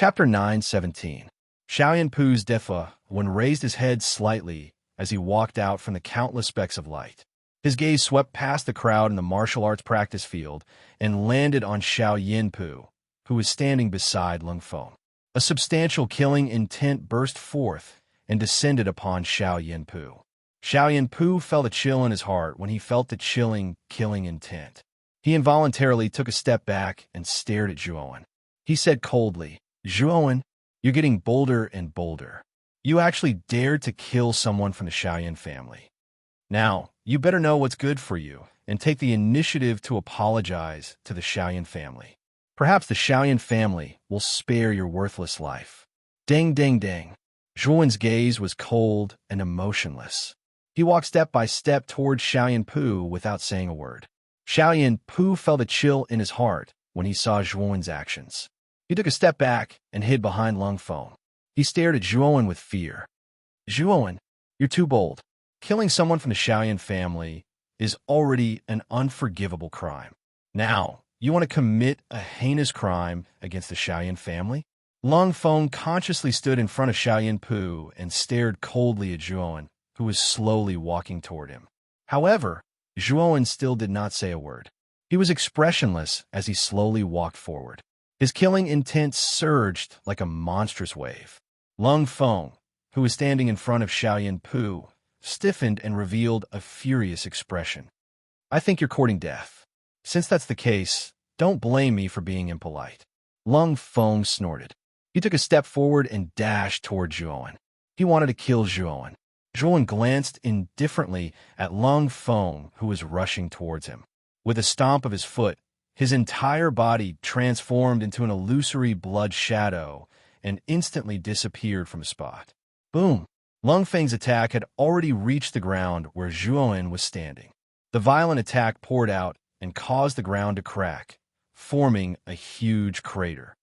Chapter 9:17. Xiaoyanpu's Defa when raised his head slightly as he walked out from the countless specks of light. His gaze swept past the crowd in the martial arts practice field and landed on Xiaoyanpu, who was standing beside Lung Feng. A substantial killing intent burst forth and descended upon Xiaoyanpu. Xiaoyanpu felt a chill in his heart when he felt the chilling, killing intent. He involuntarily took a step back and stared at Zhuowen. He said coldly, "Zhuowen, you're getting bolder and bolder. You actually dared to kill someone from the Xiaoyan family. Now, you better know what's good for you and take the initiative to apologize to the Xiaoyan family. Perhaps the Xiaoyan family will spare your worthless life." Ding, ding, ding. Zhuowen's gaze was cold and emotionless. He walked step by step towards Xiaoyanpu without saying a word. Xiaoyanpu felt a chill in his heart when he saw Zhuowen's actions. He took a step back and hid behind Lung Feng. He stared at Zhuowen with fear. "Zhuowen, you're too bold. Killing someone from the Xiaoyan family is already an unforgivable crime. Now, you want to commit a heinous crime against the Xiaoyan family?" Lung Feng consciously stood in front of Xiaoyanpu and stared coldly at Zhuowen, who was slowly walking toward him. However, Zhuowen still did not say a word. He was expressionless as he slowly walked forward. His killing intent surged like a monstrous wave. Lung Feng, who was standing in front of Xiaoyanpu, stiffened and revealed a furious expression. "I think you're courting death. Since that's the case, don't blame me for being impolite." Lung Feng snorted. He took a step forward and dashed toward Zhuowen. He wanted to kill Zhuowen. Zhuowen glanced indifferently at Lung Feng, who was rushing towards him. With a stomp of his foot, his entire body transformed into an illusory blood shadow and instantly disappeared from the spot. Boom! Lung Feng's attack had already reached the ground where Zhuowen was standing. The violent attack poured out and caused the ground to crack, forming a huge crater.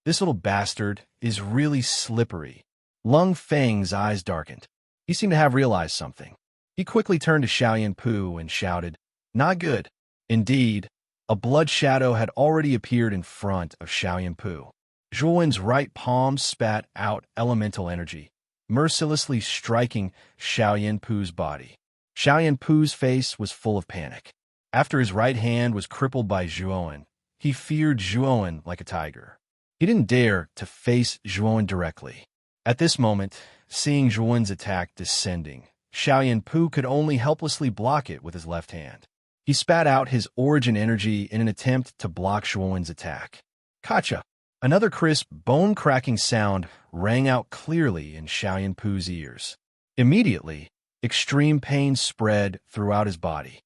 "This little bastard is really slippery." Lung Feng's eyes darkened. He seemed to have realized something. He quickly turned to Xiaoyanpu and shouted, "Not good." Indeed, a blood shadow had already appeared in front of Xiaoyanpu. Zhuowen's right palm spat out elemental energy, mercilessly striking Xiaoyanpu's body. Xiaoyanpu's face was full of panic. After his right hand was crippled by Zhuowen, he feared Zhuowen like a tiger. He didn't dare to face Zhuowen directly. At this moment, seeing Zhuowen's attack descending, Xiaoyanpu could only helplessly block it with his left hand. He spat out his origin energy in an attempt to block Zhuowen's attack. Kacha! Another crisp, bone-cracking sound rang out clearly in Xiaoyanpu's ears. Immediately, extreme pain spread throughout his body.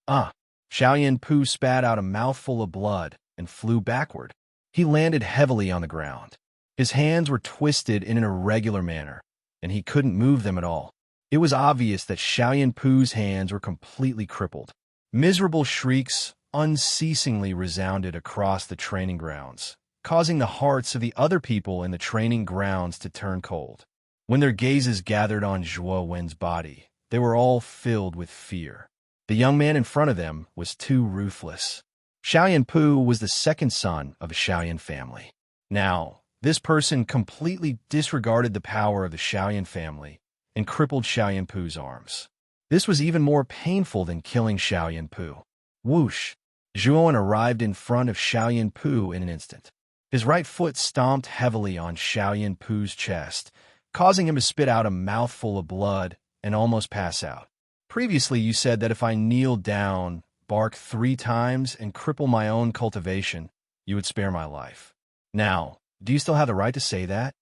Xiaoyanpu spat out a mouthful of blood and flew backward. He landed heavily on the ground. His hands were twisted in an irregular manner, and he couldn't move them at all. It was obvious that Xiaoyanpu's hands were completely crippled. Miserable shrieks unceasingly resounded across the training grounds, causing the hearts of the other people in the training grounds to turn cold. When their gazes gathered on Zhuowen's body, they were all filled with fear. The young man in front of them was too ruthless. Xiaoyanpu was the second son of a Xiaoyan family. Now, this person completely disregarded the power of the Xiaoyan family and crippled Xiaoyanpu's arms. This was even more painful than killing Xiaoyanpu. Whoosh! Zhuowen arrived in front of Xiaoyanpu in an instant. His right foot stomped heavily on Xiaoyanpu's chest, causing him to spit out a mouthful of blood and almost pass out. "Previously, you said that if I kneeled down, bark 3 times, and cripple my own cultivation, you would spare my life. Now, do you still have the right to say that?"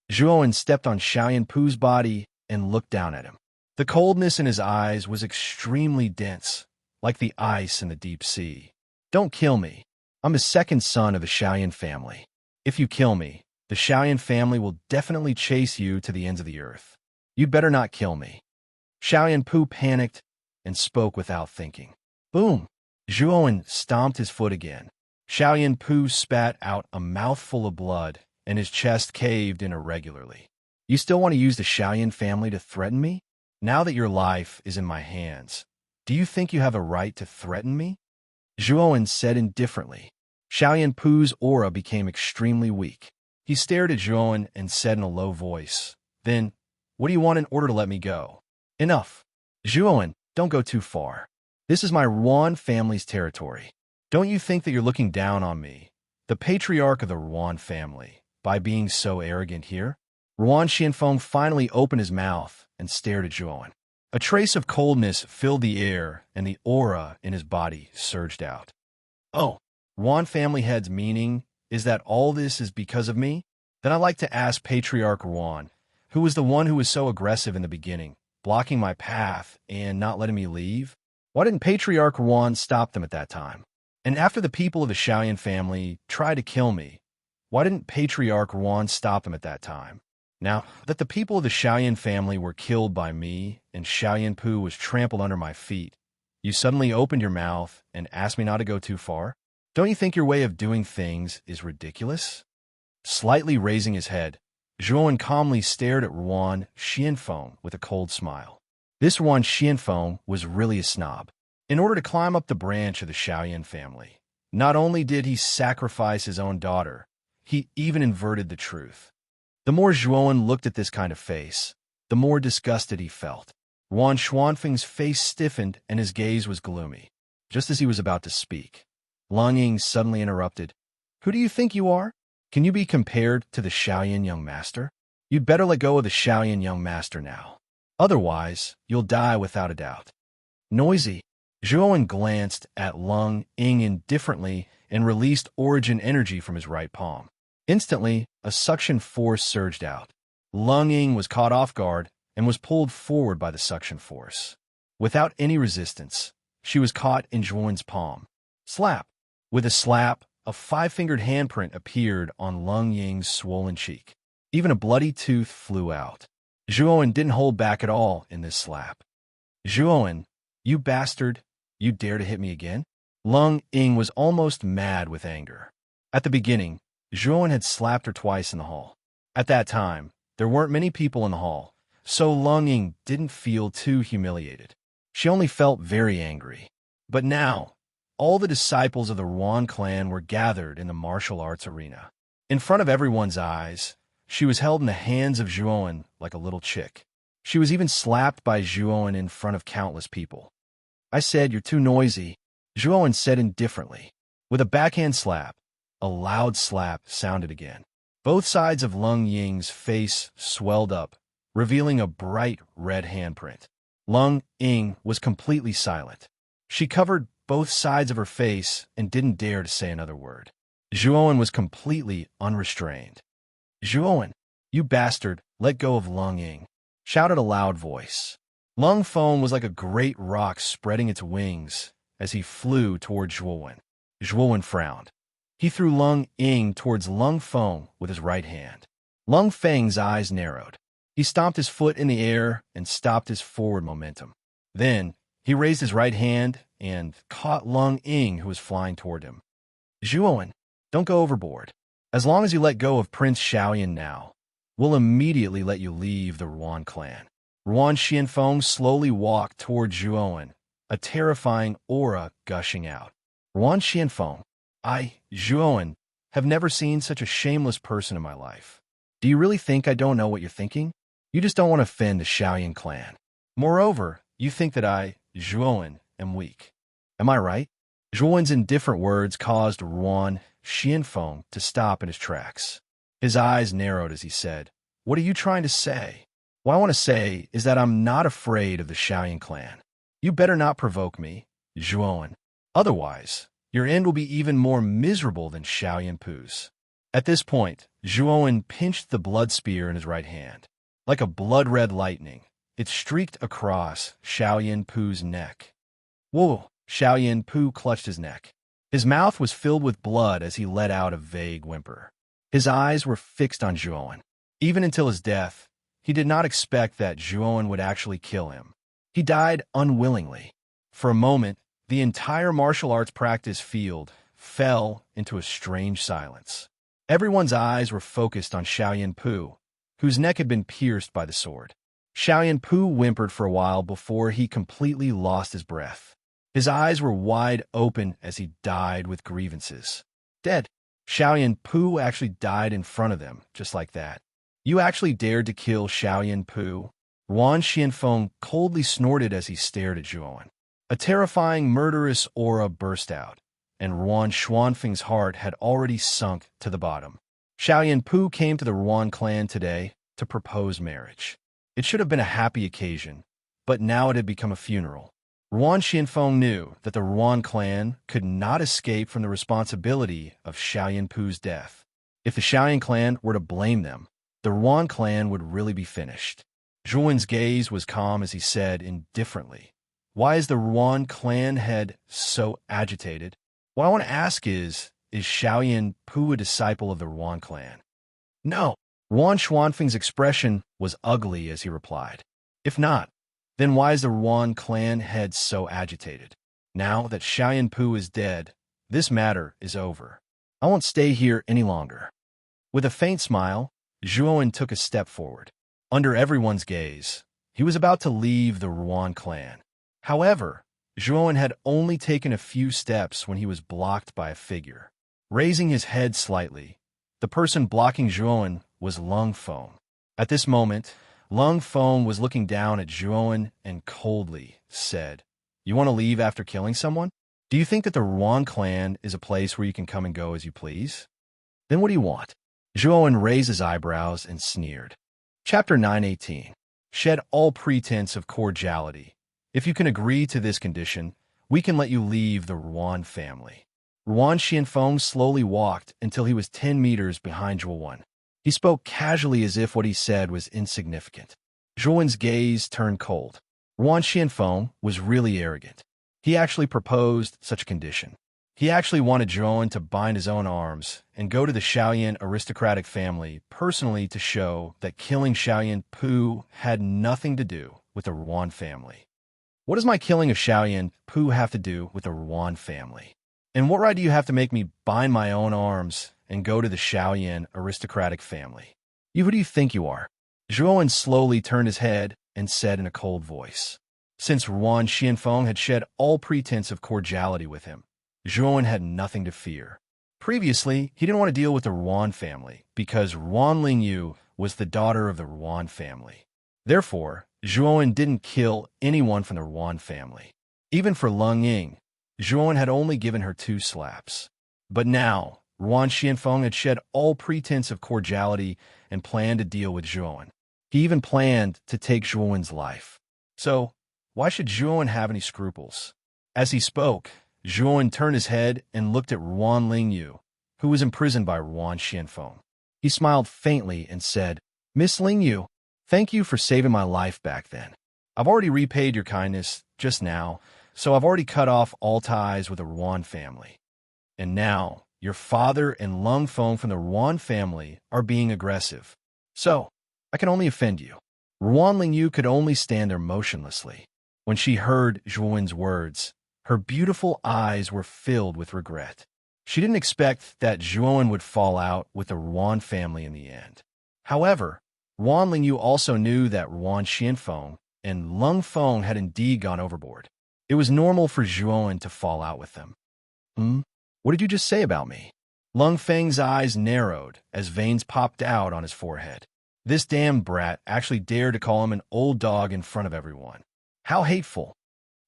Zhuowen stepped on Xiaoyanpu's body and looked down at him. The coldness in his eyes was extremely dense, like the ice in the deep sea. "Don't kill me. I'm the second son of the Xiaoyan family. If you kill me, the Xiaoyan family will definitely chase you to the ends of the earth. You'd better not kill me." Xiaoyanpu panicked and spoke without thinking. Boom! Zhuowen stomped his foot again. Xiaoyanpu spat out a mouthful of blood, and his chest caved in irregularly. "You still want to use the Xiaoyan family to threaten me? Now that your life is in my hands, do you think you have a right to threaten me?" Zhuowen said indifferently. Xiaoyanpu's aura became extremely weak. He stared at Zhuan and said in a low voice, "Then, what do you want in order to let me go?" "Enough. Zhuan, don't go too far. This is my Ruan family's territory. Don't you think that you're looking down on me, the patriarch of the Ruan family, by being so arrogant here?" Ruan Xianfeng finally opened his mouth and stared at Zhuan. A trace of coldness filled the air, and the aura in his body surged out. "Oh, Ruan family head's meaning is that all this is because of me? Then I'd like to ask Patriarch Ruan, who was the one who was so aggressive in the beginning, blocking my path and not letting me leave? Why didn't Patriarch Ruan stop them at that time? And after the people of the Xiaoyan family tried to kill me, why didn't Patriarch Ruan stop them at that time? Now that the people of the Xiaoyan family were killed by me and Xiaoyanpu was trampled under my feet, you suddenly opened your mouth and asked me not to go too far? Don't you think your way of doing things is ridiculous?" Slightly raising his head, Zhuan calmly stared at Ruan Xianfeng with a cold smile. This Ruan Xianfeng was really a snob. In order to climb up the branch of the Xiaoyan family, not only did he sacrifice his own daughter, he even inverted the truth. The more Zhuan looked at this kind of face, the more disgusted he felt. Ruan Xuanfeng's face stiffened and his gaze was gloomy. Just as he was about to speak, Lung Ying suddenly interrupted. "Who do you think you are? Can you be compared to the Xiaoyan young master? You'd better let go of the Xiaoyan young master now. Otherwise, you'll die without a doubt." Noisy. Zhuan glanced at Lung Ying indifferently and released origin energy from his right palm. Instantly, a suction force surged out. Lung Ying was caught off guard and was pulled forward by the suction force. Without any resistance, she was caught in Zhuan's palm. Slap! With a slap, a five-fingered handprint appeared on Lung Ying's swollen cheek. Even a bloody tooth flew out. Zhuan didn't hold back at all in this slap. "Zhuan, you bastard, you dare to hit me again?" Lung Ying was almost mad with anger. At the beginning, Zhuan had slapped her twice in the hall. At that time, there weren't many people in the hall, so Lung Ying didn't feel too humiliated. She only felt very angry. But now, all the disciples of the Ruan clan were gathered in the martial arts arena. In front of everyone's eyes, she was held in the hands of Zhuan like a little chick. She was even slapped by Zhuan in front of countless people. "I said you're too noisy," Zhuan said indifferently. With a backhand slap, a loud slap sounded again. Both sides of Lung Ying's face swelled up, revealing a bright red handprint. Lung Ying was completely silent. She covered both sides of her face and didn't dare to say another word. Zhuan was completely unrestrained. "Zhuan, you bastard, let go of Lung Ying," shouted a loud voice. Lung Feng was like a great rock spreading its wings as he flew toward Zhuan. Zhuan frowned. He threw Lung Ying towards Lung Feng with his right hand. Lung Feng's eyes narrowed. He stomped his foot in the air and stopped his forward momentum. Then, he raised his right hand and caught Lung Ying, who was flying toward him. "Zhuan, don't go overboard. As long as you let go of Prince Xiaoyan now, we'll immediately let you leave the Ruan clan." Ruan Xianfeng slowly walked toward Zhuan, a terrifying aura gushing out. "Ruan Xianfeng, Zhuan, have never seen such a shameless person in my life. Do you really think I don't know what you're thinking? You just don't want to offend the Xiaoyan clan. Moreover, you think that Zhuan, am weak. Am I right?" Zhuan's indifferent words caused Ruan Xianfeng to stop in his tracks. His eyes narrowed as he said, "What are you trying to say?" "What I want to say is that I'm not afraid of the Xiaoyan clan. You better not provoke me, Zhuan. Otherwise, your end will be even more miserable than Xiaoyanpu's." At this point, Zhuan pinched the blood spear in his right hand. Like a blood-red lightning, it streaked across Xiaoyanpu's neck. "Whoa!" Xiaoyanpu clutched his neck. His mouth was filled with blood as he let out a vague whimper. His eyes were fixed on Zhuan. Even until his death, he did not expect that Zhuan would actually kill him. He died unwillingly. For a moment, the entire martial arts practice field fell into a strange silence. Everyone's eyes were focused on Xiaoyanpu, whose neck had been pierced by the sword. Xiaoyanpu whimpered for a while before he completely lost his breath. His eyes were wide open as he died with grievances. "Dead." Xiaoyan Pu actually died in front of them, just like that. You actually dared to kill Xiaoyan Pu? Ruan Xianfeng coldly snorted as he stared at Zhuowen. A terrifying, murderous aura burst out, and Ruan Xuanfeng's heart had already sunk to the bottom. Xiaoyan Pu came to the Ruan clan today to propose marriage. It should have been a happy occasion, but now it had become a funeral. Ruan Xianfeng knew that the Ruan clan could not escape from the responsibility of Xiaoyan Pu's death. If the Xiaoyan clan were to blame them, the Ruan clan would really be finished. Zhuowen's gaze was calm as he said indifferently, "Why is the Ruan clan head so agitated? What I want to ask is Xiaoyan Pu a disciple of the Ruan clan?" "No." Ruan Xuanfeng's expression was ugly as he replied. "If not, then why is the Ruan clan head so agitated? Now that Xiaoyan Pu is dead, this matter is over. I won't stay here any longer." With a faint smile, Zhuowen took a step forward. Under everyone's gaze, he was about to leave the Ruan clan. However, Zhuowen had only taken a few steps when he was blocked by a figure. Raising his head slightly, the person blocking Zhuowen was Lung Feng. At this moment, Lung Feng was looking down at Zhuowen and coldly said, "You want to leave after killing someone? Do you think that the Ruan clan is a place where you can come and go as you please? Then what do you want?" Zhuowen raised his eyebrows and sneered. Chapter 918. Shed all pretense of cordiality. If you can agree to this condition, we can let you leave the Ruan family. Ruan Xianfeng slowly walked until he was 10 meters behind Zhuowen. He spoke casually as if what he said was insignificant. Zhuowen's gaze turned cold. Ruan Xianfeng was really arrogant. He actually proposed such a condition. He actually wanted Zhuowen to bind his own arms and go to the Xiaoyan aristocratic family personally to show that killing Xiaoyan Pu had nothing to do with the Ruan family. What does my killing of Xiaoyan Pu have to do with the Ruan family? And what right do you have to make me bind my own arms and go to the Xiaoyan aristocratic family? Who do you think you are? Zhuowen slowly turned his head and said in a cold voice. Since Ruan Xianfeng had shed all pretense of cordiality with him, Zhuowen had nothing to fear. Previously, he didn't want to deal with the Ruan family because Ruan Lingyu was the daughter of the Ruan family. Therefore, Zhuowen didn't kill anyone from the Ruan family. Even for Lung Ying, Zhuowen had only given her 2 slaps. But now, Ruan Xianfeng had shed all pretense of cordiality and planned to deal with Zhuowen. He even planned to take Zhuowen's life. So, why should Zhuowen have any scruples? As he spoke, Zhuowen turned his head and looked at Ruan Lingyu, who was imprisoned by Ruan Xianfeng. He smiled faintly and said, "Miss Lingyu, thank you for saving my life back then. I've already repaid your kindness just now, so I've already cut off all ties with the Ruan family. And now, your father and Lung Feng from the Ruan family are being aggressive. So, I can only offend you." Ruan Lingyu could only stand there motionlessly. When she heard Zhuowen's words, her beautiful eyes were filled with regret. She didn't expect that Zhuowen would fall out with the Ruan family in the end. However, Ruan Lingyu also knew that Ruan Xianfeng and Lung Feng had indeed gone overboard. It was normal for Zhuowen to fall out with them. What did you just say about me?" Lung Feng's eyes narrowed as veins popped out on his forehead. This damned brat actually dared to call him an old dog in front of everyone. How hateful.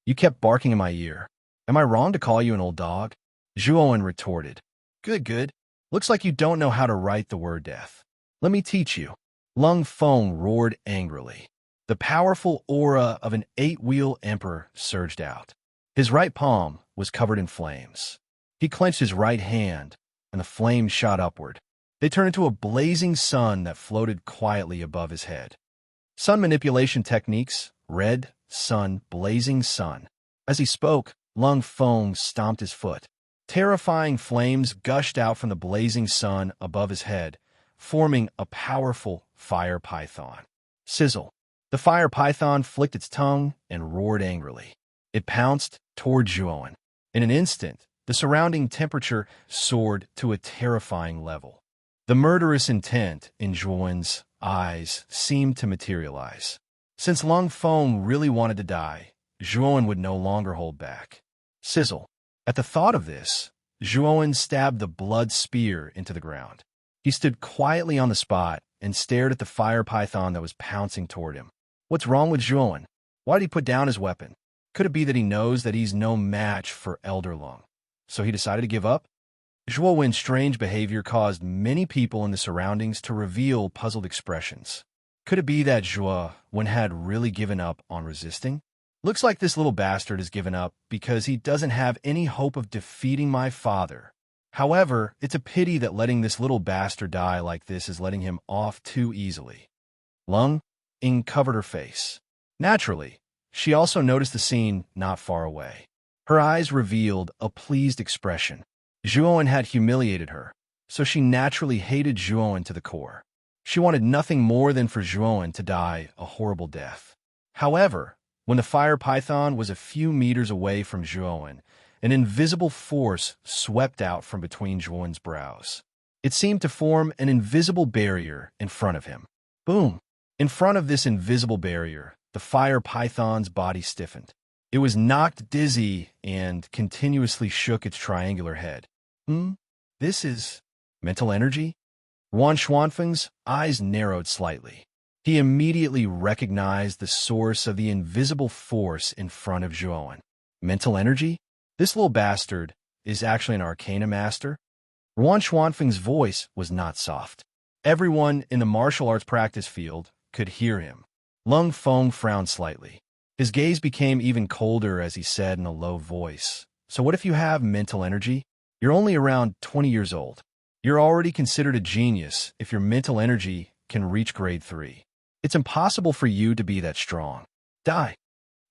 "You kept barking in my ear. Am I wrong to call you an old dog?" Zhuowen retorted. Good. Looks like you don't know how to write the word death. Let me teach you." Lung Feng roared angrily. The powerful aura of an 8-wheel emperor surged out. His right palm was covered in flames. He clenched his right hand, and the flames shot upward. They turned into a blazing sun that floated quietly above his head. Sun manipulation techniques, red, sun, blazing sun. As he spoke, Lung Feng stomped his foot. Terrifying flames gushed out from the blazing sun above his head, forming a powerful fire python. Sizzle. The fire python flicked its tongue and roared angrily. It pounced toward Zhuowen. In an instant, the surrounding temperature soared to a terrifying level. The murderous intent in Zhuowen's eyes seemed to materialize. Since Lung Feng really wanted to die, Zhuowen would no longer hold back. Sizzle. At the thought of this, Zhuowen stabbed the blood spear into the ground. He stood quietly on the spot and stared at the fire python that was pouncing toward him. What's wrong with Zhuowen? Why did he put down his weapon? Could it be that he knows that he's no match for Elder Lung, so he decided to give up? Zhuowen's strange behavior caused many people in the surroundings to reveal puzzled expressions. Could it be that Zhuowen had really given up on resisting? Looks like this little bastard has given up because he doesn't have any hope of defeating my father. However, it's a pity that letting this little bastard die like this is letting him off too easily. Lung Ying covered her face. Naturally, she also noticed the scene not far away. Her eyes revealed a pleased expression. Zhuowen had humiliated her, so she naturally hated Zhuowen to the core. She wanted nothing more than for Zhuowen to die a horrible death. However, when the fire python was a few meters away from Zhuowen, an invisible force swept out from between Zhuowen's brows. It seemed to form an invisible barrier in front of him. Boom! In front of this invisible barrier, the fire python's body stiffened. It was knocked dizzy and continuously shook its triangular head. This is mental energy? Yuan Xuanfeng's eyes narrowed slightly. He immediately recognized the source of the invisible force in front of Zhuowen. Mental energy? This little bastard is actually an arcana master? Yuan Xuanfeng's voice was not soft. Everyone in the martial arts practice field could hear him. Lung Feng frowned slightly. His gaze became even colder as he said in a low voice, "So what if you have mental energy? You're only around 20 years old. You're already considered a genius if your mental energy can reach grade 3. It's impossible for you to be that strong. Die."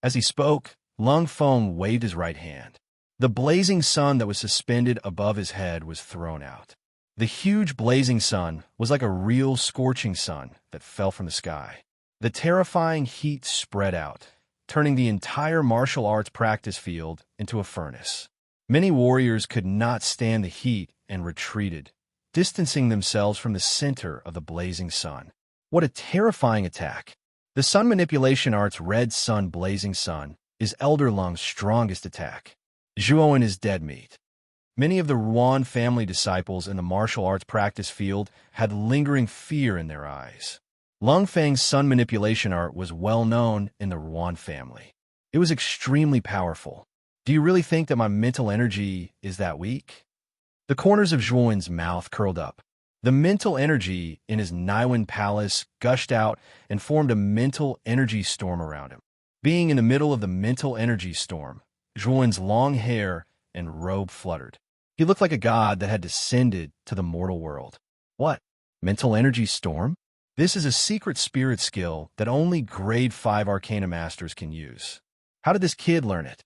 As he spoke, Lung Feng waved his right hand. The blazing sun that was suspended above his head was thrown out. The huge blazing sun was like a real scorching sun that fell from the sky. The terrifying heat spread out, turning the entire martial arts practice field into a furnace. Many warriors could not stand the heat and retreated, distancing themselves from the center of the blazing sun. What a terrifying attack! The sun manipulation art's red sun blazing sun is Elder Lung's strongest attack. Zhuowen is dead meat. Many of the Ruan family disciples in the martial arts practice field had lingering fear in their eyes. Lung Feng's sun manipulation art was well known in the Ruan family. It was extremely powerful. Do you really think that my mental energy is that weak? The corners of Zhuowen's mouth curled up. The mental energy in his Naiwen palace gushed out and formed a mental energy storm around him. Being in the middle of the mental energy storm, Zhuowen's long hair and robe fluttered. He looked like a god that had descended to the mortal world. What? Mental energy storm? This is a secret spirit skill that only grade 5 arcana masters can use. How did this kid learn it?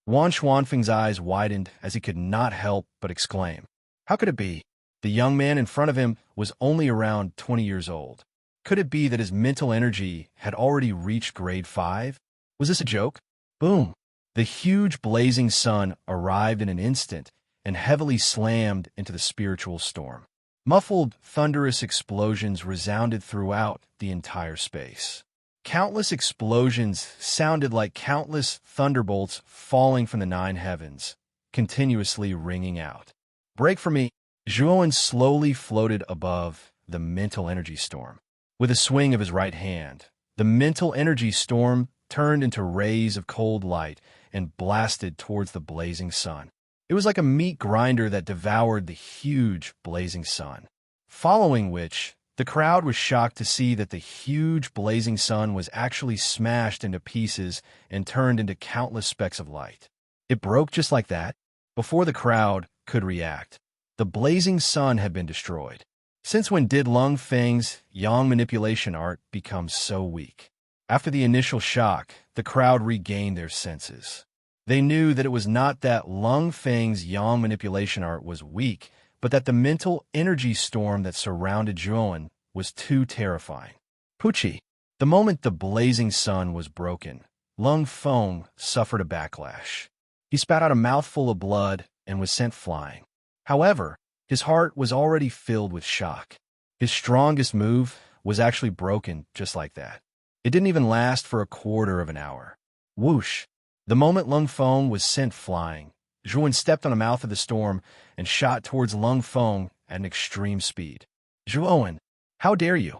Yuan Xuanfeng's eyes widened as he could not help but exclaim. How could it be? The young man in front of him was only around 20 years old. Could it be that his mental energy had already reached grade 5? Was this a joke? Boom! The huge blazing sun arrived in an instant and heavily slammed into the spiritual storm. Muffled, thunderous explosions resounded throughout the entire space. Countless explosions sounded like countless thunderbolts falling from the 9 heavens, continuously ringing out. Break for me! Zhuowen slowly floated above the mental energy storm. With a swing of his right hand, the mental energy storm turned into rays of cold light and blasted towards the blazing sun. It was like a meat grinder that devoured the huge blazing sun. Following which, the crowd was shocked to see that the huge blazing sun was actually smashed into pieces and turned into countless specks of light. It broke just like that. Before the crowd could react, the blazing sun had been destroyed. Since when did Lung Feng's yang manipulation art become so weak? After the initial shock, the crowd regained their senses. They knew that it was not that Lung Feng's yang manipulation art was weak, but that the mental energy storm that surrounded Zhuowen was too terrifying. Pucci. The moment the blazing sun was broken, Lung Feng suffered a backlash. He spat out a mouthful of blood and was sent flying. However, his heart was already filled with shock. His strongest move was actually broken just like that. It didn't even last for a quarter of an hour. Whoosh! The moment Lung Feng was sent flying, Zhuan stepped on the mouth of the storm and shot towards Lung Feng at an extreme speed. Zhuan, how dare you?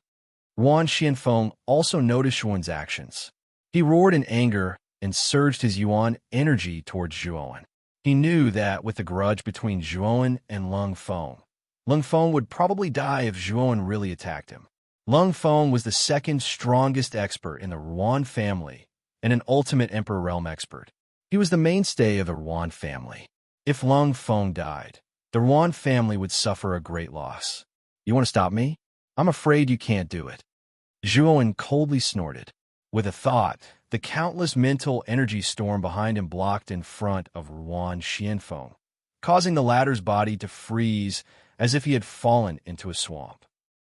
Yuan Xianfeng also noticed Zhuan's actions. He roared in anger and surged his Yuan energy towards Zhuan. He knew that with the grudge between Zhuan and Lung Feng would probably die if Zhuan really attacked him. Lung Feng was the second strongest expert in the Yuan family and an ultimate Emperor Realm expert. He was the mainstay of the Yuan family. If Lung Feng died, the Yuan family would suffer a great loss. You want to stop me? I'm afraid you can't do it. Zhuan coldly snorted. With a thought, the countless mental energy storm behind him blocked in front of Yuan Xianfeng, causing the latter's body to freeze as if he had fallen into a swamp.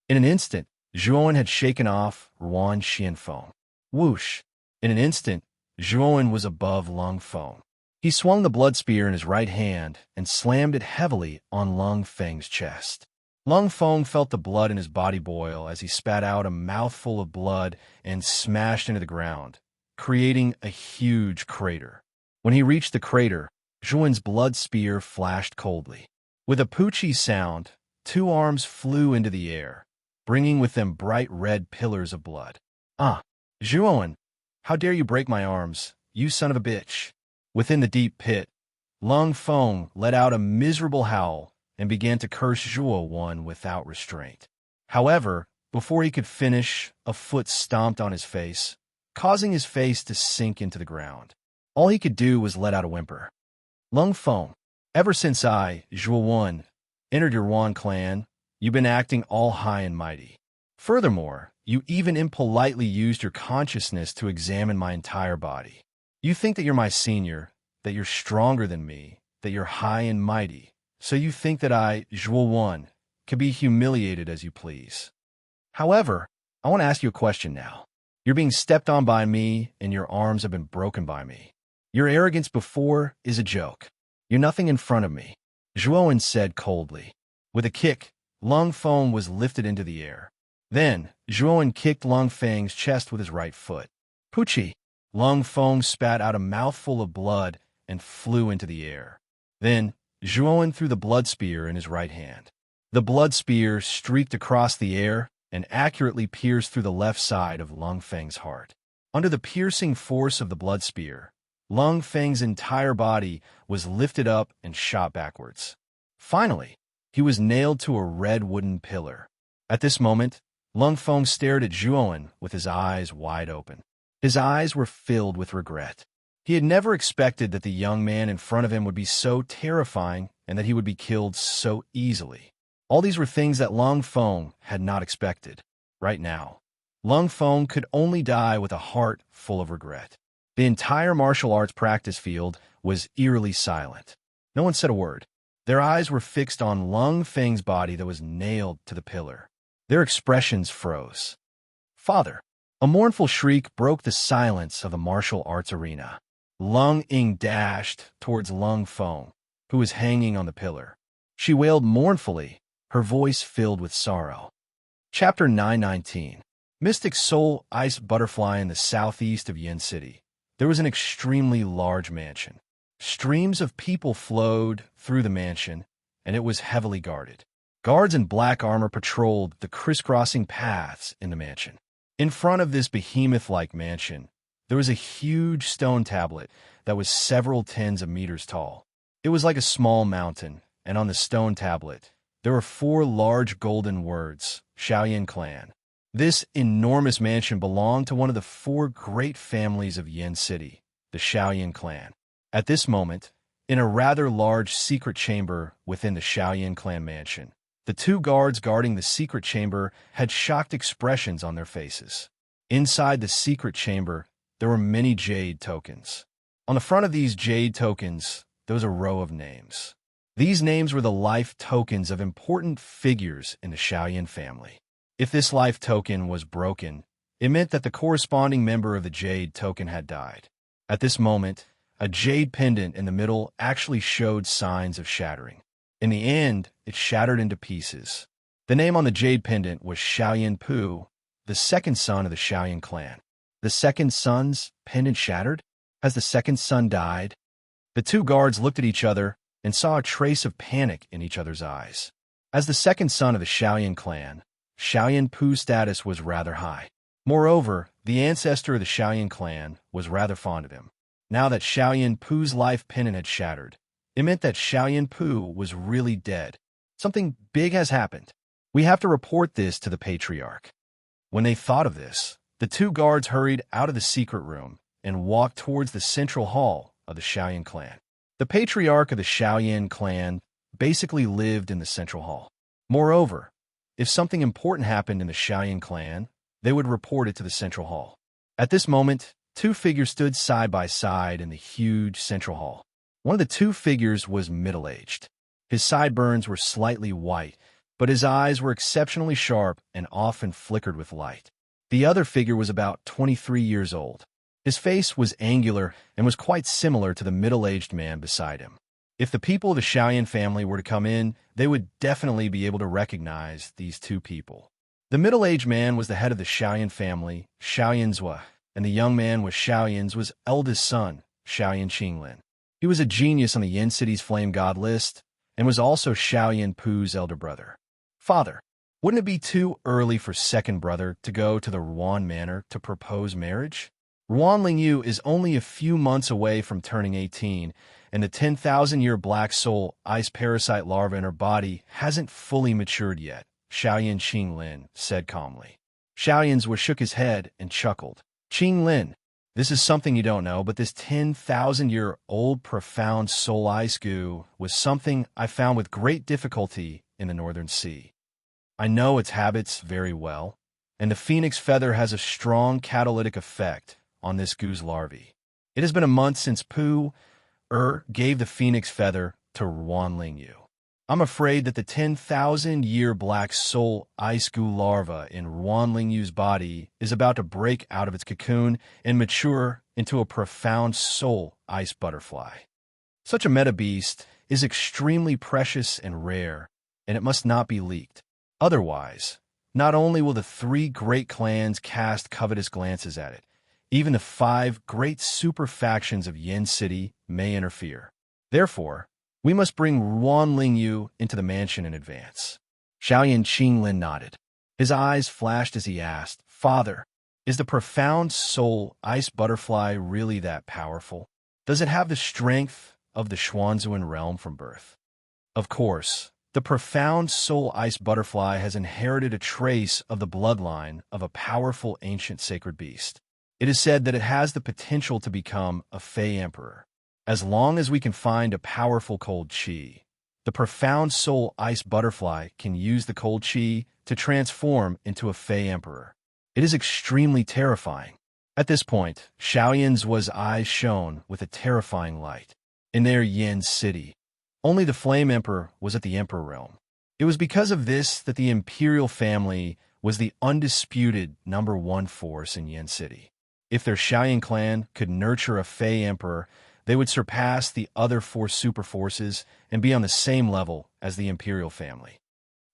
In an instant, Zhuan had shaken off Yuan Xianfeng. Whoosh! In an instant, Zhuan was above Lung Feng. He swung the blood spear in his right hand and slammed it heavily on Lung Feng's chest. Lung Feng felt the blood in his body boil as he spat out a mouthful of blood and smashed into the ground, creating a huge crater. When he reached the crater, Zhuan's blood spear flashed coldly. With a poochie sound, two arms flew into the air, bringing with them bright red pillars of blood. Zhuan, how dare you break my arms, you son of a bitch! Within the deep pit, Lung Feng let out a miserable howl and began to curse Zhuan without restraint. However, before he could finish, a foot stomped on his face, causing his face to sink into the ground. All he could do was let out a whimper. Lung Feng, ever since I, Zhuan, entered your Yuan clan, you've been acting all high and mighty. Furthermore, you even impolitely used your consciousness to examine my entire body. You think that you're my senior, that you're stronger than me, that you're high and mighty, so you think that I, Zhuan, can be humiliated as you please. However, I want to ask you a question now. You're being stepped on by me, and your arms have been broken by me. Your arrogance before is a joke. You're nothing in front of me, Zhuan said coldly. With a kick, Lung Feng was lifted into the air. Then, Zhuan kicked Lung Feng's chest with his right foot. Poochie! Lung Feng spat out a mouthful of blood and flew into the air. Then, Zhuan threw the blood spear in his right hand. The blood spear streaked across the air and accurately pierced through the left side of Lung Feng's heart. Under the piercing force of the blood spear, Lung Feng's entire body was lifted up and shot backwards. Finally, he was nailed to a red wooden pillar. At this moment, Lung Feng stared at Zhuan with his eyes wide open. His eyes were filled with regret. He had never expected that the young man in front of him would be so terrifying and that he would be killed so easily. All these were things that Lung Feng had not expected. Right now, Lung Feng could only die with a heart full of regret. The entire martial arts practice field was eerily silent. No one said a word. Their eyes were fixed on Lung Feng's body that was nailed to the pillar. Their expressions froze. Father! A mournful shriek broke the silence of the martial arts arena. Lung Ying dashed towards Lung Feng, who was hanging on the pillar. She wailed mournfully, her voice filled with sorrow. Chapter 919. Mystic Soul Ice Butterfly in the southeast of Yin City. There was an extremely large mansion. Streams of people flowed through the mansion, and it was heavily guarded. Guards in black armor patrolled the crisscrossing paths in the mansion. In front of this behemoth-like mansion, there was a huge stone tablet that was several tens of meters tall. It was like a small mountain, and on the stone tablet, there were 4 large golden words, Shaoyan Clan. This enormous mansion belonged to one of the 4 great families of Yin City, the Shaoyan Clan. At this moment, in a rather large secret chamber within the Shaoyan Clan mansion, the 2 guards guarding the secret chamber had shocked expressions on their faces. Inside the secret chamber, there were many jade tokens. On the front of these jade tokens, there was a row of names. These names were the life tokens of important figures in the Shaoyan family. If this life token was broken, it meant that the corresponding member of the jade token had died. At this moment, a jade pendant in the middle actually showed signs of shattering. In the end, it shattered into pieces. The name on the jade pendant was Shaoyan Pu, the second son of the Shaoyan clan. The second son's pendant shattered? Has the second son died? The two guards looked at each other and saw a trace of panic in each other's eyes. As the second son of the Xiaoyan clan, Xiaoyan Pu's status was rather high. Moreover, the ancestor of the Xiaoyan clan was rather fond of him. Now that Xiaoyan Pu's life pennant had shattered, it meant that Xiaoyan Pu was really dead. Something big has happened. We have to report this to the patriarch. When they thought of this, the two guards hurried out of the secret room and walked towards the central hall of the Xiaoyan clan. The patriarch of the Xiaoyan clan basically lived in the central hall. Moreover, if something important happened in the Xiaoyan clan, they would report it to the central hall. At this moment, two figures stood side by side in the huge central hall. One of the two figures was middle-aged. His sideburns were slightly white, but his eyes were exceptionally sharp and often flickered with light. The other figure was about 23 years old. His face was angular and was quite similar to the middle-aged man beside him. If the people of the Xiaoyan family were to come in, they would definitely be able to recognize these two people. The middle-aged man was the head of the Xiaoyan family, Xiaoyan Zhua, and the young man was Xiaoyan's eldest son, Xiaoyan Qinglin. He was a genius on the Yin City's Flame God list and was also Xiaoyan Pu's elder brother. Father, wouldn't it be too early for second brother to go to the Ruan Manor to propose marriage? Ruan Lingyu is only a few months away from turning 18, and the 10,000-year black soul ice parasite larva in her body hasn't fully matured yet, Xiaoyan Qinglin said calmly. Xiaoyan Zhua shook his head and chuckled. Qinglin, this is something you don't know, but this 10,000-year-old profound soul ice goo was something I found with great difficulty in the Northern Sea. I know its habits very well, and the phoenix feather has a strong catalytic effect on this goo's larvae. It has been a month since Pu gave the phoenix feather to Ruan Lingyu. I'm afraid that the 10,000-year black soul ice goo larva in Ruan Lingyu's body is about to break out of its cocoon and mature into a profound soul ice butterfly. Such a meta beast is extremely precious and rare, and it must not be leaked. Otherwise, not only will the 3 great clans cast covetous glances at it, even the 5 great super factions of Yin City may interfere. Therefore, we must bring Ruan Lingyu into the mansion in advance. Xiaoyan Qinglin nodded. His eyes flashed as he asked, Father, is the profound soul ice butterfly really that powerful? Does it have the strength of the Xuanzuan realm from birth? Of course, the profound soul ice butterfly has inherited a trace of the bloodline of a powerful ancient sacred beast. It is said that it has the potential to become a Fey Emperor. As long as we can find a powerful cold chi, the profound soul ice butterfly can use the cold chi to transform into a Fey Emperor. It is extremely terrifying. At this point, Xiaoyan Zhua's eyes shone with a terrifying light. In their Yin City, only the Flame Emperor was at the Emperor realm. It was because of this that the Imperial family was the undisputed #1 force in Yin City. If their Xiaoyan clan could nurture a Fey Emperor, they would surpass the other 4 super forces and be on the same level as the Imperial family.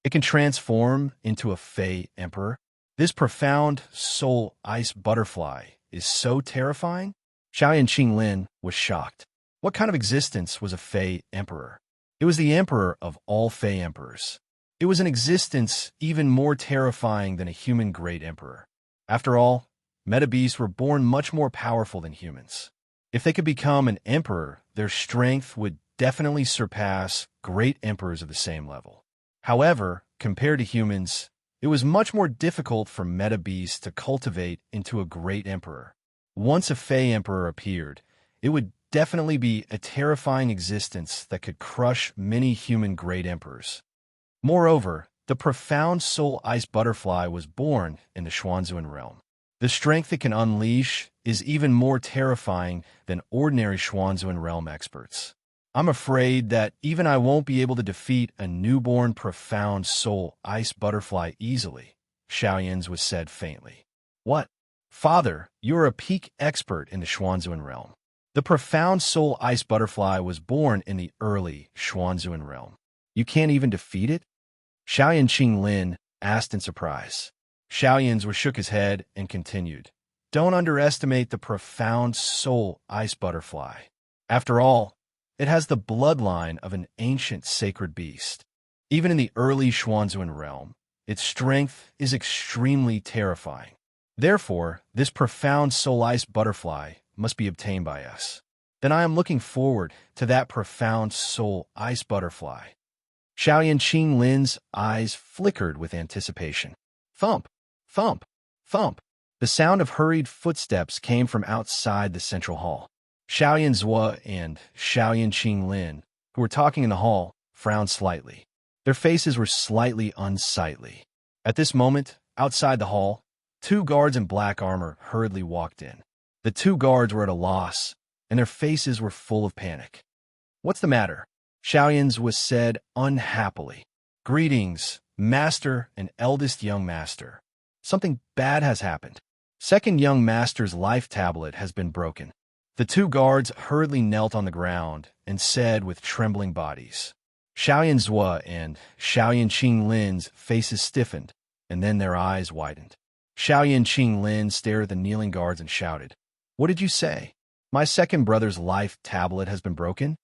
It can transform into a Fey Emperor. This profound soul ice butterfly is so terrifying. Xiaoyan Qinglin was shocked. What kind of existence was a Fey Emperor? It was the emperor of all Fey Emperors. It was an existence even more terrifying than a human great emperor. After all, meta beasts were born much more powerful than humans. If they could become an emperor, their strength would definitely surpass great emperors of the same level. However, compared to humans, it was much more difficult for meta beasts to cultivate into a great emperor. Once a Fey Emperor appeared, it would definitely be a terrifying existence that could crush many human great emperors. Moreover, the profound soul ice butterfly was born in the Xuanzuan realm. The strength it can unleash is even more terrifying than ordinary Xuanzuan realm experts. I'm afraid that even I won't be able to defeat a newborn profound soul ice butterfly easily, Xiaoyan Zhua said faintly. What? Father, you're a peak expert in the Xuanzuan realm. The profound soul ice butterfly was born in the early Xuanzuan realm. You can't even defeat it? Xiaoyan Qinglin asked in surprise. Xiaoyan Zhua shook his head and continued. Don't underestimate the profound soul ice butterfly. After all, It has the bloodline of an ancient sacred beast. Even in the early Xuanzuan realm, its strength is extremely terrifying. Therefore, this profound soul-ice butterfly must be obtained by us. Then I am looking forward to that profound soul-ice butterfly. Xiaoyan Qinglin's eyes flickered with anticipation. Thump, thump, thump. The sound of hurried footsteps came from outside the central hall. Xiaoyan Zhuo and Xiaoyan Qinglin, who were talking in the hall, frowned slightly. Their faces were slightly unsightly. At this moment, outside the hall, 2 guards in black armor hurriedly walked in. The 2 guards were at a loss, and their faces were full of panic. "What's the matter?" Xiaoyan's was said unhappily. "Greetings, Master and eldest young master. Something bad has happened. Second young master's life tablet has been broken." The 2 guards hurriedly knelt on the ground and said with trembling bodies. Xiaoyan Zhuo and Xiaoyan Qinglin's faces stiffened, and then their eyes widened. Xiaoyan Qinglin stared at the kneeling guards and shouted, "What did you say? My second brother's life tablet has been broken?"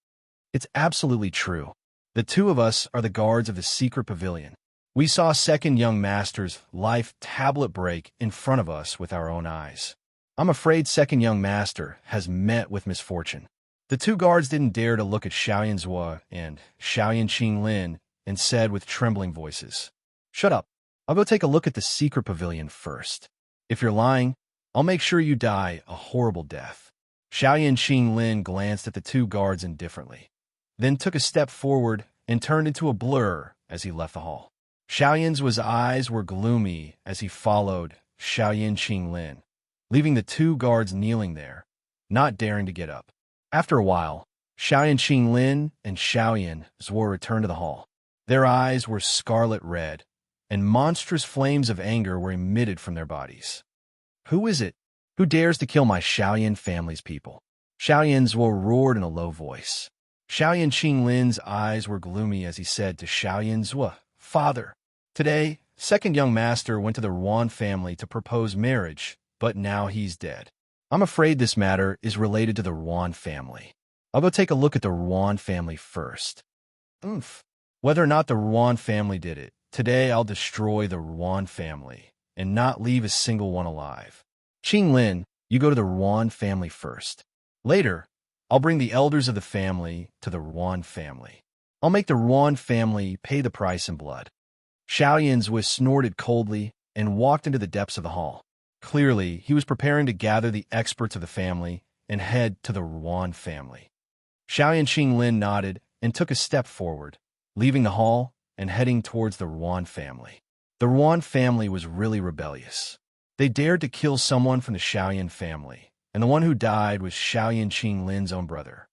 "It's absolutely true. The 2 of us are the guards of the secret pavilion. We saw second young master's life tablet break in front of us with our own eyes. I'm afraid second young master has met with misfortune." The 2 guards didn't dare to look at Xiaoyan Zhuo and Xiaoyan Qinglin and said with trembling voices, "Shut up. I'll go take a look at the secret pavilion first. If you're lying, I'll make sure you die a horrible death." Xiaoyan Qinglin glanced at the 2 guards indifferently, then took a step forward and turned into a blur as he left the hall. Xiaoyan's eyes were gloomy as he followed Xiaoyan Qinglin, leaving the 2 guards kneeling there, not daring to get up. After a while, Xiaoyan Qinglin and Xiaoyan Zhuo returned to the hall. Their eyes were scarlet red, and monstrous flames of anger were emitted from their bodies. "Who is it? Who dares to kill my Xiaoyan family's people?" Xiaoyan Zhuo roared in a low voice. Xiaoyan Qinglin's eyes were gloomy as he said to Xiaoyan Zhuo, "Father, today, second young master went to the Ruan family to propose marriage, but now he's dead. I'm afraid this matter is related to the Ruan family. I'll go take a look at the Ruan family first." "Oomph. Whether or not the Ruan family did it, today I'll destroy the Ruan family and not leave a single one alive. Qinglin, you go to the Ruan family first. Later, I'll bring the elders of the family to the Ruan family. I'll make the Ruan family pay the price in blood." Xiaoyan's was snorted coldly and walked into the depths of the hall. Clearly, he was preparing to gather the experts of the family and head to the Ruan family. Xiaoyan Qinglin nodded and took a step forward, leaving the hall and heading towards the Ruan family. The Ruan family was really rebellious. They dared to kill someone from the Xiaoyan family, and the one who died was Xiaoyan Qinglin's own brother.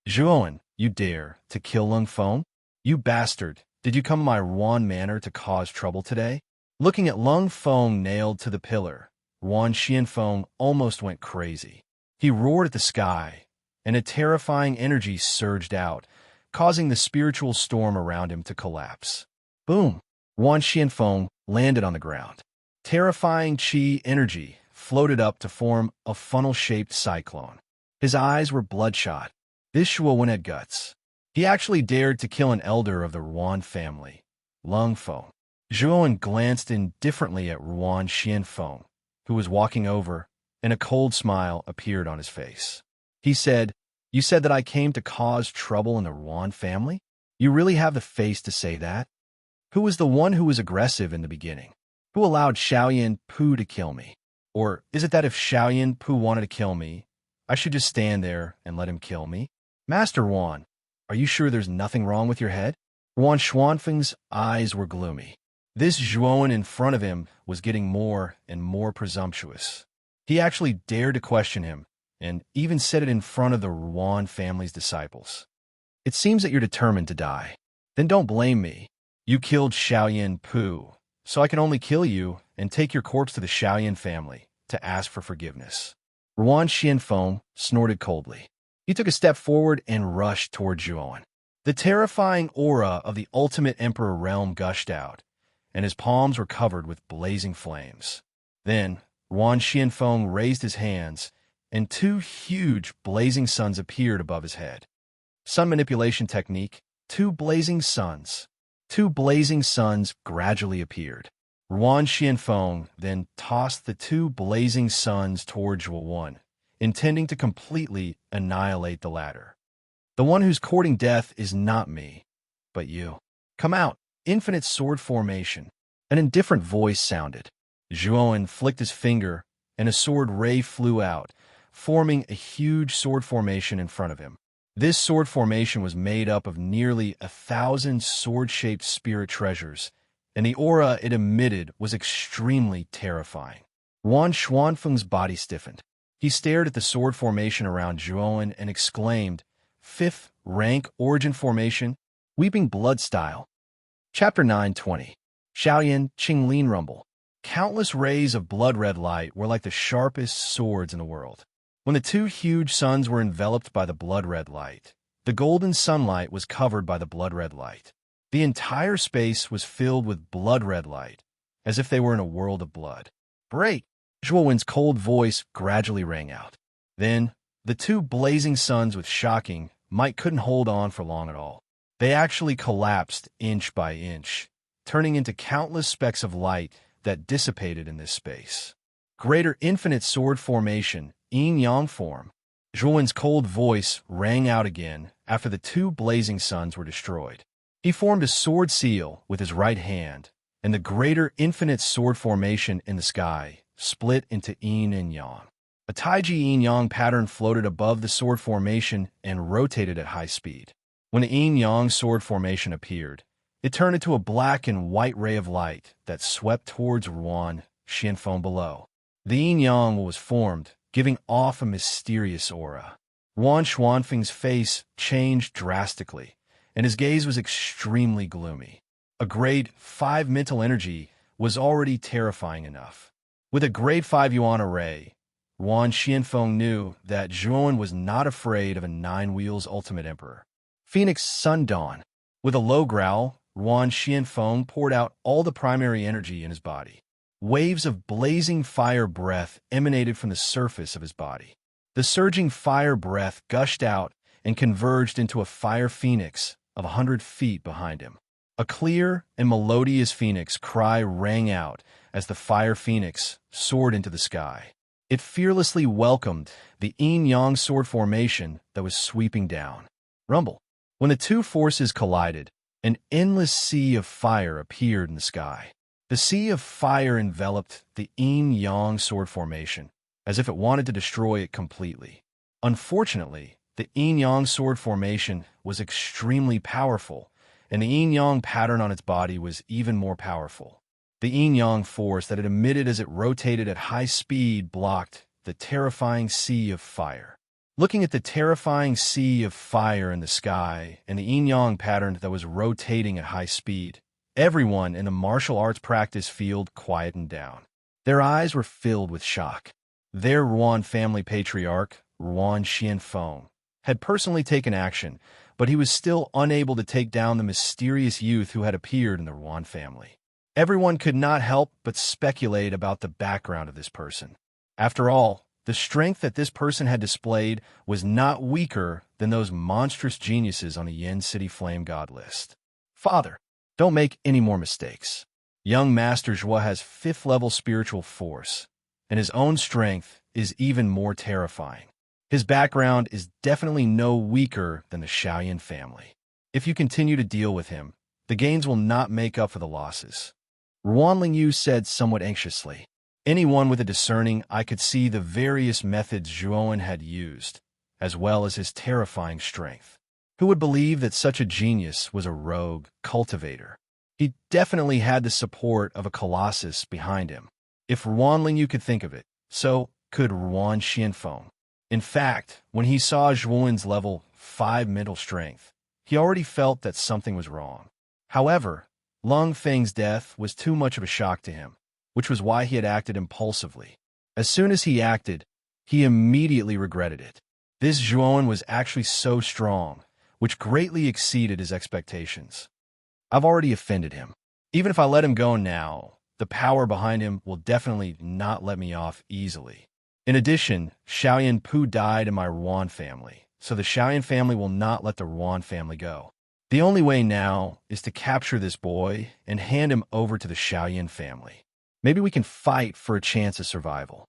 Zhuoan, you dare to kill Lung Feng? You bastard, did you come to my Ruan manor to cause trouble today?" Looking at Lung Feng nailed to the pillar, Ruan Xianfeng almost went crazy. He roared at the sky, and a terrifying energy surged out, causing the spiritual storm around him to collapse. Boom! Ruan Xianfeng landed on the ground. Terrifying qi energy floated up to form a funnel-shaped cyclone. His eyes were bloodshot. This Shuowen had guts. He actually dared to kill an elder of the Ruan family, Lung Feng. Zhuowen glanced indifferently at Ruan Xianfeng, who was walking over, and a cold smile appeared on his face. He said, "You said that I came to cause trouble in the Ruan family? You really have the face to say that? Who was the one who was aggressive in the beginning? Who allowed Xiaoyan Pu to kill me? Or is it that if Xiaoyan Pu wanted to kill me, I should just stand there and let him kill me? Master Ruan, are you sure there's nothing wrong with your head?" Ruan Xuanfeng's eyes were gloomy. This Zhuowen in front of him was getting more and more presumptuous. He actually dared to question him, and even said it in front of the Ruan family's disciples. "It seems that you're determined to die. Then don't blame me. You killed Xiaoyan Pu, so I can only kill you and take your corpse to the Xiaoyan family to ask for forgiveness." Ruan Xianfeng snorted coldly. He took a step forward and rushed toward Zhuowen. The terrifying aura of the ultimate emperor realm gushed out, and his palms were covered with blazing flames. Then, Ruan Xianfeng raised his hands, and 2 huge blazing suns appeared above his head. Sun manipulation technique. Two blazing suns. Two blazing suns gradually appeared. Ruan Xianfeng then tossed the two blazing suns toward Zhuo, intending to completely annihilate the latter. The one who's courting death is not me, but you. Come out. Infinite sword formation. An indifferent voice sounded. Zhuo flicked his finger, and a sword ray flew out, forming a huge sword formation in front of him. This sword formation was made up of nearly 1,000 sword-shaped spirit treasures, and the aura it emitted was extremely terrifying. Ruan Xuanfeng's body stiffened. He stared at the sword formation around Zhuo and exclaimed, "Fifth rank origin formation, weeping blood style." Chapter 9:20. Xiaoyan Qinglin Rumble. Countless rays of blood-red light were like the sharpest swords in the world. When the two huge suns were enveloped by the blood-red light, the golden sunlight was covered by the blood-red light. The entire space was filled with blood-red light, as if they were in a world of blood. "Break!" Zhuowen's cold voice gradually rang out. Then, the two blazing suns with shocking might couldn't hold on for long at all. They actually collapsed inch by inch, turning into countless specks of light that dissipated in this space. Greater infinite sword formation, yin-yang form. Zhuowen's cold voice rang out again after the two blazing suns were destroyed. He formed a sword seal with his right hand, and the greater infinite sword formation in the sky split into yin and yang. A taiji yin-yang pattern floated above the sword formation and rotated at high speed. When the yin-yang sword formation appeared, it turned into a black and white ray of light that swept towards Ruan Xianfeng below. The yin-yang was formed, giving off a mysterious aura. Ruan Xuanfeng's face changed drastically, and his gaze was extremely gloomy. A grade 5 mental energy was already terrifying enough. With a grade 5 yuan array, Ruan Xianfeng knew that Zhuo was not afraid of a 9 wheels ultimate emperor. Phoenix Sun Dawn. With a low growl, Ruan Xianfeng poured out all the primary energy in his body. Waves of blazing fire breath emanated from the surface of his body. The surging fire breath gushed out and converged into a fire phoenix of 100 feet behind him. A clear and melodious phoenix cry rang out as the fire phoenix soared into the sky. It fearlessly welcomed the yin-yang sword formation that was sweeping down. Rumble. When the two forces collided, an endless sea of fire appeared in the sky. The sea of fire enveloped the yin-yang sword formation, as if it wanted to destroy it completely. Unfortunately, the yin-yang sword formation was extremely powerful, and the yin-yang pattern on its body was even more powerful. The yin-yang force that it emitted as it rotated at high speed blocked the terrifying sea of fire. Looking at the terrifying sea of fire in the sky and the yin-yang pattern that was rotating at high speed, everyone in the martial arts practice field quietened down. Their eyes were filled with shock. Their Ruan family patriarch, Ruan Xianfeng, had personally taken action, but he was still unable to take down the mysterious youth who had appeared in the Ruan family. Everyone could not help but speculate about the background of this person. After all, the strength that this person had displayed was not weaker than those monstrous geniuses on the Yen City Flame God list. Father, don't make any more mistakes. Young Master Zhuo has 5th level spiritual force, and his own strength is even more terrifying. His background is definitely no weaker than the Xiaoyan family. If you continue to deal with him, the gains will not make up for the losses. Ruan Lingyu said somewhat anxiously. Anyone with a discerning eye could see the various methods Zhuo had used, as well as his terrifying strength. Who would believe that such a genius was a rogue cultivator? He definitely had the support of a colossus behind him. If Ruan Lingyu could think of it, so could Ruan Xianfeng. In fact, when he saw Zhuo's level 5 mental strength, he already felt that something was wrong. However, Lung Feng's death was too much of a shock to him, which was why he had acted impulsively. As soon as he acted, he immediately regretted it. This Zhuo was actually so strong, which greatly exceeded his expectations. I've already offended him. Even if I let him go now, the power behind him will definitely not let me off easily. In addition, Xiaoyan Pu died in my Ruan family, so the Xiaoyan family will not let the Ruan family go. The only way now is to capture this boy and hand him over to the Xiaoyan family. Maybe we can fight for a chance of survival.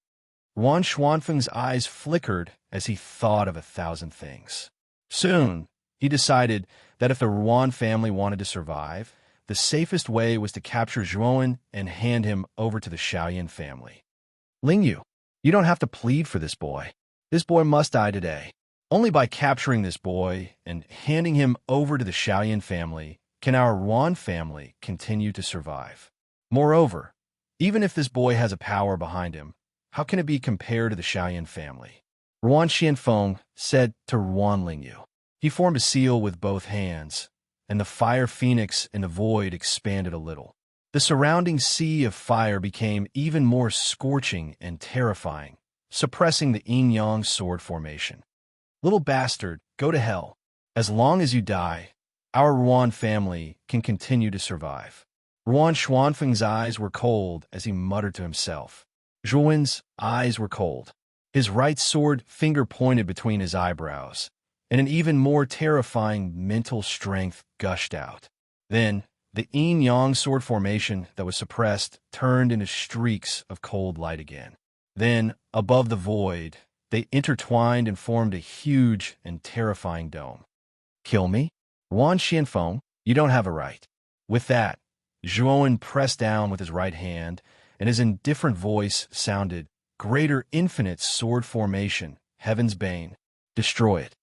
Ruan Xuanfeng's eyes flickered as he thought of 1,000 things. Soon, he decided that if the Ruan family wanted to survive, the safest way was to capture Zhuowen and hand him over to the Xiaoyan family. Lingyu, you don't have to plead for this boy. This boy must die today. Only by capturing this boy and handing him over to the Xiaoyan family can our Ruan family continue to survive. Moreover, even if this boy has a power behind him, how can it be compared to the Xiaoyan family? Ruan Xianfeng said to Ruan Lingyu. He formed a seal with both hands, and the fire phoenix in the void expanded a little. The surrounding sea of fire became even more scorching and terrifying, suppressing the yin-yang sword formation. Little bastard, go to hell. As long as you die, our Ruan family can continue to survive. Ruan Xuanfeng's eyes were cold as he muttered to himself. Zhuowen's eyes were cold. His right sword finger pointed between his eyebrows, and an even more terrifying mental strength gushed out. Then, the yin-yang sword formation that was suppressed turned into streaks of cold light again. Then, above the void, they intertwined and formed a huge and terrifying dome. Kill me? Ruan Xianfeng, you don't have a right. With that, Zhuowen pressed down with his right hand, and his indifferent voice sounded, Greater infinite sword formation, Heaven's Bane, destroy it.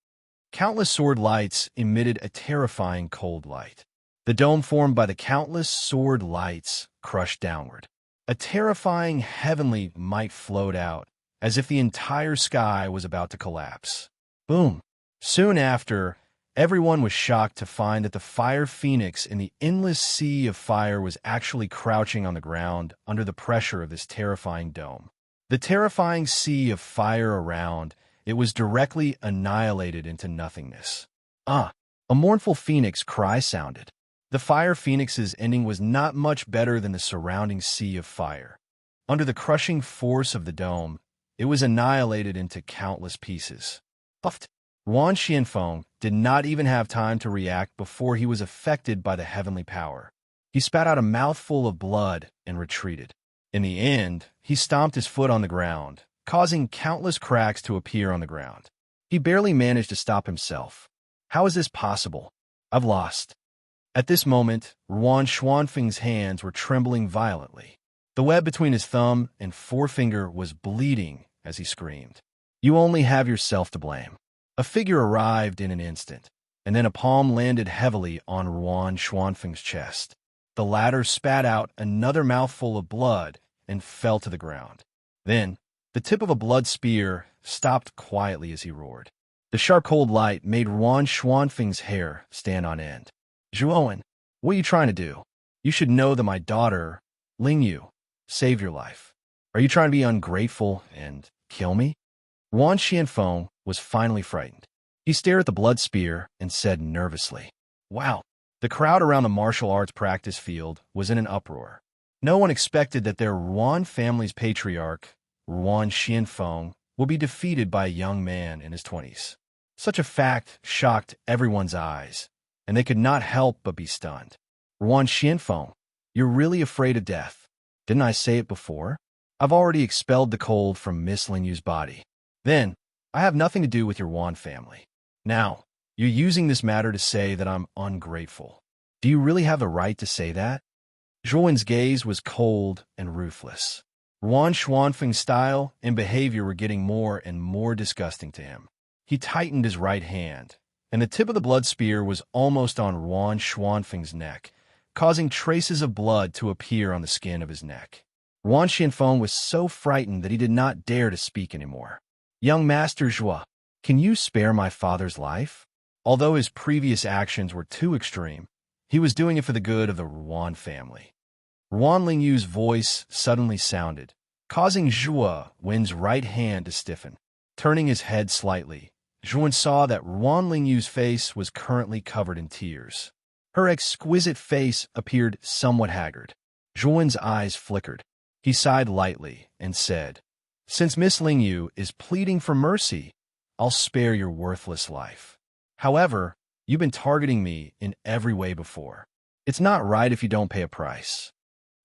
Countless sword lights emitted a terrifying cold light. The dome formed by the countless sword lights crushed downward. A terrifying heavenly might flowed out, as if the entire sky was about to collapse. Boom! Soon after, everyone was shocked to find that the fire phoenix in the endless sea of fire was actually crouching on the ground under the pressure of this terrifying dome. The terrifying sea of fire around, it was directly annihilated into nothingness. A mournful phoenix cry sounded. The fire phoenix's ending was not much better than the surrounding sea of fire. Under the crushing force of the dome, it was annihilated into countless pieces. Puffed. Ruan Xianfeng did not even have time to react before he was affected by the heavenly power. He spat out a mouthful of blood and retreated. In the end, he stomped his foot on the ground, causing countless cracks to appear on the ground. He barely managed to stop himself. How is this possible? I've lost. At this moment, Ruan Xuanfeng's hands were trembling violently. The web between his thumb and forefinger was bleeding as he screamed. You only have yourself to blame. A figure arrived in an instant, and then a palm landed heavily on Ruan Xuanfeng's chest. The latter spat out another mouthful of blood and fell to the ground. Then, the tip of a blood spear stopped quietly as he roared. The sharp cold light made Ruan Xuanfeng's hair stand on end. Zhuowen, what are you trying to do? You should know that my daughter, Lingyu, saved your life. Are you trying to be ungrateful and kill me? Ruan Xianfeng was finally frightened. He stared at the blood spear and said nervously, Wow. The crowd around the martial arts practice field was in an uproar. No one expected that their Ruan family's patriarch, Ruan Xianfeng, would be defeated by a young man in his 20s. Such a fact shocked everyone's eyes, and they could not help but be stunned. Ruan Xianfeng, you're really afraid of death. Didn't I say it before? I've already expelled the cold from Miss Lingyu's body. Then, I have nothing to do with your Ruan family. Now, you're using this matter to say that I'm ungrateful. Do you really have the right to say that? Zhuowen's gaze was cold and ruthless. Ruan Xuanfeng's style and behavior were getting more and more disgusting to him. He tightened his right hand, and the tip of the blood spear was almost on Ruan Xuanfeng's neck, causing traces of blood to appear on the skin of his neck. Ruan Xianfeng was so frightened that he did not dare to speak anymore. Young Master Zhuo, can you spare my father's life? Although his previous actions were too extreme, he was doing it for the good of the Ruan family. Ruan Lingyu's voice suddenly sounded, causing Zhuo Wen's right hand to stiffen. Turning his head slightly, Zhuo saw that Ruan Lingyu's face was currently covered in tears. Her exquisite face appeared somewhat haggard. Zhuowen's eyes flickered. He sighed lightly and said, Since Miss Lingyu is pleading for mercy, I'll spare your worthless life. However, you've been targeting me in every way before. It's not right if you don't pay a price."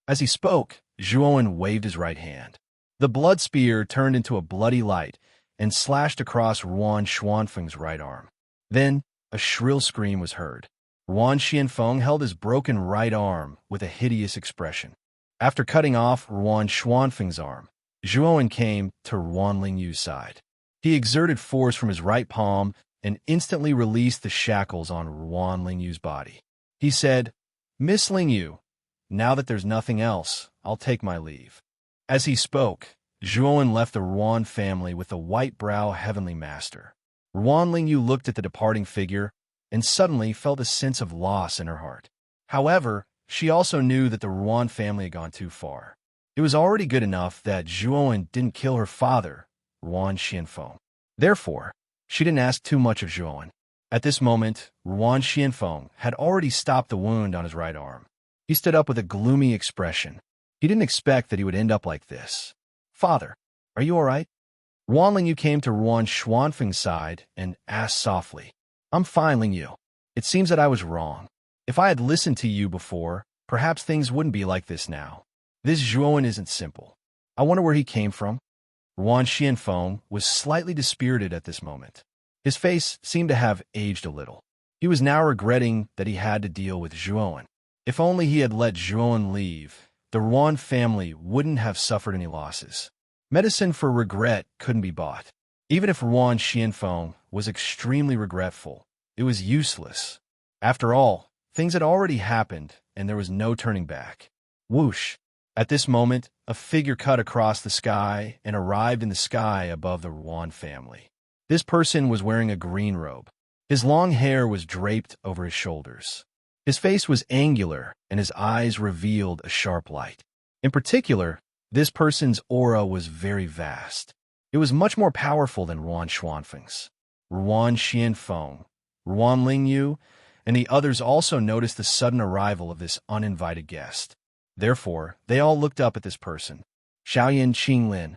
As he spoke, Zhuowen waved his right hand. The blood spear turned into a bloody light and slashed across Ruan Xuanfeng's right arm. Then, a shrill scream was heard. Ruan Xianfeng held his broken right arm with a hideous expression. After cutting off Ruan Xuanfeng's arm, Zhuowen came to Ruan Lingyu's side. He exerted force from his right palm and instantly released the shackles on Ruan Lingyu's body. He said, "Miss Lingyu, now that there's nothing else, I'll take my leave." As he spoke, Zhuowen left the Ruan family with the white-brow heavenly master. Ruan Lingyu looked at the departing figure and suddenly felt a sense of loss in her heart. However, she also knew that the Ruan family had gone too far. It was already good enough that Zhuowen didn't kill her father, Ruan Xianfeng. Therefore, she didn't ask too much of Zhuowen. At this moment, Ruan Xianfeng had already stopped the wound on his right arm. He stood up with a gloomy expression. He didn't expect that he would end up like this. "Father, are you all right?" Ruan Lingyu came to Ruan Xuanfeng's side and asked softly, "I'm fine, Lingyu. It seems that I was wrong. If I had listened to you before, perhaps things wouldn't be like this now. This Zhuowen isn't simple. I wonder where he came from." Ruan Xianfeng was slightly dispirited at this moment. His face seemed to have aged a little. He was now regretting that he had to deal with Zhuowen. If only he had let Zhuowen leave, the Ruan family wouldn't have suffered any losses. Medicine for regret couldn't be bought. Even if Ruan Xianfeng was extremely regretful, it was useless. After all, things had already happened, and there was no turning back. Whoosh! At this moment, a figure cut across the sky and arrived in the sky above the Ruan family. This person was wearing a green robe. His long hair was draped over his shoulders. His face was angular, and his eyes revealed a sharp light. In particular, this person's aura was very vast. It was much more powerful than Ruan Xuanfeng's. Ruan Xianfeng, Ruan Lingyu, and the others also noticed the sudden arrival of this uninvited guest. Therefore, they all looked up at this person, Xiaoyan Qinglin.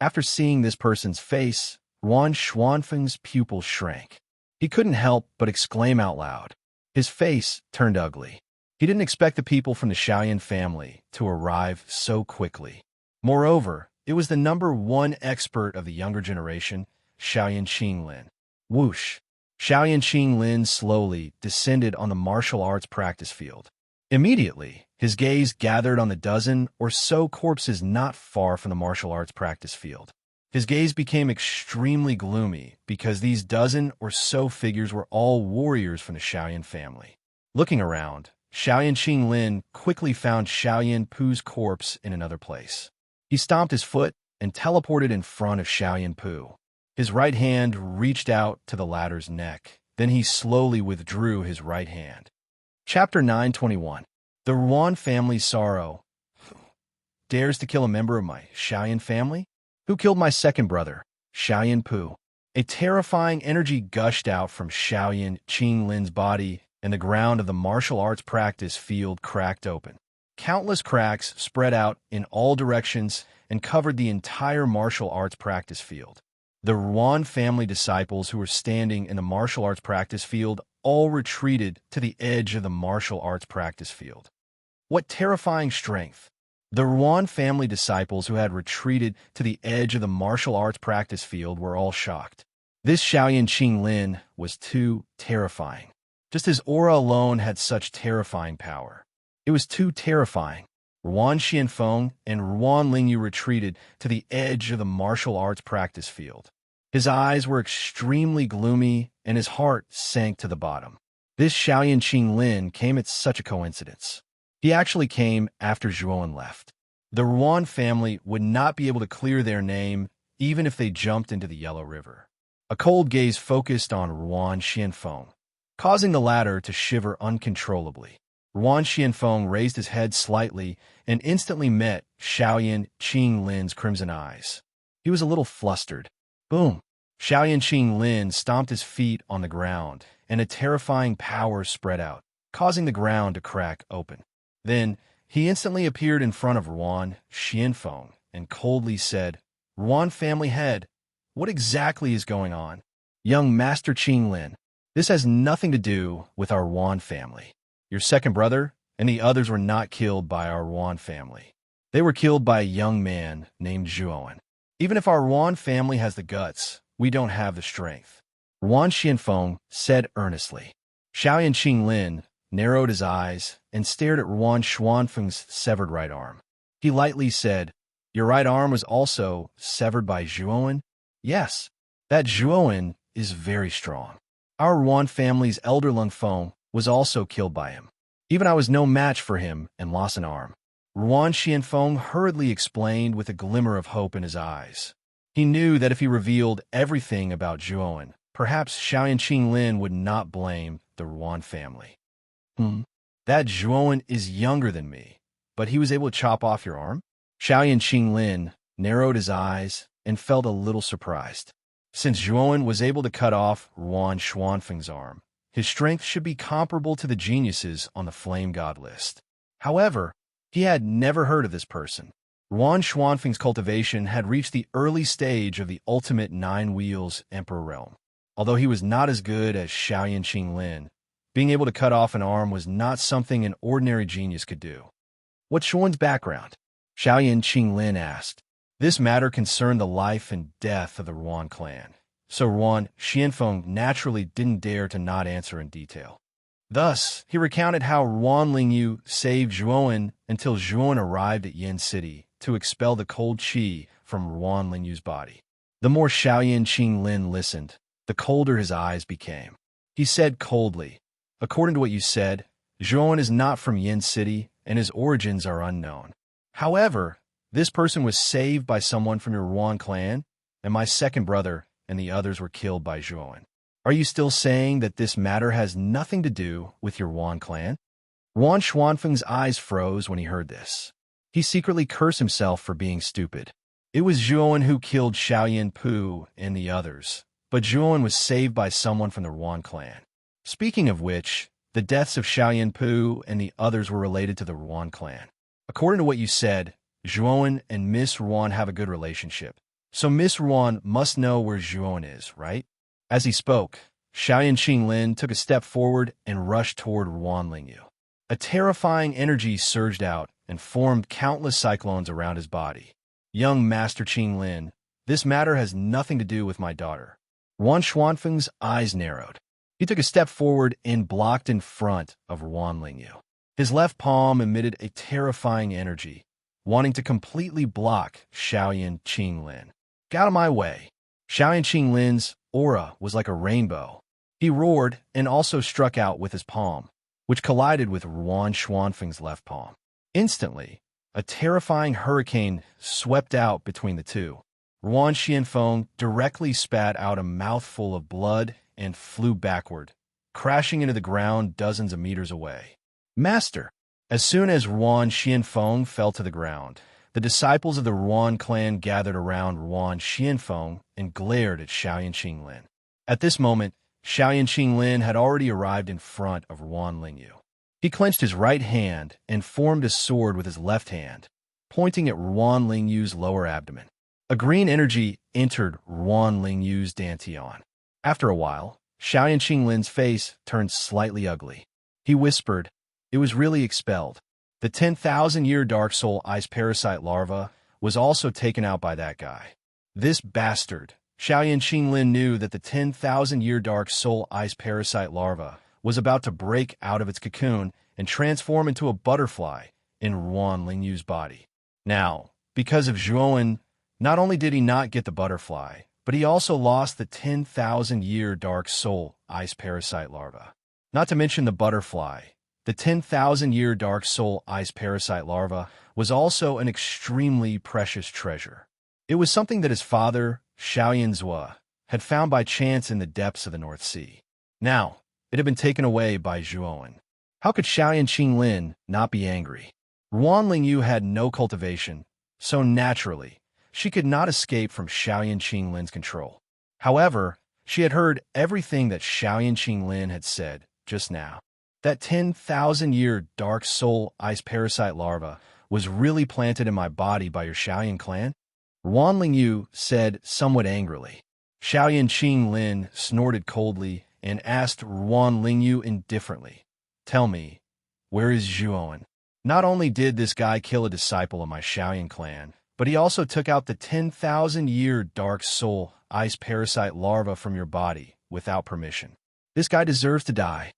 After seeing this person's face, Ruan Xuanfeng's pupils shrank. He couldn't help but exclaim out loud. His face turned ugly. He didn't expect the people from the Xiaoyan family to arrive so quickly. Moreover, it was the #1 expert of the younger generation, Xiaoyan Qinglin. Whoosh! Xiaoyan Qinglin slowly descended on the martial arts practice field. Immediately, his gaze gathered on the dozen or so corpses not far from the martial arts practice field. His gaze became extremely gloomy because these dozen or so figures were all warriors from the Xiaoyan family. Looking around, Xiaoyan Qinglin quickly found Xiaoyan Pu's corpse in another place. He stomped his foot and teleported in front of Xiaoyan Pu. His right hand reached out to the latter's neck. Then he slowly withdrew his right hand. Chapter 921. The Ruan family's sorrow. Dares to kill a member of my Xiaoyan family? Who killed my second brother, Xiaoyan Pu? A terrifying energy gushed out from Xiaoyan Qinglin's body, and the ground of the martial arts practice field cracked open. Countless cracks spread out in all directions and covered the entire martial arts practice field. The Ruan family disciples who were standing in the martial arts practice field all retreated to the edge of the martial arts practice field. What terrifying strength! The Ruan family disciples who had retreated to the edge of the martial arts practice field were all shocked. This Xiaoyan Qinglin was too terrifying. Just his aura alone had such terrifying power. It was too terrifying. Ruan Xianfeng and Ruan Lingyu retreated to the edge of the martial arts practice field. His eyes were extremely gloomy, and his heart sank to the bottom. This Xiaoyan Qinglin came at such a coincidence. He actually came after Zhuowen left. The Ruan family would not be able to clear their name even if they jumped into the Yellow River. A cold gaze focused on Ruan Xianfeng, causing the latter to shiver uncontrollably. Ruan Xianfeng raised his head slightly and instantly met Xiaoyan Qinglin's crimson eyes. He was a little flustered. Boom! Xiaoyan Qinglin stomped his feet on the ground, and a terrifying power spread out, causing the ground to crack open. Then, he instantly appeared in front of Ruan Xianfeng and coldly said, "Ruan family head, what exactly is going on?" Young Master Qing Lin, this has nothing to do with our Yuan family. Your second brother and the others were not killed by our Yuan family. They were killed by a young man named Zhuowen. Even if our Yuan family has the guts, we don't have the strength, Yuan Xianfeng said earnestly. Xiaoyan Qinglin narrowed his eyes and stared at Yuan Xuanfeng's severed right arm. He lightly said, "Your right arm was also severed by Zhuowen?" "Yes, that Zhuowen is very strong. Our Yuan family's elder Lung Feng was also killed by him. Even I was no match for him and lost an arm." Yuan Xianfeng hurriedly explained with a glimmer of hope in his eyes. He knew that if he revealed everything about Zhuowen, perhaps Xiaoyan Qinglin would not blame the Yuan family. That Zhuowen is younger than me, but he was able to chop off your arm?" Xiaoyan Qinglin narrowed his eyes and felt a little surprised. Since Zhuowen was able to cut off Yuan Xuanfeng's arm, his strength should be comparable to the geniuses on the Flame God list. However, he had never heard of this person. Yuan Xuanfeng's cultivation had reached the early stage of the ultimate 9 wheels Emperor realm. Although he was not as good as Xiaoyan Qinglin, being able to cut off an arm was not something an ordinary genius could do. "What's Zhuowen's background?" Xiaoyan Qinglin asked. This matter concerned the life and death of the Yuan clan, so Yuan Xianfeng naturally didn't dare to not answer in detail. Thus, he recounted how Yuan Lingyu saved Zhuowen until Zhuowen arrived at Yin City to expel the cold qi from Yuan Lingyu's body. The more Xiaoyan Qinglin listened, the colder his eyes became. He said coldly, "According to what you said, Zhuowen is not from Yin City and his origins are unknown. However, this person was saved by someone from your Yuan clan, and my second brother and the others were killed by Zhuowen. Are you still saying that this matter has nothing to do with your Yuan clan?" Yuan Xuanfeng's eyes froze when he heard this. He secretly cursed himself for being stupid. It was Zhuowen who killed Xiaoyan Pu and the others, but Zhuowen was saved by someone from the Yuan clan. Speaking of which, the deaths of Xiaoyan Pu and the others were related to the Yuan clan. According to what you said, Zhuowen and Miss Yuan have a good relationship. So Miss Yuan must know where Zhuowen is, right? As he spoke, Xiaoyan Qinglin took a step forward and rushed toward Yuan Lingyu. A terrifying energy surged out and formed countless cyclones around his body. "Young Master Qinglin, this matter has nothing to do with my daughter." Yuan Xuanfeng's eyes narrowed. He took a step forward and blocked in front of Yuan Lingyu. His left palm emitted a terrifying energy, wanting to completely block Xiaoyan Qinglin. "Get out of my way." Xiaoyan Qinglin's aura was like a rainbow. He roared and also struck out with his palm, which collided with Yuan Xuanfeng's left palm. Instantly, a terrifying hurricane swept out between the two. Yuan Xianfeng directly spat out a mouthful of blood and flew backward, crashing into the ground dozens of meters away. "Master!" As soon as Yuan Xianfeng fell to the ground, the disciples of the Yuan clan gathered around Yuan Xianfeng and glared at Xiaoyan Qinglin. At this moment, Xiaoyan Qinglin had already arrived in front of Yuan Lingyu. He clenched his right hand and formed a sword with his left hand, pointing at Yuan Lingyu's lower abdomen. A green energy entered Yuan Lingyu's dantian. After a while, Xiaoyan Qinglin's face turned slightly ugly. He whispered, "It was really expelled. The 10,000-year Dark Soul Ice Parasite larva was also taken out by that guy." This bastard. Xiaoyan Qinglin knew that the 10,000-year Dark Soul Ice Parasite larva was about to break out of its cocoon and transform into a butterfly in Yuan Lingyu's body. Now, because of Zhuowen, not only did he not get the butterfly, but he also lost the 10,000-year Dark Soul Ice Parasite larva. Not to mention the butterfly, the 10,000-year Dark Soul Ice Parasite larva was also an extremely precious treasure. It was something that his father, Xiaoyan Zhua, had found by chance in the depths of the North Sea. Now, it had been taken away by Zhuowen. How could Xiaoyan Qinglin not be angry? Yuan Lingyu had no cultivation, so naturally, she could not escape from Xiaoyan Qinglin's control. However, she had heard everything that Xiaoyan Qinglin had said just now. That 10,000-year Dark Soul Ice Parasite larva was really planted in my body by your Xiaoyan clan? Yuan Lingyu said somewhat angrily. Xiaoyan Qing Lin snorted coldly and asked Ruan Lingyu indifferently, "Tell me, where is Zhuowen?" Not only did this guy kill a disciple of my Xiaoyan clan, but he also took out the 10,000-year dark soul ice parasite larva from your body without permission. This guy deserves to die.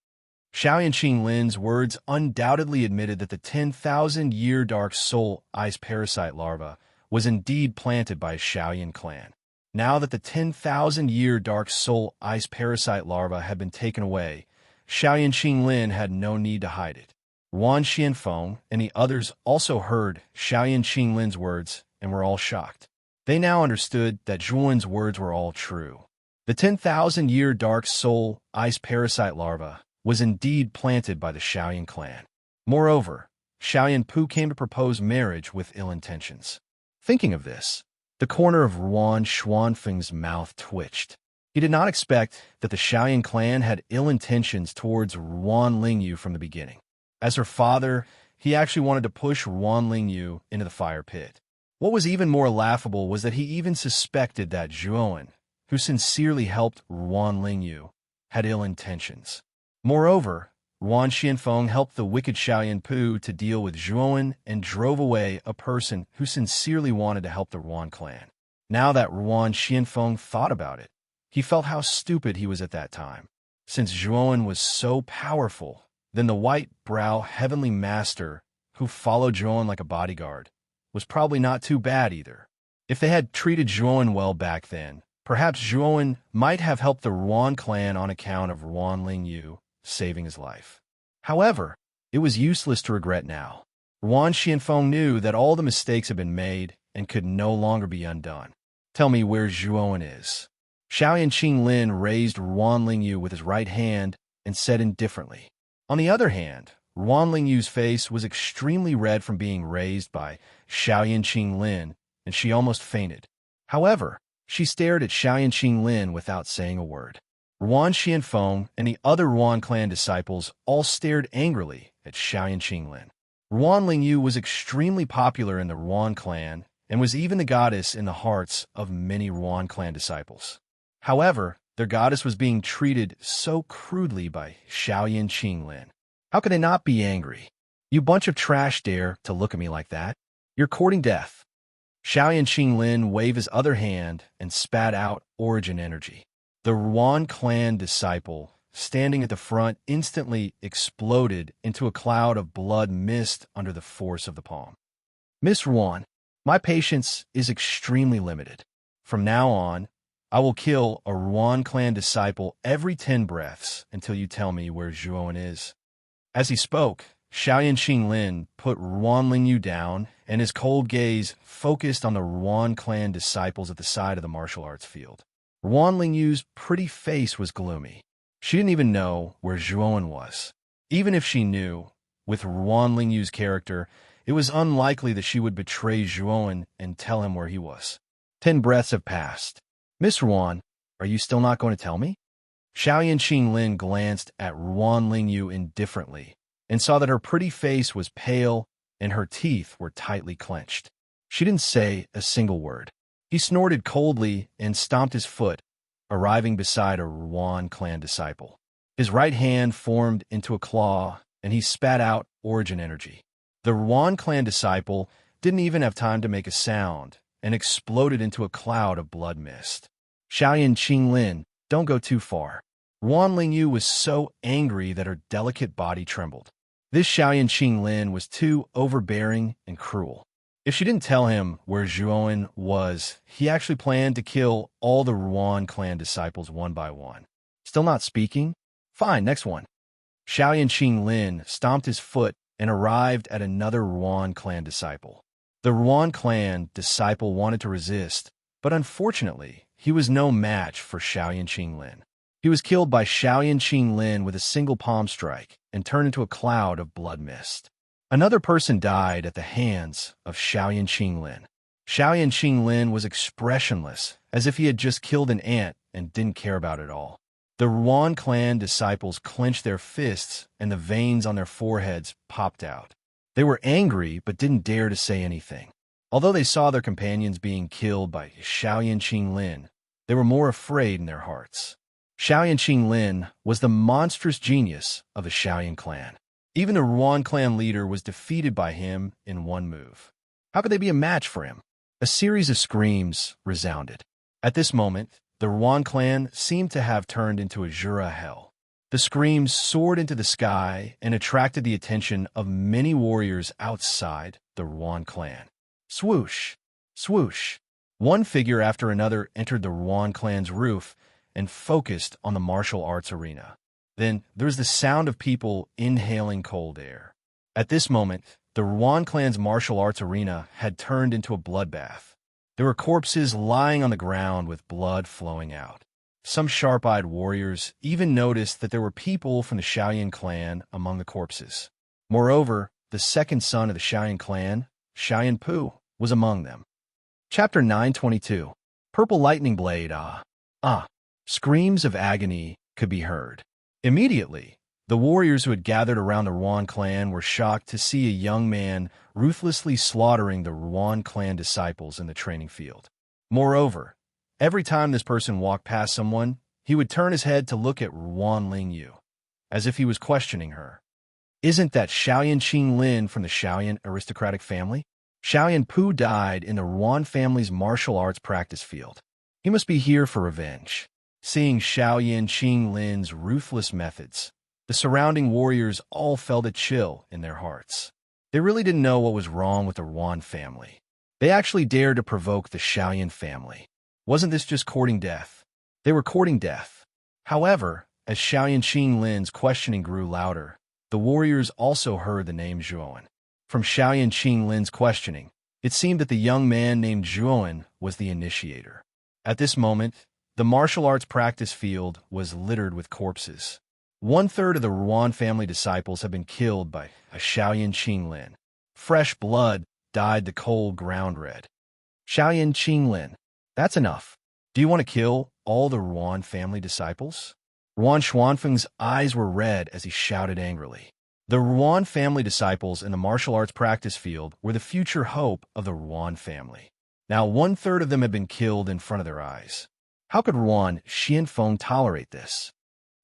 Xiaoyan Qing Lin's words undoubtedly admitted that the 10,000-year dark soul ice parasite larva was indeed planted by a Xiaoyan clan. Now that the 10,000-year dark soul ice parasite larva had been taken away, Xiaoyan Qing Lin had no need to hide it. Wan Xianfeng and the others also heard Xiaoyan Qing Lin's words and were all shocked. They now understood that Zhuowen's words were all true. The 10,000-year dark soul ice parasite larva was indeed planted by the Xiaoyan clan. Moreover, Xiaoyan Pu came to propose marriage with ill intentions. Thinking of this, the corner of Ruan Xuanfeng's mouth twitched. He did not expect that the Xiaoyan clan had ill intentions towards Ruan Lingyu from the beginning. As her father, he actually wanted to push Ruan Lingyu into the fire pit. What was even more laughable was that he even suspected that Zhuowen, who sincerely helped Ruan Lingyu, had ill intentions. Moreover, Ruan Xianfeng helped the wicked Xiaoyan Pu to deal with Zhuowen and drove away a person who sincerely wanted to help the Ruan clan. Now that Ruan Xianfeng thought about it, he felt how stupid he was at that time. Since Zhuowen was so powerful, then the white-brow heavenly master who followed Zhuowen like a bodyguard was probably not too bad either. If they had treated Zhuowen well back then, perhaps Zhuowen might have helped the Ruan clan on account of Ruan Lingyu saving his life. However, it was useless to regret now. Ruan Xianfeng knew that all the mistakes had been made and could no longer be undone. "Tell me where Zhuowen is." Xiaoyan Qing Lin raised Ruan Lingyu with his right hand and said indifferently. On the other hand, Ruan Lingyu's face was extremely red from being raised by Xiaoyan Qing Lin, and she almost fainted. However, she stared at Xiaoyan Qing Lin without saying a word. Ruan Xianfeng and the other Ruan clan disciples all stared angrily at Xiaoyan Qing Lin. Ruan Lingyu was extremely popular in the Ruan clan and was even the goddess in the hearts of many Ruan clan disciples. However, their goddess was being treated so crudely by Xiaoyan Qing Lin. How could they not be angry? "You bunch of trash dare to look at me like that? You're courting death." Xiaoyan Qing Lin waved his other hand and spat out origin energy. The Ruan clan disciple, standing at the front, instantly exploded into a cloud of blood mist under the force of the palm. "Miss Ruan, my patience is extremely limited. From now on, I will kill a Ruan clan disciple every 10 breaths until you tell me where Zhuowen is." As he spoke, Xiaoyan Qing Lin put Ruan Lingyu down, and his cold gaze focused on the Ruan clan disciples at the side of the martial arts field. Ruan Lingyu's pretty face was gloomy. She didn't even know where Zhuowen was. Even if she knew, with Ruan Lingyu's character, it was unlikely that she would betray Zhuowen and tell him where he was. 10 breaths have passed. "Miss Ruan, are you still not going to tell me?" Xiaoyan Qing Lin glanced at Ruan Lingyu indifferently and saw that her pretty face was pale and her teeth were tightly clenched. She didn't say a single word. He snorted coldly and stomped his foot, arriving beside a Ruan clan disciple. His right hand formed into a claw, and he spat out origin energy. The Ruan clan disciple didn't even have time to make a sound and exploded into a cloud of blood mist. "Xiaoyan Qing Lin, don't go too far." Ruan Lingyu was so angry that her delicate body trembled. This Xiaoyan Qing Lin was too overbearing and cruel. If she didn't tell him where Zhuowen was, he actually planned to kill all the Ruan clan disciples one by one. Still not speaking? Fine, next one. Xiaoyan Qing Lin stomped his foot and arrived at another Ruan clan disciple. The Ruan clan disciple wanted to resist, but unfortunately, he was no match for Xiaoyan Qing Lin. He was killed by Xiaoyan Qing Lin with a single palm strike and turned into a cloud of blood mist. Another person died at the hands of Xiaoyan Qing Lin. Xiaoyan Qing Lin was expressionless, as if he had just killed an ant and didn't care about it all. The Ruan clan disciples clenched their fists and the veins on their foreheads popped out. They were angry but didn't dare to say anything. Although they saw their companions being killed by Xiaoyan Qing Lin, they were more afraid in their hearts. Xiaoyan Qinglin was the monstrous genius of the Xiaoyan clan. Even the Ruan clan leader was defeated by him in one move. How could they be a match for him? A series of screams resounded. At this moment, the Ruan clan seemed to have turned into a Jura hell. The screams soared into the sky and attracted the attention of many warriors outside the Ruan clan. Swoosh! Swoosh! One figure after another entered the Ruan clan's roof and focused on the martial arts arena. Then there was the sound of people inhaling cold air. At this moment, the Ruan clan's martial arts arena had turned into a bloodbath. There were corpses lying on the ground with blood flowing out. Some sharp-eyed warriors even noticed that there were people from the Xiaoyan clan among the corpses. Moreover, the second son of the Xiaoyan clan, Xiaoyan Pu, was among them. Chapter 922. Purple Lightning Blade. Screams of agony could be heard. Immediately, the warriors who had gathered around the Ruan clan were shocked to see a young man ruthlessly slaughtering the Ruan clan disciples in the training field. Moreover, every time this person walked past someone, he would turn his head to look at Ruan Lingyu, as if he was questioning her. Isn't that Xiaoyan Qinglin from the Xiaoyan aristocratic family? Xiaoyan Pu died in the Ruan family's martial arts practice field. He must be here for revenge. Seeing Xiaoyan Qinglin's ruthless methods, the surrounding warriors all felt a chill in their hearts. They really didn't know what was wrong with the Ruan family. They actually dared to provoke the Xiaoyan family. Wasn't this just courting death? They were courting death. However, as Xiaoyan Qinglin's questioning grew louder, the warriors also heard the name Zhuowen. From Xiaoyan Qinglin's questioning, it seemed that the young man named Zhuowen was the initiator. At this moment, the martial arts practice field was littered with corpses. 1/3 of the Ruan family disciples had been killed by a Xiaoyan Qinglin. Fresh blood dyed the cold ground red. Xiaoyan Qinglin, that's enough. Do you want to kill all the Ruan family disciples? Ruan Xuanfeng's eyes were red as he shouted angrily. The Ruan family disciples in the martial arts practice field were the future hope of the Ruan family. Now 1/3 of them had been killed in front of their eyes. How could Ruan Xianfeng tolerate this?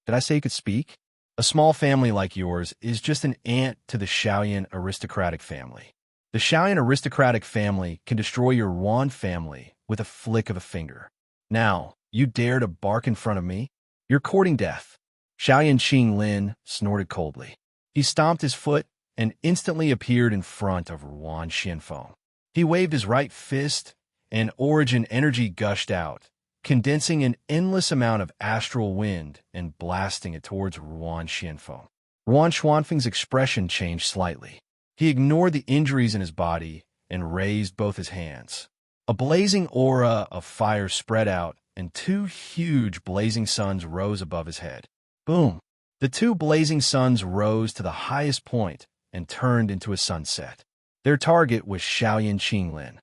Did I say he could speak? A small family like yours is just an ant to the Xiaoyan aristocratic family. The Xiaoyan aristocratic family can destroy your Ruan family with a flick of a finger. Now, you dare to bark in front of me? You're courting death. Xiaoyan Qinglin snorted coldly. He stomped his foot and instantly appeared in front of Ruan Xianfeng. He waved his right fist, and origin energy gushed out, condensing an endless amount of astral wind and blasting it towards Ruan Xianfeng. Ruan Xuanfeng's expression changed slightly. He ignored the injuries in his body and raised both his hands. A blazing aura of fire spread out, and 2 huge blazing suns rose above his head. Boom! The 2 blazing suns rose to the highest point and turned into a sunset. Their target was Xiaoyan Qinglin.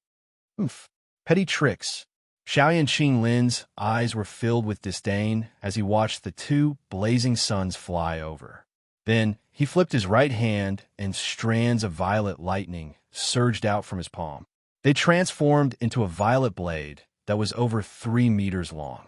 Petty tricks. Xiaoyan Qinglin's eyes were filled with disdain as he watched the 2 blazing suns fly over. Then he flipped his right hand, and strands of violet lightning surged out from his palm. They transformed into a violet blade that was over 3 meters long.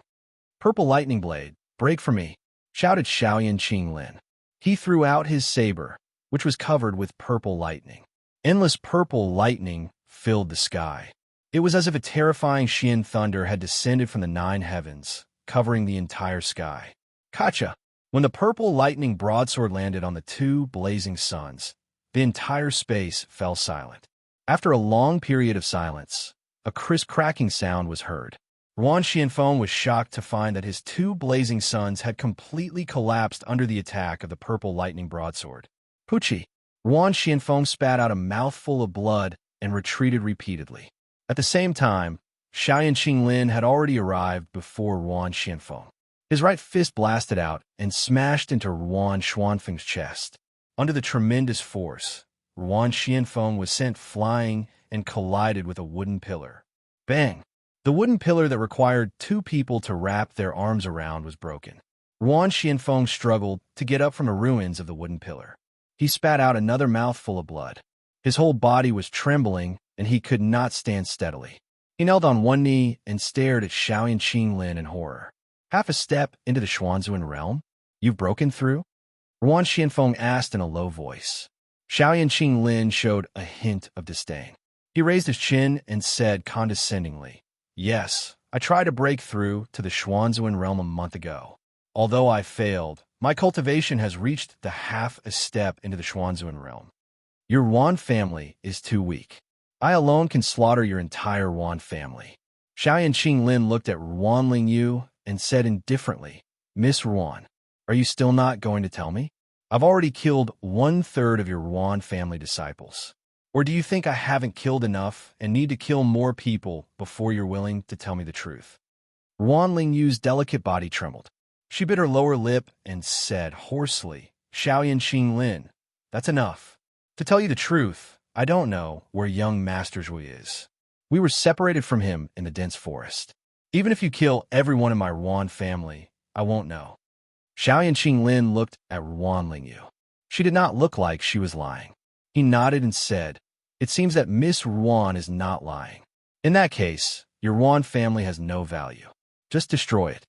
Purple lightning blade, break for me, shouted Xiaoyan Qinglin. He threw out his saber, which was covered with purple lightning. Endless purple lightning filled the sky. It was as if a terrifying Xian thunder had descended from the 9 heavens, covering the entire sky. Kacha! When the purple lightning broadsword landed on the 2 blazing suns, the entire space fell silent. After a long period of silence, a crisp cracking sound was heard. Ruan Xianfeng was shocked to find that his 2 blazing suns had completely collapsed under the attack of the purple lightning broadsword. Puchi! Ruan Xianfeng spat out a mouthful of blood and retreated repeatedly. At the same time, Xiaoyan Qinglin had already arrived before Ruan Xianfeng. His right fist blasted out and smashed into Ruan Xuanfeng's chest. Under the tremendous force, Ruan Xianfeng was sent flying and collided with a wooden pillar. Bang! The wooden pillar that required 2 people to wrap their arms around was broken. Ruan Xianfeng struggled to get up from the ruins of the wooden pillar. He spat out another mouthful of blood. His whole body was trembling, and he could not stand steadily. He knelt on one knee and stared at Xiaoyan Qinglin in horror. Half a step into the Xuanzuan realm? You've broken through? Ruan Xianfeng asked in a low voice. Xiaoyan Qinglin showed a hint of disdain. He raised his chin and said condescendingly, "Yes, I tried to break through to the Xuanzuan realm a month ago. Although I failed, my cultivation has reached the half a step into the Xuanzuan realm. Your Wan family is too weak. I alone can slaughter your entire Wan family." Xiaoyan Qinglin looked at Ruan Lingyu and said indifferently, "Miss Ruan, are you still not going to tell me? I've already killed 1/3 of your Ruan family disciples. Or do you think I haven't killed enough and need to kill more people before you're willing to tell me the truth?" Ruan Lingyu's delicate body trembled. She bit her lower lip and said hoarsely, "Xiaoyan Qinglin, that's enough. To tell you the truth, I don't know where young Master Zhui is. We were separated from him in the dense forest. Even if you kill everyone in my Ruan family, I won't know." Xiaoyan Qinglin looked at Ruan Lingyu. She did not look like she was lying. He nodded and said, "It seems that Miss Ruan is not lying. In that case, your Ruan family has no value. Just destroy it."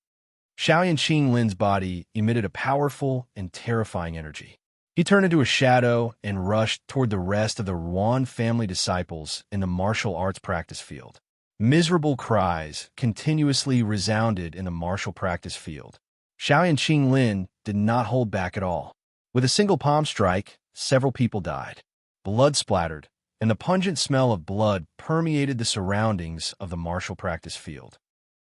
Xiaoyan Qinglin's body emitted a powerful and terrifying energy. He turned into a shadow and rushed toward the rest of the Ruan family disciples in the martial arts practice field. Miserable cries continuously resounded in the martial practice field. Xiaoyan Qinglin did not hold back at all. With a single palm strike, several people died. Blood splattered, and the pungent smell of blood permeated the surroundings of the martial practice field.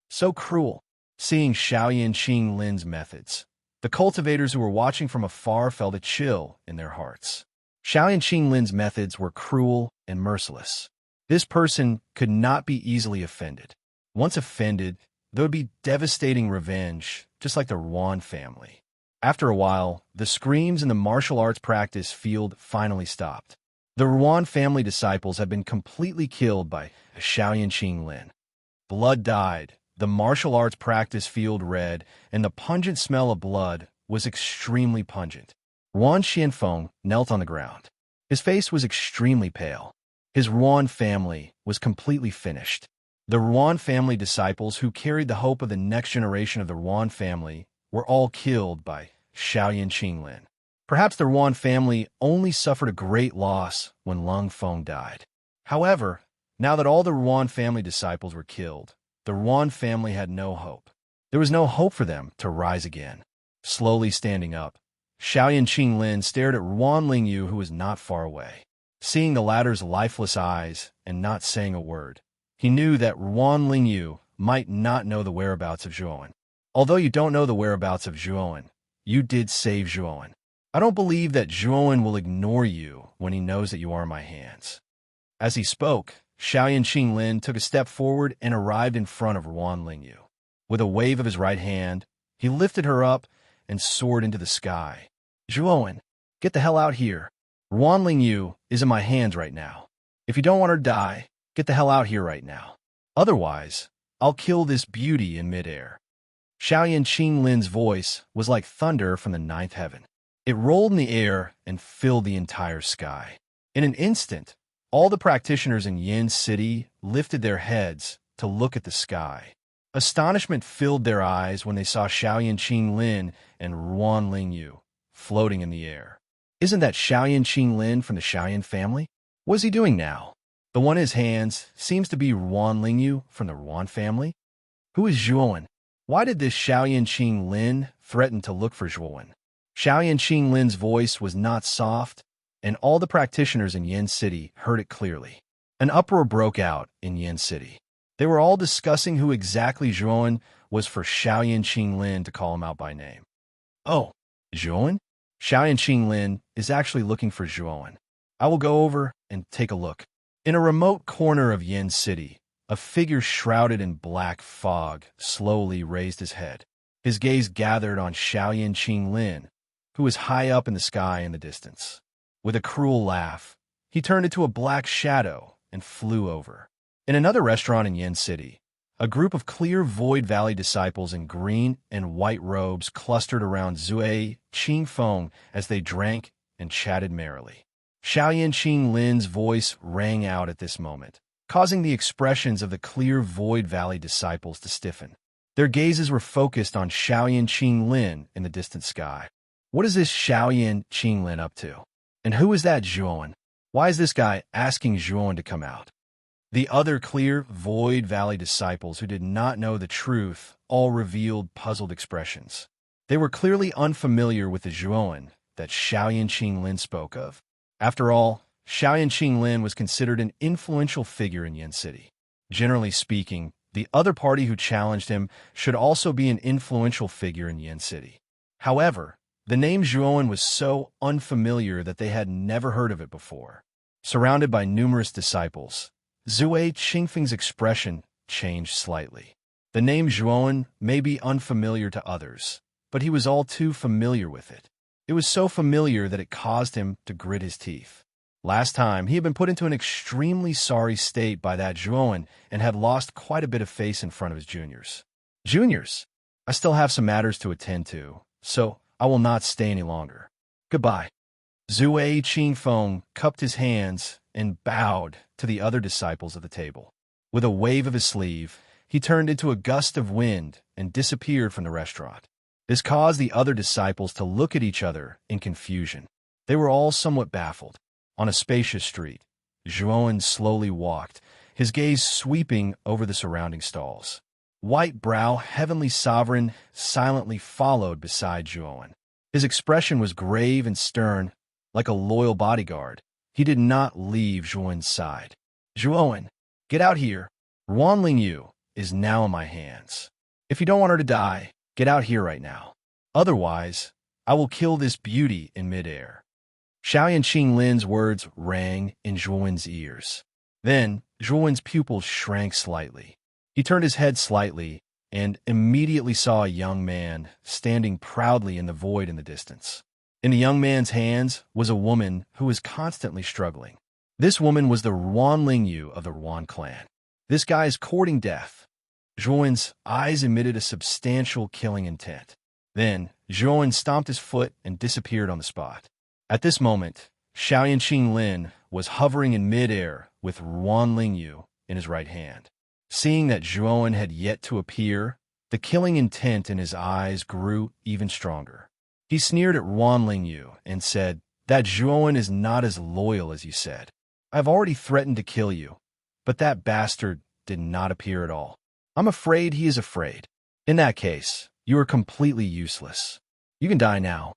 So cruel. Seeing Xiaoyan Qinglin's methods, the cultivators who were watching from afar felt a chill in their hearts. Xiaoyan Qinglin's methods were cruel and merciless. This person could not be easily offended. Once offended, there would be devastating revenge, just like the Ruan family. After a while, the screams in the martial arts practice field finally stopped. The Ruan family disciples had been completely killed by Xiaoyan Qinglin. Blood died, the martial arts practice field red, and the pungent smell of blood was extremely pungent. Ruan Xianfeng knelt on the ground. His face was extremely pale. His Ruan family was completely finished. The Ruan family disciples who carried the hope of the next generation of the Ruan family were all killed by Xiaoyan Qinglin. Perhaps the Ruan family only suffered a great loss when Lung Feng died. However, now that all the Ruan family disciples were killed, the Ruan family had no hope. There was no hope for them to rise again. Slowly standing up, Xiaoyan Qinglin stared at Ruan Lingyu, who was not far away. Seeing the latter's lifeless eyes and not saying a word, he knew that Ruan Lingyu might not know the whereabouts of Zhuowen. Although you don't know the whereabouts of Zhuowen, you did save Zhuowen. I don't believe that Zhuowen will ignore you when he knows that you are in my hands." As he spoke, Xiaoyan Qinglin took a step forward and arrived in front of Ruan Lingyu. With a wave of his right hand, he lifted her up and soared into the sky. "Zhuowen, get the hell out here. Ruan Lingyu is in my hands right now. If you don't want her to die, get the hell out here right now. Otherwise, I'll kill this beauty in midair." Xiaoyan Qinglin's voice was like thunder from the ninth heaven. It rolled in the air and filled the entire sky. In an instant, all the practitioners in Yin City lifted their heads to look at the sky. Astonishment filled their eyes when they saw Xiaoyan Qinglin and Ruan Lingyu floating in the air. Isn't that Xiaoyan Qinglin from the Xiaoyan family? What is he doing now? The one in his hands seems to be Ruan Lingyu from the Ruan family. Who is Zhuowen? Why did this Xiaoyan Qinglin threaten to look for Zhuowen? Xiaoyan Qinglin's voice was not soft, and all the practitioners in Yin City heard it clearly. An uproar broke out in Yin City. They were all discussing who exactly Zhuowen was for Xiaoyan Qinglin to call him out by name. "Oh, Zhuowen? Xiaoyan Qinglin is actually looking for Zhuowen. I will go over and take a look." In a remote corner of Yin City, a figure shrouded in black fog slowly raised his head. His gaze gathered on Xiaoyan Qinglin, who was high up in the sky in the distance. With a cruel laugh, he turned into a black shadow and flew over. In another restaurant in Yin City, a group of clear Void Valley disciples in green and white robes clustered around Zui Qingfeng as they drank and chatted merrily. Xiaoyan Qinglin's voice rang out at this moment. causing the expressions of the clear Void Valley disciples to stiffen. Their gazes were focused on Xiaoyan Qinglin in the distant sky. What is this Xiaoyan Qinglin up to? And who is that Zhuowen? Why is this guy asking Zhuowen to come out? The other clear Void Valley disciples who did not know the truth all revealed puzzled expressions. They were clearly unfamiliar with the Zhuowen that Xiaoyan Qinglin spoke of. After all, Xiaoyan Qinglin was considered an influential figure in Yin City. Generally speaking, the other party who challenged him should also be an influential figure in Yin City. However, the name Zhuowen was so unfamiliar that they had never heard of it before. Surrounded by numerous disciples, Zui Qingfeng's expression changed slightly. The name Zhuowen may be unfamiliar to others, but he was all too familiar with it. It was so familiar that it caused him to grit his teeth. Last time, he had been put into an extremely sorry state by that Zhuowen and had lost quite a bit of face in front of his juniors. Juniors, I still have some matters to attend to, so I will not stay any longer. Goodbye. Zui Qingfeng cupped his hands and bowed to the other disciples at the table. With a wave of his sleeve, he turned into a gust of wind and disappeared from the restaurant. This caused the other disciples to look at each other in confusion. They were all somewhat baffled. On a spacious street, Zhuowen slowly walked, his gaze sweeping over the surrounding stalls. White Brow, Heavenly Sovereign, silently followed beside Zhuowen. His expression was grave and stern, like a loyal bodyguard. He did not leave Zhuowen's side. Zhuowen, get out here. Ruan Lingyu is now in my hands. If you don't want her to die, get out here right now. Otherwise, I will kill this beauty in midair. Xiaoyan Qinglin's words rang in Zhuowen's ears. Then, Zhuowen's pupils shrank slightly. He turned his head slightly and immediately saw a young man standing proudly in the void in the distance. In the young man's hands was a woman who was constantly struggling. This woman was the Ruan Lingyu of the Ruan clan. This guy is courting death. Zhuowen's eyes emitted a substantial killing intent. Then, Zhuowen stomped his foot and disappeared on the spot. At this moment, Xiaoyan Qinglin was hovering in midair with Ruan Lingyu in his right hand. Seeing that Zhuowen had yet to appear, the killing intent in his eyes grew even stronger. He sneered at Ruan Lingyu and said, "That Zhuowen is not as loyal as you said. I've already threatened to kill you, but that bastard did not appear at all. I'm afraid he is afraid. In that case, you are completely useless. You can die now."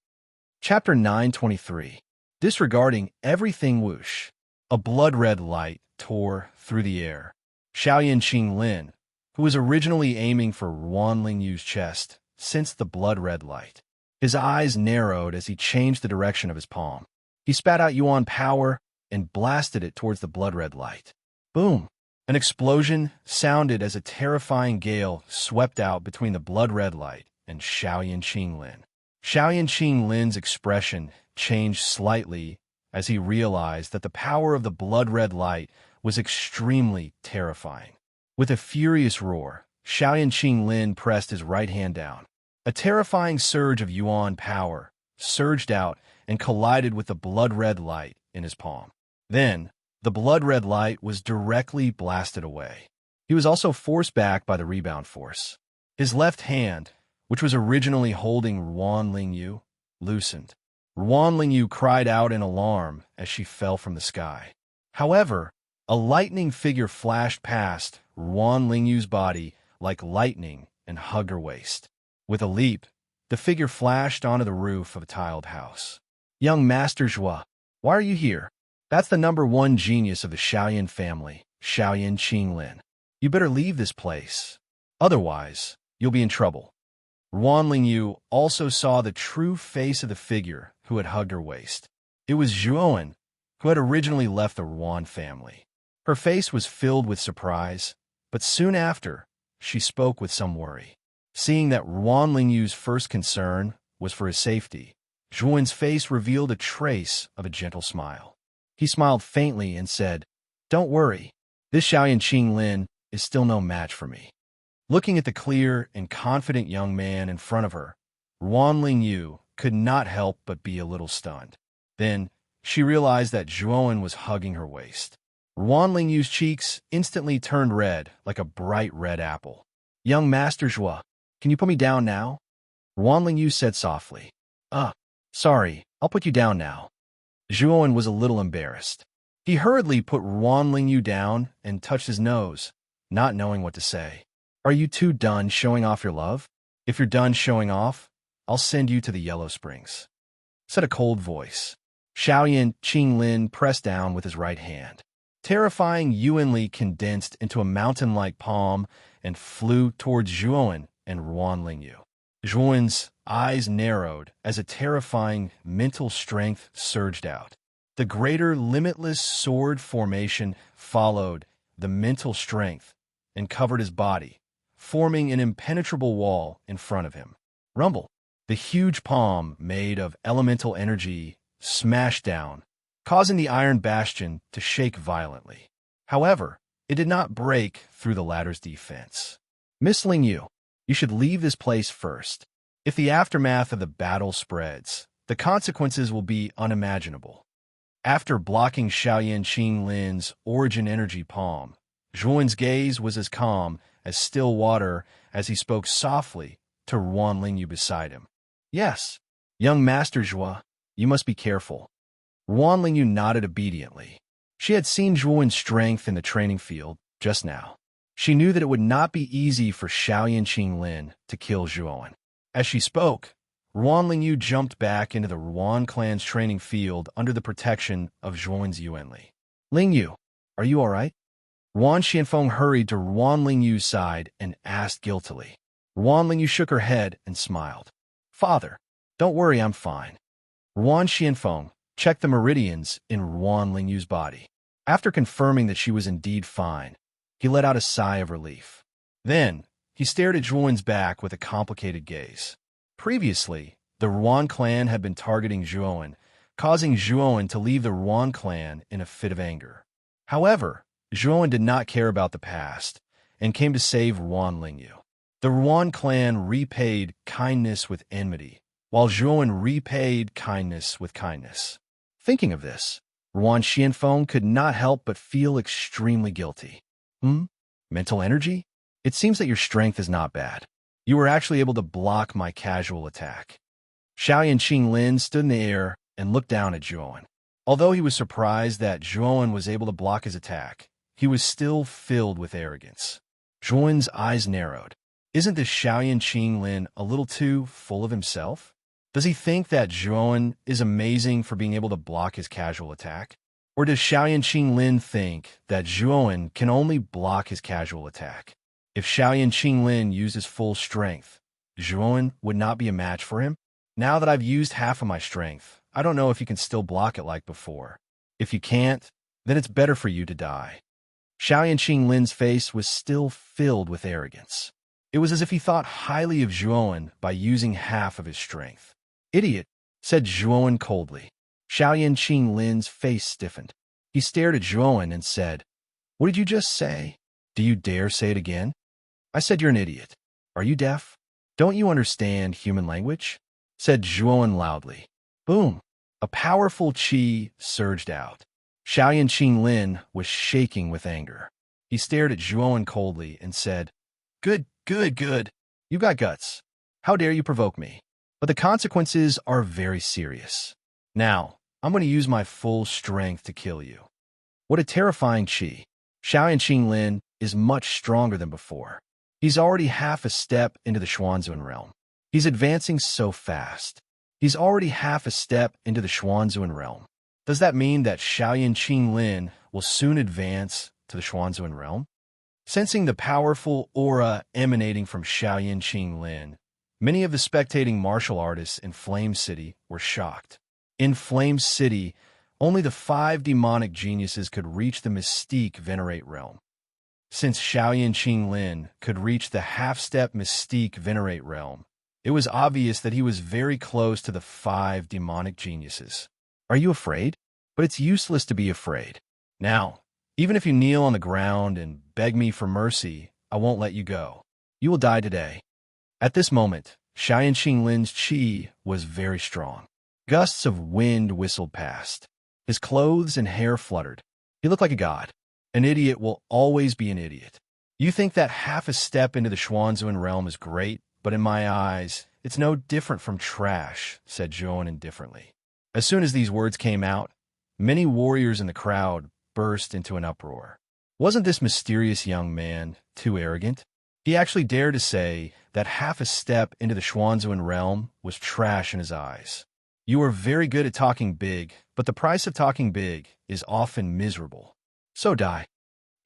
Chapter 923. Disregarding everything whoosh, a blood-red light tore through the air. Xiaoyan Qinglin, who was originally aiming for Ruan Lingyu's chest, sensed the blood-red light. His eyes narrowed as he changed the direction of his palm. He spat out Yuan power and blasted it towards the blood-red light. Boom! An explosion sounded as a terrifying gale swept out between the blood-red light and Xiaoyan Qinglin. Xiaoyan Qinglin's expression changed slightly as he realized that the power of the blood-red light was extremely terrifying. With a furious roar, Xiaoyan Qinglin pressed his right hand down. A terrifying surge of Yuan power surged out and collided with the blood-red light in his palm. Then, the blood-red light was directly blasted away. He was also forced back by the rebound force. His left hand, which was originally holding Ruan Lingyu, loosened. Ruan Lingyu cried out in alarm as she fell from the sky. However, a lightning figure flashed past Ruan Lingyu's body like lightning and hugged her waist. With a leap, the figure flashed onto the roof of a tiled house. "Young Master Zhua, why are you here? That's the #1 genius of the Xiaoyan family, Xiaoyan Qinglin. You better leave this place. Otherwise, you'll be in trouble." Ruan Lingyu also saw the true face of the figure who had hugged her waist. It was Zhuowen, who had originally left the Ruan family. Her face was filled with surprise, but soon after, she spoke with some worry. Seeing that Ruan Lingyu's first concern was for his safety, Zhuowen's face revealed a trace of a gentle smile. He smiled faintly and said, "Don't worry, this Xiaoyan Qinglin is still no match for me." Looking at the clear and confident young man in front of her, Ruan Lingyu could not help but be a little stunned. Then, she realized that Zhuowen was hugging her waist. Ruan Lingyu's cheeks instantly turned red like a bright red apple. Young Master Zhua, can you put me down now? Ruan Lingyu said softly. Sorry, I'll put you down now. Zhuowen was a little embarrassed. He hurriedly put Ruan Lingyu down and touched his nose, not knowing what to say. Are you two done showing off your love? If you're done showing off, I'll send you to the Yellow Springs, said a cold voice. Xiaoyan Qinglin pressed down with his right hand. Terrifying Yuanli condensed into a mountain-like palm and flew towards Zhuowen and Ruan Lingyu. Zhuowen's eyes narrowed as a terrifying mental strength surged out. The greater limitless sword formation followed the mental strength and covered his body, forming an impenetrable wall in front of him. Rumble. The huge palm, made of elemental energy, smashed down, causing the iron bastion to shake violently. However, it did not break through the latter's defense. Miss Lingyu, you should leave this place first. If the aftermath of the battle spreads, the consequences will be unimaginable. After blocking Xiaoyan Qinglin's origin energy palm, Zhuowen's gaze was as calm as still water as he spoke softly to Ruan Lingyu beside him. Yes, young Master Zhua, you must be careful. Ruan Lingyu nodded obediently. She had seen Zhuowen's strength in the training field just now. She knew that it would not be easy for Xiaoyan Qinglin to kill Zhuowen. As she spoke, Ruan Lingyu jumped back into the Ruan clan's training field under the protection of Zhuowen's Yuanli. Lingyu, are you all right? Ruan Xianfeng hurried to Ruan Lingyu's side and asked guiltily. Ruan Lingyu shook her head and smiled. Father, don't worry, I'm fine. Ruan Xianfeng checked the meridians in Ruan Lingyu's body. After confirming that she was indeed fine, he let out a sigh of relief. Then, he stared at Zhuowen's back with a complicated gaze. Previously, the Ruan clan had been targeting Zhuowen, causing Zhuowen to leave the Ruan clan in a fit of anger. However, Zhuowen did not care about the past and came to save Ruan Lingyu. The Ruan clan repaid kindness with enmity, while Zhuowen repaid kindness with kindness. Thinking of this, Ruan Xianfeng could not help but feel extremely guilty. Mental energy? It seems that your strength is not bad. You were actually able to block my casual attack. Xiaoyan Qinglin stood in the air and looked down at Zhuowen. Although he was surprised that Zhuowen was able to block his attack, he was still filled with arrogance. Zhuowen's eyes narrowed. Isn't this Xiaoyan Qinglin a little too full of himself? Does he think that Zhuowen is amazing for being able to block his casual attack? Or does Xiaoyan Qinglin think that Zhuowen can only block his casual attack? If Xiaoyan Qinglin used his full strength, Zhuowen would not be a match for him? Now that I've used half of my strength, I don't know if you can still block it like before. If you can't, then it's better for you to die. Xiaoyan Qinglin's face was still filled with arrogance. It was as if he thought highly of Zhuowen by using half of his strength. Idiot, said Zhuowen coldly. Xiaoyan Qinglin's face stiffened. He stared at Zhuowen and said, What did you just say? Do you dare say it again? I said you're an idiot. Are you deaf? Don't you understand human language? Said Zhuowen loudly. Boom! A powerful qi surged out. Xiaoyan Qinglin was shaking with anger. He stared at Zhuowen coldly and said, Good. You've got guts. How dare you provoke me? But the consequences are very serious. Now, I'm going to use my full strength to kill you. What a terrifying qi. Xiaoyan Qinglin is much stronger than before. He's already half a step into the Xuanzun realm. He's advancing so fast. He's already half a step into the Xuanzun realm. Does that mean that Xiaoyan Qinglin will soon advance to the Xuanzun realm? Sensing the powerful aura emanating from Xiaoyan Qinglin, many of the spectating martial artists in Flame City were shocked. In Flame City, only the 5 demonic geniuses could reach the Mystique Venerate realm. Since Xiaoyan Qinglin could reach the half-step Mystique Venerate realm, it was obvious that he was very close to the 5 demonic geniuses. Are you afraid? But it's useless to be afraid. Now, even if you kneel on the ground and beg me for mercy, I won't let you go. You will die today. At this moment, Xiaoyan Qinglin's qi was very strong. Gusts of wind whistled past. His clothes and hair fluttered. He looked like a god. An idiot will always be an idiot. You think that half a step into the Xuanzuan realm is great, but in my eyes, it's no different from trash, said Zhuan indifferently. As soon as these words came out, many warriors in the crowd burst into an uproar. Wasn't this mysterious young man too arrogant? He actually dared to say that half a step into the Xuanzuan realm was trash in his eyes. You are very good at talking big, but the price of talking big is often miserable. So die.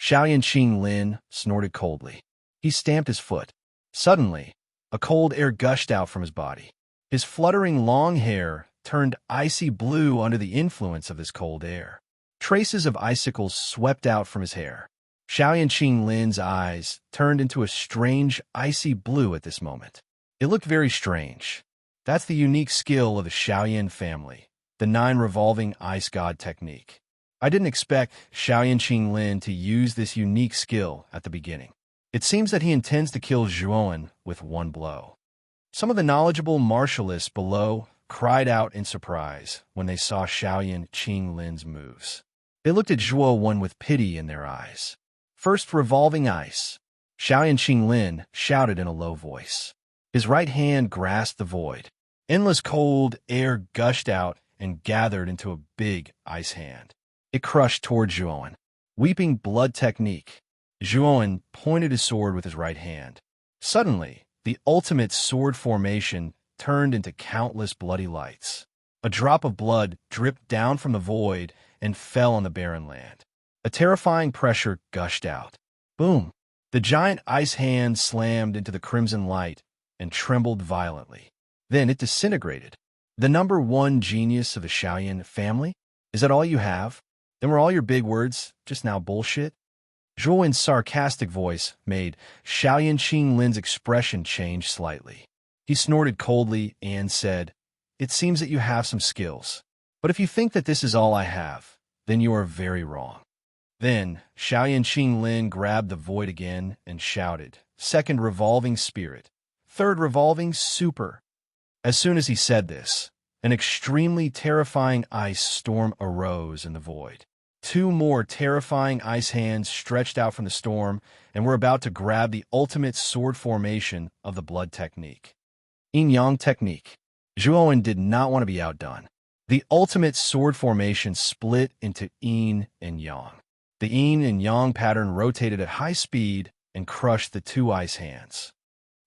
Xiaoyan Qinglin snorted coldly. He stamped his foot. Suddenly, a cold air gushed out from his body. His fluttering long hair turned icy blue under the influence of this cold air. Traces of icicles swept out from his hair. Xiaoyan Qinglin's eyes turned into a strange icy blue at this moment. It looked very strange. That's the unique skill of the Xiaoyan family, the 9 revolving ice god technique. I didn't expect Xiaoyan Qinglin to use this unique skill at the beginning. It seems that he intends to kill Zhuan with one blow. Some of the knowledgeable martialists below cried out in surprise when they saw Xiaoyan Qinglin's moves. They looked at Zhuan with pity in their eyes. First revolving ice. Xiaoyan Qinglin shouted in a low voice. His right hand grasped the void. Endless cold air gushed out and gathered into a big ice hand. It crushed toward Zhuan. Weeping blood technique. Zhuan pointed his sword with his right hand. Suddenly, the ultimate sword formation turned into countless bloody lights. A drop of blood dripped down from the void and fell on the barren land. A terrifying pressure gushed out. Boom! The giant ice hand slammed into the crimson light and trembled violently. Then it disintegrated. The number 1 genius of the Xiaoyan family? Is that all you have? Then were all your big words just now bullshit? Zhuowen's sarcastic voice made Xiaoyan Qinglin's expression change slightly. He snorted coldly and said, "It seems that you have some skills. But if you think that this is all I have, then you are very wrong." Then Xiaoyan Qinglin grabbed the void again and shouted, "Second revolving spirit. Third revolving super." As soon as he said this, an extremely terrifying ice storm arose in the void. 2 more terrifying ice hands stretched out from the storm and were about to grab the ultimate sword formation of the blood technique. Yin-Yang technique. Zhuowen did not want to be outdone. The ultimate sword formation split into Yin and Yang. The Yin and Yang pattern rotated at high speed and crushed the 2 ice hands.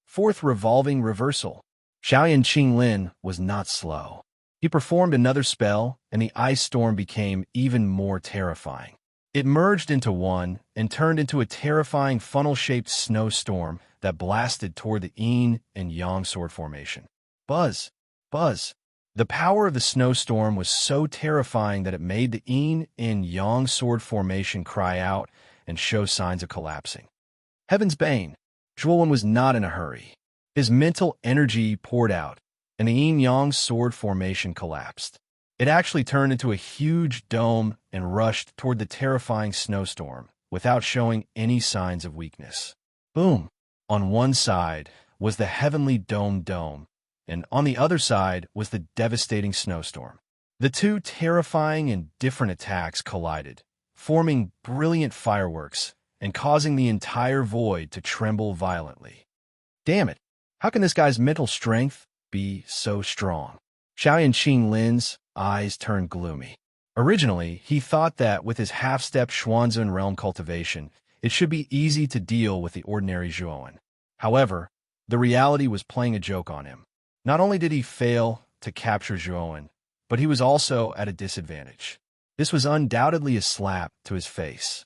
Fourth revolving reversal. Xiaoyan Qinglin was not slow. He performed another spell, and the ice storm became even more terrifying. It merged into one and turned into a terrifying funnel-shaped snowstorm that blasted toward the Yin and Yang sword formation. Buzz! Buzz! The power of the snowstorm was so terrifying that it made the Yin and Yang sword formation cry out and show signs of collapsing. Heaven's Bane! Zhuowen was not in a hurry. His mental energy poured out, and the yin-yang sword formation collapsed. It actually turned into a huge dome and rushed toward the terrifying snowstorm without showing any signs of weakness. Boom! On one side was the heavenly dome, and on the other side was the devastating snowstorm. The 2 terrifying and different attacks collided, forming brilliant fireworks and causing the entire void to tremble violently. Damn it! How can this guy's mental strength be so strong? Xiaoyan Qinglin's eyes turned gloomy. Originally, he thought that with his half-step Xuanzun realm cultivation, it should be easy to deal with the ordinary Zhuowen. However, the reality was playing a joke on him. Not only did he fail to capture Zhuowen, but he was also at a disadvantage. This was undoubtedly a slap to his face.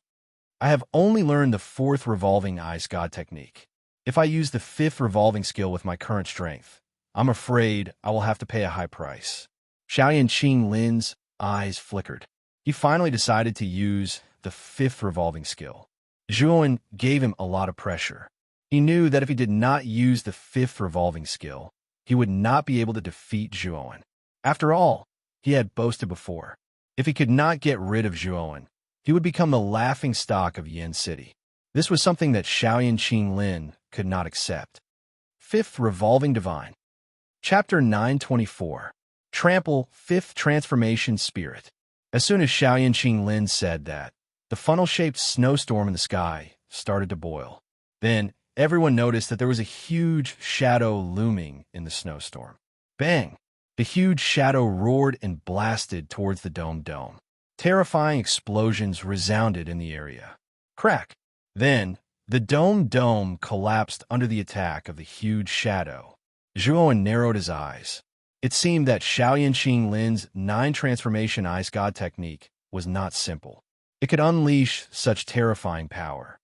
I have only learned the 4th revolving ice god technique. If I use the 5th revolving skill with my current strength, I'm afraid I will have to pay a high price. Xiaoyan Qinglin's eyes flickered. He finally decided to use the 5th revolving skill. Zhuowen gave him a lot of pressure. He knew that if he did not use the 5th revolving skill, he would not be able to defeat Zhuowen. After all, he had boasted before. If he could not get rid of Zhuowen, he would become the laughingstock of Yin City. This was something that Xiaoyan Qinglin could not accept. 5th Revolving Divine. Chapter 924. Tranquil, 5th Transformation Spirit. As soon as Xiaoyan Qinglin said that, The funnel-shaped snowstorm in the sky started to boil. Then, everyone noticed that there was a huge shadow looming in the snowstorm. Bang! The huge shadow roared and blasted towards the dome. Terrifying explosions resounded in the area. Crack! Then, the dome collapsed under the attack of the huge shadow. Zhuowen narrowed his eyes. It seemed that Xiaoyan Qinglin's 9-transformation ice god technique was not simple. It could unleash such terrifying power.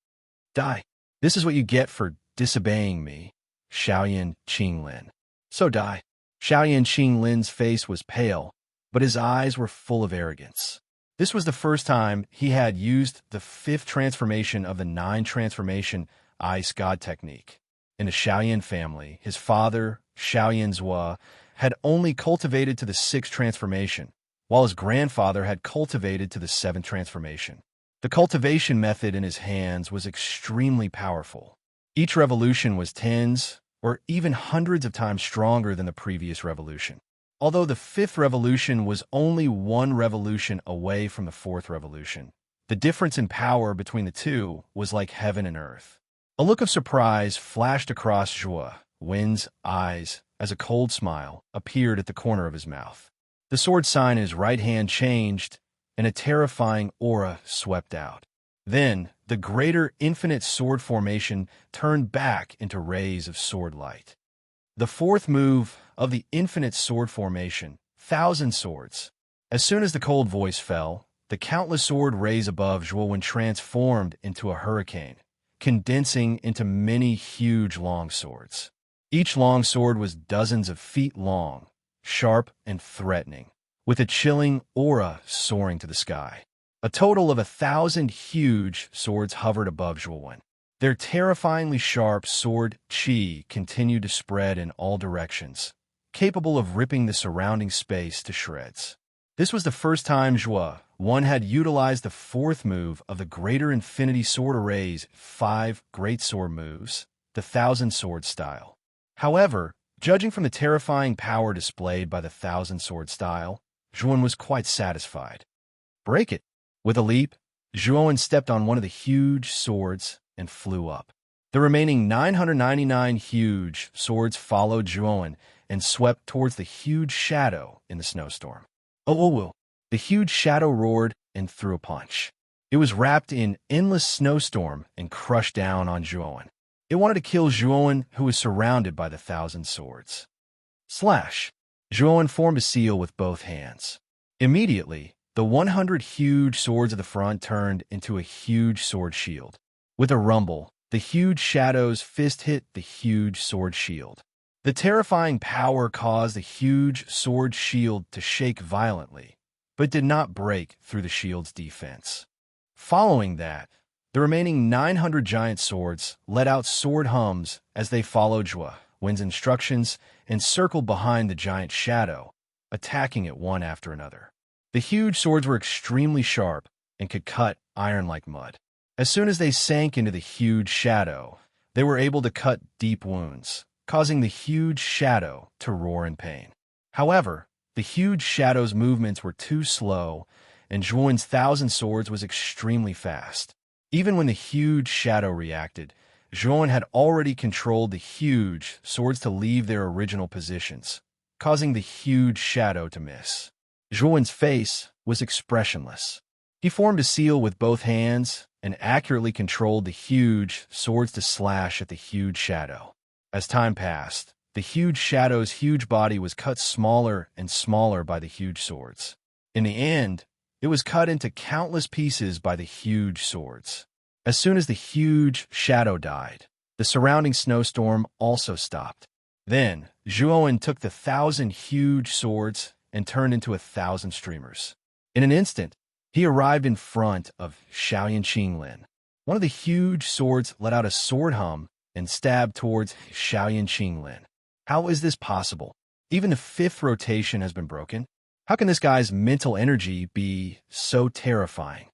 Die! This is what you get for disobeying me, Xiaoyan Qinglin. So die. Xiaoyan Qinglin's face was pale, but his eyes were full of arrogance. This was the first time he had used the 5th transformation of the 9-transformation ice god technique. In the Xiaoyan family, his father, Xiaoyan Zhua, had only cultivated to the 6th transformation, while his grandfather had cultivated to the 7th transformation. The cultivation method in his hands was extremely powerful. Each revolution was tens or even hundreds of times stronger than the previous revolution. Although the 5th revolution was only 1 revolution away from the 4th revolution, the difference in power between the two was like heaven and earth. A look of surprise flashed across Zhua Wen's eyes as a cold smile appeared at the corner of his mouth. The sword sign in his right hand changed, and a terrifying aura swept out. Then, the greater infinite sword formation turned back into rays of sword light. The 4th move of the infinite sword formation, 1,000 swords. As soon as the cold voice fell, the countless sword rays above Zhuowen transformed into a hurricane, condensing into many huge long swords. Each long sword was dozens of feet long, sharp and threatening, with a chilling aura soaring to the sky. A total of 1,000 huge swords hovered above Zhuowen. Their terrifyingly sharp sword qi continued to spread in all directions, capable of ripping the surrounding space to shreds. This was the first time Zhuowen had utilized the 4th move of the Greater Infinity Sword Array's 5 Great Sword moves, the 1,000 Sword style. However, judging from the terrifying power displayed by the 1,000 Sword style, Zhuowen was quite satisfied. Break it! With a leap, Zhuowen stepped on one of the huge swords and flew up. The remaining 999 huge swords followed Zhuowen and swept towards the huge shadow in the snowstorm. Oh! The huge shadow roared and threw a punch. It was wrapped in endless snowstorm and crushed down on Zhuowen. It wanted to kill Zhuowen, who was surrounded by the 1,000 swords. Slash! Zhuowen formed a seal with both hands. Immediately, the 100 huge swords of the front turned into a huge sword shield. With a rumble, the huge shadow's fist hit the huge sword shield. The terrifying power caused the huge sword shield to shake violently, but did not break through the shield's defense. Following that, the remaining 900 giant swords let out sword hums as they followed Zhuowen's instructions and circled behind the giant shadow, attacking it one after another. The huge swords were extremely sharp and could cut iron like mud. As soon as they sank into the huge shadow, they were able to cut deep wounds, causing the huge shadow to roar in pain. However, the huge shadow's movements were too slow, and Zhuowen's 1,000 swords was extremely fast. Even when the huge shadow reacted, Zhuowen had already controlled the huge swords to leave their original positions, causing the huge shadow to miss. Zhuowen's face was expressionless. He formed a seal with both hands and accurately controlled the huge swords to slash at the huge shadow. As time passed, the huge shadow's huge body was cut smaller and smaller by the huge swords. In the end, it was cut into countless pieces by the huge swords. As soon as the huge shadow died, the surrounding snowstorm also stopped. Then, Zhuowen took the 1,000 huge swords and turned into 1,000 streamers. In an instant, he arrived in front of Xiaoyan Qinglin. One of the huge swords let out a sword hum and stabbed towards Xiaoyan Qinglin. How is this possible? Even the 5th rotation has been broken. How can this guy's mental energy be so terrifying?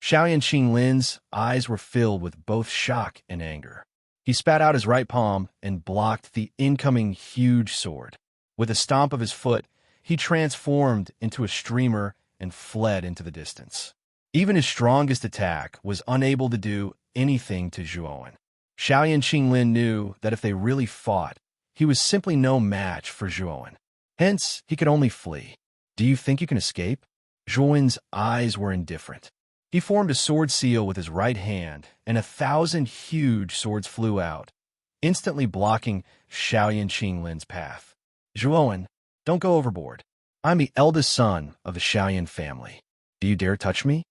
Xiaoyan Qinglin's eyes were filled with both shock and anger. He spat out his right palm and blocked the incoming huge sword. With a stomp of his foot, he transformed into a streamer and fled into the distance. Even his strongest attack was unable to do anything to Zhuowen. Xiaoyan Qinglin knew that if they really fought, he was simply no match for Zhuowen. Hence, he could only flee. Do you think you can escape? Zhuowen's eyes were indifferent. He formed a sword seal with his right hand, and 1,000 huge swords flew out, instantly blocking Xiaoyan Qinglin's path. Zhuowen, don't go overboard. I'm the eldest son of the Xiaoyan family. Do you dare touch me?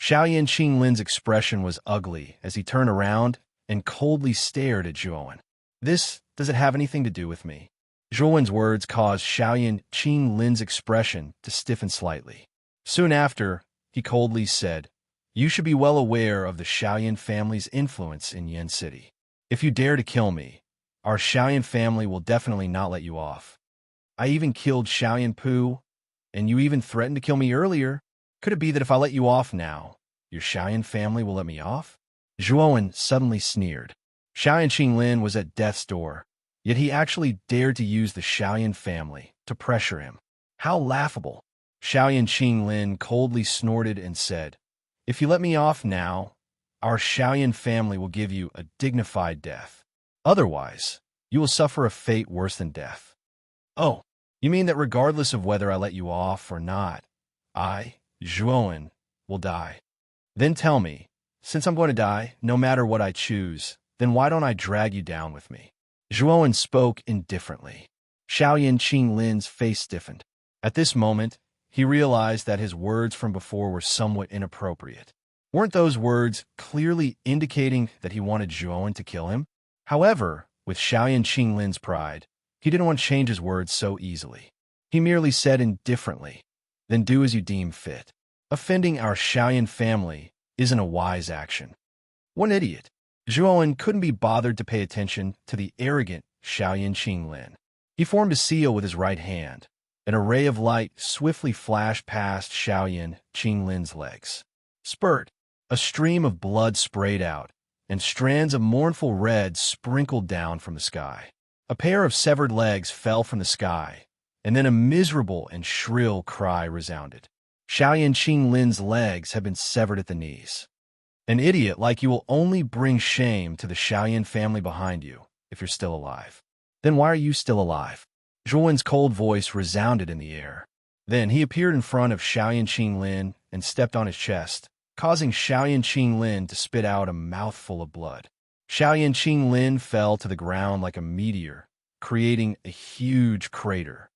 Xiaoyan Qinglin's expression was ugly as he turned around and coldly stared at Zhuowen. Does it have anything to do with me? Zhuowen's words caused Xiaoyan Qinglin's expression to stiffen slightly. Soon after, he coldly said, You should be well aware of the Xiaoyan family's influence in Yan City. If you dare to kill me, our Xiaoyan family will definitely not let you off. I even killed Xiaoyan Pu, and you even threatened to kill me earlier. Could it be that if I let you off now, your Xiaoyan family will let me off? Zhuowen suddenly sneered. Xiaoyan Qinglin was at death's door, yet he actually dared to use the Xiaoyan family to pressure him. How laughable! Xiaoyan Qinglin coldly snorted and said, If you let me off now, our Xiaoyan family will give you a dignified death. Otherwise, you will suffer a fate worse than death. Oh, you mean that regardless of whether I let you off or not, I, Zhuowen, will die? Then tell me, since I'm going to die, no matter what I choose, then why don't I drag you down with me? Zhuowen spoke indifferently. Xiaoyan Qinglin's face stiffened. At this moment, he realized that his words from before were somewhat inappropriate. Weren't those words clearly indicating that he wanted Zhuowen to kill him? However, with Xiaoyan Qinglin's pride, he didn't want to change his words so easily. He merely said indifferently, Then do as you deem fit. Offending our Xiaoyan family isn't a wise action. What an idiot! Zhuowen couldn't be bothered to pay attention to the arrogant Xiaoyan Qinglin. He formed a seal with his right hand. An array of light swiftly flashed past Xiaoyan Qinglin's legs. Spurt! A stream of blood sprayed out, and strands of mournful red sprinkled down from the sky. A pair of severed legs fell from the sky, and then a miserable and shrill cry resounded. Xiaoyan Qinglin's legs had been severed at the knees. An idiot like you will only bring shame to the Xiaoyan family behind you if you're still alive. Then why are you still alive? Zhuowen's cold voice resounded in the air. Then he appeared in front of Xiaoyan Qinglin and stepped on his chest, causing Xiaoyan Qinglin to spit out a mouthful of blood. Xiaoyan Qinglin fell to the ground like a meteor, creating a huge crater.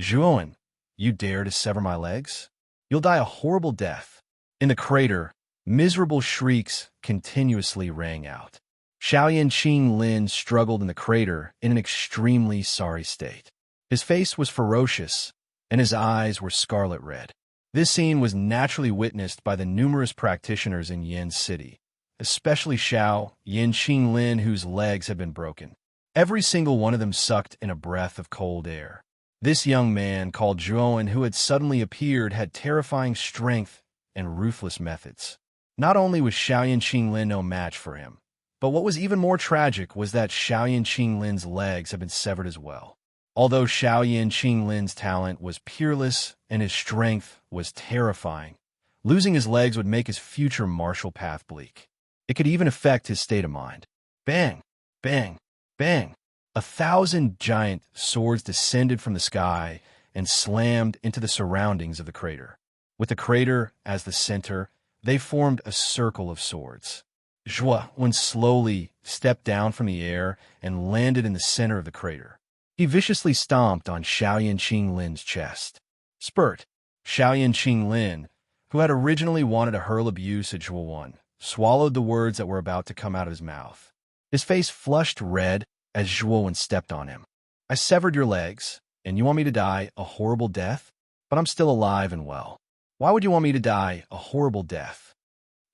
Zhuowen, you dare to sever my legs? You'll die a horrible death. In the crater, miserable shrieks continuously rang out. Xiaoyan Qinglin struggled in the crater in an extremely sorry state. His face was ferocious, and his eyes were scarlet red. This scene was naturally witnessed by the numerous practitioners in Yan City, especially Xiaoyan Qinglin, whose legs had been broken. Every single one of them sucked in a breath of cold air. This young man, called Zhuowen, who had suddenly appeared, had terrifying strength and ruthless methods. Not only was Xiaoyan Qinglin no match for him, but what was even more tragic was that Xiaoyan Qinglin's legs had been severed as well. Although Xiaoyan Qinglin's talent was peerless and his strength was terrifying, losing his legs would make his future martial path bleak. It could even affect his state of mind. Bang! Bang! Bang! 1,000 giant swords descended from the sky and slammed into the surroundings of the crater. With the crater as the center, they formed a circle of swords. Zhuowen slowly stepped down from the air and landed in the center of the crater. He viciously stomped on Xiaoyan Qinglin's chest. Spurt! Xiaoyan Qinglin, who had originally wanted to hurl abuse at Zhuowen, swallowed the words that were about to come out of his mouth. His face flushed red as Zhuowen stepped on him. I severed your legs, and you want me to die a horrible death? But I'm still alive and well. Why would you want me to die a horrible death?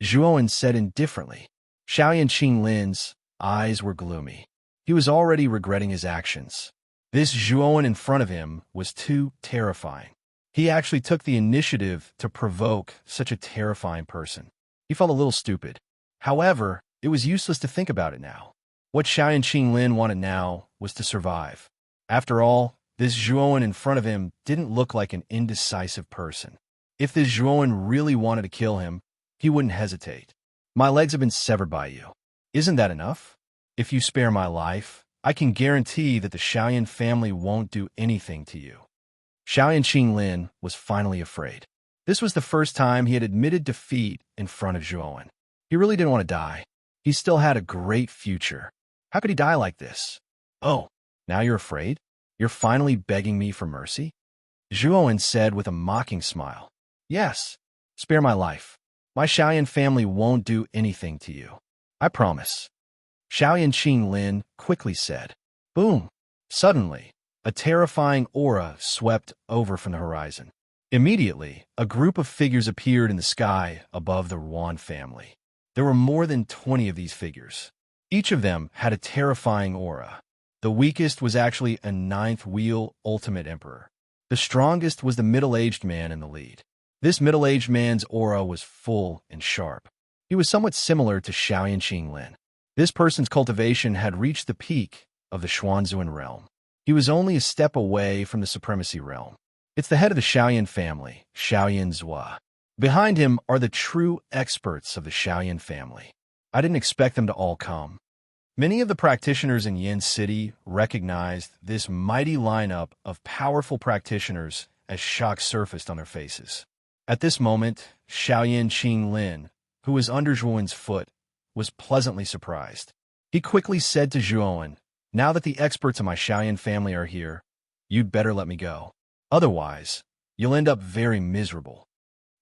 Zhuowen said indifferently. Xiaoyan Qinglin's eyes were gloomy. He was already regretting his actions. This Zhuowen in front of him was too terrifying. He actually took the initiative to provoke such a terrifying person. He felt a little stupid. However, it was useless to think about it now. What Xiaoyan Qinglin wanted now was to survive. After all, this Zhuowen in front of him didn't look like an indecisive person. If this Zhuowen really wanted to kill him, he wouldn't hesitate. My legs have been severed by you. Isn't that enough? If you spare my life, I can guarantee that the Xiaoyan family won't do anything to you. Xiaoyan Qinglin was finally afraid. This was the first time he had admitted defeat in front of Zhuowen. He really didn't want to die. He still had a great future. How could he die like this? Oh, now you're afraid? You're finally begging me for mercy? Zhuowen said with a mocking smile. Yes, spare my life. My Xiaoyan family won't do anything to you. I promise. Xiaoyan Qinglin quickly said. Boom! Suddenly, a terrifying aura swept over from the horizon. Immediately, a group of figures appeared in the sky above the Yuan family. There were more than 20 of these figures. Each of them had a terrifying aura. The weakest was actually a ninth wheel ultimate emperor. The strongest was the middle-aged man in the lead. This middle-aged man's aura was full and sharp. He was somewhat similar to Xiaoyan Qinglin. This person's cultivation had reached the peak of the Xuanzuan realm. He was only a step away from the supremacy realm. It's the head of the Xiaoyan family, Xiaoyan Zhua. Behind him are the true experts of the Xiaoyan family. I didn't expect them to all come. Many of the practitioners in Yin City recognized this mighty lineup of powerful practitioners as shock surfaced on their faces. At this moment, Xiaoyan Qinglin, who was under Zhuowen's foot, was pleasantly surprised. He quickly said to Zhuowen, now that the experts of my Xiaoyan family are here, you'd better let me go. Otherwise, you'll end up very miserable.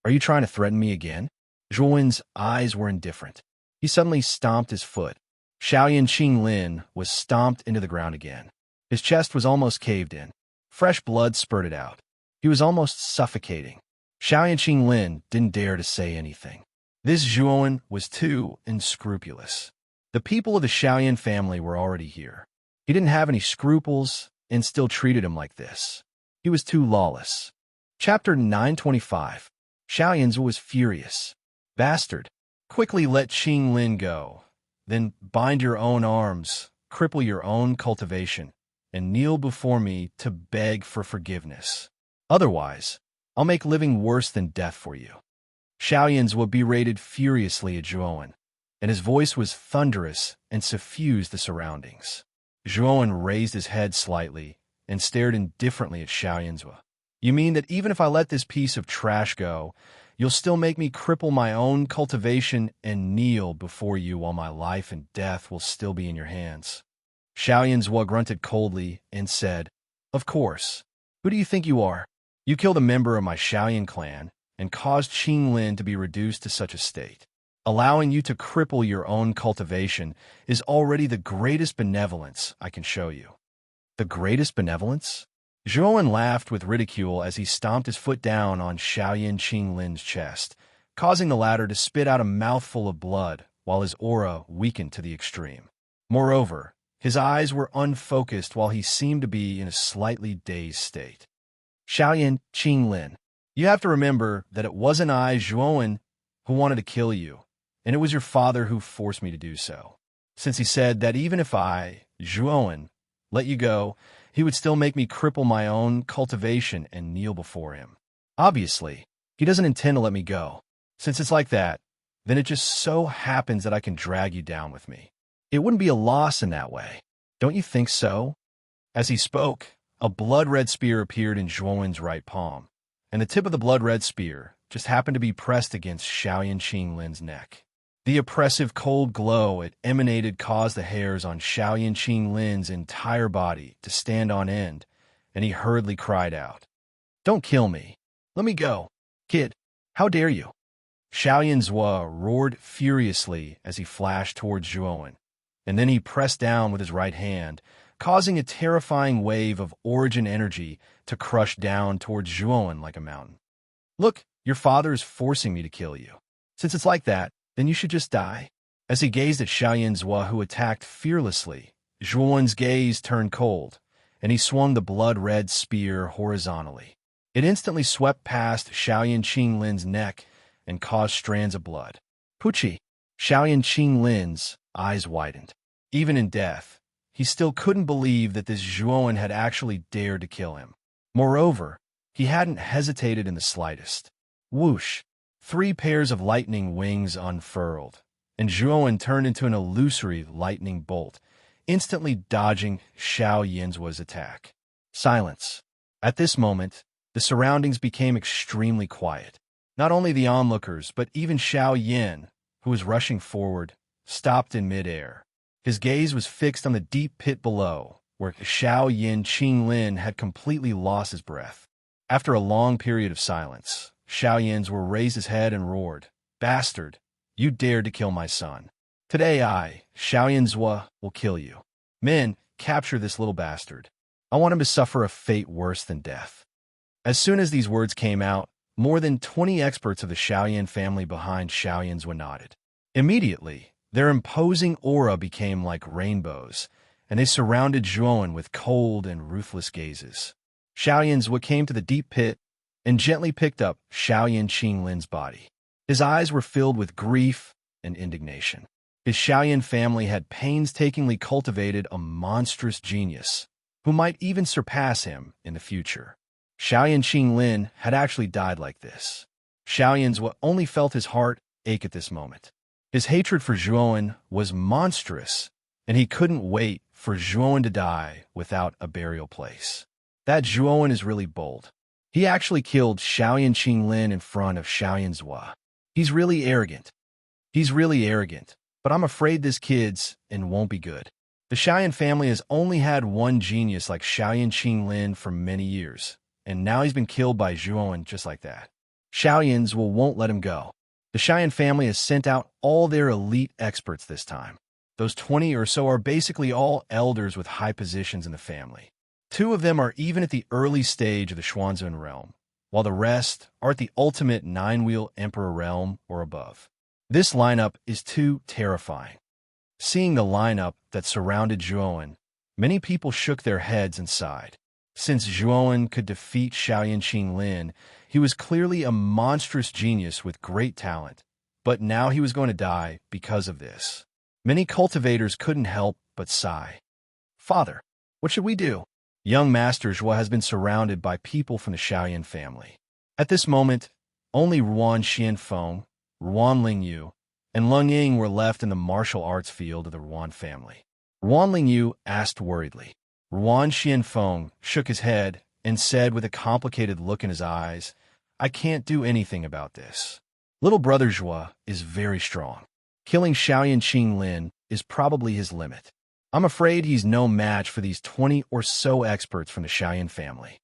Are you trying to threaten me again? Zhuowen's eyes were indifferent. He suddenly stomped his foot. Xiaoyan Qinglin was stomped into the ground again. His chest was almost caved in. Fresh blood spurted out. He was almost suffocating. Xiaoyan Qinglin didn't dare to say anything. This Zhuowen was too unscrupulous. The people of the Xiaoyan family were already here. He didn't have any scruples and still treated him like this. He was too lawless. Chapter 925. Xiaoyan was furious. Bastard, quickly let Qinglin go. Then bind your own arms, cripple your own cultivation, and kneel before me to beg for forgiveness. Otherwise, I'll make living worse than death for you. Xiaoyan Zhua berated furiously at Zhuowen, and his voice was thunderous and suffused the surroundings. Zhuowen raised his head slightly and stared indifferently at Xiaoyan Zhua. You mean that even if I let this piece of trash go, you'll still make me cripple my own cultivation and kneel before you while my life and death will still be in your hands? Xiaoyan Zhua grunted coldly and said, Of course. Who do you think you are? You killed a member of my Xiaoyan clan and caused Qinglin to be reduced to such a state. Allowing you to cripple your own cultivation is already the greatest benevolence I can show you. The greatest benevolence? Zhuowen laughed with ridicule as he stomped his foot down on Xiaoyan Qinglin's chest, causing the latter to spit out a mouthful of blood while his aura weakened to the extreme. Moreover, his eyes were unfocused while he seemed to be in a slightly dazed state. Xiaoyan Qinglin, you have to remember that it wasn't I, Zhuowen, who wanted to kill you, and it was your father who forced me to do so, since he said that even if I, Zhuowen, let you go, he would still make me cripple my own cultivation and kneel before him. Obviously, he doesn't intend to let me go. Since it's like that, then it just so happens that I can drag you down with me. It wouldn't be a loss in that way. Don't you think so? As he spoke, a blood-red spear appeared in Zhuowen's right palm, and the tip of the blood-red spear just happened to be pressed against Xiaoyan Qinglin's neck. The oppressive cold glow it emanated caused the hairs on Xiaoyan Qinglin's entire body to stand on end, and he hurriedly cried out, Don't kill me. Let me go. Kid, how dare you? Xiaoyan Zhua roared furiously as he flashed towards Zhuowen, and then he pressed down with his right hand, causing a terrifying wave of origin energy to crush down towards Zhuowen like a mountain. Look, your father is forcing me to kill you. Since it's like that, then you should just die. As he gazed at Xiaoyan Zhua, who attacked fearlessly, Zhuowen's gaze turned cold, and he swung the blood-red spear horizontally. It instantly swept past Xiaoyan Qinglin's neck and caused strands of blood. Puchi! Xiaoyan Qinglin's eyes widened. Even in death, he still couldn't believe that this Zhuowen had actually dared to kill him. Moreover, he hadn't hesitated in the slightest. Whoosh! 3 pairs of lightning wings unfurled, and Zhuowen turned into an illusory lightning bolt, instantly dodging Xiao Yinzuo's attack. Silence. At this moment, the surroundings became extremely quiet. Not only the onlookers, but even Xiao Yin, who was rushing forward, stopped in midair. His gaze was fixed on the deep pit below, where Xiao Yin Qinglin had completely lost his breath. After a long period of silence, Xiao Yinzuo raised his head and roared, "Bastard! You dared to kill my son. Today I, Xiao Yinzuo, will kill you. Men, capture this little bastard. I want him to suffer a fate worse than death." As soon as these words came out, more than 20 experts of the Xiaoyan family behind Xiao Yinzuo nodded. Immediately, their imposing aura became like rainbows, and they surrounded Zhuowen with cold and ruthless gazes. Xiao Yinzuo came to the deep pit and gently picked up Xiaoyan Qinglin's body. His eyes were filled with grief and indignation. His Xiaoyan family had painstakingly cultivated a monstrous genius, who might even surpass him in the future. Xiaoyan Qinglin had actually died like this. Xiao Yinzuo only felt his heart ache at this moment. His hatred for Zhuowen was monstrous, and he couldn't wait for Zhuowen to die without a burial place. That Zhuowen is really bold. He actually killed Xiaoyan Qinglin in front of Xiao Yinzuo. He's really arrogant. He's really arrogant, but I'm afraid this kid's and won't be good. The Xiaoyan family has only had one genius like Xiaoyan Qinglin for many years, and now he's been killed by Zhuowen just like that. Xiao Yinzuo won't let him go. The Xiaoyan family has sent out all their elite experts this time. Those 20 or so are basically all elders with high positions in the family. 2 of them are even at the early stage of the Xuanzun realm, while the rest are at the ultimate 9-wheel emperor realm or above. This lineup is too terrifying. Seeing the lineup that surrounded Zhuowen, many people shook their heads and sighed. Since Zhuowen could defeat Xiaoyan Qinglin, he was clearly a monstrous genius with great talent, but now he was going to die because of this. Many cultivators couldn't help but sigh. "Father, what should we do?" Young Master Zhuo has been surrounded by people from the Xiaoyan family. At this moment, only Ruan Xianfeng, Ruan Lingyu, and Leng Ying were left in the martial arts field of the Ruan family. Ruan Lingyu asked worriedly. Ruan Xianfeng shook his head and said with a complicated look in his eyes, "I can't do anything about this. Little brother Zhuo is very strong. Killing Xiaoyan Qinglin is probably his limit. I'm afraid he's no match for these 20 or so experts from the Xiaoyan family.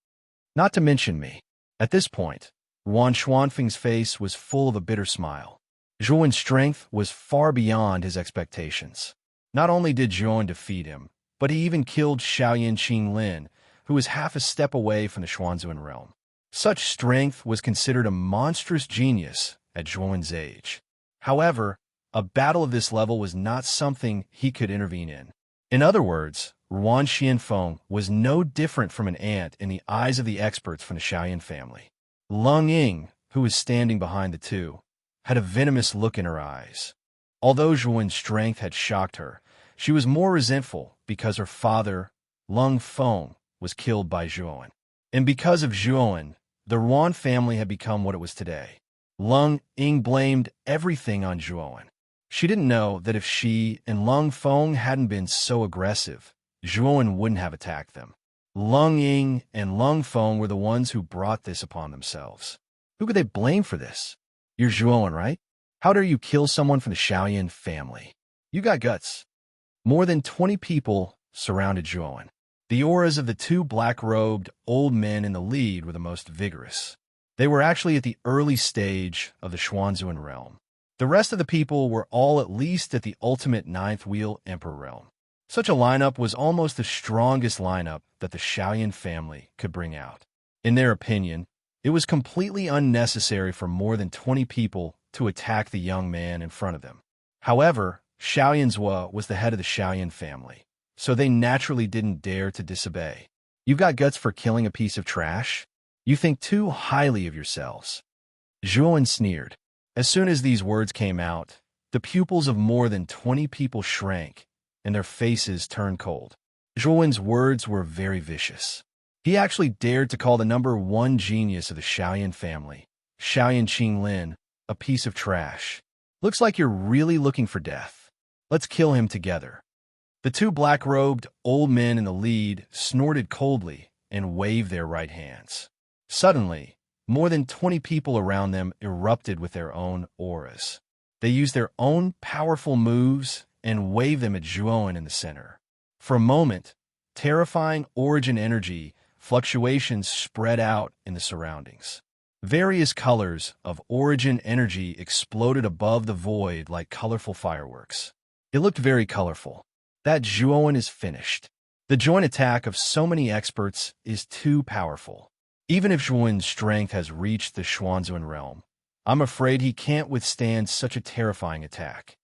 Not to mention me." At this point, Ruan Xuanfeng's face was full of a bitter smile. Zhuowen's strength was far beyond his expectations. Not only did Zhuowen defeat him, but he even killed Xiaoyan Qinglin, who was half a step away from the Xuanzun realm. Such strength was considered a monstrous genius at Zhuowen's age. However, a battle of this level was not something he could intervene in. In other words, Ruan Xianfeng was no different from an ant in the eyes of the experts from the Xiaoyan family. Leng Ying, who was standing behind the two, had a venomous look in her eyes. Although Zhuowen's strength had shocked her, she was more resentful because her father, Leng Feng, was killed by Zhuowen. And because of Zhuowen, the Ruan family had become what it was today. Leng Ying blamed everything on Zhuowen. She didn't know that if she and Leng Feng hadn't been so aggressive, Zhuowen wouldn't have attacked them. Leng Ying and Leng Feng were the ones who brought this upon themselves. Who could they blame for this? You're Zhuowen, right? How dare you kill someone from the Xiaoyan family? You got guts. More than 20 people surrounded Zhuowen. The auras of the 2 black-robed old men in the lead were the most vigorous. They were actually at the early stage of the Xuanzun realm. The rest of the people were all at least at the ultimate 9th wheel emperor realm. Such a lineup was almost the strongest lineup that the Xiaoyan family could bring out. In their opinion, it was completely unnecessary for more than 20 people to attack the young man in front of them. However, Xiao Yinzuo was the head of the Xiaoyan family, so they naturally didn't dare to disobey. You've got guts for killing a piece of trash? You think too highly of yourselves. Zhuowen sneered. As soon as these words came out, the pupils of more than 20 people shrank, and their faces turned cold. Zhuowen's words were very vicious. He actually dared to call the number 1 genius of the Xiaoyan family Xiaoyan Qinglin, a piece of trash. Looks like you're really looking for death. Let's kill him together. The two black-robed old men in the lead snorted coldly and waved their right hands. Suddenly, more than 20 people around them erupted with their own auras. They used their own powerful moves and waved them at Zhuowen in the center. For a moment, terrifying origin energy fluctuations spread out in the surroundings. Various colors of origin energy exploded above the void like colorful fireworks. It looked very colorful. That Zhuowen is finished. The joint attack of so many experts is too powerful. Even if Zhuowen's strength has reached the Xuanzuan realm, I'm afraid he can't withstand such a terrifying attack.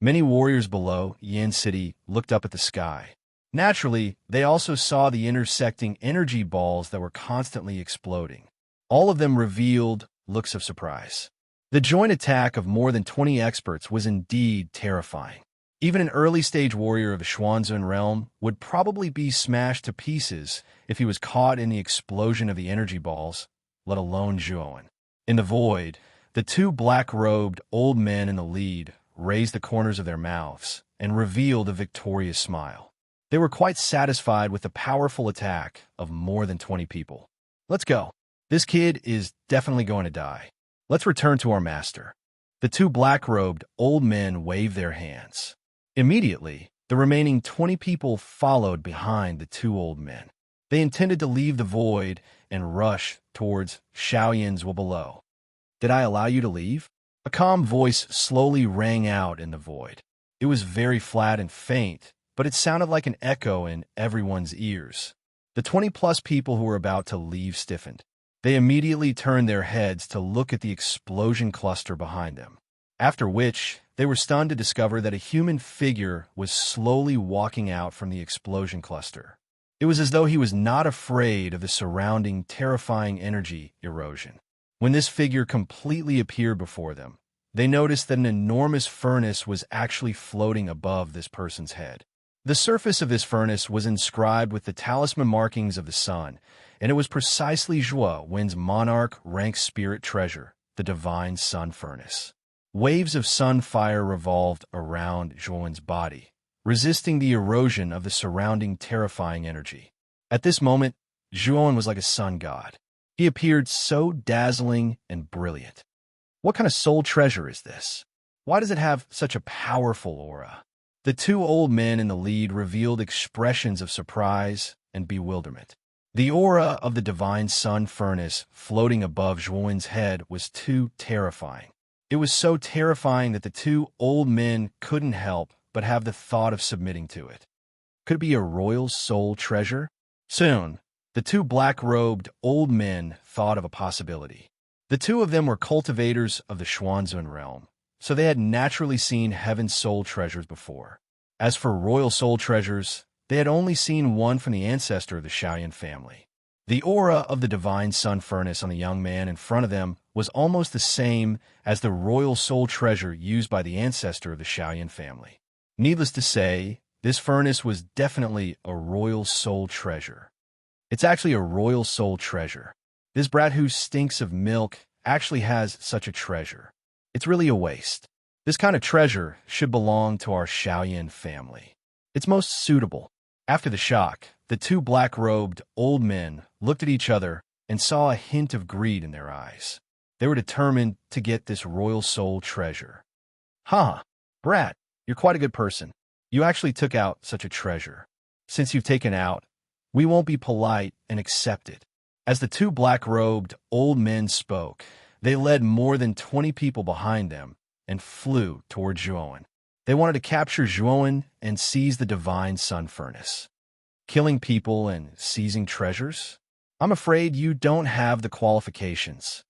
Many warriors below Yan City looked up at the sky. Naturally, they also saw the intersecting energy balls that were constantly exploding. All of them revealed looks of surprise. The joint attack of more than 20 experts was indeed terrifying. Even an early-stage warrior of the Xuanzuan realm would probably be smashed to pieces if he was caught in the explosion of the energy balls, let alone Zhuowen. In the void, the two black-robed old men in the lead raised the corners of their mouths and revealed a victorious smile. They were quite satisfied with the powerful attack of more than 20 people. Let's go. This kid is definitely going to die. Let's return to our master. The two black-robed old men waved their hands. Immediately, the remaining 20 people followed behind the two old men. They intended to leave the void and rush towards Xiaoyan's below. Did I allow you to leave? A calm voice slowly rang out in the void. It was very flat and faint, but it sounded like an echo in everyone's ears. The 20-plus people who were about to leave stiffened. They immediately turned their heads to look at the explosion cluster behind them, after which they were stunned to discover that a human figure was slowly walking out from the explosion cluster. It was as though he was not afraid of the surrounding terrifying energy erosion. When this figure completely appeared before them, they noticed that an enormous furnace was actually floating above this person's head. The surface of this furnace was inscribed with the talisman markings of the sun, and it was precisely Zhuowen's monarch rank spirit treasure, the divine sun furnace. Waves of sun fire revolved around Zhuowen's body, resisting the erosion of the surrounding terrifying energy. At this moment, Zhuowen was like a sun god. He appeared so dazzling and brilliant. What kind of soul treasure is this? Why does it have such a powerful aura? The two old men in the lead revealed expressions of surprise and bewilderment. The aura of the divine sun furnace floating above Zhuowen's head was too terrifying. It was so terrifying that the two old men couldn't help but have the thought of submitting to it. Could it be a royal soul treasure? Soon, the two black-robed old men thought of a possibility. The two of them were cultivators of the Xuanzuan realm, so they had naturally seen heaven's soul treasures before. As for royal soul treasures, they had only seen one from the ancestor of the Xiaoyan family. The aura of the divine sun furnace on the young man in front of them was almost the same as the royal soul treasure used by the ancestor of the Xiaoyan family. Needless to say, this furnace was definitely a royal soul treasure. It's actually a royal soul treasure. This brat who stinks of milk actually has such a treasure. It's really a waste. This kind of treasure should belong to our Xiaoyan family. It's most suitable. After the shock, the two black-robed old men looked at each other and saw a hint of greed in their eyes. They were determined to get this royal soul treasure. "Huh, brat, you're quite a good person. You actually took out such a treasure. Since you've taken out, we won't be polite and accept it." As the two black-robed old men spoke, they led more than 20 people behind them and flew toward Zhuowen. They wanted to capture Zhuowen and seize the divine sun furnace. Killing people and seizing treasures? I'm afraid you don't have the qualifications.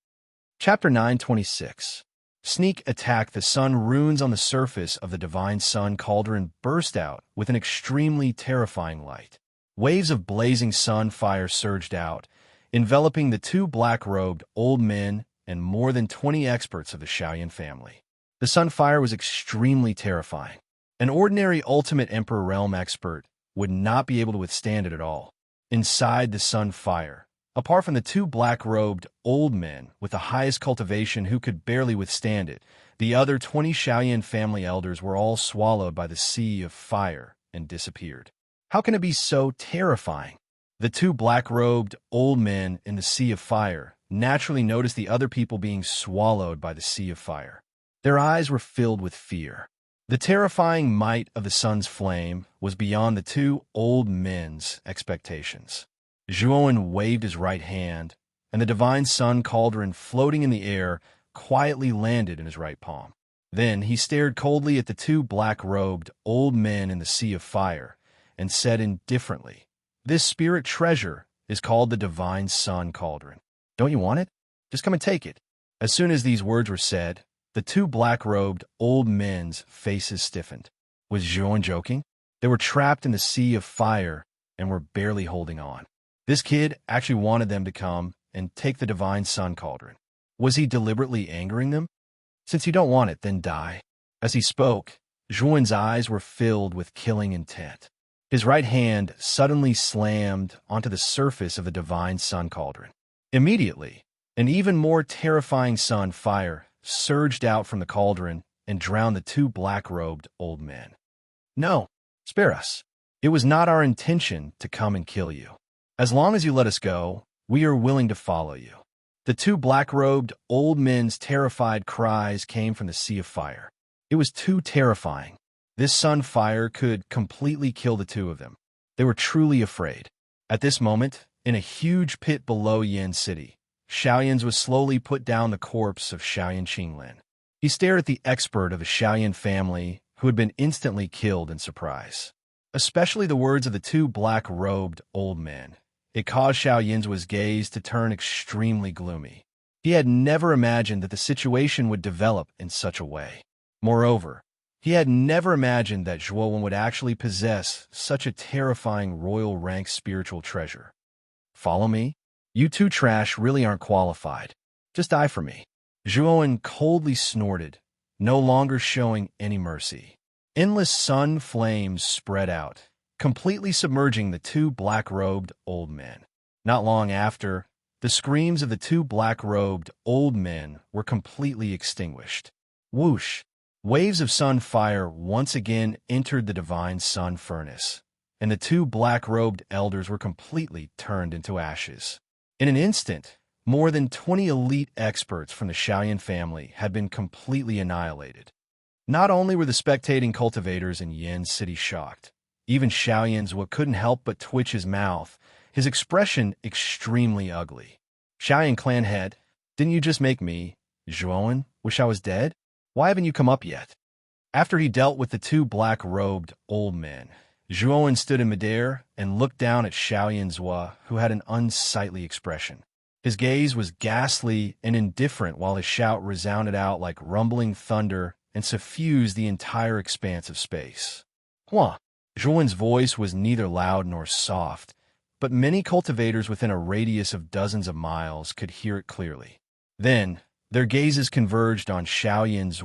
Chapter 926. Sneak attack. The sun runes on the surface of the divine sun cauldron burst out with an extremely terrifying light. Waves of blazing sun fire surged out, enveloping the two black-robed old men and more than 20 experts of the Xiaoyan family. The sun fire was extremely terrifying. An ordinary Ultimate Emperor Realm expert would not be able to withstand it at all. Inside the sun fire, Apart from the two black-robed old men with the highest cultivation who could barely withstand it, the other 20 Shaoyan family elders were all swallowed by the sea of fire and disappeared. How can it be so terrifying? The two black-robed old men in the sea of fire naturally noticed the other people being swallowed by the sea of fire. Their eyes were filled with fear. The terrifying might of the sun's flame was beyond the two old men's expectations. Zhuowen waved his right hand, and the divine sun cauldron floating in the air quietly landed in his right palm. Then he stared coldly at the two black-robed old men in the sea of fire and said indifferently, "This spirit treasure is called the divine sun cauldron. Don't you want it? Just come and take it." As soon as these words were said, the two black-robed old men's faces stiffened. Was Zhuowen joking? They were trapped in the sea of fire and were barely holding on. This kid actually wanted them to come and take the divine sun cauldron. Was he deliberately angering them? Since you don't want it, then die. As he spoke, Zhuowen's eyes were filled with killing intent. His right hand suddenly slammed onto the surface of the divine sun cauldron. Immediately, an even more terrifying sun fire surged out from the cauldron and drowned the two black-robed old men. "No, spare us. It was not our intention to come and kill you. As long as you let us go, we are willing to follow you." The two black-robed old men's terrified cries came from the sea of fire. It was too terrifying. This sun fire could completely kill the two of them. They were truly afraid. At this moment, in a huge pit below Yin City, Shaoyan's was slowly put down the corpse of Shaoyan Qinglin. He stared at the expert of the Shaoyan family who had been instantly killed in surprise. Especially the words of the two black-robed old men. It caused Shaoyan's gaze to turn extremely gloomy. He had never imagined that the situation would develop in such a way. Moreover, he had never imagined that Zhuowen would actually possess such a terrifying royal rank spiritual treasure. "Follow me? You two trash really aren't qualified. Just die for me." Zhuowen coldly snorted, no longer showing any mercy. Endless sun flames spread out, completely submerging the two black-robed old men. Not long after, the screams of the two black-robed old men were completely extinguished. Whoosh! Waves of sun fire once again entered the divine sun furnace, and the two black-robed elders were completely turned into ashes. In an instant, more than 20 elite experts from the Shaoyan family had been completely annihilated. Not only were the spectating cultivators in Yin City shocked, even Shaoyan's couldn't help but twitch his mouth, his expression extremely ugly. "Shaoyan clan head, didn't you just make me, Zhuowen, wish I was dead? Why haven't you come up yet?" After he dealt with the two black-robed old men, Zhuowen stood in midair and looked down at Shaoyan's who had an unsightly expression. His gaze was ghastly and indifferent while his shout resounded out like rumbling thunder and suffused the entire expanse of space. "Huh." Zhuowen's voice was neither loud nor soft, but many cultivators within a radius of dozens of miles could hear it clearly. Then, their gazes converged on Shaoyan's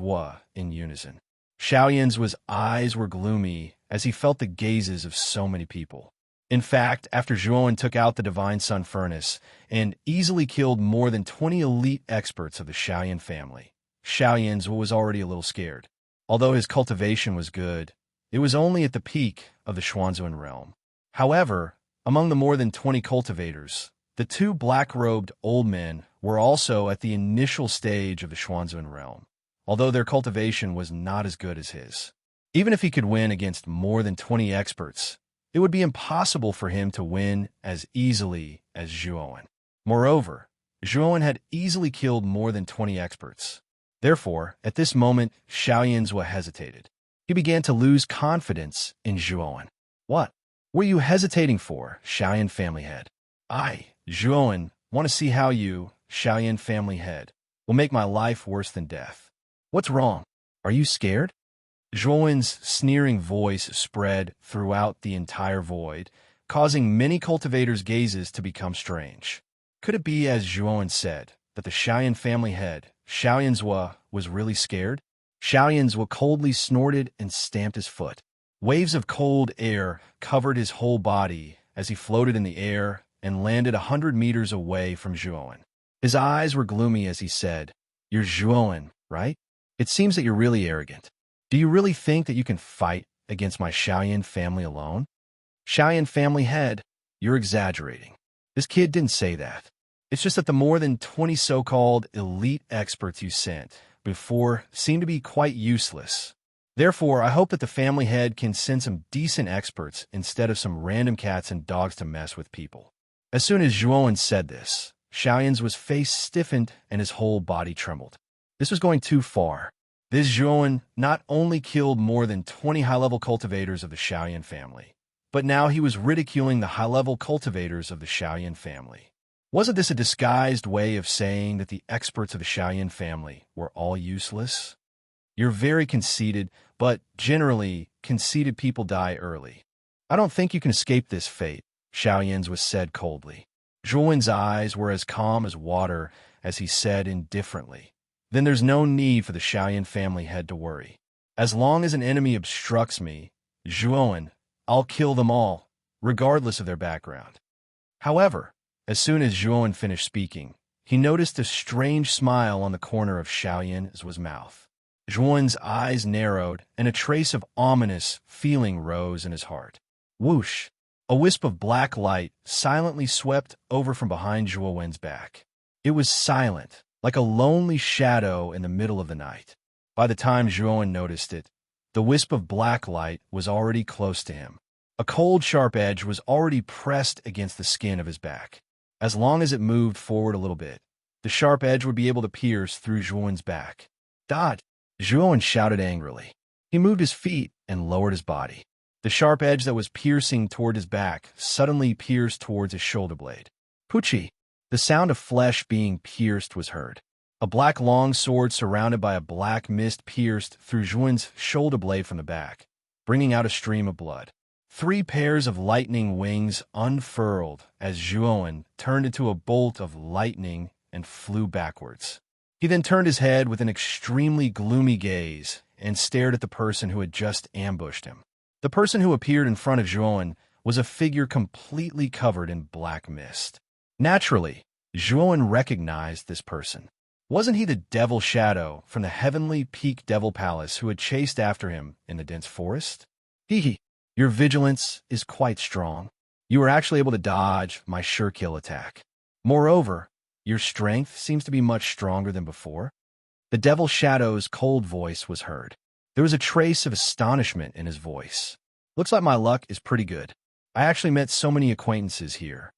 in unison. Shaoyan's eyes were gloomy as he felt the gazes of so many people. In fact, after Zhuowen took out the divine sun furnace and easily killed more than 20 elite experts of the Shaoyan family, Shaoyan's was already a little scared. Although his cultivation was good, it was only at the peak of the Xuanzuan realm. However, among the more than 20 cultivators, the two black-robed old men were also at the initial stage of the Xuanzuan realm, although their cultivation was not as good as his. Even if he could win against more than 20 experts, it would be impossible for him to win as easily as Zhuowen. Moreover, Zhuowen had easily killed more than 20 experts. Therefore, at this moment, Shaoyan's hesitated. He began to lose confidence in Zhuowen. "What were you hesitating for, Shaoyan family head?" "I, Zhuowen, want to see how you, Shaoyan family head, will make my life worse than death." "What's wrong? Are you scared?" Zhuowen's sneering voice spread throughout the entire void, causing many cultivators' gazes to become strange. Could it be, as Zhuowen said, that the Shaoyan family head, Shaoyan's was really scared? Shaoyan's coldly snorted and stamped his foot. Waves of cold air covered his whole body as he floated in the air and landed 100 meters away from Zhuowen. His eyes were gloomy as he said, "You're Zhuowen, right? It seems that you're really arrogant. Do you really think that you can fight against my Shaoyan family alone?" "Shaoyan family head, you're exaggerating. This kid didn't say that. It's just that the more than 20 so-called elite experts you sent before seem to be quite useless. Therefore, I hope that the family head can send some decent experts instead of some random cats and dogs to mess with people." As soon as Zhuowen said this, Xiaoyan's face stiffened and his whole body trembled. This was going too far. This Zhuowen not only killed more than 20 high-level cultivators of the Shaoyan family, but now he was ridiculing the high-level cultivators of the Shaoyan family. Wasn't this a disguised way of saying that the experts of the Shaoyan family were all useless? "You're very conceited, but generally, conceited people die early. I don't think you can escape this fate," Xiaoyan's was said coldly. Zhuowen's eyes were as calm as water as he said indifferently, "Then there's no need for the Shaoyan family head to worry. As long as an enemy obstructs me, Zhuowen, I'll kill them all, regardless of their background." However, as soon as Zhuowen finished speaking, he noticed a strange smile on the corner of Xiaoyan's mouth. Zhuowen's eyes narrowed, and a trace of ominous feeling rose in his heart. Whoosh! A wisp of black light silently swept over from behind Zhuowen's back. It was silent, like a lonely shadow in the middle of the night. By the time Zhuowen noticed it, the wisp of black light was already close to him. A cold, sharp edge was already pressed against the skin of his back. As long as it moved forward a little bit, the sharp edge would be able to pierce through Zhuowen's back. "Dot!" Zhuowen shouted angrily. He moved his feet and lowered his body. The sharp edge that was piercing toward his back suddenly pierced towards his shoulder blade. Puchi! The sound of flesh being pierced was heard. A black long sword surrounded by a black mist pierced through Zhuowen's shoulder blade from the back, bringing out a stream of blood. 3 pairs of lightning wings unfurled as Zhuowen turned into a bolt of lightning and flew backwards. He then turned his head with an extremely gloomy gaze and stared at the person who had just ambushed him. The person who appeared in front of Zhuowen was a figure completely covered in black mist. Naturally, Zhuowen recognized this person. Wasn't he the Devil Shadow from the Heavenly Peak Devil Palace who had chased after him in the dense forest? Hee. Your vigilance is quite strong. You were actually able to dodge my sure-kill attack. Moreover, your strength seems to be much stronger than before. The Devil Shadow's cold voice was heard. There was a trace of astonishment in his voice. Looks like my luck is pretty good. I actually met so many acquaintances here.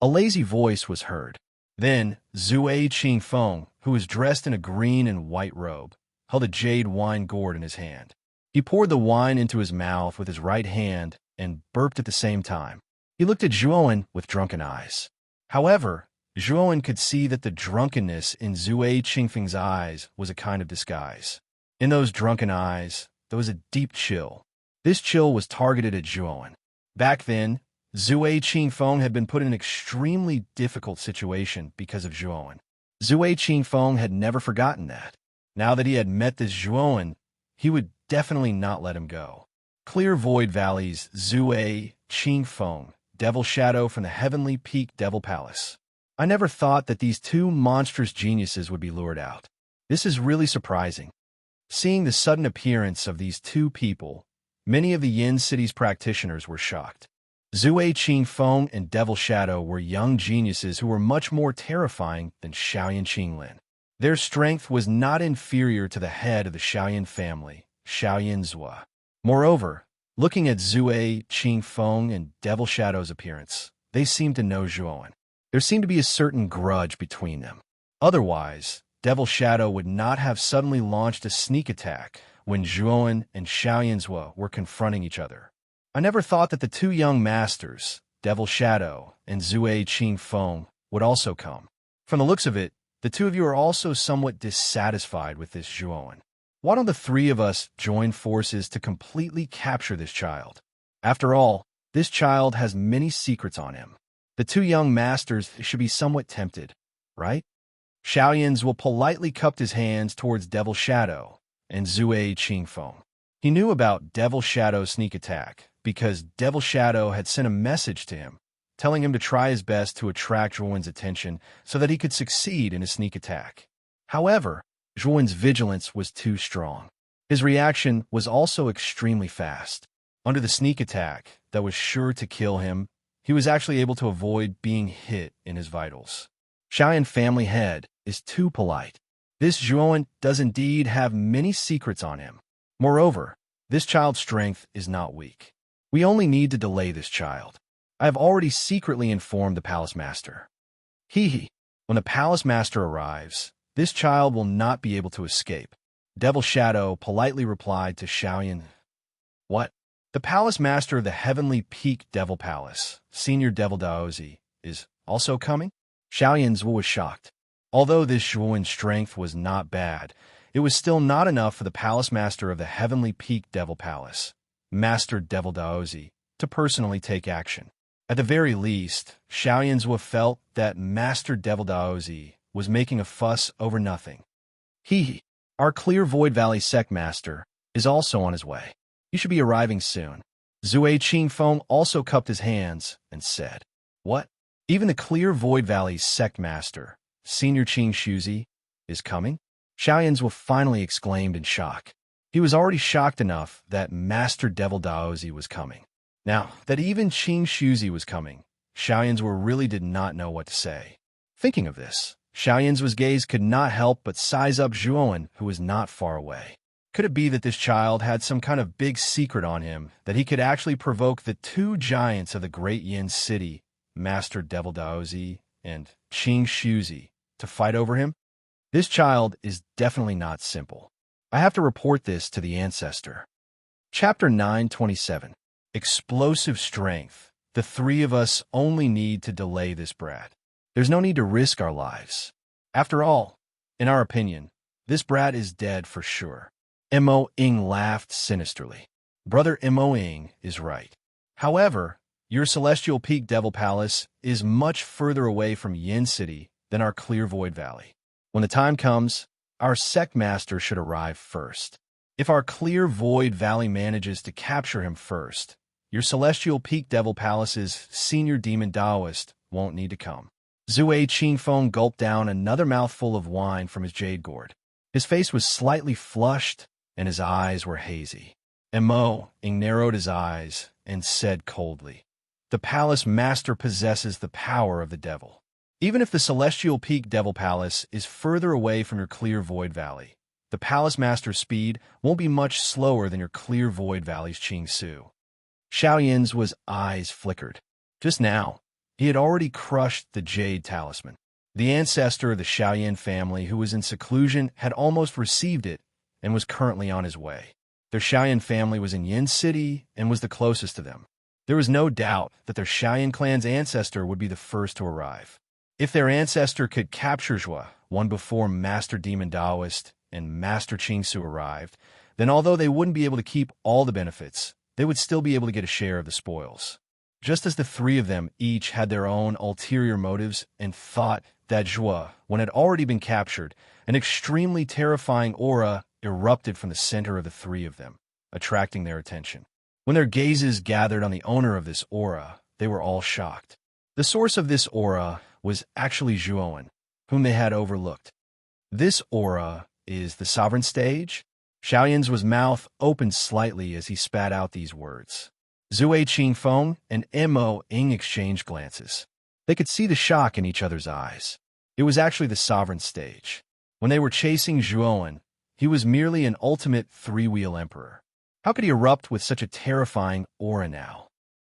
A lazy voice was heard. Then, Zui Qingfeng, who was dressed in a green and white robe, held a jade wine gourd in his hand. He poured the wine into his mouth with his right hand and burped at the same time. He looked at Zhuowen with drunken eyes. However, Zhuowen could see that the drunkenness in Zui Qingfeng's eyes was a kind of disguise. In those drunken eyes, there was a deep chill. This chill was targeted at Zhuowen. Back then, Zui Qingfeng had been put in an extremely difficult situation because of Zhuowen. Zui Qingfeng had never forgotten that. Now that he had met this Zhuowen, he would definitely not let him go. Clear Void Valley's Zui Qingfeng, Devil Shadow from the Heavenly Peak Devil Palace. I never thought that these 2 monstrous geniuses would be lured out. This is really surprising. Seeing the sudden appearance of these 2 people, many of the Yin City's practitioners were shocked. Zui Qingfeng and Devil Shadow were young geniuses who were much more terrifying than Shaoyan Qinglin. Their strength was not inferior to the head of the Shaoyan family, Shaoyan Zhua. Moreover, looking at Zui Qingfeng and Devil Shadow's appearance, they seemed to know Zhuowen. There seemed to be a certain grudge between them. Otherwise, Devil Shadow would not have suddenly launched a sneak attack when Zhuowen and Shaoyan Zhua were confronting each other. I never thought that the 2 young masters, Devil Shadow and Zui Qingfeng, would also come. From the looks of it, the 2 of you are also somewhat dissatisfied with this Zhuowen. Why don't the 3 of us join forces to completely capture this child? After all, this child has many secrets on him. The 2 young masters should be somewhat tempted, right? Xiaoyan's will politely cupped his hands towards Devil Shadow and Zui Qingfeng. He knew about Devil Shadow's sneak attack because Devil Shadow had sent a message to him telling him to try his best to attract Zhuowen's attention so that he could succeed in his sneak attack. However, Zhuowen's vigilance was too strong. His reaction was also extremely fast. Under the sneak attack that was sure to kill him, he was actually able to avoid being hit in his vitals. Xiaoyan family head is too polite. This Zhuowen does indeed have many secrets on him. Moreover, this child's strength is not weak. We only need to delay this child. I have already secretly informed the palace master. Hee. When the palace master arrives, this child will not be able to escape. Devil Shadow politely replied to Xiaoyan. What? The palace master of the Heavenly Peak Devil Palace, Senior Devil Daozi, is also coming? Xiaoyan was shocked. Although this Zhuowen's strength was not bad, it was still not enough for the palace master of the Heavenly Peak Devil Palace, Master Devil Daozi, to personally take action. At the very least, Xiaoyan felt that Master Devil Daozi was making a fuss over nothing. Our Clear Void Valley Sect Master is also on his way. You should be arriving soon. Zue Qingfeng also cupped his hands and said, What? Even the Clear Void Valley Sect Master, Senior Qing Shuzi, is coming? Xiaoyan finally exclaimed in shock. He was already shocked enough that Master Devil Daozi was coming. Now, that even Qing Shuzi was coming, Xiaoyan really did not know what to say. Thinking of this, Xiaoyan's gaze could not help but size up Zhuowen, who was not far away. Could it be that this child had some kind of big secret on him, that he could actually provoke the two giants of the Great Yin City, Master Devil Daozi and Qing Shuzi, to fight over him? This child is definitely not simple. I have to report this to the ancestor. Chapter 927. Explosive Strength. The three of us only need to delay this brat. There's no need to risk our lives. After all, in our opinion, this brat is dead for sure. Mo Ying laughed sinisterly. Brother Mo Ying is right. However, your Celestial Peak Devil Palace is much further away from Yin City than our Clear Void Valley. When the time comes, our sect master should arrive first. If our Clear Void Valley manages to capture him first, your Celestial Peak Devil Palace's Senior Demon Taoist won't need to come. Zue Qingfeng gulped down another mouthful of wine from his jade gourd. His face was slightly flushed, and his eyes were hazy. Mo Ying narrowed his eyes and said coldly, The palace master possesses the power of the devil. Even if the Celestial Peak Devil Palace is further away from your Clear Void Valley, the palace master's speed won't be much slower than your Clear Void Valley's Qing Su. Xiaoyan's eyes flickered. Just now, he had already crushed the Jade Talisman. The ancestor of the Xiaoyan family who was in seclusion had almost received it and was currently on his way. Their Xiaoyan family was in Yin City and was the closest to them. There was no doubt that their Xiaoyan clan's ancestor would be the first to arrive. If their ancestor could capture Zhua, one before Master Demon Taoist and Master Qing Su arrived, then although they wouldn't be able to keep all the benefits, they would still be able to get a share of the spoils. Just as the three of them each had their own ulterior motives and thought that Zhua, when it had already been captured, an extremely terrifying aura erupted from the center of the three of them, attracting their attention. When their gazes gathered on the owner of this aura, they were all shocked. The source of this aura was actually Zhuowen, whom they had overlooked. This aura is the sovereign stage? Xiaoyan's mouth opened slightly as he spat out these words. Zue Qingfeng and Mo Ying exchanged glances. They could see the shock in each other's eyes. It was actually the sovereign stage. When they were chasing Zhuowen, he was merely an ultimate three-wheel emperor. How could he erupt with such a terrifying aura now?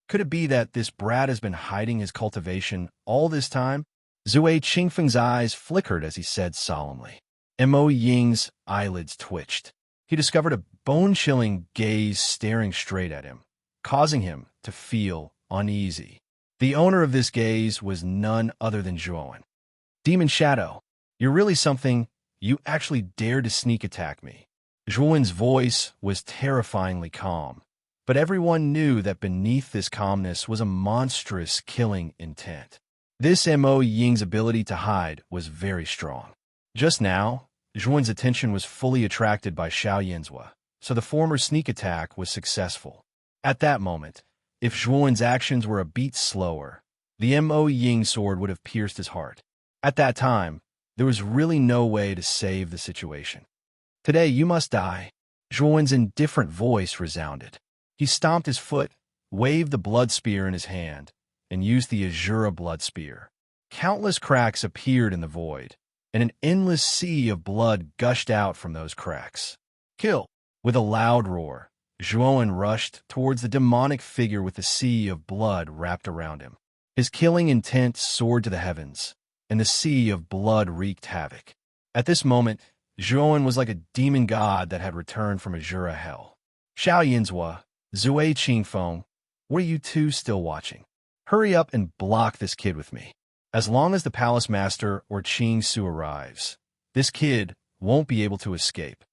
Could it be that this brat has been hiding his cultivation all this time? Zue Qingfeng's eyes flickered as he said solemnly. Mo Ying's eyelids twitched. He discovered a bone-chilling gaze staring straight at him, causing him to feel uneasy. The owner of this gaze was none other than Zhuowen. Demon Shadow, you're really something. You actually dared to sneak attack me. Zhuowen's voice was terrifyingly calm, but everyone knew that beneath this calmness was a monstrous killing intent. This Mo Ying's ability to hide was very strong. Just now, Zhuowen's attention was fully attracted by Xiaoyan's, so the former sneak attack was successful. At that moment, if Zhuowen's actions were a beat slower, the Mo Ying sword would have pierced his heart. At that time, there was really no way to save the situation. Today you must die. Zhuowen's indifferent voice resounded. He stomped his foot, waved the blood spear in his hand, and used the Azura blood spear. Countless cracks appeared in the void, and an endless sea of blood gushed out from those cracks. Kill! With a loud roar, Zhuowen rushed towards the demonic figure with the sea of blood wrapped around him. His killing intent soared to the heavens, and the sea of blood wreaked havoc. At this moment, Zhuowen was like a demon god that had returned from Azura hell. Xiao Yinzhua, Zui Qingfeng, what are you two still watching? Hurry up and block this kid with me. As long as the palace master or Qing Su arrives, this kid won't be able to escape.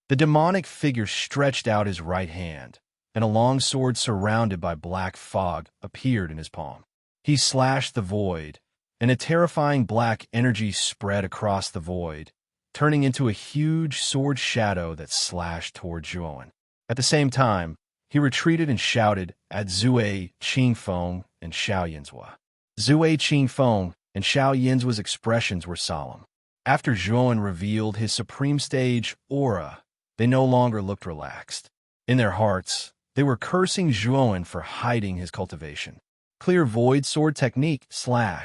The demonic figure stretched out his right hand, and a long sword surrounded by black fog appeared in his palm. He slashed the void, and a terrifying black energy spread across the void, turning into a huge sword shadow that slashed toward Zhuowen. At the same time, he retreated and shouted at Zui Qingfeng and Xiao Yinzhua. Zui Qingfeng and Xiao Yinzhua's expressions were solemn. After Zhuowen revealed his supreme stage aura, they no longer looked relaxed. In their hearts, they were cursing Zhuowen for hiding his cultivation. Clear void sword technique / Zui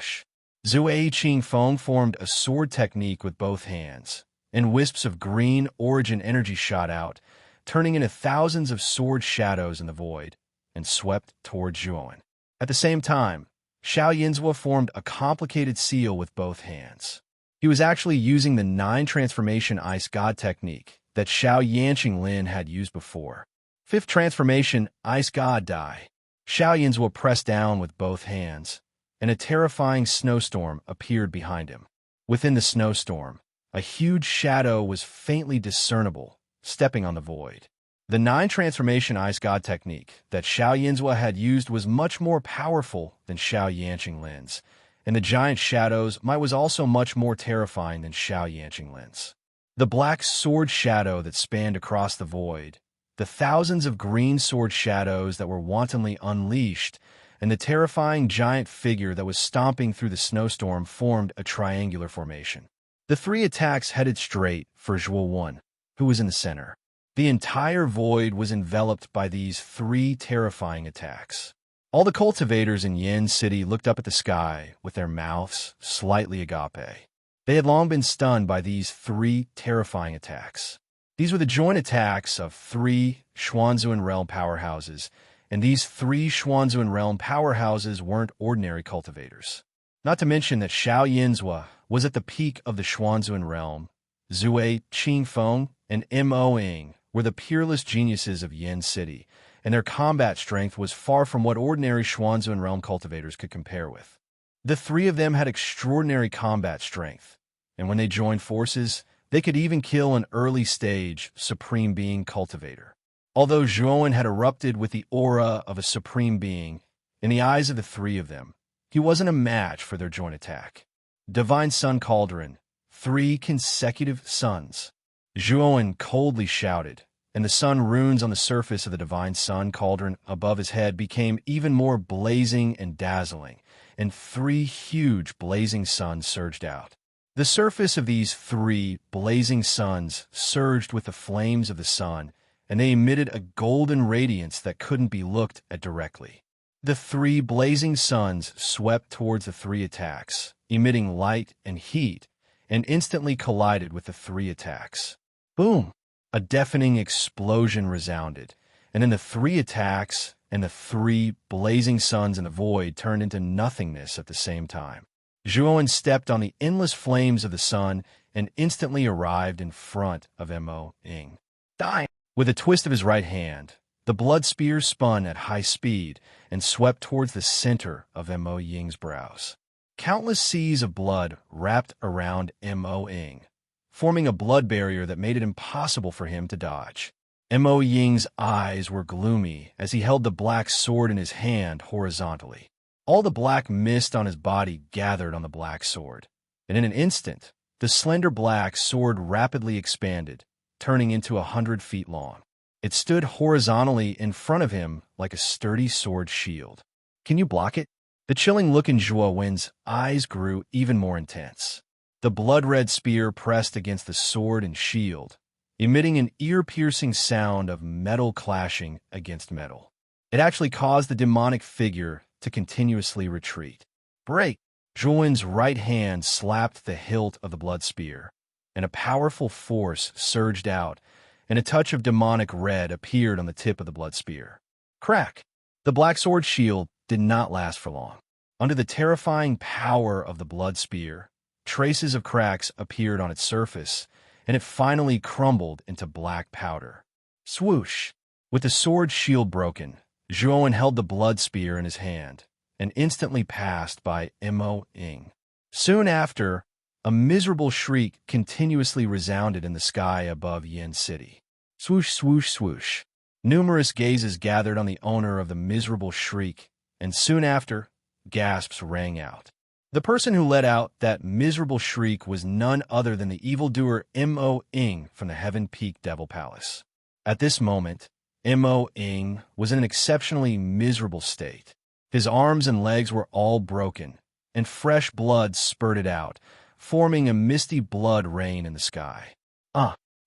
Qingfeng formed a sword technique with both hands, and wisps of green origin energy shot out, turning into thousands of sword shadows in the void, and swept toward Zhuowen. At the same time, Xiao Yinzhua formed a complicated seal with both hands. He was actually using the 9 transformation ice god technique that Xiao Yanqinglin had used before. 5th transformation ice god die. Xiao Yinzhua pressed down with both hands, and a terrifying snowstorm appeared behind him. Within the snowstorm, a huge shadow was faintly discernible, stepping on the void. The 9 transformation ice god technique that Xiao Yinzhua had used was much more powerful than Xiao Yanqinglin's, and the giant shadows was also much more terrifying than Xiao Yanqinglin's. The black sword shadow that spanned across the void, the thousands of green sword shadows that were wantonly unleashed, and the terrifying giant figure that was stomping through the snowstorm formed a triangular formation. The 3 attacks headed straight for Zhuowen, who was in the center. The entire void was enveloped by these 3 terrifying attacks. All the cultivators in Yin City looked up at the sky with their mouths slightly agape. They had long been stunned by these 3 terrifying attacks. These were the joint attacks of 3 Xuanzuan realm powerhouses, and these 3 Xuanzuan realm powerhouses weren't ordinary cultivators. Not to mention that Xiao Yinzhua was at the peak of the Xuanzuan realm. Zui Qingfeng and Mo Ying were the peerless geniuses of Yin City, and their combat strength was far from what ordinary Xuanzuan realm cultivators could compare with. The 3 of them had extraordinary combat strength, and when they joined forces, they could even kill an early-stage Supreme Being cultivator. Although Zhuowen had erupted with the aura of a Supreme Being, in the eyes of the 3 of them, he wasn't a match for their joint attack. Divine Sun Cauldron, 3 consecutive suns. Zhuowen coldly shouted, and the sun runes on the surface of the Divine Sun Cauldron above his head became even more blazing and dazzling, and 3 huge blazing suns surged out. The surface of these 3 blazing suns surged with the flames of the sun, and they emitted a golden radiance that couldn't be looked at directly. The 3 blazing suns swept towards the 3 attacks, emitting light and heat, and instantly collided with the 3 attacks. Boom! A deafening explosion resounded, and then the 3 attacks and the 3 blazing suns in the void turned into nothingness at the same time. Zhuowen stepped on the endless flames of the sun and instantly arrived in front of Mo Ying. Die! With a twist of his right hand, the blood spear spun at high speed and swept towards the center of Mo Ying's brows. Countless seas of blood wrapped around Mo Ying, forming a blood barrier that made it impossible for him to dodge. Mo Ying's eyes were gloomy as he held the black sword in his hand horizontally. All the black mist on his body gathered on the black sword, and in an instant, the slender black sword rapidly expanded, turning into 100 feet long. It stood horizontally in front of him like a sturdy sword shield. Can you block it? The chilling look in Zhuo Wen's eyes grew even more intense. The blood-red spear pressed against the sword and shield, emitting an ear-piercing sound of metal clashing against metal. It actually caused the demonic figure to continuously retreat. Break! Zhuo Wen's right hand slapped the hilt of the blood spear, and a powerful force surged out, and a touch of demonic red appeared on the tip of the blood spear. Crack! The black sword shield did not last for long. Under the terrifying power of the blood spear, traces of cracks appeared on its surface, and it finally crumbled into black powder. Swoosh! With the sword shield broken, Zhuo Wen held the blood spear in his hand, and instantly passed by Mo Ying. Soon after, a miserable shriek continuously resounded in the sky above Yin City. Swoosh, swoosh, swoosh. Numerous gazes gathered on the owner of the miserable shriek, and soon after, gasps rang out. The person who let out that miserable shriek was none other than the evildoer Mo Ying from the Heaven Peak Devil Palace. At this moment, Mo Ying was in an exceptionally miserable state. His arms and legs were all broken, and fresh blood spurted out, forming a misty blood rain in the sky.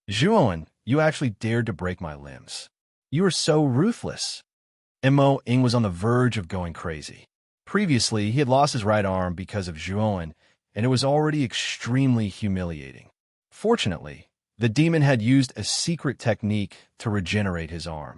Zhuo Wen, you actually dared to break my limbs. You are so ruthless. Mo Ying was on the verge of going crazy. Previously, he had lost his right arm because of Zhuo Wen, and it was already extremely humiliating. Fortunately, the demon had used a secret technique to regenerate his arm.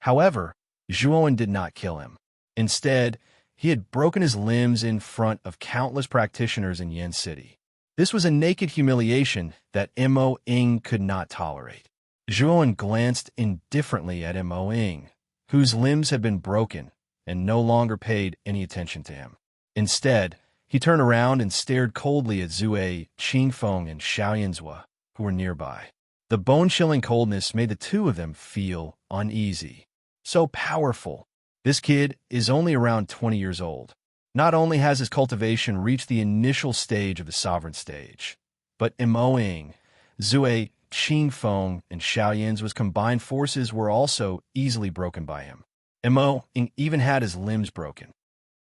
However, Zhuo Wen did not kill him. Instead, he had broken his limbs in front of countless practitioners in Yin City. This was a naked humiliation that Mo Ying could not tolerate. Zhuo Wen glanced indifferently at Mo Ying, whose limbs had been broken, and no longer paid any attention to him. Instead, he turned around and stared coldly at Zue, Qingfeng, and Xiaoyanzhua, who were nearby. The bone-chilling coldness made the two of them feel uneasy. So powerful. This kid is only around 20 years old. Not only has his cultivation reached the initial stage of the sovereign stage, but Mo Ying, Zue, Qingfeng, and Xiaoyanzhua's combined forces were also easily broken by him. Mo Ying even had his limbs broken.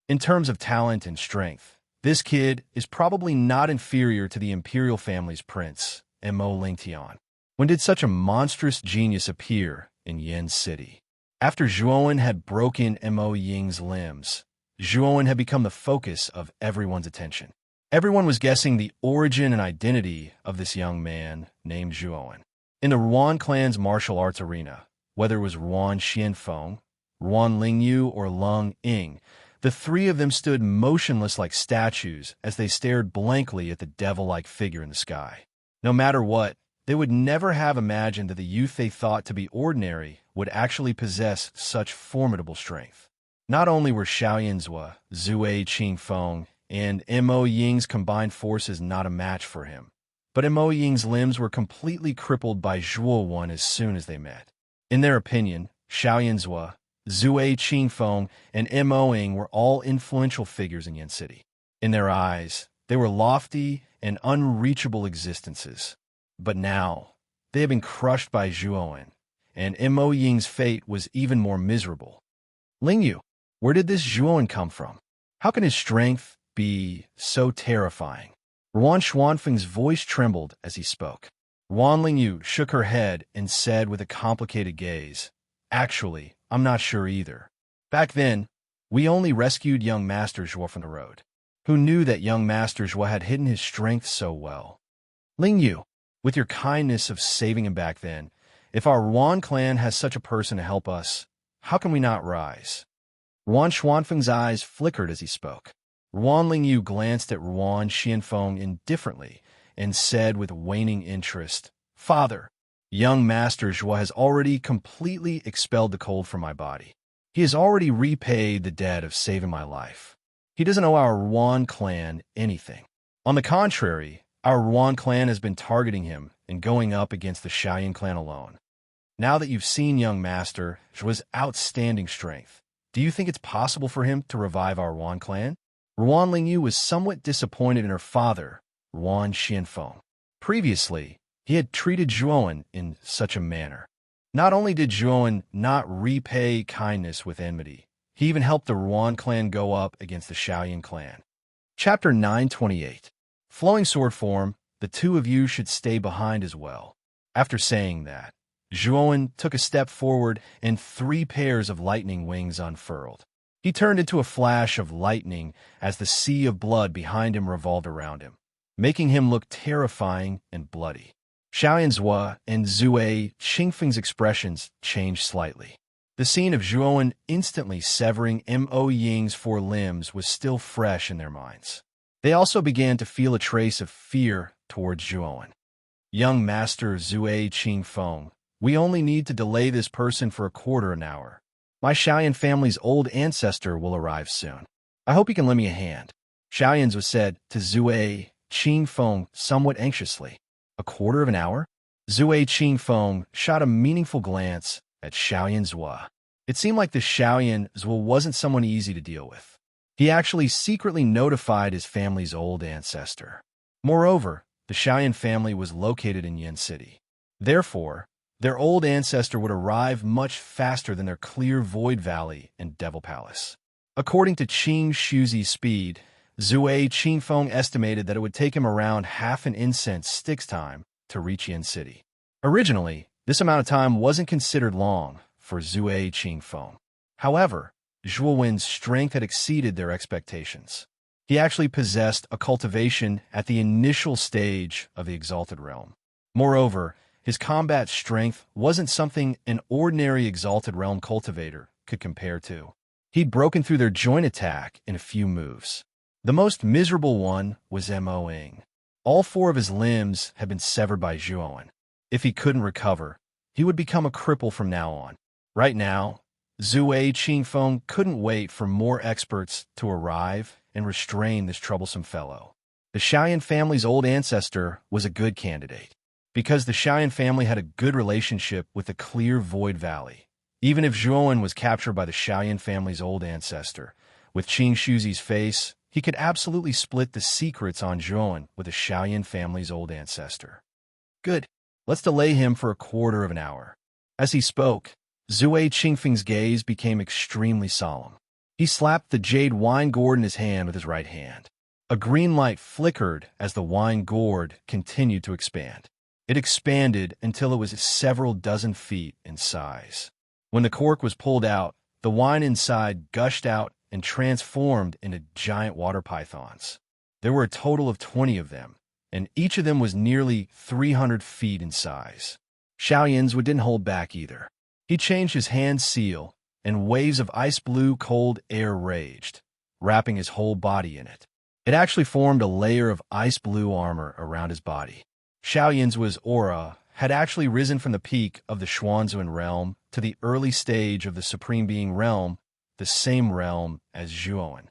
In terms of talent and strength, this kid is probably not inferior to the imperial family's prince, Mo Lingtian. When did such a monstrous genius appear in Yin City? After Zhuo Wen had broken Mo Ying's limbs, Zhuo Wen had become the focus of everyone's attention. Everyone was guessing the origin and identity of this young man named Zhuo Wen. In the Ruan clan's martial arts arena, whether it was Ruan Xianfeng, Ruan Lingyu, or Lung Ying, the three of them stood motionless like statues as they stared blankly at the devil-like figure in the sky. No matter what, they would never have imagined that the youth they thought to be ordinary would actually possess such formidable strength. Not only were Xiaoyanzhua, Zue Qingfeng, and Mo Ying's combined forces not a match for him, but Mo Ying's limbs were completely crippled by Zhuo Wen as soon as they met. In their opinion, Xiaoyanzhua, Zue Qingfeng, and Mo Ying were all influential figures in Yin City. In their eyes, they were lofty and unreachable existences. But now, they had been crushed by Zhuo Wen, and Mo Ying's fate was even more miserable. Lingyu, where did this Zhuo Wen come from? How can his strength be so terrifying? Ruan Xuanfeng's voice trembled as he spoke. Ruan Lingyu shook her head and said with a complicated gaze, "Actually, I'm not sure either. Back then, we only rescued young Master Zhuo from the road. Who knew that young Master Zhuo had hidden his strength so well? Lingyu, with your kindness of saving him back then, if our Ruan clan has such a person to help us, how can we not rise?" Ruan Xuanfeng's eyes flickered as he spoke. Ruan Lingyu glanced at Ruan Xianfeng indifferently and said with waning interest, "Father, young Master Zhuo has already completely expelled the cold from my body. He has already repaid the debt of saving my life. He doesn't owe our Ruan clan anything. On the contrary, our Ruan clan has been targeting him and going up against the Xiaoyan clan alone. Now that you've seen young Master Zhuo's outstanding strength, do you think it's possible for him to revive our Ruan clan?" Ruan Lingyu was somewhat disappointed in her father, Ruan Xianfeng. Previously, he had treated Zhuo Wen in such a manner. Not only did Zhuo Wen not repay kindness with enmity, He even helped the Ruan clan go up against the Shaoyan clan. Chapter 928. Flowing sword form, the two of you should stay behind as well. After saying that, Zhuowen took a step forward and 3 pairs of lightning wings unfurled. He turned into a flash of lightning as the sea of blood behind him revolved around him, making him look terrifying and bloody. Xiaoyan Zhua and Zue Qingfeng's expressions changed slightly. The scene of Zhuowen instantly severing Mo Ying's 4 limbs was still fresh in their minds. They also began to feel a trace of fear towards Zhuowen. Young Master Zue Qingfeng, we only need to delay this person for a quarter an hour. My Shaoyan family's old ancestor will arrive soon. I hope you can lend me a hand. Xiaoyan's was said to Zue Qingfeng somewhat anxiously. A quarter of an hour? Zue Qingfeng shot a meaningful glance at Xiaoyan Zhua. It seemed like the Xiaoyan Zhua wasn't someone easy to deal with. He actually secretly notified his family's old ancestor. Moreover, the Xiaoyan family was located in Yin City. Therefore, their old ancestor would arrive much faster than their clear Void Valley and Devil Palace. According to Qing Shuzi's speed, Zue Qingfeng estimated that it would take him around half an incense stick's time to reach Yin City. Originally, this amount of time wasn't considered long for Zue Qingfeng. However, Zhuowen's strength had exceeded their expectations. He actually possessed a cultivation at the initial stage of the Exalted realm. Moreover, his combat strength wasn't something an ordinary Exalted realm cultivator could compare to. He'd broken through their joint attack in a few moves. The most miserable one was Mo Ying. All 4 of his limbs had been severed by Zhuowen. If he couldn't recover, he would become a cripple from now on. Right now, Zue Qingfeng couldn't wait for more experts to arrive and restrain this troublesome fellow. The Xiaoyan family's old ancestor was a good candidate, because the Xiaoyan family had a good relationship with the clear Void Valley. Even if Zhuowen was captured by the Xiaoyan family's old ancestor, with Qing Shuzi's face, he could absolutely split the secrets on Zhuowen with the Xiaoyan family's old ancestor. Good. Let's delay him for a quarter of an hour. As he spoke, Zue Qingfeng's gaze became extremely solemn. He slapped the jade wine gourd in his hand with his right hand. A green light flickered as the wine gourd continued to expand. It expanded until it was several dozen feet in size. When the cork was pulled out, the wine inside gushed out and transformed into giant water pythons. There were a total of 20 of them, and each of them was nearly 300 feet in size. Xiaoyan's didn't hold back either. He changed his hand seal, and waves of ice blue cold air raged, wrapping his whole body in it. It actually formed a layer of ice blue armor around his body. Xiaoyan's aura had actually risen from the peak of the Xuanzuan realm to the early stage of the Supreme Being realm, the same realm as Zhuowen.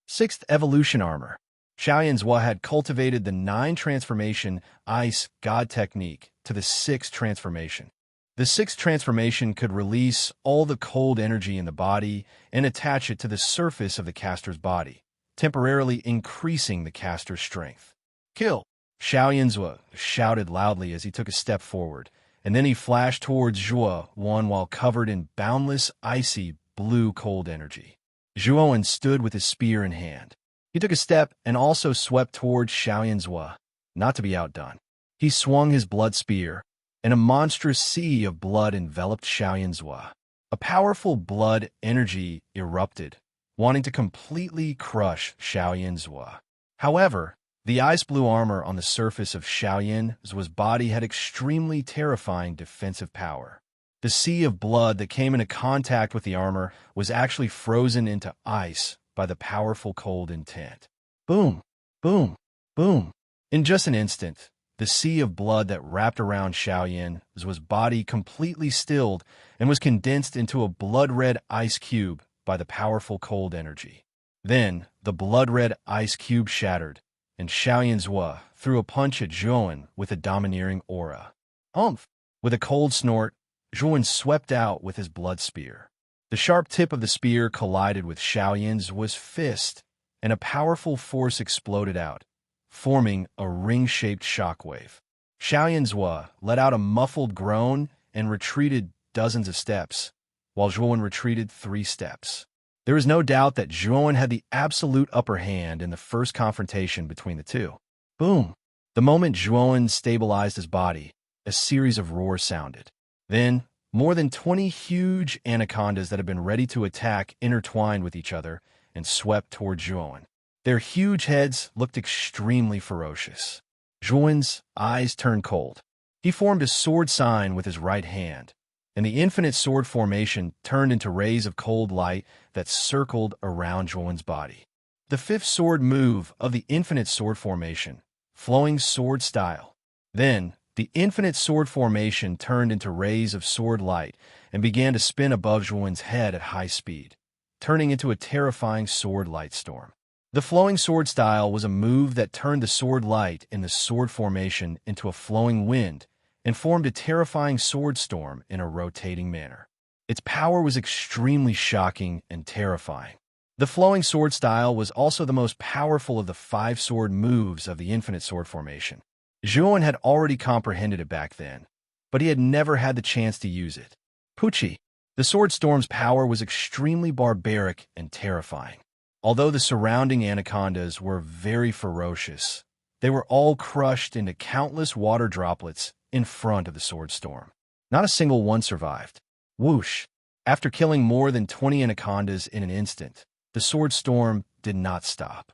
6th Evolution Armor. Xiaoyan Zhua had cultivated the 9 transformation Ice God technique to the 6th transformation. The 6th transformation could release all the cold energy in the body and attach it to the surface of the caster's body, temporarily increasing the caster's strength. Kill! Xiaoyan Zhua shouted loudly as he took a step forward, and then he flashed towards Zhuowen while covered in boundless, icy, blue cold energy. Zhuowen stood with his spear in hand. He took a step and also swept towards Xiaoyan Zhua, not to be outdone. He swung his blood spear, and a monstrous sea of blood enveloped Xiaoyan Zhua. A powerful blood energy erupted, wanting to completely crush Xiaoyan Zhua. However, the ice blue armor on the surface of Xiaoyan Zhua's body had extremely terrifying defensive power. The sea of blood that came into contact with the armor was actually frozen into ice by the powerful cold intent. Boom, boom, boom. In just an instant, the sea of blood that wrapped around Xiaoyan Zhua's body completely stilled and was condensed into a blood-red ice cube by the powerful cold energy. Then, the blood-red ice cube shattered, and Xiaoyan Zhua threw a punch at Zhuowen with a domineering aura. Humph! With a cold snort, Zhuowen swept out with his blood spear. The sharp tip of the spear collided with Xiaoyan Zhua's fist, and a powerful force exploded out, forming a ring-shaped shockwave. Xiaoyan Zhua let out a muffled groan and retreated dozens of steps, while Zhuowen retreated 3 steps. There is no doubt that Zhuowen had the absolute upper hand in the first confrontation between the two. Boom! The moment Zhuowen stabilized his body, a series of roars sounded. Then, more than 20 huge anacondas that had been ready to attack intertwined with each other and swept toward Zhuowen. Their huge heads looked extremely ferocious. Zhuowen's eyes turned cold. He formed a sword sign with his right hand, and the infinite sword formation turned into rays of cold light that circled around Zhuowen's body. The fifth sword move of the infinite sword formation, flowing sword style. Then, the infinite sword formation turned into rays of sword light and began to spin above Zhuowen's head at high speed, turning into a terrifying sword light storm. The flowing sword style was a move that turned the sword light in the sword formation into a flowing wind and formed a terrifying sword storm in a rotating manner. Its power was extremely shocking and terrifying. The flowing sword style was also the most powerful of the 5 sword moves of the infinite sword formation. Zhuowen had already comprehended it back then, but he had never had the chance to use it. Pucci. The sword storm's power was extremely barbaric and terrifying. Although the surrounding anacondas were very ferocious, they were all crushed into countless water droplets in front of the sword storm. Not a single one survived. Whoosh! After killing more than 20 anacondas in an instant, the sword storm did not stop.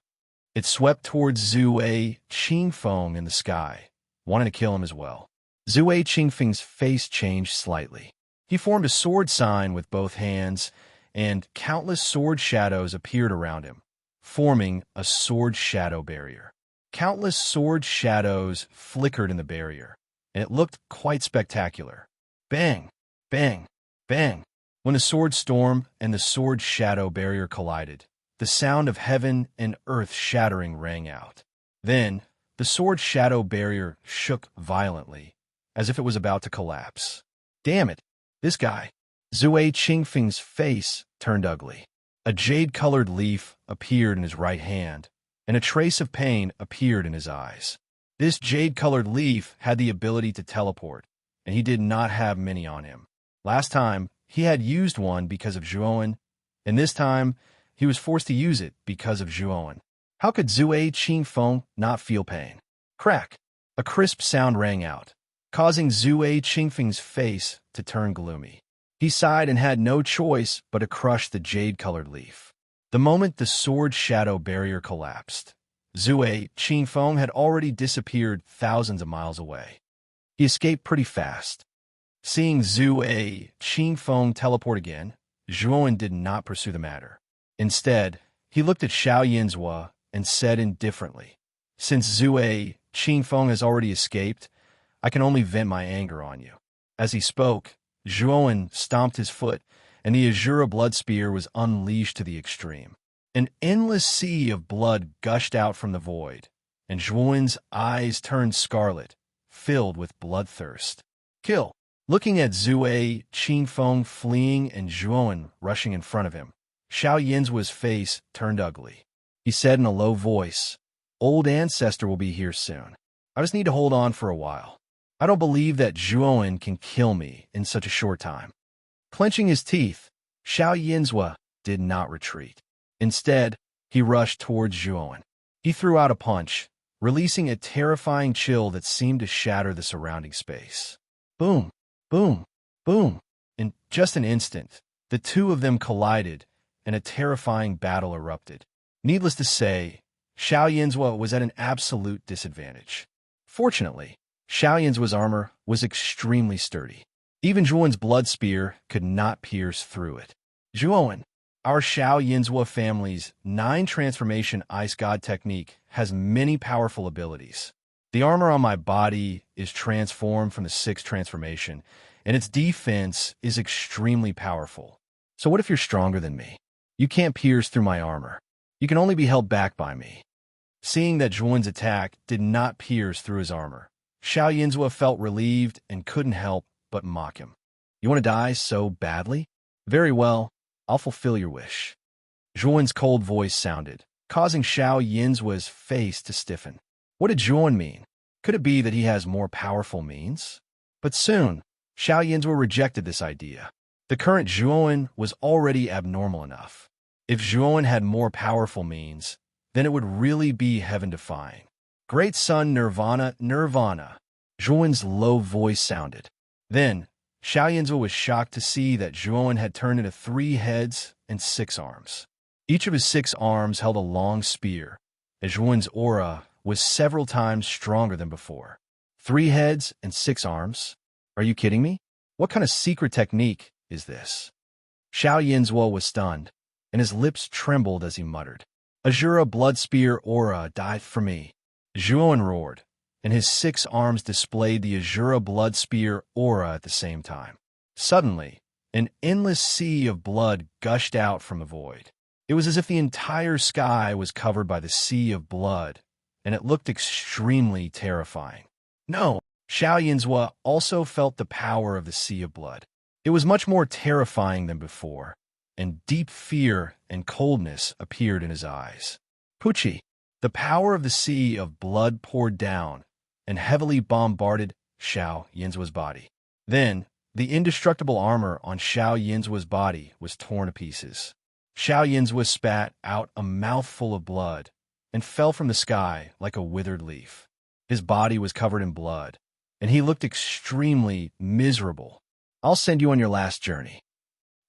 It swept towards Zhuo Qingfeng in the sky, wanting to kill him as well. Zhuo Qingfeng's face changed slightly. He formed a sword sign with both hands, and countless sword shadows appeared around him, forming a sword shadow barrier. Countless sword shadows flickered in the barrier, and it looked quite spectacular. Bang! Bang! Bang! When the sword storm and the sword shadow barrier collided, the sound of heaven and earth shattering rang out. Then, the sword shadow barrier shook violently, as if it was about to collapse. Damn it! This guy! Zhuo Qingfeng's face turned ugly. A jade-colored leaf appeared in his right hand, and a trace of pain appeared in his eyes. This jade-colored leaf had the ability to teleport, and he did not have many on him. Last time, he had used one because of Zhuowen, and this time, he was forced to use it because of Zhuowen. How could Zhuo Qingfeng not feel pain? Crack! A crisp sound rang out, causing Zhuo Qingfeng's face to turn gloomy. He sighed and had no choice but to crush the jade-colored leaf. The moment the sword shadow barrier collapsed, Zhuo Qingfeng had already disappeared thousands of miles away. He escaped pretty fast. Seeing Zhuo Qingfeng teleport again, Zhuowen did not pursue the matter. Instead, he looked at Xiao Yinzhua and said indifferently, "Since Zhuo Qingfeng has already escaped, I can only vent my anger on you." As he spoke, Zhuowen stomped his foot, and the Azura blood spear was unleashed to the extreme. An endless sea of blood gushed out from the void, and Zhuowen's eyes turned scarlet, filled with bloodthirst. Kill! Looking at Zhuo Qingfeng fleeing and Zhuowen rushing in front of him, Xiao Yinzhua's face turned ugly. He said in a low voice, "Old ancestor will be here soon. I just need to hold on for a while. I don't believe that Zhuowen can kill me in such a short time." Clenching his teeth, Xiao Yinzhua did not retreat. Instead, he rushed towards Zhuowen. He threw out a punch, releasing a terrifying chill that seemed to shatter the surrounding space. Boom! Boom! Boom! In just an instant, the two of them collided, and a terrifying battle erupted. Needless to say, Xiao Yinzhua was at an absolute disadvantage. Fortunately, Xiao Yinzhua's armor was extremely sturdy. Even Zhuowen's blood spear could not pierce through it. Zhuowen, our Xiao Yinzhua family's 9 transformation ice god technique has many powerful abilities. The armor on my body is transformed from the 6th transformation, and its defense is extremely powerful. So what if you're stronger than me? You can't pierce through my armor. You can only be held back by me. Seeing that Zhuowen's attack did not pierce through his armor, Xiao Yinzhua felt relieved and couldn't help but mock him. You want to die so badly? Very well, I'll fulfill your wish. Zhuowen's cold voice sounded, causing Xiao Yinzhua's face to stiffen. What did Zhuowen mean? Could it be that he has more powerful means? But soon, Xiao Yinzhua rejected this idea. The current Zhuowen was already abnormal enough. If Zhuowen had more powerful means, then it would really be heaven-defying. Great Sun Nirvana, Nirvana, Zhuowen's low voice sounded. Then, Xiao Yinzhu was shocked to see that Zhuowen had turned into 3 heads and 6 arms. Each of his 6 arms held a long spear, as Zhuowen's aura was several times stronger than before. 3 heads and 6 arms? Are you kidding me? What kind of secret technique is this? Xiao Yinzhuo was stunned, and his lips trembled as he muttered, Azura blood spear aura died for me. Zhuowen roared, and his 6 arms displayed the Azura blood spear aura at the same time. Suddenly, an endless sea of blood gushed out from the void. It was as if the entire sky was covered by the sea of blood, and it looked extremely terrifying. No, Xiao Yinzhuo also felt the power of the sea of blood. It was much more terrifying than before, and deep fear and coldness appeared in his eyes. Pucci, the power of the sea of blood poured down and heavily bombarded Xiao Yinzhuo's body. Then, the indestructible armor on Xiao Yinzhuo's body was torn to pieces. Xiao Yinzhuo spat out a mouthful of blood and fell from the sky like a withered leaf. His body was covered in blood, and he looked extremely miserable. I'll send you on your last journey.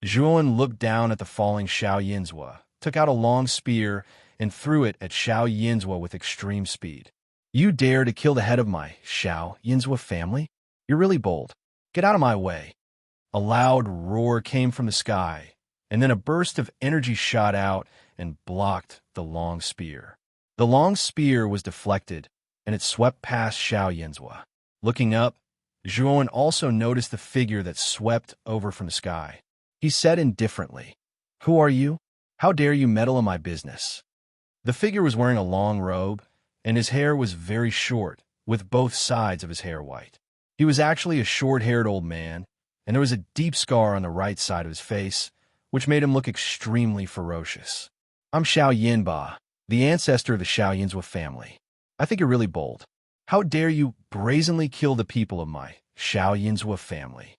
Zhuowen looked down at the falling Xiao Yinzhuo, took out a long spear, and threw it at Xiao Yinzhuo with extreme speed. You dare to kill the head of my Xiao Yinzhuo family? You're really bold. Get out of my way. A loud roar came from the sky, and then a burst of energy shot out and blocked the long spear. The long spear was deflected, and it swept past Xiao Yinzhuo. Looking up, Zhuowen also noticed the figure that swept over from the sky. He said indifferently, Who are you? How dare you meddle in my business? The figure was wearing a long robe, and his hair was very short, with both sides of his hair white. He was actually a short-haired old man, and there was a deep scar on the right side of his face, which made him look extremely ferocious. I'm Xiao Yinba, the ancestor of the Xiao Yinzhuo family. I think you're really bold. How dare you brazenly kill the people of my Xiao Yinzhuo family?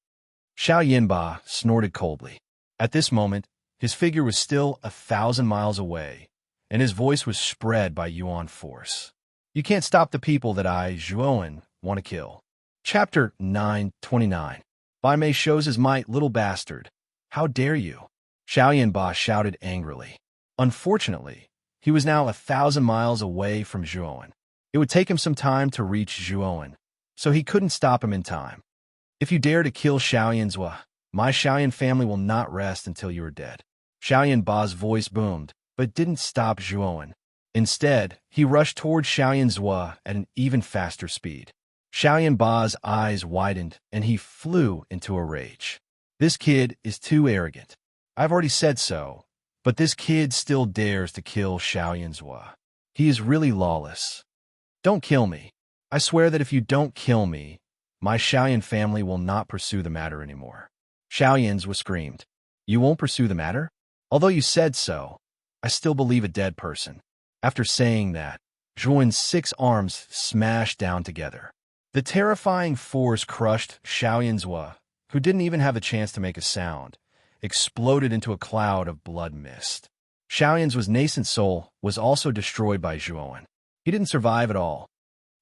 Xiao Yinba snorted coldly. At this moment, his figure was still 1,000 miles away, and his voice was spread by Yuan force. You can't stop the people that I, Zhuowen, want to kill. Chapter 929. Bai Mei shows his might, little bastard. How dare you? Xiao Yinba shouted angrily. Unfortunately, he was now 1,000 miles away from Zhuowen. It would take him some time to reach Zhuowen, so he couldn't stop him in time. If you dare to kill Xiao Yinzhuo, my Xiaoyan family will not rest until you are dead. Xiao Yinba's voice boomed, but didn't stop Zhuowen. Instead, he rushed toward Xiao Yinzhuo at an even faster speed. Xiao Yinba's eyes widened, and he flew into a rage. This kid is too arrogant. I've already said so, but this kid still dares to kill Xiao Yinzhuo. He is really lawless. Don't kill me. I swear that if you don't kill me, my Xiaoyan family will not pursue the matter anymore. Xiao Yinzhuo screamed. You won't pursue the matter? Although you said so, I still believe a dead person. After saying that, Zhuowen's 6 arms smashed down together. The terrifying force crushed Xiao Yinzhuo, who didn't even have a chance to make a sound, exploded into a cloud of blood mist. Xiao Yinzhuo's nascent soul was also destroyed by Zhuowen. He didn't survive at all.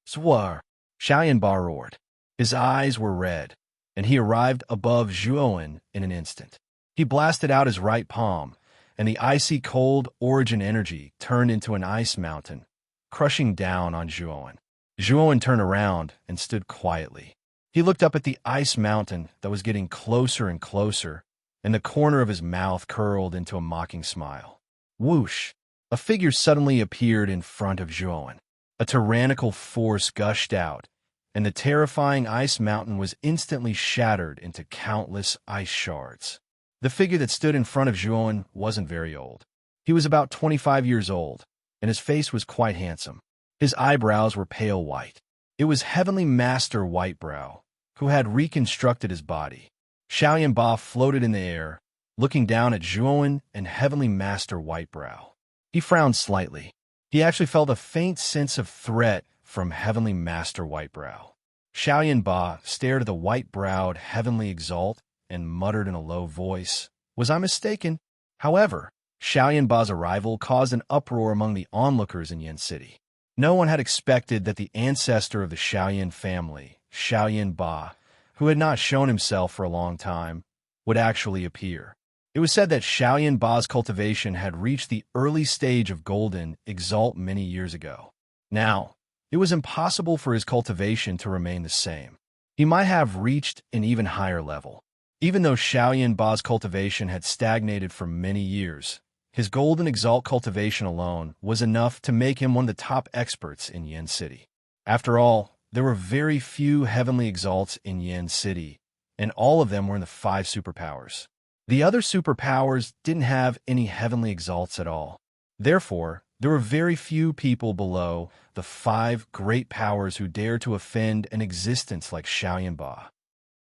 Swar! Xiao Yinba roared. His eyes were red, and he arrived above Zhuowen in an instant. He blasted out his right palm, and the icy cold origin energy turned into an ice mountain, crushing down on Zhuowen. Zhuowen turned around and stood quietly. He looked up at the ice mountain that was getting closer and closer, and the corner of his mouth curled into a mocking smile. Whoosh! A figure suddenly appeared in front of Zhuowen. A tyrannical force gushed out, and the terrifying ice mountain was instantly shattered into countless ice shards. The figure that stood in front of Zhuowen wasn't very old. He was about 25 years old, and his face was quite handsome. His eyebrows were pale white. It was Heavenly Master Whitebrow, who had reconstructed his body. Xiao Yinba floated in the air, looking down at Zhuowen and Heavenly Master Whitebrow. He frowned slightly. He actually felt a faint sense of threat from Heavenly Master Whitebrow. Xiao Yinba stared at the white-browed Heavenly Exalt and muttered in a low voice, Was I mistaken? However, Xiaoyan Ba's arrival caused an uproar among the onlookers in Yin City. No one had expected that the ancestor of the Xiaoyan family, Xiaoyan Ba, who had not shown himself for a long time, would actually appear. It was said that Xiaoyan Ba's cultivation had reached the early stage of golden exalt many years ago. Now, it was impossible for his cultivation to remain the same. He might have reached an even higher level. Even though Xiaoyan Ba's cultivation had stagnated for many years, his golden exalt cultivation alone was enough to make him one of the top experts in Yin City. After all, there were very few heavenly exalts in Yin City, and all of them were in the 5 superpowers. The other superpowers didn't have any heavenly exalts at all. Therefore, there were very few people below the 5 great powers who dared to offend an existence like Xiaoyan Ba.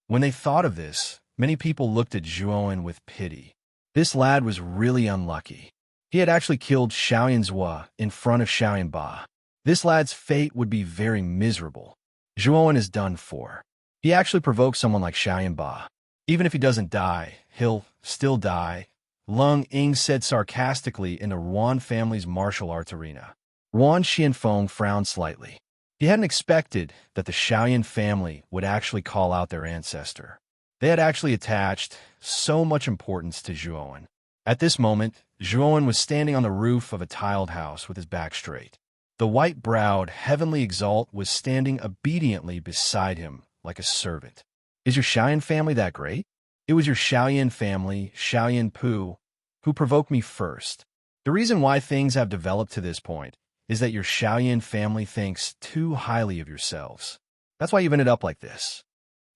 When they thought of this, many people looked at Zhuowen with pity. This lad was really unlucky. He had actually killed Xiaoyan Zhua in front of Xiaoyan Ba. This lad's fate would be very miserable. Zhuowen is done for. He actually provoked someone like Xiaoyan Ba. Even if he doesn't die, he'll still die, Lung Ying said sarcastically in the Ruan family's martial arts arena. Ruan Xianfeng frowned slightly. He hadn't expected that the Xiaoyan family would actually call out their ancestor. They had actually attached so much importance to Zhuowen. At this moment, Zhuowen was standing on the roof of a tiled house with his back straight. The white-browed heavenly exalt was standing obediently beside him like a servant. Is your Xiaoyan family that great? It was your Xiaoyan family, Xiaoyan Pu, who provoked me first. The reason why things have developed to this point is that your Xiaoyan family thinks too highly of yourselves. That's why you've ended up like this.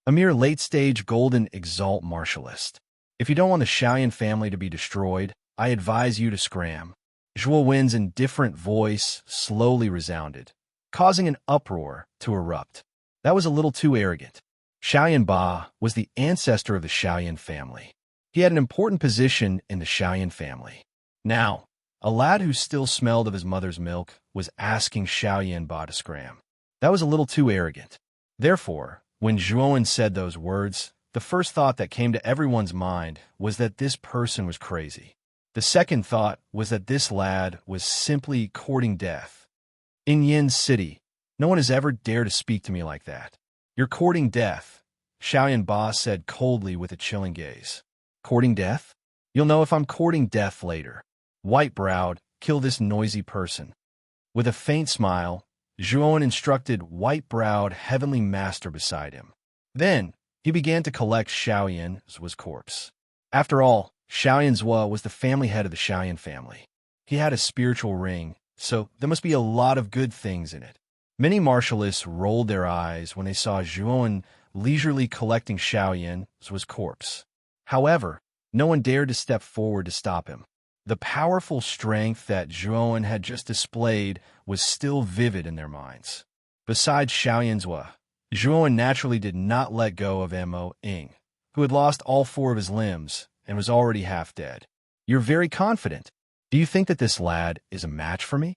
A mere late-stage golden exalt martialist. If you don't want the Xiaoyan family to be destroyed, I advise you to scram. Zhuo Wen's indifferent voice slowly resounded, causing an uproar to erupt. That was a little too arrogant. Xiaoyan Ba was the ancestor of the Xiaoyan family. He had an important position in the Xiaoyan family. Now, a lad who still smelled of his mother's milk was asking Xiaoyan Ba to scram. That was a little too arrogant. Therefore, when Zhuowen said those words, the first thought that came to everyone's mind was that this person was crazy. The second thought was that this lad was simply courting death. In Yin City, no one has ever dared to speak to me like that. You're courting death, Xiaoyan Ba said coldly with a chilling gaze. Courting death? You'll know if I'm courting death later. White-browed, kill this noisy person. With a faint smile, Zhuowen instructed white-browed heavenly master beside him. Then, he began to collect Xiaoyan Zhua's corpse. After all, Xiaoyan Zhua was the family head of the Xiaoyan family. He had a spiritual ring, so there must be a lot of good things in it. Many martialists rolled their eyes when they saw Zhuowen leisurely collecting Xiaoyan Zhua's corpse. However, no one dared to step forward to stop him. The powerful strength that Zhuowen had just displayed was still vivid in their minds. Besides Xiaoyan Zhua, Zhuowen naturally did not let go of Mo Ying, who had lost all 4 of his limbs and was already half dead. You're very confident. Do you think that this lad is a match for me?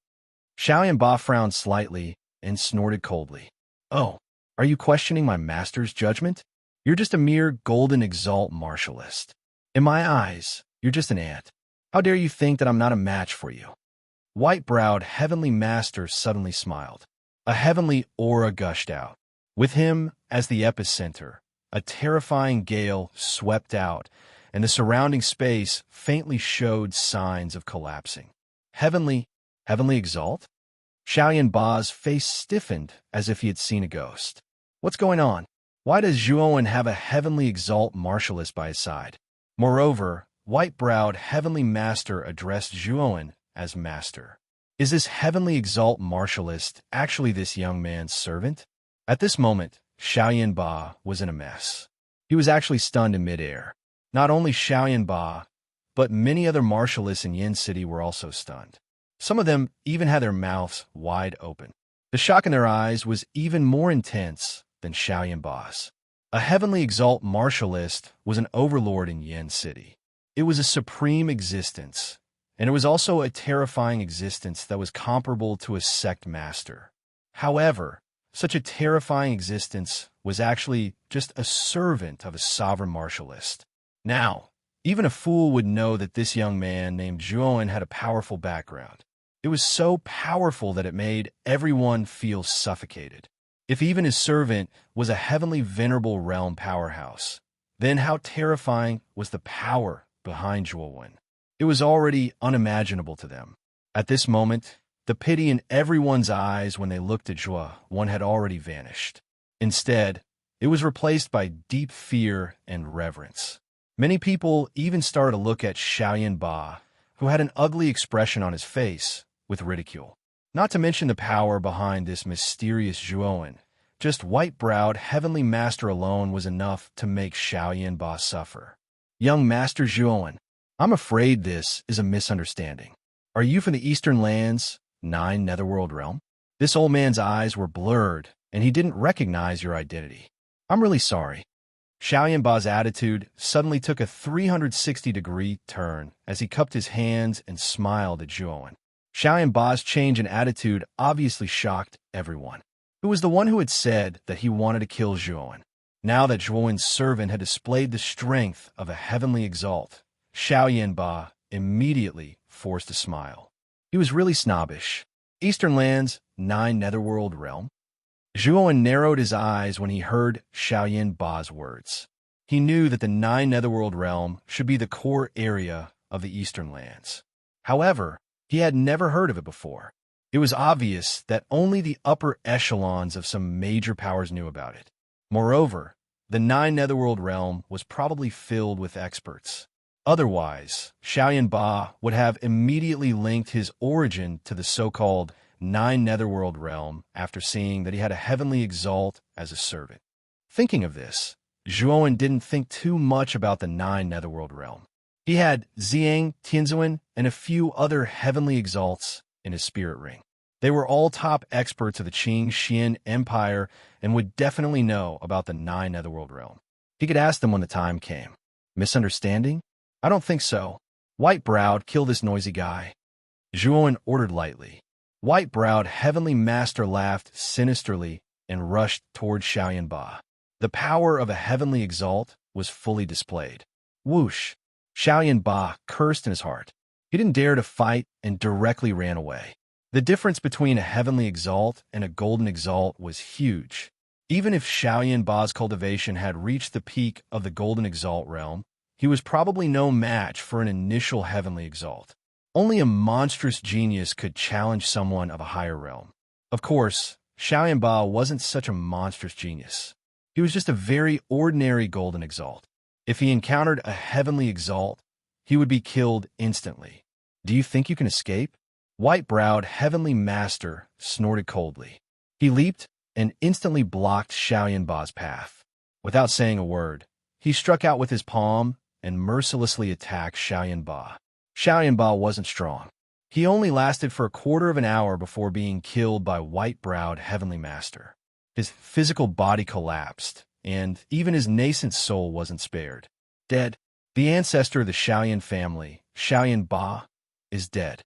Xiaoyan Ba frowned slightly and snorted coldly. Oh, are you questioning my master's judgment? You're just a mere golden exalt martialist. In my eyes, you're just an ant. How dare you think that I'm not a match for you? White-browed heavenly master suddenly smiled. A heavenly aura gushed out. With him as the epicenter, a terrifying gale swept out, and the surrounding space faintly showed signs of collapsing. Heavenly exalt? Xiaoyan Ba's face stiffened as if he had seen a ghost. What's going on? Why does Zhuowen have a heavenly exalt martialist by his side? Moreover, white-browed heavenly master addressed Zhuowen as master. Is this heavenly exalt martialist actually this young man's servant? At this moment, Xiaoyan Ba was in a mess. He was actually stunned in midair. Not only Xiaoyan Ba, but many other martialists in Yin City were also stunned. Some of them even had their mouths wide open. The shock in their eyes was even more intense than Xiaoyan Ba's. A heavenly exalt martialist was an overlord in Yin City. It was a supreme existence, and it was also a terrifying existence that was comparable to a sect master. However, such a terrifying existence was actually just a servant of a sovereign martialist. Now, Even a fool would know that this young man named Zhuowen had a powerful background. It was so powerful that it made everyone feel suffocated. If even his servant was a heavenly venerable realm powerhouse, then how terrifying was the power behind Zhuowen? It was already unimaginable to them. At this moment, the pity in everyone's eyes when they looked at Zhuowen had already vanished. Instead, it was replaced by deep fear and reverence. Many people even started to look at Xiaoyan Ba, who had an ugly expression on his face, with ridicule. Not to mention the power behind this mysterious Zhuowen. Just white-browed heavenly master alone was enough to make Xiaoyan Ba suffer. Young Master Zhuowen, I'm afraid this is a misunderstanding. Are you from the Eastern Lands, 9 Netherworld Realm? This old man's eyes were blurred, and he didn't recognize your identity. I'm really sorry. Xiaoyan Ba's attitude suddenly took a 360-degree turn as he cupped his hands and smiled at Zhuowen. Xiaoyan Ba's change in attitude obviously shocked everyone. It was the one who had said that he wanted to kill Zhuowen. Now that Zhuowen's servant had displayed the strength of a heavenly exalt, Xiaoyan Ba immediately forced a smile. He was really snobbish. Eastern Lands, 9 Netherworld Realm? Zhuowen narrowed his eyes when he heard Xiaoyan Ba's words. He knew that the 9 Netherworld Realm should be the core area of the Eastern Lands. However, he had never heard of it before. It was obvious that only the upper echelons of some major powers knew about it. Moreover, the 9 Netherworld Realm was probably filled with experts. Otherwise, Xiaoyan Ba would have immediately linked his origin to the so-called 9 Netherworld Realm after seeing that he had a heavenly exalt as a servant. Thinking of this, Zhuowen didn't think too much about the 9 Netherworld Realm. He had Xiang, Tianzuan, and a few other heavenly exalts in his spirit ring. They were all top experts of the Qing Xian Empire and would definitely know about the 9 Netherworld Realm. He could ask them when the time came. Misunderstanding? I don't think so. White-browed, kill this noisy guy. Zhuowen ordered lightly. White-browed heavenly master laughed sinisterly and rushed toward Xiaoyan Ba. The power of a heavenly exalt was fully displayed. Whoosh! Xiaoyan Ba cursed in his heart. He didn't dare to fight and directly ran away. The difference between a heavenly exalt and a golden exalt was huge. Even if Xiaoyan Ba's cultivation had reached the peak of the golden exalt realm, he was probably no match for an initial heavenly exalt. Only a monstrous genius could challenge someone of a higher realm. Of course, Xiaoyan Ba wasn't such a monstrous genius. He was just a very ordinary golden exalt. If he encountered a heavenly exalt, he would be killed instantly. Do you think you can escape? White-browed heavenly master snorted coldly. He leaped and instantly blocked Xiaoyan Ba's path. Without saying a word, he struck out with his palm and mercilessly attacked Xiaoyan Ba. Xiaoyan Ba wasn't strong. He only lasted for a quarter of an hour before being killed by white-browed heavenly master. His physical body collapsed, and even his nascent soul wasn't spared. Dead. The ancestor of the Xiaoyan family, Xiaoyan Ba, is dead.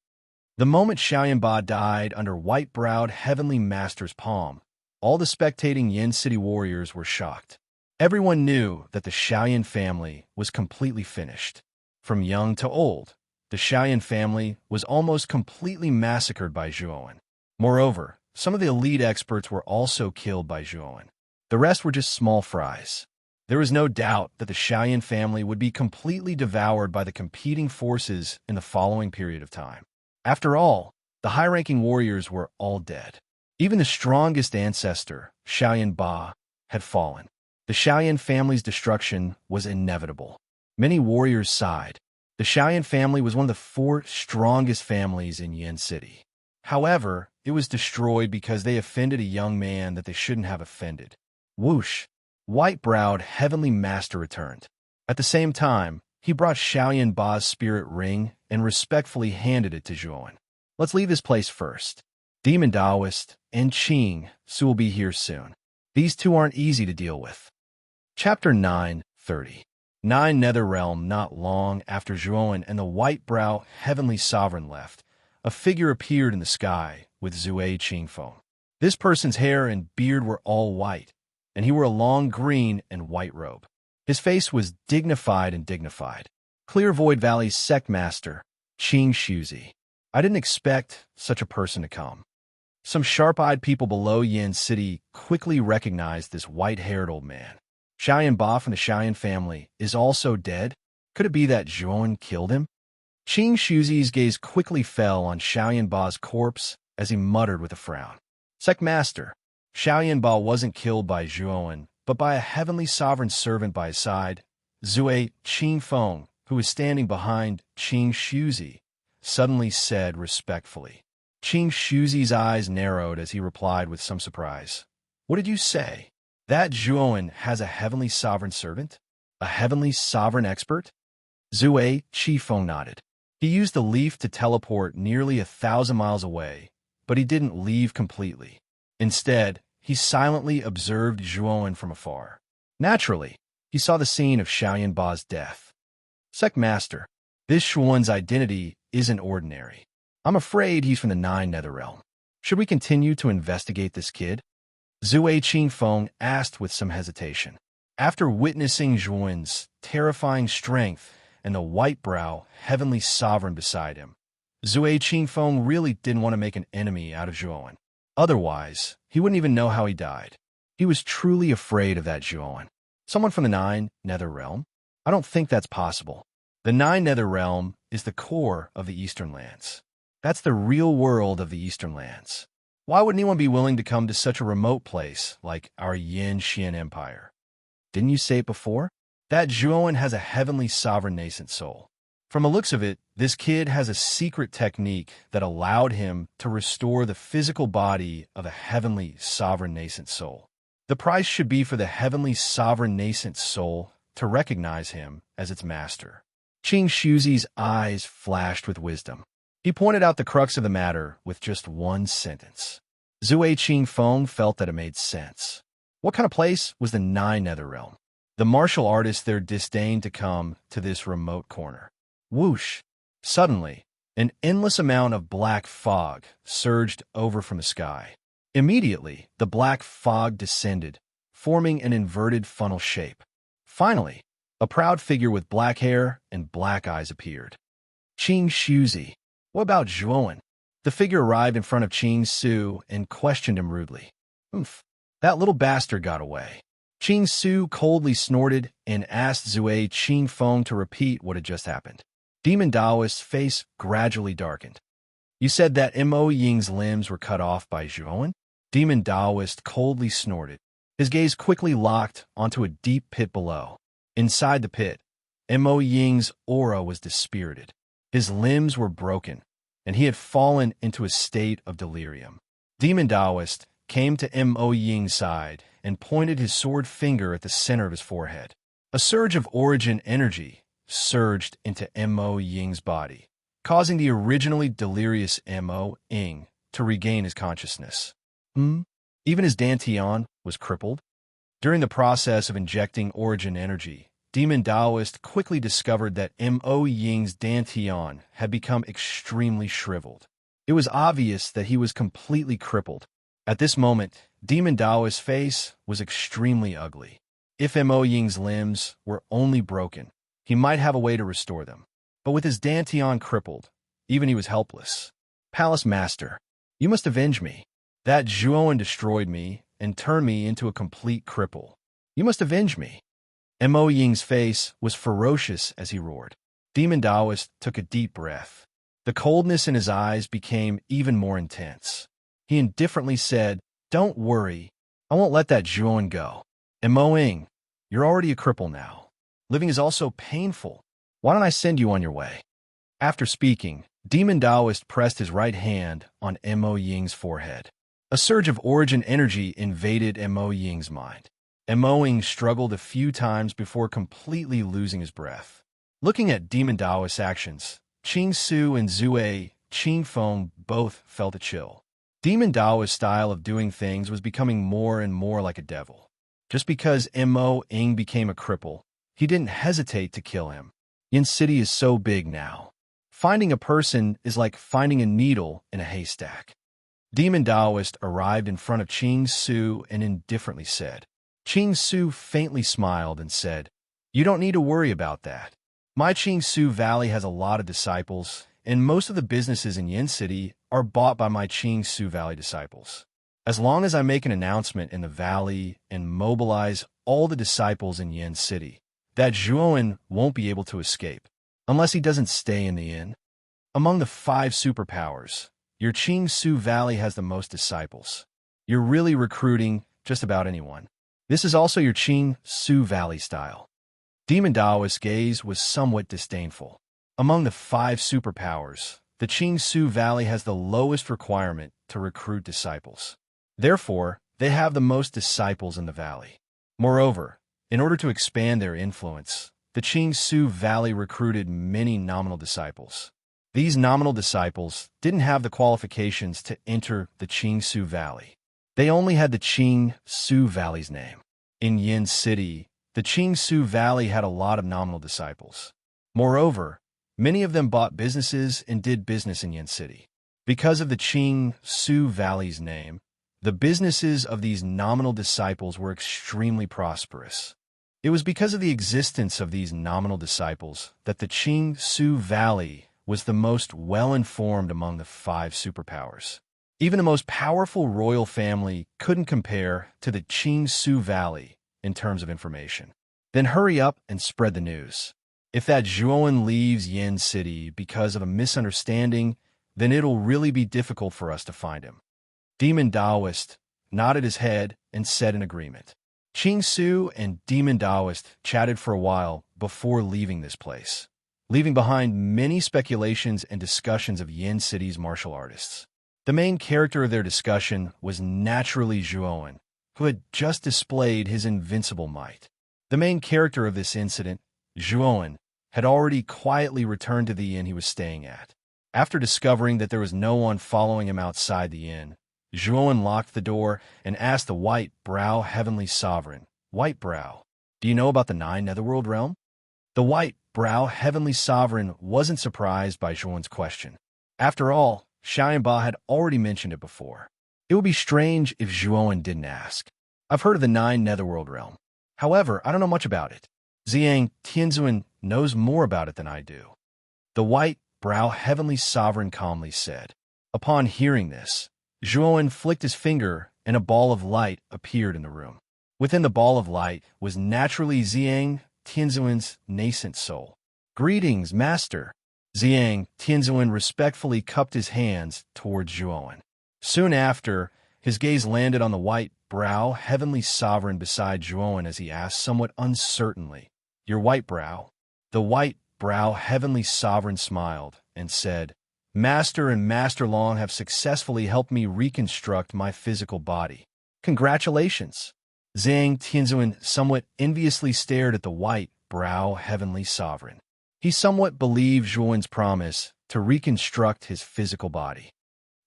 The moment Xiaoyan Ba died under white-browed heavenly master's palm, all the spectating Yin City warriors were shocked. Everyone knew that the Xiaoyan family was completely finished. From young to old, the Xiaoyan family was almost completely massacred by Zhuowen. Moreover, some of the elite experts were also killed by Zhuowen. The rest were just small fries. There was no doubt that the Xiaoyan family would be completely devoured by the competing forces in the following period of time. After all, the high-ranking warriors were all dead. Even the strongest ancestor, Xiaoyan Ba, had fallen. The Xiaoyan family's destruction was inevitable. Many warriors sighed. The Xiaoyan family was one of the 4 strongest families in Yin City. However, it was destroyed because they offended a young man that they shouldn't have offended. Whoosh! White-browed heavenly master returned. At the same time, he brought Xiaoyan Ba's spirit ring and respectfully handed it to Zhuowen. Let's leave this place first. Demon Taoist and Qing Su will be here soon. These two aren't easy to deal with. Chapter 9:30. 9 Nether Realm. Not long after Zhuowen and the white-brow heavenly sovereign left, a figure appeared in the sky with Zhuai Qingfeng. This person's hair and beard were all white, and he wore a long green and white robe. His face was dignified. Clear Void Valley's sect master, Qing Shuzi. I didn't expect such a person to come. Some sharp-eyed people below Yin City quickly recognized this white-haired old man. Xiaoyan Ba from the Xiaoyan family is also dead? Could it be that Zhuan killed him? Qing Shuzi's gaze quickly fell on Xiaoyan Ba's corpse as he muttered with a frown. Sect Master, Xiaoyan Ba wasn't killed by Zhuan, but by a heavenly sovereign servant by his side, Zue Qing Feng, who was standing behind Qing Shuzi, suddenly said respectfully. Qing Shuzi's eyes narrowed as he replied with some surprise. What did you say? That Zhuan has a heavenly sovereign servant? A heavenly sovereign expert? Zue Qifeng nodded. He used the leaf to teleport nearly 1,000 miles away, but he didn't leave completely. Instead, he silently observed Zhuan from afar. Naturally, he saw the scene of Xiaoyan Ba's death. Sect Master, this Zhuan's identity isn't ordinary. I'm afraid he's from the Nine Netherrealm. Should we continue to investigate this kid? Zue Qingfeng asked with some hesitation. After witnessing Zhuan's terrifying strength and the white-brow, heavenly sovereign beside him, Zue Qingfeng really didn't want to make an enemy out of Zhuan. Otherwise, he wouldn't even know how he died. He was truly afraid of that Zhuan. Someone from the Nine Netherrealm? I don't think that's possible. The Nine Netherrealm is the core of the Eastern Lands. That's the real world of the Eastern Lands. Why would anyone be willing to come to such a remote place like our Yin Xian Empire? Didn't you say it before? That Zhuan has a heavenly sovereign nascent soul. From the looks of it, this kid has a secret technique that allowed him to restore the physical body of a heavenly sovereign nascent soul. The price should be for the heavenly sovereign nascent soul to recognize him as its master. Qing Shuzi's eyes flashed with wisdom. He pointed out the crux of the matter with just one sentence. Zue Qingfeng felt that it made sense. What kind of place was the Nine Netherrealm? The martial artists there disdained to come to this remote corner. Whoosh! Suddenly, an endless amount of black fog surged over from the sky. Immediately, the black fog descended, forming an inverted funnel shape. Finally, a proud figure with black hair and black eyes appeared. Qing Shuzi. What about Zhuan? The figure arrived in front of Qing Su and questioned him rudely. Oomph, that little bastard got away. Qing Su coldly snorted and asked Zue Qingfeng to repeat what had just happened. Demon Daoist's face gradually darkened. You said that Mo Ying's limbs were cut off by Zhuan? Demon Daoist coldly snorted. His gaze quickly locked onto a deep pit below. Inside the pit, Mo Ying's aura was dispirited. His limbs were broken, and he had fallen into a state of delirium. Demon Daoist came to Mo Ying's side and pointed his sword finger at the center of his forehead. A surge of origin energy surged into Mo Ying's body, causing the originally delirious Mo Ying to regain his consciousness. Even his dantian was crippled. During the process of injecting origin energy, Demon Daoist quickly discovered that Mo Ying's dantian had become extremely shriveled. It was obvious that he was completely crippled. At this moment, Demon Daoist's face was extremely ugly. If Mo Ying's limbs were only broken, he might have a way to restore them. But with his dantian crippled, even he was helpless. Palace Master, you must avenge me. That Zhuan destroyed me and turned me into a complete cripple. You must avenge me. Mo Ying's face was ferocious as he roared. Demon Daoist took a deep breath. The coldness in his eyes became even more intense. He indifferently said, Don't worry, I won't let that Zhuan go. Mo Ying, you're already a cripple now. Living is also painful. Why don't I send you on your way? After speaking, Demon Daoist pressed his right hand on Mo Ying's forehead. A surge of origin energy invaded Mo Ying's mind. Mo Ying struggled a few times before completely losing his breath. Looking at Demon Daoist's actions, Qing Su and Zue Qingfeng both felt a chill. Demon Daoist's style of doing things was becoming more and more like a devil. Just because Mo Ying became a cripple, he didn't hesitate to kill him. Yin City is so big now. Finding a person is like finding a needle in a haystack. Demon Daoist arrived in front of Qing Su and indifferently said. Qing Su faintly smiled and said, You don't need to worry about that. My Qingsu Valley has a lot of disciples, and most of the businesses in Yin City are bought by my Qingsu Valley disciples. As long as I make an announcement in the valley and mobilize all the disciples in Yin City, that Zhuowen won't be able to escape, unless he doesn't stay in the inn. Among the 5 superpowers, your Qingsu Valley has the most disciples. You're really recruiting just about anyone. This is also your Qingsu Valley style. Demon Daoist's gaze was somewhat disdainful. Among the 5 superpowers, the Qingsu Valley has the lowest requirement to recruit disciples. Therefore, they have the most disciples in the valley. Moreover, in order to expand their influence, the Qingsu Valley recruited many nominal disciples. These nominal disciples didn't have the qualifications to enter the Qingsu Valley. They only had the Qingsu Valley's name. In Yin City, the Qingsu Valley had a lot of nominal disciples. Moreover, many of them bought businesses and did business in Yin City. Because of the Qingsu Valley's name, the businesses of these nominal disciples were extremely prosperous. It was because of the existence of these nominal disciples that the Qingsu Valley was the most well-informed among the 5 superpowers. Even the most powerful royal family couldn't compare to the Qingsu Valley in terms of information. Then hurry up and spread the news. If that Zhuowen leaves Yin City because of a misunderstanding, then it'll really be difficult for us to find him. Demon Daoist nodded his head and said in agreement. Qingsu and Demon Daoist chatted for a while before leaving this place, leaving behind many speculations and discussions of Yin City's martial artists. The main character of their discussion was naturally Zhuowen, who had just displayed his invincible might. The main character of this incident, Zhuowen, had already quietly returned to the inn he was staying at. After discovering that there was no one following him outside the inn, Zhuowen locked the door and asked the White Brow Heavenly Sovereign, White Brow, do you know about the 9 Netherworld Realm? The White Brow Heavenly Sovereign wasn't surprised by Zhuowen's question. After all, Xiaoyanba had already mentioned it before. It would be strange if Zhuowen didn't ask. I've heard of the 9 Netherworld Realm. However, I don't know much about it. Ziyang Tianzuan knows more about it than I do. The White Brow Heavenly Sovereign calmly said. Upon hearing this, Zhuowen flicked his finger and a ball of light appeared in the room. Within the ball of light was naturally Ziyang Tianzuan's nascent soul. Greetings, Master. Ziyang Tianzuan respectfully cupped his hands towards Zhuowen. Soon after, his gaze landed on the White Brow Heavenly Sovereign beside Zhuowen as he asked somewhat uncertainly, Your White Brow? The White Brow Heavenly Sovereign smiled and said, Master and Master Long have successfully helped me reconstruct my physical body. Congratulations. Zhang Tianzuan somewhat enviously stared at the White Brow Heavenly Sovereign. He somewhat believed Zhuowen's promise to reconstruct his physical body.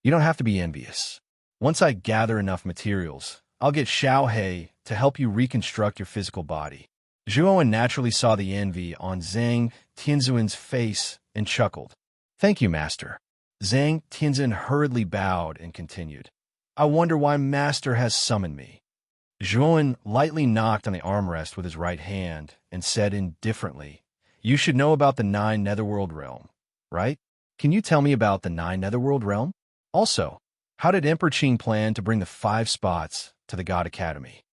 You don't have to be envious. Once I gather enough materials, I'll get Xiao He to help you reconstruct your physical body. Zhuowen naturally saw the envy on Zhang Tianzuan's face and chuckled. Thank you, Master. Zhang Tianzuan hurriedly bowed and continued. I wonder why Master has summoned me. Zhuowen lightly knocked on the armrest with his right hand and said indifferently, You should know about the 9 Netherworld Realm, right? Can you tell me about the 9 Netherworld Realm? Also, how did Emperor Qing plan to bring the 5 spots to the God Academy?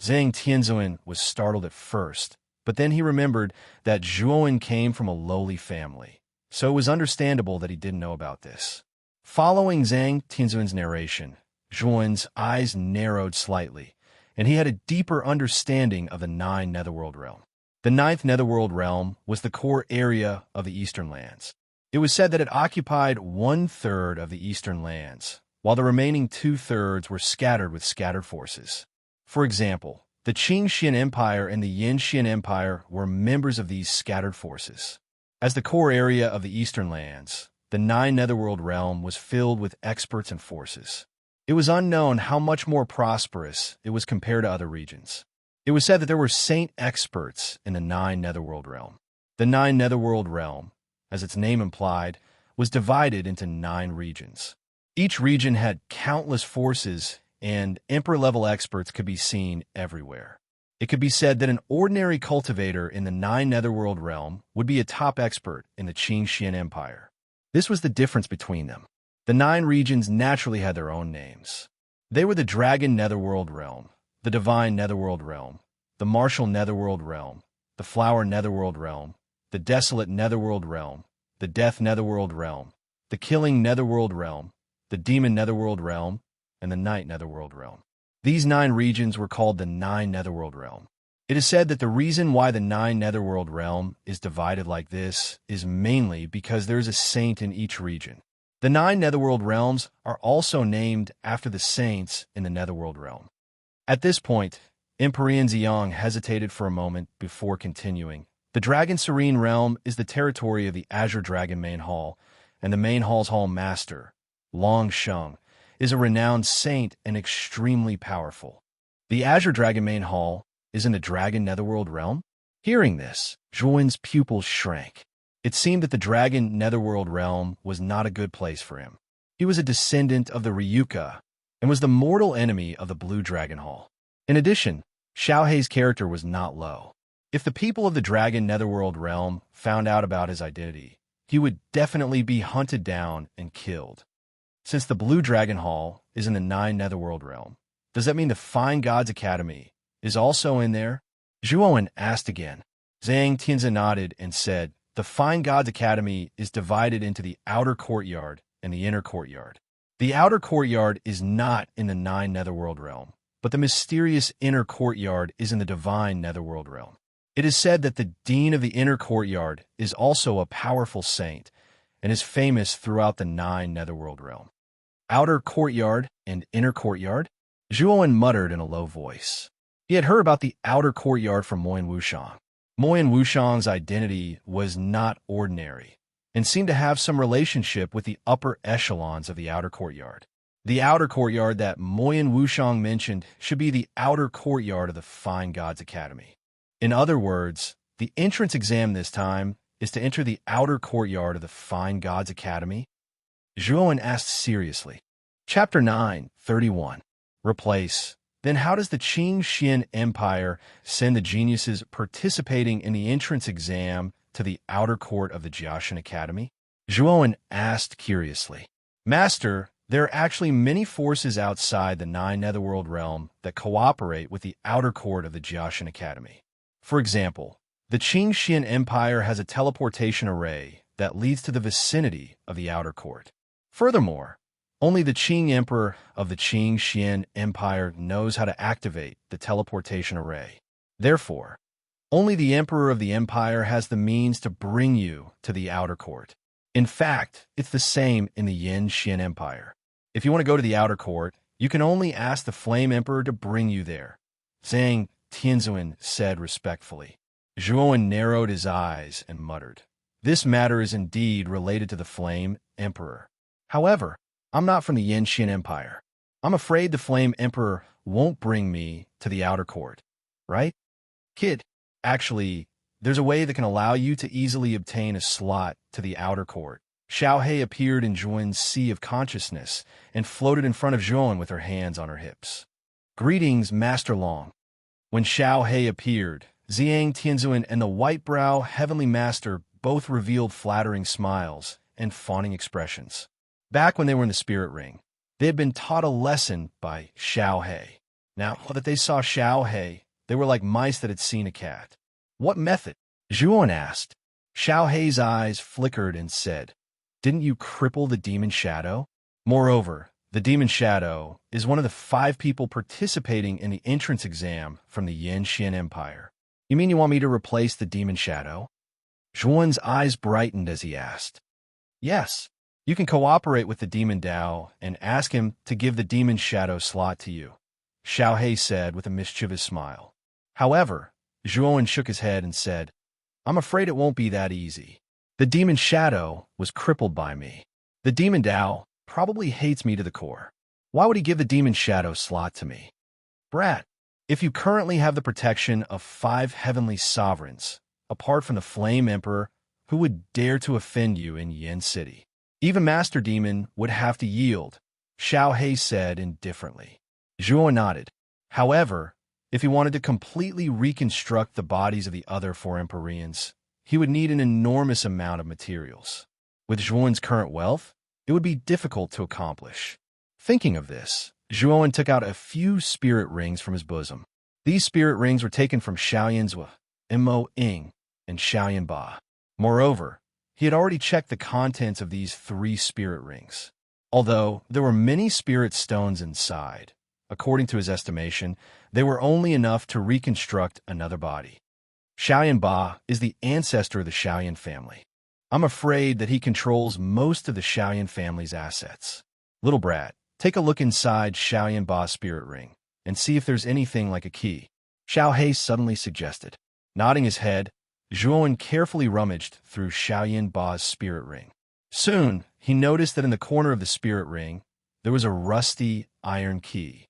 Zhang Tianzuan was startled at first, but then he remembered that Zhuowen came from a lowly family, so it was understandable that he didn't know about this. Following Zhang Tianzuan's narration, Zhuowen's eyes narrowed slightly, and he had a deeper understanding of the 9 Netherworld Realm. The 9th Netherworld Realm was the core area of the Eastern Lands. It was said that it occupied 1/3 of the Eastern Lands, while the remaining 2/3 were scattered with scattered forces. For example, the Qing Xian Empire and the Yin Xian Empire were members of these scattered forces. As the core area of the Eastern Lands, the 9 Netherworld Realm was filled with experts and forces. It was unknown how much more prosperous it was compared to other regions. It was said that there were saint experts in the 9 Netherworld Realm. The 9 Netherworld Realm, as its name implied, was divided into 9 regions. Each region had countless forces, and emperor-level experts could be seen everywhere. It could be said that an ordinary cultivator in the Nine Netherworld realm would be a top expert in the Qing Xian Empire. This was the difference between them. The 9 regions naturally had their own names. They were the Dragon Netherworld realm, the Divine Netherworld realm, the Martial Netherworld realm, the Flower Netherworld realm, the Desolate Netherworld realm, the Death Netherworld realm, the Killing Netherworld realm, the Demon Netherworld realm, and the Night Netherworld realm. These 9 regions were called the 9 Netherworld realm. It is said that the reason why the 9 Netherworld realm is divided like this is mainly because there is a saint in each region. The 9 Netherworld realms are also named after the saints in the Netherworld realm. At this point, Empyrean Ziyang hesitated for a moment before continuing. The Dragon Serene realm is the territory of the Azure Dragon Main Hall, and the Main Hall's Hall Master, Long Sheng, is a renowned saint and extremely powerful. The Azure Dragon Main Hall is in the Dragon Netherworld realm? Hearing this, Zhuan's pupils shrank. It seemed that the Dragon Netherworld realm was not a good place for him. He was a descendant of the Ryuka and was the mortal enemy of the Blue Dragon Hall. In addition, Xiaohei's character was not low. If the people of the Dragon Netherworld realm found out about his identity, he would definitely be hunted down and killed. Since the Blue Dragon Hall is in the 9 Netherworld realm, does that mean the Fine Gods Academy is also in there? Zhuowen asked again. Zhang Tianzi nodded and said, the Fine Gods Academy is divided into the outer courtyard and the inner courtyard. The outer courtyard is not in the 9 Netherworld realm, but the mysterious inner courtyard is in the Divine Netherworld realm. It is said that the Dean of the inner courtyard is also a powerful saint and is famous throughout the 9 Netherworld realm. Outer courtyard and inner courtyard? Zhuowen muttered in a low voice. He had heard about the outer courtyard from Moyan Wushang. Moyan Wushang's identity was not ordinary and seemed to have some relationship with the upper echelons of the outer courtyard. The outer courtyard that Moyan Wushang mentioned should be the outer courtyard of the Fine Gods Academy. In other words, the entrance exam this time is to enter the outer courtyard of the Fine Gods Academy? Zhuowen asked seriously. Chapter 9:31. Replace. Then how does the Qing Xian Empire send the geniuses participating in the entrance exam to the outer court of the Jiaxin Academy? Zhuowen asked curiously. Master, there are actually many forces outside the 9 Netherworld realm that cooperate with the outer court of the Jiaxin Academy. For example, the Qing Xian Empire has a teleportation array that leads to the vicinity of the outer court. Furthermore, only the Qing Emperor of the Qing Xian Empire knows how to activate the teleportation array. Therefore, only the Emperor of the Empire has the means to bring you to the outer court. In fact, it's the same in the Yin Xian Empire. If you want to go to the outer court, you can only ask the Flame Emperor to bring you there. Zhang Tianzi said respectfully. Zhuowen narrowed his eyes and muttered. This matter is indeed related to the Flame Emperor. However, I'm not from the Yin Xian Empire. I'm afraid the Flame Emperor won't bring me to the outer court, right? Kid, actually, there's a way that can allow you to easily obtain a slot to the outer court. Xiaohei appeared in Zhuowen's sea of consciousness and floated in front of Zhuowen with her hands on her hips. Greetings, Master Long. When Xiaohei appeared, Zhang Tianzi and the white-brow Heavenly Master both revealed flattering smiles and fawning expressions. Back when they were in the spirit ring, they had been taught a lesson by Xiaohei. Now that they saw Xiaohei, they were like mice that had seen a cat. What method? Zhuowen asked. Xiaohei's eyes flickered and said, Didn't you cripple the demon shadow? Moreover, the demon shadow is one of the 5 people participating in the entrance exam from the Yin Xian Empire. You mean you want me to replace the demon shadow? Zhuowen's eyes brightened as he asked. Yes. You can cooperate with the Demon Dao and ask him to give the Demon Shadow slot to you, Xiaohei said with a mischievous smile. However, Zhuowen shook his head and said, I'm afraid it won't be that easy. The Demon Shadow was crippled by me. The Demon Dao probably hates me to the core. Why would he give the Demon Shadow slot to me? Brat, if you currently have the protection of 5 heavenly sovereigns, apart from the Flame Emperor, who would dare to offend you in Yin City? Even Master Demon would have to yield, Xiaohei said indifferently. Zhuo nodded. However, If he wanted to completely reconstruct the bodies of the other four Empyreans, he would need an enormous amount of materials. With Zhuowen's current wealth, it would be difficult to accomplish. Thinking of this, Zhuowen took out a few spirit rings from his bosom. These spirit rings were taken from Xiaoyanzue, Mo Ying, and Xiaoyan Ba. Moreover, he had already checked the contents of these 3 spirit rings. Although there were many spirit stones inside, according to his estimation, they were only enough to reconstruct another body. Xiaoyan Ba is the ancestor of the Xiaoyan family. I'm afraid that he controls most of the Xiaoyan family's assets. Little brat, take a look inside Xiaoyan Ba's spirit ring and see if there's anything like a key, Xiao He suddenly suggested. Nodding his head, Zhuowen carefully rummaged through Xiaoyan Ba's spirit ring. Soon, he noticed that in the corner of the spirit ring, there was a rusty iron key.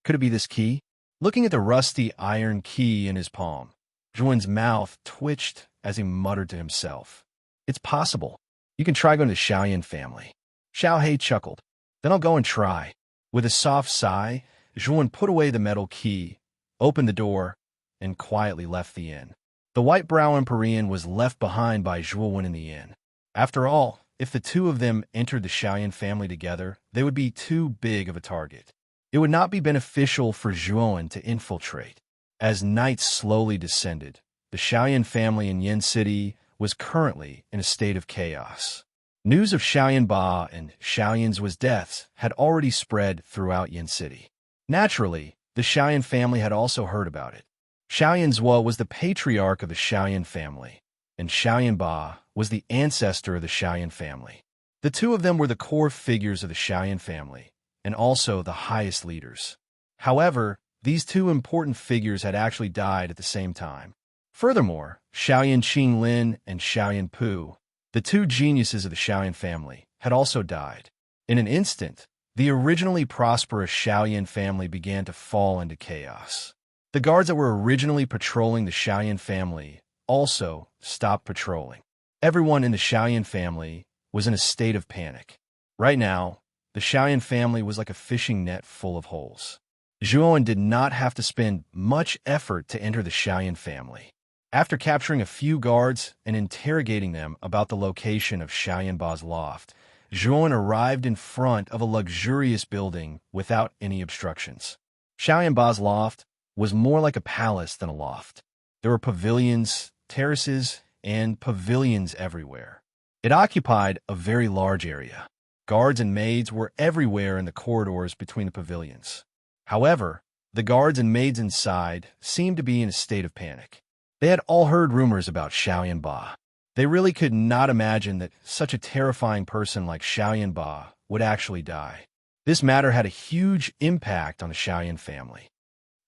Could it be this key? Looking at the rusty iron key in his palm, Zhuowen's mouth twitched as he muttered to himself. It's possible. You can try going to the Xiaoyan family. Xiao He chuckled. Then I'll go and try. With a soft sigh, Zhuowen put away the metal key, opened the door, and quietly left the inn. The white-brow Empyrean was left behind by Zhuowen in the inn. After all, if the two of them entered the Xiaoyan family together, they would be too big of a target. It would not be beneficial for Zhuowen to infiltrate. As night slowly descended, the Xiaoyan family in Yin City was currently in a state of chaos. News of Xiaoyan Ba and Xiaoyan's deaths had already spread throughout Yin City. Naturally, the Xiaoyan family had also heard about it. Xiaoyan's was the patriarch of the Xiaoyan family, and Xiaoyan Ba was the ancestor of the Xiaoyan family. The two of them were the core figures of the Xiaoyan family, and also the highest leaders. However, these two important figures had actually died at the same time. Furthermore, Xiaoyan Qinglin and Xiaoyan Pu, the two geniuses of the Xiaoyan family, had also died. In an instant, the originally prosperous Xiaoyan family began to fall into chaos. The guards that were originally patrolling the Xiaoyan family also stopped patrolling. Everyone in the Xiaoyan family was in a state of panic. Right now, the Xiaoyan family was like a fishing net full of holes. Zhuowen did not have to spend much effort to enter the Xiaoyan family. After capturing a few guards and interrogating them about the location of Xiaoyan Ba's loft, Zhuowen arrived in front of a luxurious building without any obstructions. Xiaoyan Ba's loft was more like a palace than a loft. There were pavilions, terraces, and pavilions everywhere. It occupied a very large area. Guards and maids were everywhere in the corridors between the pavilions. However, the guards and maids inside seemed to be in a state of panic. They had all heard rumors about Xiaoyan Ba. They really could not imagine that such a terrifying person like Xiaoyan Ba would actually die. This matter had a huge impact on the Xiaoyan family.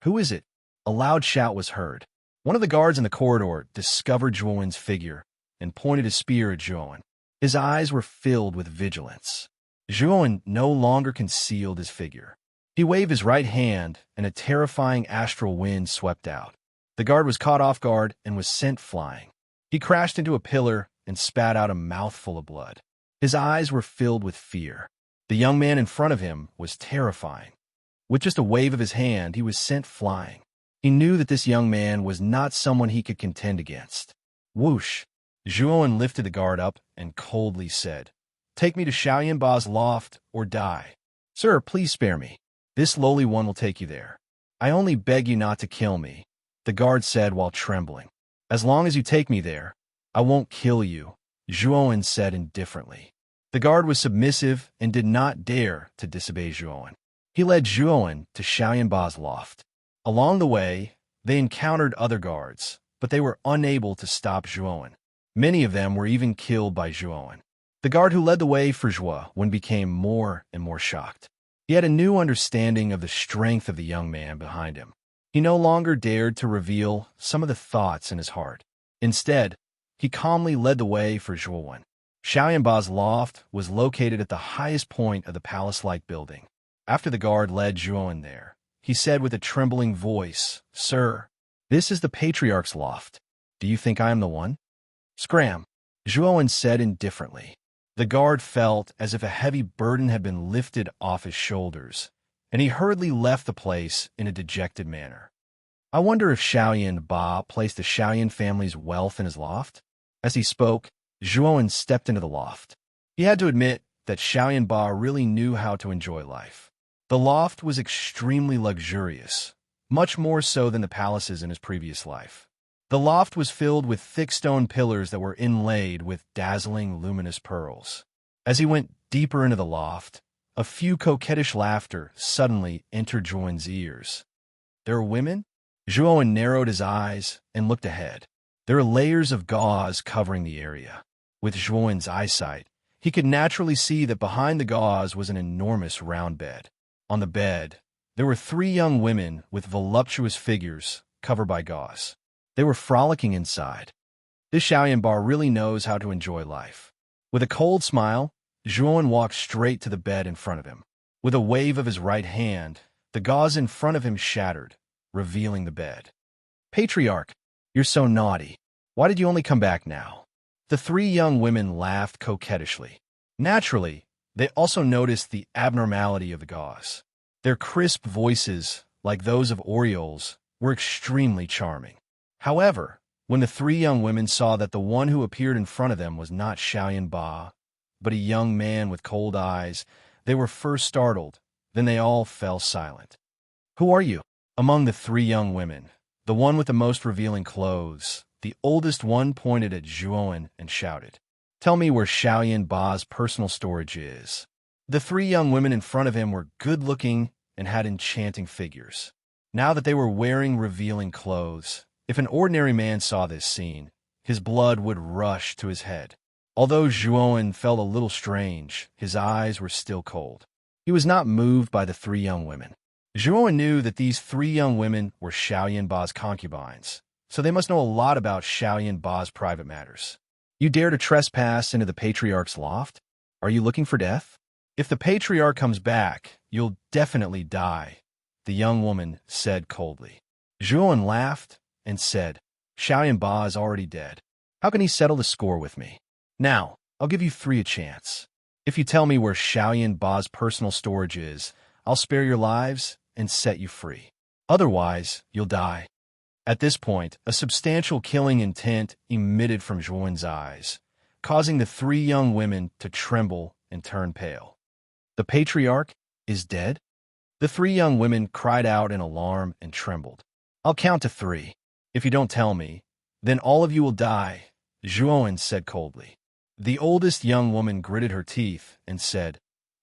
Who is it? A loud shout was heard. One of the guards in the corridor discovered Zhuowen's figure and pointed a spear at Zhuowen. His eyes were filled with vigilance. Zhuowen no longer concealed his figure. He waved his right hand, and a terrifying astral wind swept out. The guard was caught off guard and was sent flying. He crashed into a pillar and spat out a mouthful of blood. His eyes were filled with fear. The young man in front of him was terrifying. With just a wave of his hand, he was sent flying. He knew that this young man was not someone he could contend against. Whoosh! Zhuowen lifted the guard up and coldly said, "Take me to Xiaoyan Ba's loft or die." "Sir, please spare me. This lowly one will take you there. I only beg you not to kill me," the guard said while trembling. "As long as you take me there, I won't kill you," Zhuowen said indifferently. The guard was submissive and did not dare to disobey Zhuowen. He led Zhuowen to Xiaoyan Ba's loft. Along the way, they encountered other guards, but they were unable to stop Zhuowen. Many of them were even killed by Zhuowen. The guard who led the way for Zhuowen became more and more shocked. He had a new understanding of the strength of the young man behind him. He no longer dared to reveal some of the thoughts in his heart. Instead, he calmly led the way for Zhuowen. Xiaoyan Ba's loft was located at the highest point of the palace-like building. After the guard led Zhuowen there, he said with a trembling voice, "Sir, this is the Patriarch's loft. Do you think I am the one?" "Scram," Zhuowen said indifferently. The guard felt as if a heavy burden had been lifted off his shoulders, and he hurriedly left the place in a dejected manner. I wonder if Xiaoyan Ba placed the Xiaoyan family's wealth in his loft? As he spoke, Zhuowen stepped into the loft. He had to admit that Xiaoyan Ba really knew how to enjoy life. The loft was extremely luxurious, much more so than the palaces in his previous life. The loft was filled with thick stone pillars that were inlaid with dazzling, luminous pearls. As he went deeper into the loft, a few coquettish laughter suddenly entered Zhuowen's ears. There are women? Zhuowen narrowed his eyes and looked ahead. There are layers of gauze covering the area. With Zhuowen's eyesight, he could naturally see that behind the gauze was an enormous round bed. On the bed, there were 3 young women with voluptuous figures covered by gauze. They were frolicking inside. This Xiaoyan Bar really knows how to enjoy life. With a cold smile, Zhuowen walked straight to the bed in front of him. With a wave of his right hand, the gauze in front of him shattered, revealing the bed. Patriarch, you're so naughty. Why did you only come back now? The 3 young women laughed coquettishly. Naturally, they also noticed the abnormality of the gauze. Their crisp voices, like those of orioles, were extremely charming. However, when the 3 young women saw that the one who appeared in front of them was not Xiaoyan Ba, but a young man with cold eyes, they were first startled, then they all fell silent. Who are you? Among the 3 young women, the one with the most revealing clothes, the oldest one pointed at Zhuowen and shouted, "Tell me where Xiaoyan Ba's personal storage is." The 3 young women in front of him were good-looking and had enchanting figures. Now that they were wearing revealing clothes, if an ordinary man saw this scene, his blood would rush to his head. Although Zhuowen felt a little strange, his eyes were still cold. He was not moved by the 3 young women. Zhuowen knew that these 3 young women were Xiaoyan Ba's concubines, so they must know a lot about Xiaoyan Ba's private matters. You dare to trespass into the Patriarch's loft? Are you looking for death? If the Patriarch comes back, you'll definitely die, the young woman said coldly. Zhuowen laughed and said, Xiaoyan Ba is already dead. How can he settle the score with me? Now, I'll give you 3 a chance. If you tell me where Xiaoyan Ba's personal storage is, I'll spare your lives and set you free. Otherwise, you'll die. At this point, a substantial killing intent emitted from Zhuowen's eyes, causing the 3 young women to tremble and turn pale. The Patriarch is dead? The 3 young women cried out in alarm and trembled. I'll count to 3. If you don't tell me, then all of you will die, Zhuowen said coldly. The oldest young woman gritted her teeth and said,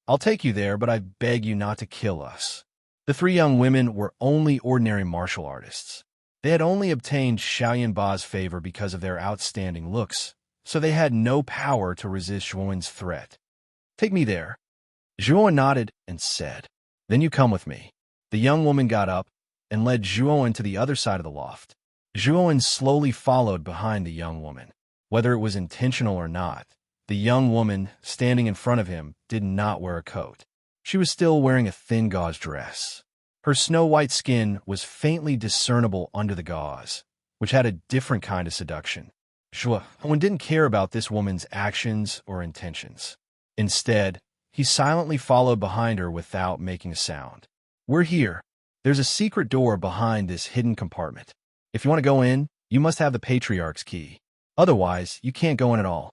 I'll take you there, but I beg you not to kill us. The 3 young women were only ordinary martial artists. They had only obtained Xiaoyan Ba's favor because of their outstanding looks, so they had no power to resist Zhuowen's threat. Take me there. Zhuowen nodded and said, Then you come with me. The young woman got up and led Zhuowen to the other side of the loft. Zhuowen slowly followed behind the young woman. Whether it was intentional or not, the young woman standing in front of him did not wear a coat. She was still wearing a thin gauze dress. Her snow-white skin was faintly discernible under the gauze, which had a different kind of seduction. Zhuowen didn't care about this woman's actions or intentions. Instead, he silently followed behind her without making a sound. We're here. There's a secret door behind this hidden compartment. If you want to go in, you must have the Patriarch's key. Otherwise, you can't go in at all.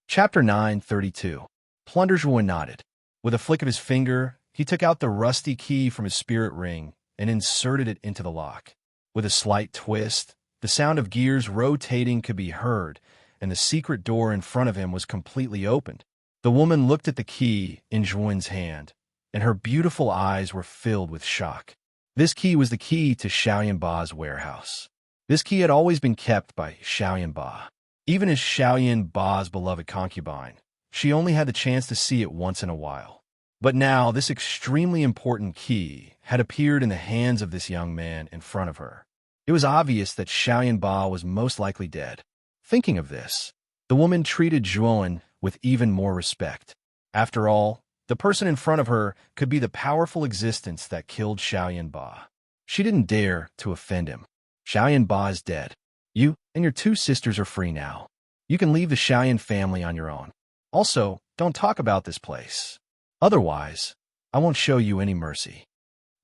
Chapter 9:32. Plunder. Zhuowen nodded. With a flick of his finger, he took out the rusty key from his spirit ring and inserted it into the lock. With a slight twist, the sound of gears rotating could be heard, and the secret door in front of him was completely opened. The woman looked at the key in Zhuowen's hand, and her beautiful eyes were filled with shock. This key was the key to Xiaoyan Ba's warehouse. This key had always been kept by Xiaoyan Ba. Even as Xiaoyan Ba's beloved concubine, she only had the chance to see it once in a while. But now this extremely important key had appeared in the hands of this young man in front of her. It was obvious that Xiaoyan Ba was most likely dead. Thinking of this, the woman treated Zhuowen with even more respect. After all, the person in front of her could be the powerful existence that killed Xiaoyan Ba. She didn't dare to offend him. Xiaoyan Ba is dead. You and your 2 sisters are free now. You can leave the Xiaoyan family on your own. Also, don't talk about this place. Otherwise, I won't show you any mercy.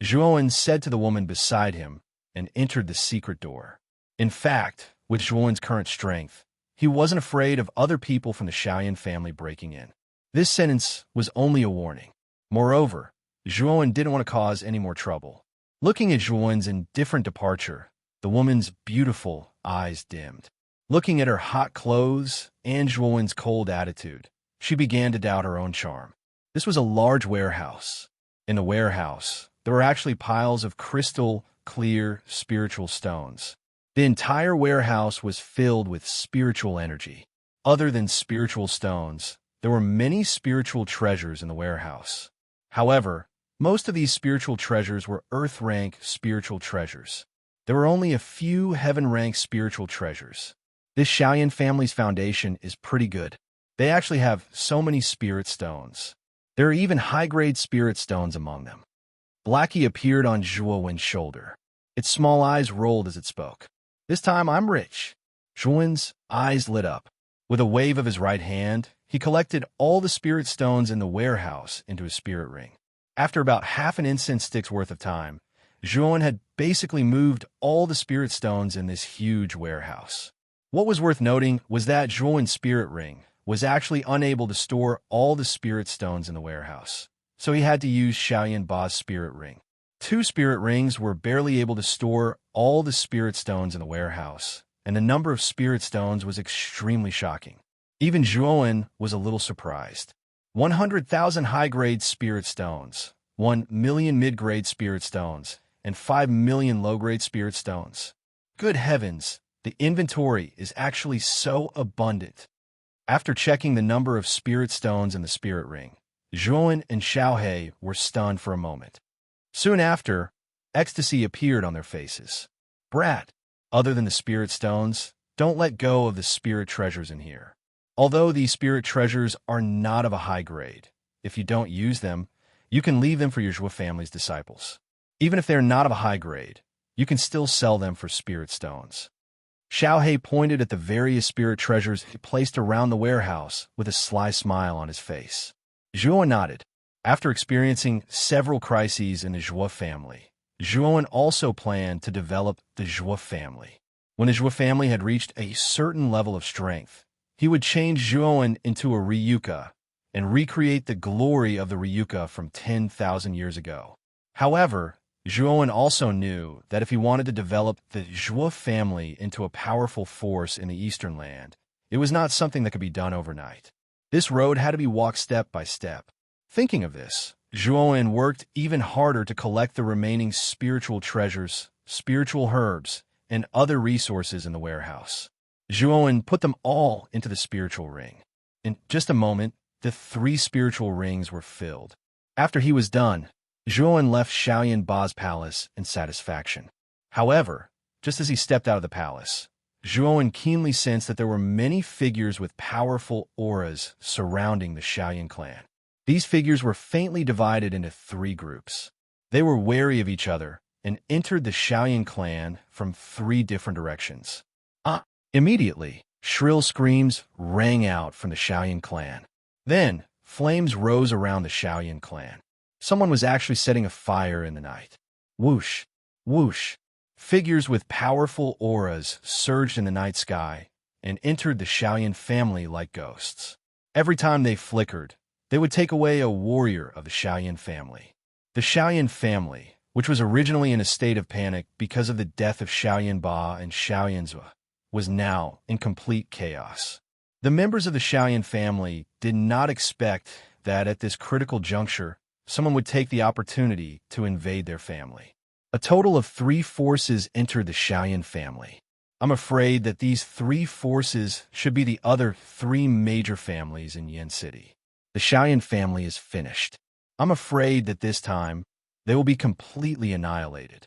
Zhuowen said to the woman beside him, and entered the secret door. In fact, with Zhuowen's current strength, he wasn't afraid of other people from the Xiaoyan family breaking in. This sentence was only a warning. Moreover, Zhuowen didn't want to cause any more trouble. Looking at Zhuowen's indifferent departure, the woman's beautiful eyes dimmed. Looking at her hot clothes and Zhuowen's cold attitude, she began to doubt her own charm. This was a large warehouse. In the warehouse, there were actually piles of crystal, clear, spiritual stones. The entire warehouse was filled with spiritual energy. Other than spiritual stones, there were many spiritual treasures in the warehouse. However, most of these spiritual treasures were earth-rank spiritual treasures. There were only a few heaven-rank spiritual treasures. This Xiaoyan family's foundation is pretty good. They actually have so many spirit stones. There are even high-grade spirit stones among them. Blackie appeared on Zhuowen's shoulder. Its small eyes rolled as it spoke. This time I'm rich. Zhuowen's eyes lit up. With a wave of his right hand, he collected all the spirit stones in the warehouse into his spirit ring. After about half an incense stick's worth of time, Zhuowen had basically moved all the spirit stones in this huge warehouse. What was worth noting was that Zhuowen's spirit ring was actually unable to store all the spirit stones in the warehouse, so he had to use Xiaoyan Ba's spirit ring. 2 spirit rings were barely able to store all the spirit stones in the warehouse, and the number of spirit stones was extremely shocking. Even Zhuowen was a little surprised. 100,000 high-grade spirit stones, 1 million mid-grade spirit stones, and 5 million low-grade spirit stones. Good heavens, the inventory is actually so abundant. After checking the number of spirit stones in the spirit ring, Zhuowen and Xiaohei were stunned for a moment. Soon after, ecstasy appeared on their faces. Brat, other than the spirit stones, don't let go of the spirit treasures in here. Although these spirit treasures are not of a high grade, if you don't use them, you can leave them for your Zhuo family's disciples. Even if they're not of a high grade, you can still sell them for spirit stones. Xiaohei pointed at the various spirit treasures he placed around the warehouse with a sly smile on his face. Zhuowen nodded. After experiencing several crises in the Zhuo family, Zhuowen also planned to develop the Zhuo family. When the Zhuo family had reached a certain level of strength, he would change Zhuowen into a Ryuka and recreate the glory of the Ryuka from 10,000 years ago. However, Zhuowen also knew that if he wanted to develop the Zhuo family into a powerful force in the Eastern Land, it was not something that could be done overnight. This road had to be walked step by step. Thinking of this, Zhuowen worked even harder to collect the remaining spiritual treasures, spiritual herbs, and other resources in the warehouse. Zhuowen put them all into the spiritual ring. In just a moment, the 3 spiritual rings were filled. After he was done, Zhuowen left Xiaoyan Ba's palace in satisfaction. However, just as he stepped out of the palace, Zhuowen keenly sensed that there were many figures with powerful auras surrounding the Xiaoyan clan. These figures were faintly divided into 3 groups. They were wary of each other and entered the Xiaoyan clan from 3 different directions. Immediately, shrill screams rang out from the Xiaoyan clan. Then, flames rose around the Xiaoyan clan. Someone was actually setting a fire in the night. Whoosh, whoosh. Figures with powerful auras surged in the night sky and entered the Xiaoyan family like ghosts. Every time they flickered, they would take away a warrior of the Xiaoyan family. The Xiaoyan family, which was originally in a state of panic because of the death of Xiaoyan Ba and Xiaoyan Zhe, was now in complete chaos. The members of the Xiaoyan family did not expect that at this critical juncture, someone would take the opportunity to invade their family. A total of 3 forces entered the Xiaoyan family. I'm afraid that these 3 forces should be the other 3 major families in Yin City. The Xiaoyan family is finished. I'm afraid that this time, they will be completely annihilated.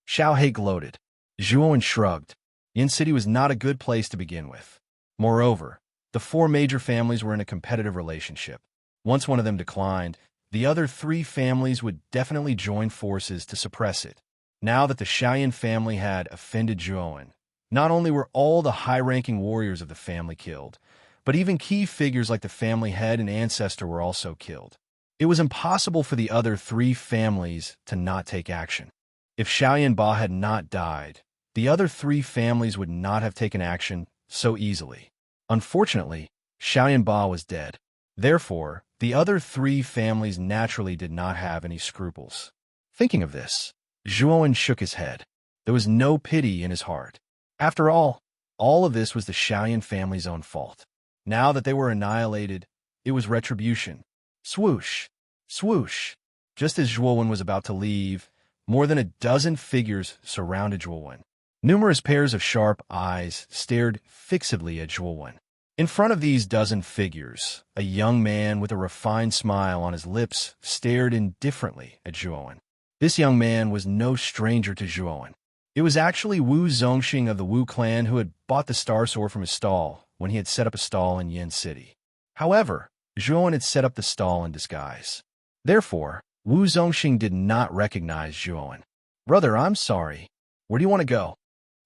Xiaohei gloated. Zhuowen shrugged. Yin City was not a good place to begin with. Moreover, the 4 major families were in a competitive relationship. Once one of them declined, the other 3 families would definitely join forces to suppress it. Now that the Xiaoyan family had offended Zhuowen, not only were all the high-ranking warriors of the family killed, but even key figures like the family head and ancestor were also killed. It was impossible for the other 3 families to not take action. If Xiaoyan had not died, the other three families would not have taken action so easily. Unfortunately, Xiaoyan was dead. Therefore, the other three families naturally did not have any scruples. Thinking of this, Zhuowen shook his head. There was no pity in his heart. After all of this was the Xiaoyan family's own fault. Now that they were annihilated, it was retribution. Swoosh! Swoosh! Just as Zhuowen was about to leave, more than a dozen figures surrounded Zhuowen. Numerous pairs of sharp eyes stared fixedly at Zhuowen. In front of these dozen figures, a young man with a refined smile on his lips stared indifferently at Zhuowen. This young man was no stranger to Zhuowen. It was actually Wu Zongxing of the Wu clan who had bought the star sword from his stall when he had set up a stall in Yin City. However, Zhuowen had set up the stall in disguise. Therefore, Wu Zongxing did not recognize Zhuowen. "Brother, I'm sorry. Where do you want to go?"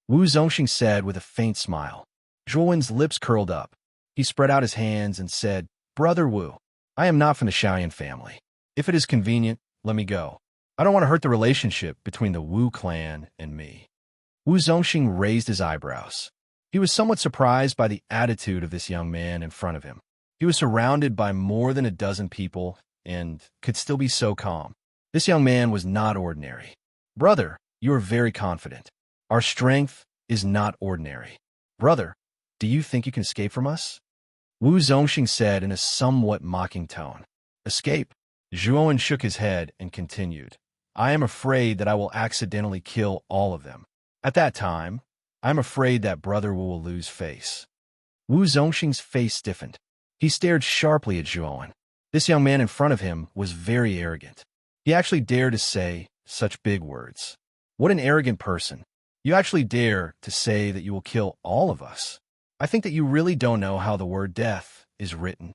Wu Zongxing said with a faint smile. Zhuowen's lips curled up. He spread out his hands and said, "Brother Wu, I am not from the Xiaoyan family. If it is convenient, let me go. I don't want to hurt the relationship between the Wu clan and me." Wu Zongxing raised his eyebrows. He was somewhat surprised by the attitude of this young man in front of him. He was surrounded by more than a dozen people and could still be so calm. This young man was not ordinary. "Brother, you are very confident. Our strength is not ordinary. Brother, do you think you can escape from us?" Wu Zongxing said in a somewhat mocking tone. "Escape?" Zhuowen shook his head and continued. "I am afraid that I will accidentally kill all of them. At that time, I am afraid that Brother Wu will lose face." Wu Zongxing's face stiffened. He stared sharply at Zhuowen. This young man in front of him was very arrogant. He actually dared to say such big words. What an arrogant person. You actually dare to say that you will kill all of us. I think that you really don't know how the word death is written.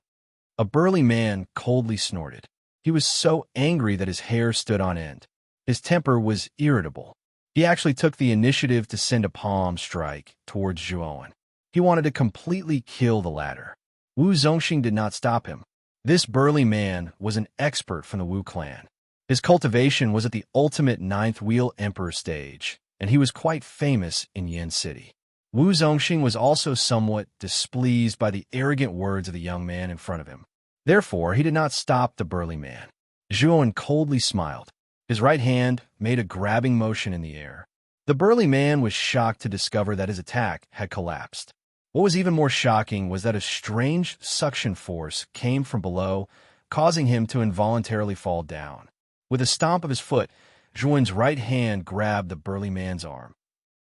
A burly man coldly snorted. He was so angry that his hair stood on end. His temper was irritable. He actually took the initiative to send a palm strike towards Zhuowen. He wanted to completely kill the latter. Wu Zongxing did not stop him. This burly man was an expert from the Wu clan. His cultivation was at the ultimate ninth wheel emperor stage, and he was quite famous in Yin City. Wu Zongxing was also somewhat displeased by the arrogant words of the young man in front of him. Therefore, he did not stop the burly man. Zhuowen coldly smiled. His right hand made a grabbing motion in the air. The burly man was shocked to discover that his attack had collapsed. What was even more shocking was that a strange suction force came from below, causing him to involuntarily fall down. With a stomp of his foot, Zhuowen's right hand grabbed the burly man's arm.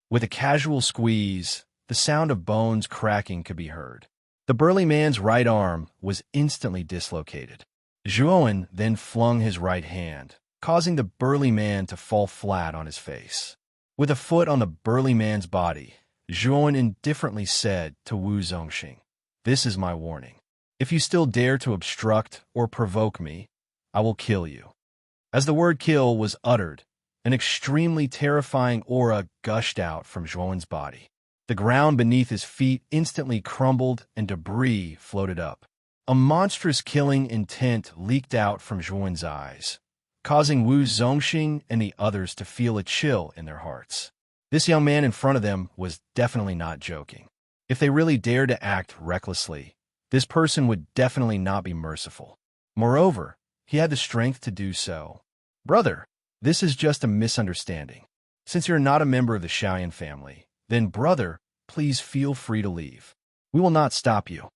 With a casual squeeze, the sound of bones cracking could be heard. The burly man's right arm was instantly dislocated. Zhuowen then flung his right hand, causing the burly man to fall flat on his face. With a foot on the burly man's body, Zhuowen indifferently said to Wu Zongxing, "This is my warning. If you still dare to obstruct or provoke me, I will kill you." As the word kill was uttered, an extremely terrifying aura gushed out from Zhuowen's body. The ground beneath his feet instantly crumbled and debris floated up. A monstrous killing intent leaked out from Zhuowen's eyes, causing Wu Zongxing and the others to feel a chill in their hearts. This young man in front of them was definitely not joking. If they really dared to act recklessly, this person would definitely not be merciful. Moreover, he had the strength to do so. "Brother, this is just a misunderstanding. Since you're not a member of the Xiaoyan family, then, brother, please feel free to leave. We will not stop you."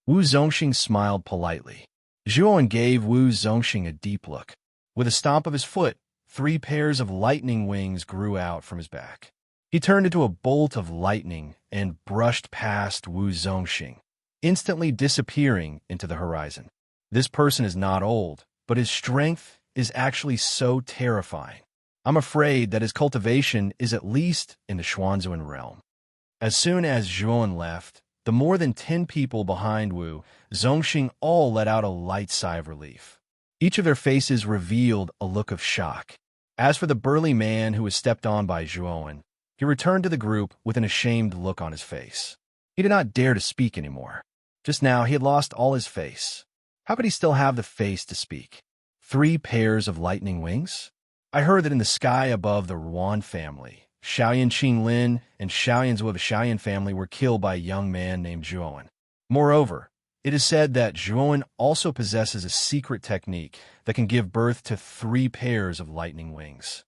Wu Zongxing smiled politely. Zhuowen gave Wu Zongxing a deep look. With a stomp of his foot, 3 pairs of lightning wings grew out from his back. He turned into a bolt of lightning and brushed past Wu Zongxing, instantly disappearing into the horizon. This person is not old, but his strength is actually so terrifying. I'm afraid that his cultivation is at least in the Xuanzuan realm. As soon as Zhuowen left, the more than 10 people behind Wu Zongxing all let out a light sigh of relief. Each of their faces revealed a look of shock. As for the burly man who was stepped on by Zhuowen, he returned to the group with an ashamed look on his face. He did not dare to speak anymore. Just now, he had lost all his face. How could he still have the face to speak? 3 pairs of lightning wings? I heard that in the sky above the Ruan family, Xiaoyan Qinglin and Xiaoyan's of the Xiaoyan family were killed by a young man named Zhuowen. Moreover, it is said that Zhuowen also possesses a secret technique that can give birth to 3 pairs of lightning wings.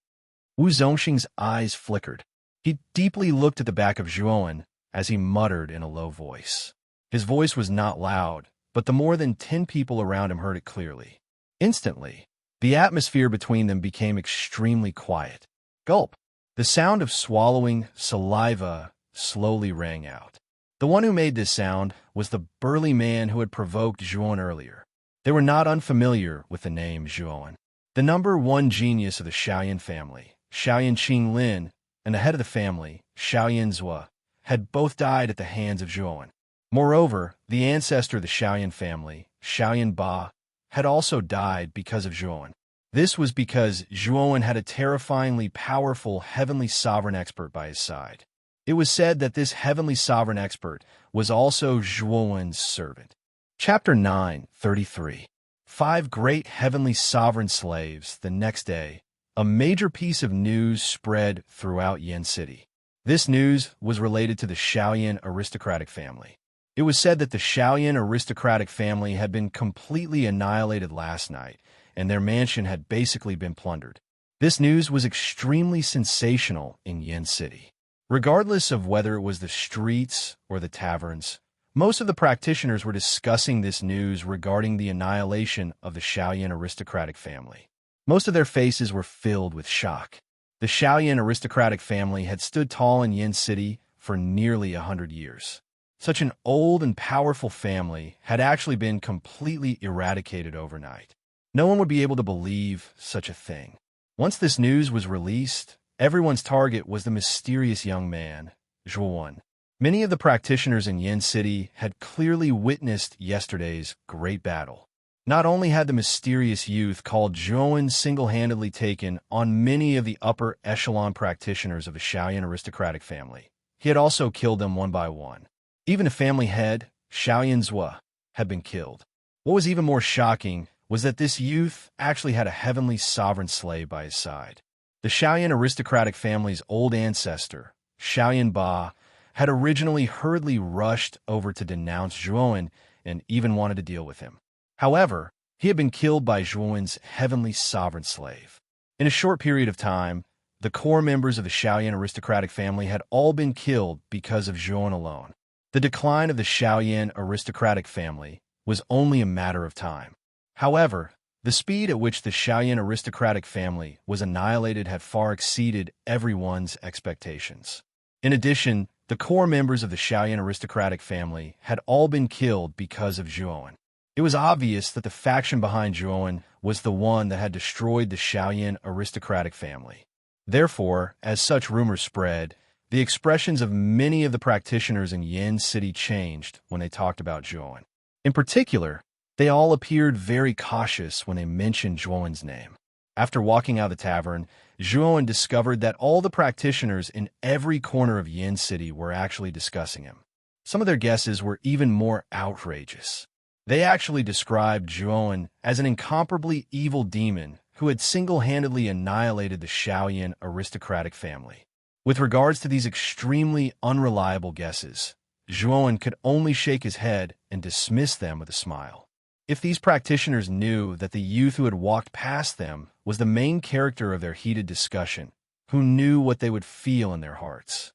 Wu Zongxing's eyes flickered. He deeply looked at the back of Zhuowen as he muttered in a low voice. His voice was not loud, but the more than 10 people around him heard it clearly. Instantly, the atmosphere between them became extremely quiet. Gulp! The sound of swallowing saliva slowly rang out. The one who made this sound was the burly man who had provoked Zhuowen earlier. They were not unfamiliar with the name Zhuowen. The number 1 genius of the Xiaoyan family, Xiaoyan Qinglin, and the head of the family, Xiaoyan Zhua, had both died at the hands of Zhuowen. Moreover, the ancestor of the Xiaoyan family, Xiaoyan Ba, had also died because of Zhuowen. This was because Zhuowen had a terrifyingly powerful heavenly sovereign expert by his side. It was said that this heavenly sovereign expert was also Zhuowen's servant. Chapter 9:33. 5 great heavenly sovereign slaves. The next day, a major piece of news spread throughout Yen City. This news was related to the Xiaoyan aristocratic family. It was said that the Xiaoyan aristocratic family had been completely annihilated last night, and their mansion had basically been plundered. This news was extremely sensational in Yen City. Regardless of whether it was the streets or the taverns, most of the practitioners were discussing this news regarding the annihilation of the Xiaoyan aristocratic family. Most of their faces were filled with shock. The Xiaoyan aristocratic family had stood tall in Yen City for nearly 100 years. Such an old and powerful family had actually been completely eradicated overnight. No one would be able to believe such a thing. Once this news was released, everyone's target was the mysterious young man, Zhuowen. Many of the practitioners in Yen City had clearly witnessed yesterday's great battle. Not only had the mysterious youth called Zhuowen single-handedly taken on many of the upper echelon practitioners of the Xiaoyan aristocratic family, he had also killed them one by one. Even the family head, Xiaoyan Zhua, had been killed. What was even more shocking was that this youth actually had a heavenly sovereign slave by his side. The Xiaoyan aristocratic family's old ancestor, Xiaoyan Ba, had originally hurriedly rushed over to denounce Zhuowen and even wanted to deal with him. However, he had been killed by Zhuowen's heavenly sovereign slave. In a short period of time, the core members of the Xiaoyan aristocratic family had all been killed because of Zhuowen alone. The decline of the Xiaoyan aristocratic family was only a matter of time. However, the speed at which the Xiaoyan aristocratic family was annihilated had far exceeded everyone's expectations. In addition, the core members of the Xiaoyan aristocratic family had all been killed because of Zhuowen. It was obvious that the faction behind Zhuowen was the one that had destroyed the Xiaoyan aristocratic family. Therefore, as such rumors spread, the expressions of many of the practitioners in Yen City changed when they talked about Zhuowen. In particular, they all appeared very cautious when they mentioned Zhuowen's name. After walking out of the tavern, Zhuowen discovered that all the practitioners in every corner of Yen City were actually discussing him. Some of their guesses were even more outrageous. They actually described Zhuowen as an incomparably evil demon who had single-handedly annihilated the Xiaoyan aristocratic family. With regards to these extremely unreliable guesses, Zhuowen could only shake his head and dismiss them with a smile. If these practitioners knew that the youth who had walked past them was the main character of their heated discussion, who knew what they would feel in their hearts?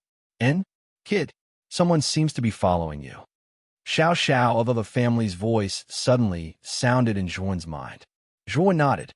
Kid, someone seems to be following you. Xiao Xiao of the family's voice suddenly sounded in Zhuowen's mind. Zhuowen nodded.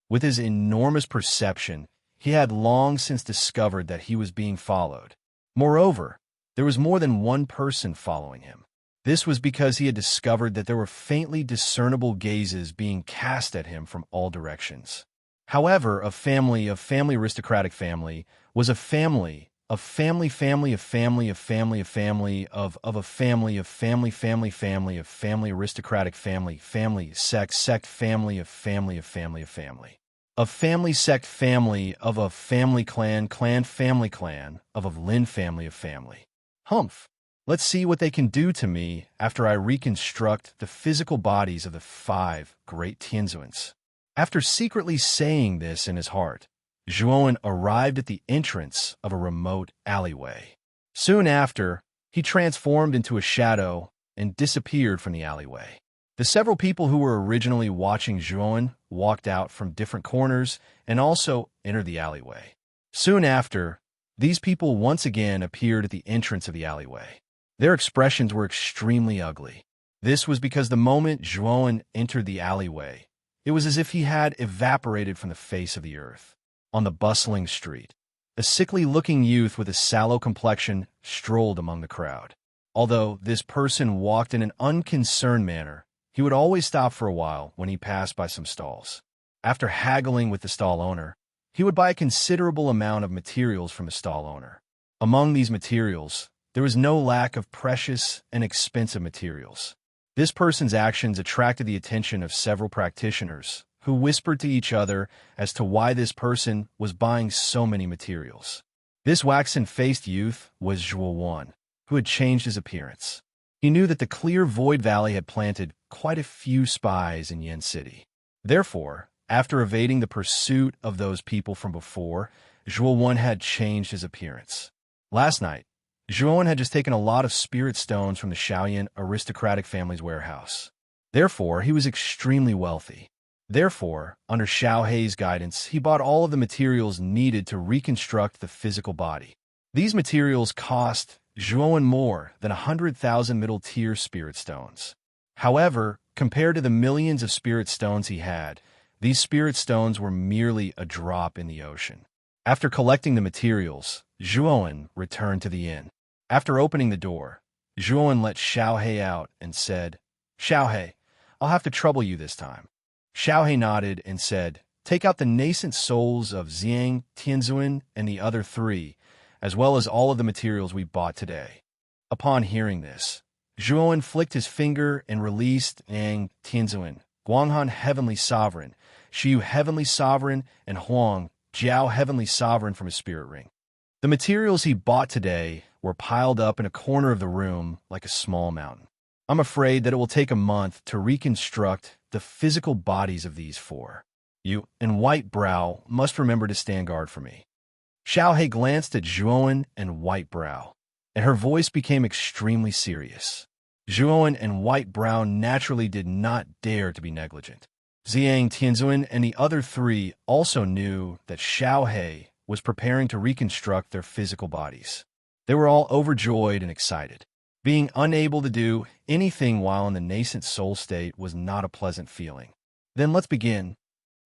With his enormous perception, he had long since discovered that he was being followed. Moreover, there was more than one person following him. This was because he had discovered that there were faintly discernible gazes being cast at him from all directions. However, a family aristocratic family was a family of family of family of family of family of family of a family of family family family of family aristocratic family family sect family of family of family of family of family sect family of a family clan family clan of a Lin family of family. Humph. Let's see what they can do to me after I reconstruct the physical bodies of the 5 great Tianzuans. After secretly saying this in his heart, Zhuowen arrived at the entrance of a remote alleyway. Soon after, he transformed into a shadow and disappeared from the alleyway. The several people who were originally watching Zhuowen walked out from different corners and also entered the alleyway. Soon after, these people once again appeared at the entrance of the alleyway. Their expressions were extremely ugly. This was because the moment Zhuowen entered the alleyway, it was as if he had evaporated from the face of the earth. On the bustling street, a sickly-looking youth with a sallow complexion strolled among the crowd. Although this person walked in an unconcerned manner, he would always stop for a while when he passed by some stalls. After haggling with the stall owner, he would buy a considerable amount of materials from the stall owner. Among these materials, there was no lack of precious and expensive materials. This person's actions attracted the attention of several practitioners, who whispered to each other as to why this person was buying so many materials. This waxen-faced youth was Zhuowen, who had changed his appearance. He knew that the clear Void Valley had planted quite a few spies in Yen City. Therefore, after evading the pursuit of those people from before, Zhuowen had changed his appearance. Last night, Zhuowen had just taken a lot of spirit stones from the Shaoyan aristocratic family's warehouse. Therefore, he was extremely wealthy. Therefore, under Xiao Hei's guidance, he bought all of the materials needed to reconstruct the physical body. These materials cost Zhuowen more than 100,000 middle-tier spirit stones. However, compared to the millions of spirit stones he had, these spirit stones were merely a drop in the ocean. After collecting the materials, Zhuowen returned to the inn. After opening the door, Zhuowen let Xiao Hei out and said, "Xiao Hei, I'll have to trouble you this time." Xiao Hei nodded and said, "Take out the nascent souls of Xiang, Tianzuan, and the other three, as well as all of the materials we bought today." Upon hearing this, Zhuowen flicked his finger and released Yang, Tianzuan, Guanghan Heavenly Sovereign, Shiyu Heavenly Sovereign, and Huang, Jiao Heavenly Sovereign from his spirit ring. The materials he bought today were piled up in a corner of the room like a small mountain. I'm afraid that it will take a month to reconstruct the physical bodies of these four. You and White Brow must remember to stand guard for me. Xiao Hei glanced at Zhuowen and White Brow, and her voice became extremely serious. Zhuowen and White Brow naturally did not dare to be negligent. Xiang, Tianzuan, and the other three also knew that Xiao Hei was preparing to reconstruct their physical bodies. They were all overjoyed and excited. Being unable to do anything while in the nascent soul state was not a pleasant feeling. "Then let's begin."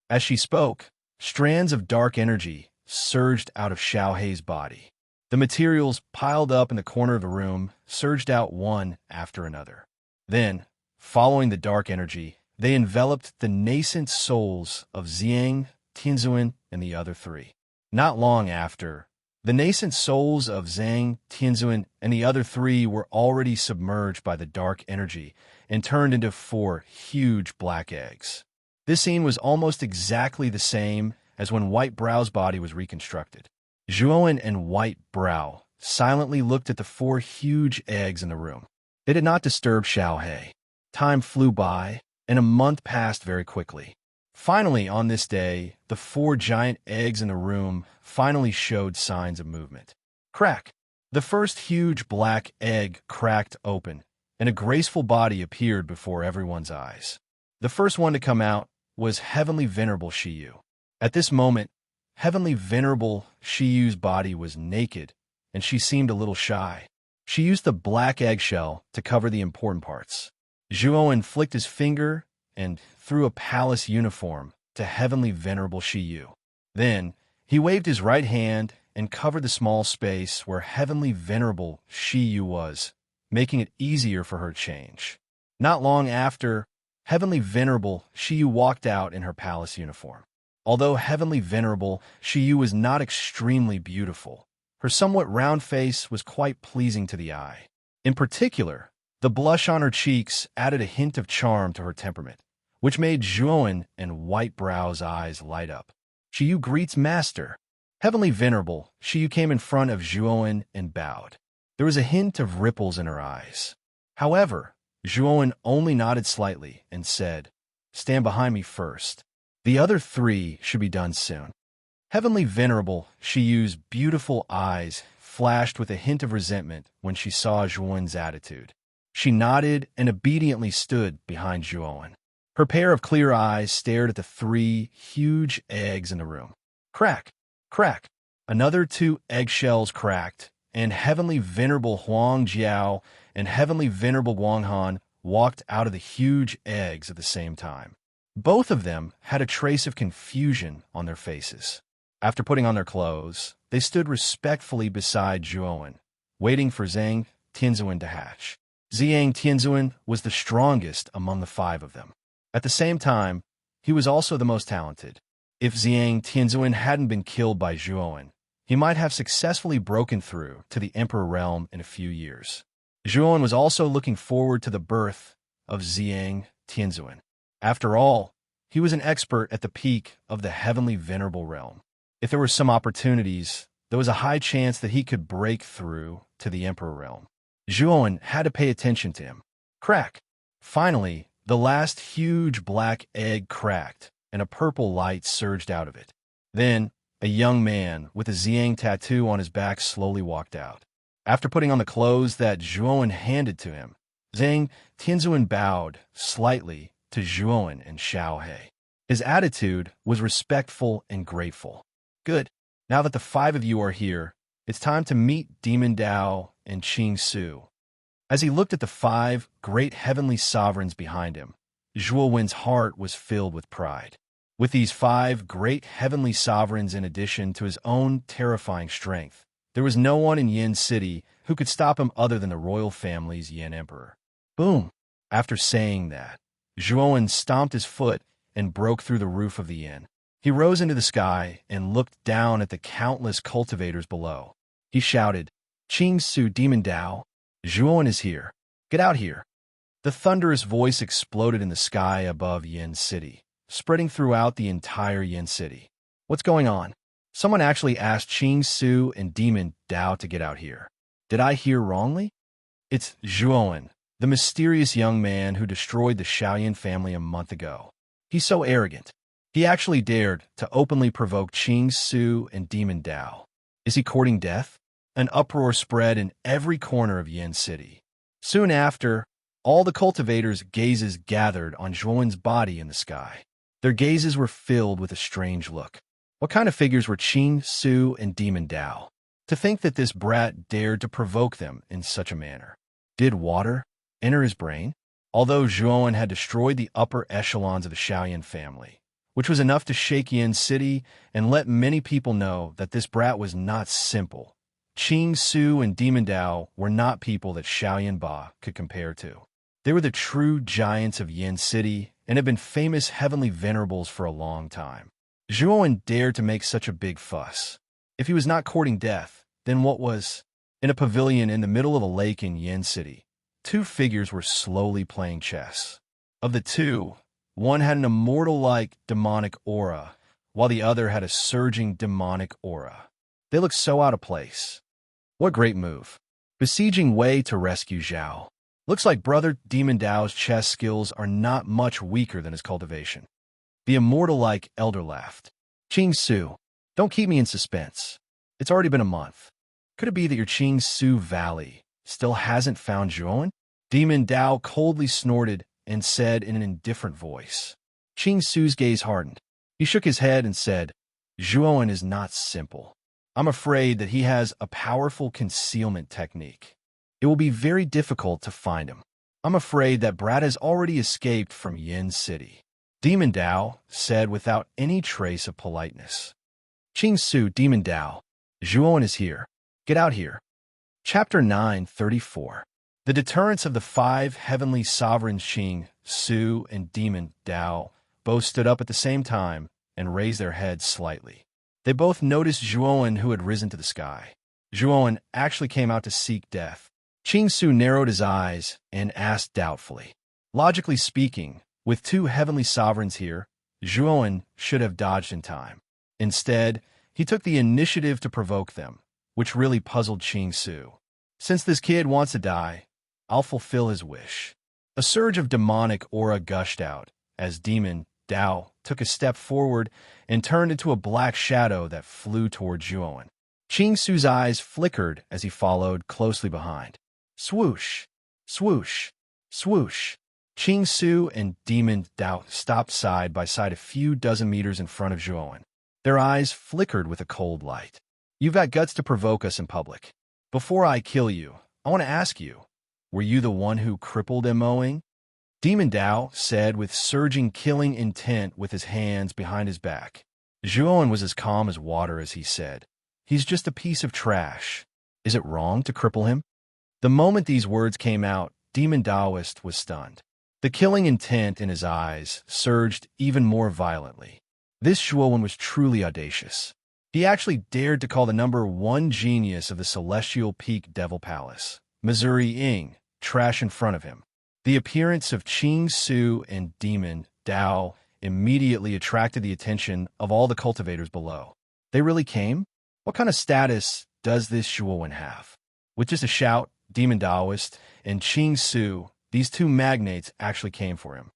As she spoke, strands of dark energy surged out of Xiao Hei's body. The materials piled up in the corner of the room surged out one after another. Then, following the dark energy, they enveloped the nascent souls of Xiang, Tianzuan, and the other three. Not long after, the nascent souls of Zhang, Tianzuan, and the other three were already submerged by the dark energy and turned into 4 huge black eggs. This scene was almost exactly the same as when White Brow's body was reconstructed. Zhuowen and White Brow silently looked at the 4 huge eggs in the room. They did not disturb Xiao Hei. Time flew by, and a month passed very quickly. Finally, on this day, the 4 giant eggs in the room finally showed signs of movement. Crack! The first huge black egg cracked open, and a graceful body appeared before everyone's eyes. The first one to come out was Heavenly Venerable Shiyu. At this moment, Heavenly Venerable Shiyu's body was naked, and she seemed a little shy. She used the black eggshell to cover the important parts. Zhuowen flicked his finger and threw a palace uniform to Heavenly Venerable Shiyu. Then, he waved his right hand and covered the small space where Heavenly Venerable Shiyu was, making it easier for her to change. Not long after, Heavenly Venerable Shiyu walked out in her palace uniform. Although Heavenly Venerable Shiyu was not extremely beautiful, her somewhat round face was quite pleasing to the eye. In particular, the blush on her cheeks added a hint of charm to her temperament, which made Zhuowen and White Brow's eyes light up. "Shiyu greets Master." Heavenly Venerable Shiyu came in front of Zhuowen and bowed. There was a hint of ripples in her eyes. However, Zhuowen only nodded slightly and said, "Stand behind me first. The other 3 should be done soon." Heavenly Venerable, she used beautiful eyes, flashed with a hint of resentment when she saw Zhuowen's attitude. She nodded and obediently stood behind Zhuowen. Her pair of clear eyes stared at the 3 huge eggs in the room. Crack! Crack! Another 2 eggshells cracked, and Heavenly Venerable Huang Jiao and Heavenly Venerable Wang Han walked out of the huge eggs at the same time. Both of them had a trace of confusion on their faces. After putting on their clothes, they stood respectfully beside Zhuowen, waiting for Zhang Tianzuan to hatch. Zhang Tianzuan was the strongest among the 5 of them. At the same time, he was also the most talented. If Zhang Tianzuan hadn't been killed by Zhuowen, he might have successfully broken through to the Emperor realm in a few years. Zhuowen was also looking forward to the birth of Zhang Tianzuan. After all, he was an expert at the peak of the Heavenly Venerable realm. If there were some opportunities, there was a high chance that he could break through to the Emperor realm. Zhuowen had to pay attention to him. Crack! Finally, the last huge black egg cracked, and a purple light surged out of it. Then, a young man with a Zhang tattoo on his back slowly walked out. After putting on the clothes that Zhuowen handed to him, Zhang Tianzuan bowed slightly to Zhuowen and Xiaohe. His attitude was respectful and grateful. Good. Now that the 5 of you are here, it's time to meet Demon Dao and Qing Su. As he looked at the 5 great heavenly sovereigns behind him, Zhuowen's heart was filled with pride. With these 5 great heavenly sovereigns in addition to his own terrifying strength, there was no one in Yin City who could stop him other than the royal family's Yin Emperor. Boom! After saying that, Zhuowen stomped his foot and broke through the roof of the inn. He rose into the sky and looked down at the countless cultivators below. He shouted, "Qing Su Demon Dao, Zhuowen is here. Get out here." The thunderous voice exploded in the sky above Yin City, spreading throughout the entire Yin City. What's going on? Someone actually asked Qing Su and Demon Dao to get out here. Did I hear wrongly? It's Zhuowen, the mysterious young man who destroyed the Shaoyan family a month ago. He's so arrogant. He actually dared to openly provoke Qing Su and Demon Dao. Is he courting death? An uproar spread in every corner of Yin City. Soon after, all the cultivators' gazes gathered on Zhuowen's body in the sky. Their gazes were filled with a strange look. What kind of figures were Qing Su and Demon Dao? To think that this brat dared to provoke them in such a manner. Did water enter his brain? Although Zhuowen had destroyed the upper echelons of the Shaoyan family, which was enough to shake Yin City and let many people know that this brat was not simple. Qing Su and Demon Dao were not people that Shaoyan Ba could compare to. They were the true giants of Yin City and had been famous heavenly venerables for a long time. Zhuowen dared to make such a big fuss. If he was not courting death, then what was? In a pavilion in the middle of a lake in Yin City, 2 figures were slowly playing chess. Of the 2, one had an immortal-like demonic aura, while the other had a surging demonic aura. They looked so out of place. What great move. Besieging Wei to rescue Zhao. Looks like Brother Demon Dao's chess skills are not much weaker than his cultivation. The immortal-like elder laughed. Qing Su, don't keep me in suspense. It's already been a month. Could it be that your Qing Su Valley still hasn't found Zhuowen? Demon Dao coldly snorted and said in an indifferent voice. Qing Su's gaze hardened. He shook his head and said, Zhuowen is not simple. I'm afraid that he has a powerful concealment technique. It will be very difficult to find him. I'm afraid that Brat has already escaped from Yin City. Demon Dao said without any trace of politeness. Qing Su, Demon Dao, Zhuowen is here. Get out here. Chapter 9:34. The deterrence of the 5 heavenly sovereigns Qing, Su, and Demon Dao both stood up at the same time and raised their heads slightly. They both noticed Zhuowen, who had risen to the sky. Zhuowen actually came out to seek death. Qing Su narrowed his eyes and asked doubtfully. Logically speaking, with 2 heavenly sovereigns here, Zhuowen should have dodged in time. Instead, he took the initiative to provoke them, which really puzzled Qing Su. Since this kid wants to die, I'll fulfill his wish. A surge of demonic aura gushed out as Demon Dao took a step forward and turned into a black shadow that flew toward Zhuowen. Qing Su's eyes flickered as he followed closely behind. Swoosh, swoosh, swoosh. Qing Su and Demon Dao stopped side by side a few dozen meters in front of Zhuowen. Their eyes flickered with a cold light. You've got guts to provoke us in public. Before I kill you, I want to ask you, were you the one who crippled Emoing? Demon Dao said with surging killing intent with his hands behind his back. Zhuowen was as calm as water as he said, he's just a piece of trash. Is it wrong to cripple him? The moment these words came out, Demon Daoist was stunned. The killing intent in his eyes surged even more violently. This Zhuowen was truly audacious. He actually dared to call the number 1 genius of the Celestial Peak Devil Palace, Missouri Ying, trash in front of him. The appearance of Qing Su and Demon Dao immediately attracted the attention of all the cultivators below. They really came? What kind of status does this Zhuowen have? With just a shout, Demon Daoist and Qing Su, these two magnates, actually came for him.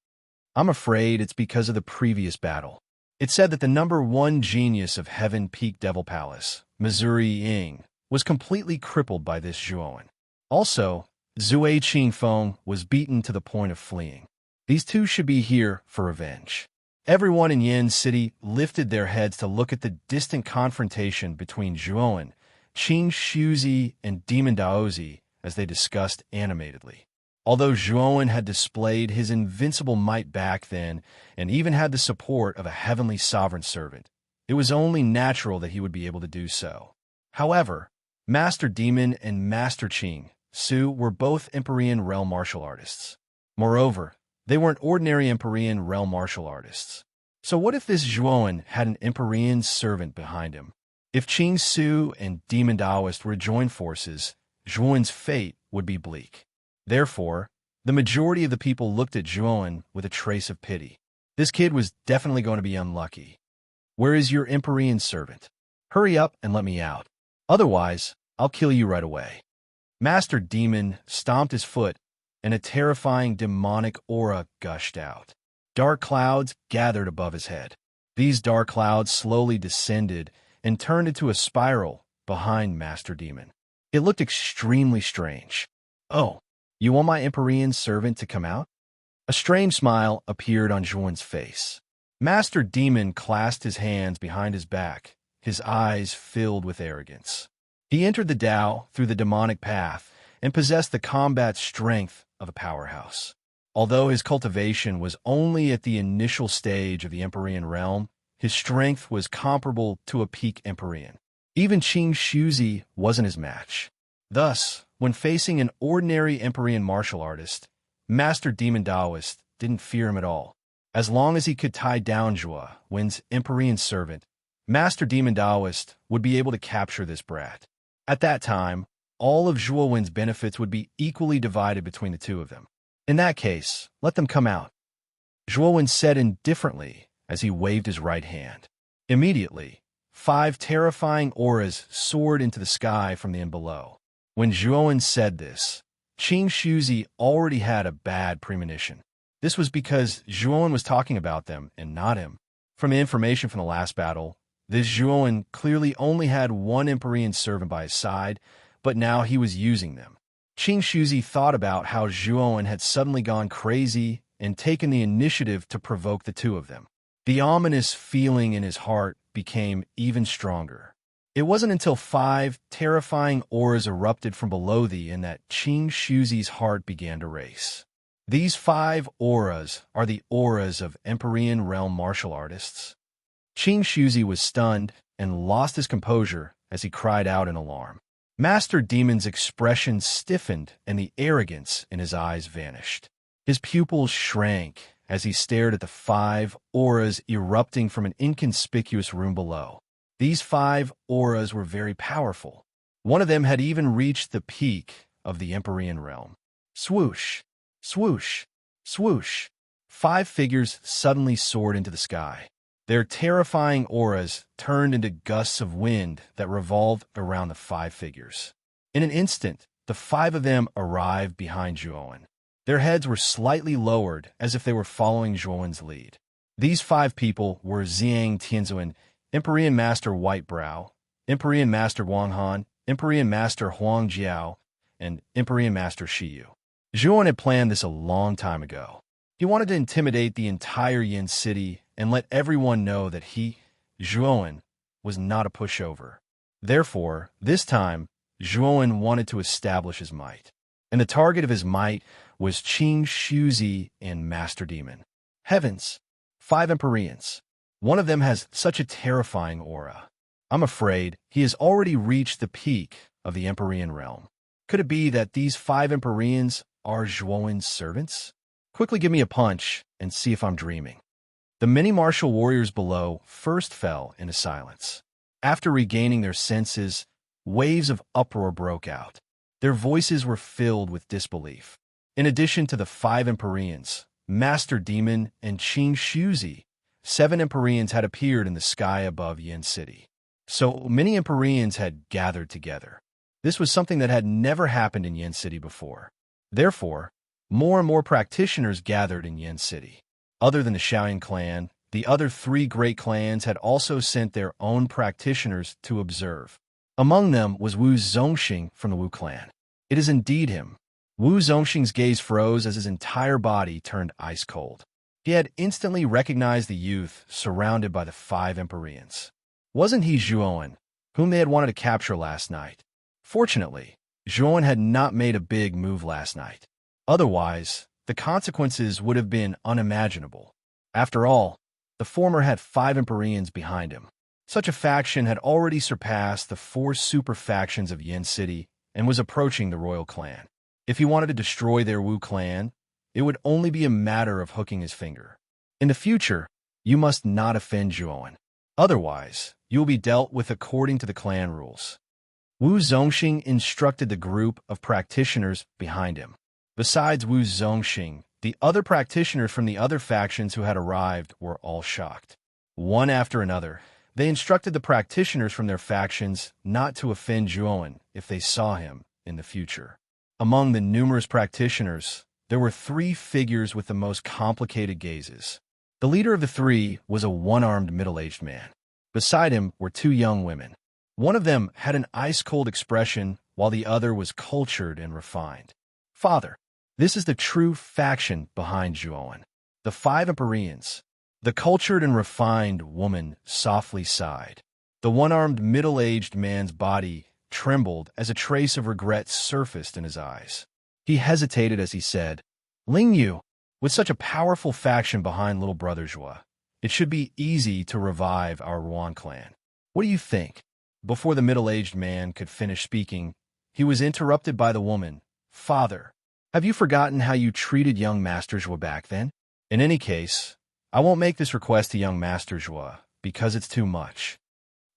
I'm afraid it's because of the previous battle. It said that the number 1 genius of Heaven Peak Devil Palace, Missouri Ying, was completely crippled by this Zhuowen. Also, Zui Qingfeng was beaten to the point of fleeing. These two should be here for revenge. Everyone in Yin City lifted their heads to look at the distant confrontation between Zhuowen, Qing Shuzi, and Demon Daozi as they discussed animatedly. Although Zhuowen had displayed his invincible might back then and even had the support of a heavenly sovereign servant, it was only natural that he would be able to do so. However, Master Demon and Master Qing Su were both Empyrean realm martial artists. Moreover, they weren't ordinary Empyrean realm martial artists. So what if this Zhuowen had an Empyrean servant behind him? If Qing Su and Demon Daoist were to join forces, Zhuowen's fate would be bleak. Therefore, the majority of the people looked at Zhuowen with a trace of pity. This kid was definitely going to be unlucky. Where is your Empyrean servant? Hurry up and let me out. Otherwise, I'll kill you right away. Master Demon stomped his foot, and a terrifying demonic aura gushed out. Dark clouds gathered above his head. These dark clouds slowly descended and turned into a spiral behind Master Demon. It looked extremely strange. Oh, you want my Empyrean servant to come out? A strange smile appeared on Zhuowen's face. Master Demon clasped his hands behind his back, his eyes filled with arrogance. He entered the Tao through the demonic path and possessed the combat strength of a powerhouse. Although his cultivation was only at the initial stage of the Empyrean realm, his strength was comparable to a peak Empyrean. Even Qing Shuzi wasn't his match. Thus, when facing an ordinary Empyrean martial artist, Master Demon Daoist didn't fear him at all. As long as he could tie down Zhuowen's Empyrean servant, Master Demon Daoist would be able to capture this brat. At that time, all of Zhuowen's benefits would be equally divided between the two of them. In that case, let them come out. Zhuowen said indifferently as he waved his right hand. Immediately, 5 terrifying auras soared into the sky from the end below. When Zhuowen said this, Qing Shuzi already had a bad premonition. This was because Zhuowen was talking about them and not him. From the information from the last battle, this Zhuowen clearly only had 1 Empyrean servant by his side, but now he was using them. Qing Shuzi thought about how Zhuowen had suddenly gone crazy and taken the initiative to provoke the two of them. The ominous feeling in his heart became even stronger. It wasn't until 5 terrifying auras erupted from below the inn that Qing Shuzi's heart began to race. These 5 auras are the auras of Empyrean realm martial artists. Qing Shuzi was stunned and lost his composure as he cried out in alarm. Master Demon's expression stiffened and the arrogance in his eyes vanished. His pupils shrank as he stared at the 5 auras erupting from an inconspicuous room below. These 5 auras were very powerful. One of them had even reached the peak of the Empyrean realm. Swoosh, swoosh, swoosh. 5 figures suddenly soared into the sky. Their terrifying auras turned into gusts of wind that revolved around the 5 figures. In an instant, the 5 of them arrived behind Zhuowen. Their heads were slightly lowered as if they were following Zhuowen's lead. These 5 people were Xiang Tianzuan, Empyrean Master Whitebrow, Empyrean Master Wang Han, Empyrean Master Huang Jiao, and Empyrean Master Shiyu. Zhuan had planned this a long time ago. He wanted to intimidate the entire Yin city and let everyone know that he, Zhuan, was not a pushover. Therefore, this time, Zhuan wanted to establish his might. And the target of his might was Qing Shuzi and Master Demon. Heavens! 5 Empyreans. One of them has such a terrifying aura. I'm afraid he has already reached the peak of the Empyrean realm. Could it be that these 5 Empyreans are Zhuan's servants? Quickly give me a punch and see if I'm dreaming. The many martial warriors below first fell into silence. After regaining their senses, waves of uproar broke out. Their voices were filled with disbelief. In addition to the 5 Empyreans, Master Demon and Qing Shuzi, 7 Empyreans had appeared in the sky above Yin City. So many Empyreans had gathered together. This was something that had never happened in Yin City before. Therefore, more and more practitioners gathered in Yin City. Other than the Shaoyan clan, the other 3 great clans had also sent their own practitioners to observe. Among them was Wu Zongxing from the Wu clan. It is indeed him. Wu Zongxing's gaze froze as his entire body turned ice cold. He had instantly recognized the youth surrounded by the 5 Empyreans. Wasn't he Zhuan, whom they had wanted to capture last night? Fortunately, Zhuan had not made a big move last night. Otherwise, the consequences would have been unimaginable. After all, the former had 5 Empyreans behind him. Such a faction had already surpassed the 4 super factions of Yin City and was approaching the royal clan. If he wanted to destroy their Wu clan, it would only be a matter of hooking his finger. In the future, you must not offend Zhuan. Otherwise, you will be dealt with according to the clan rules. Wu Zongxing instructed the group of practitioners behind him. Besides Wu Zongxing, the other practitioners from the other factions who had arrived were all shocked. One after another, they instructed the practitioners from their factions not to offend Zhuan if they saw him in the future. Among the numerous practitioners, there were 3 figures with the most complicated gazes. The leader of the 3 was a one-armed middle-aged man. Beside him were 2 young women. One of them had an ice-cold expression, while the other was cultured and refined. Father, this is the true faction behind Zhuan. The 5 Empyreans. The cultured and refined woman softly sighed. The one-armed middle-aged man's body trembled as a trace of regret surfaced in his eyes. He hesitated as he said, Ling Yu, with such a powerful faction behind little brother Zhua, it should be easy to revive our Ruan clan. What do you think? Before the middle-aged man could finish speaking, he was interrupted by the woman. Father, have you forgotten how you treated young Master Zhua back then? In any case, I won't make this request to young Master Zhua, because it's too much.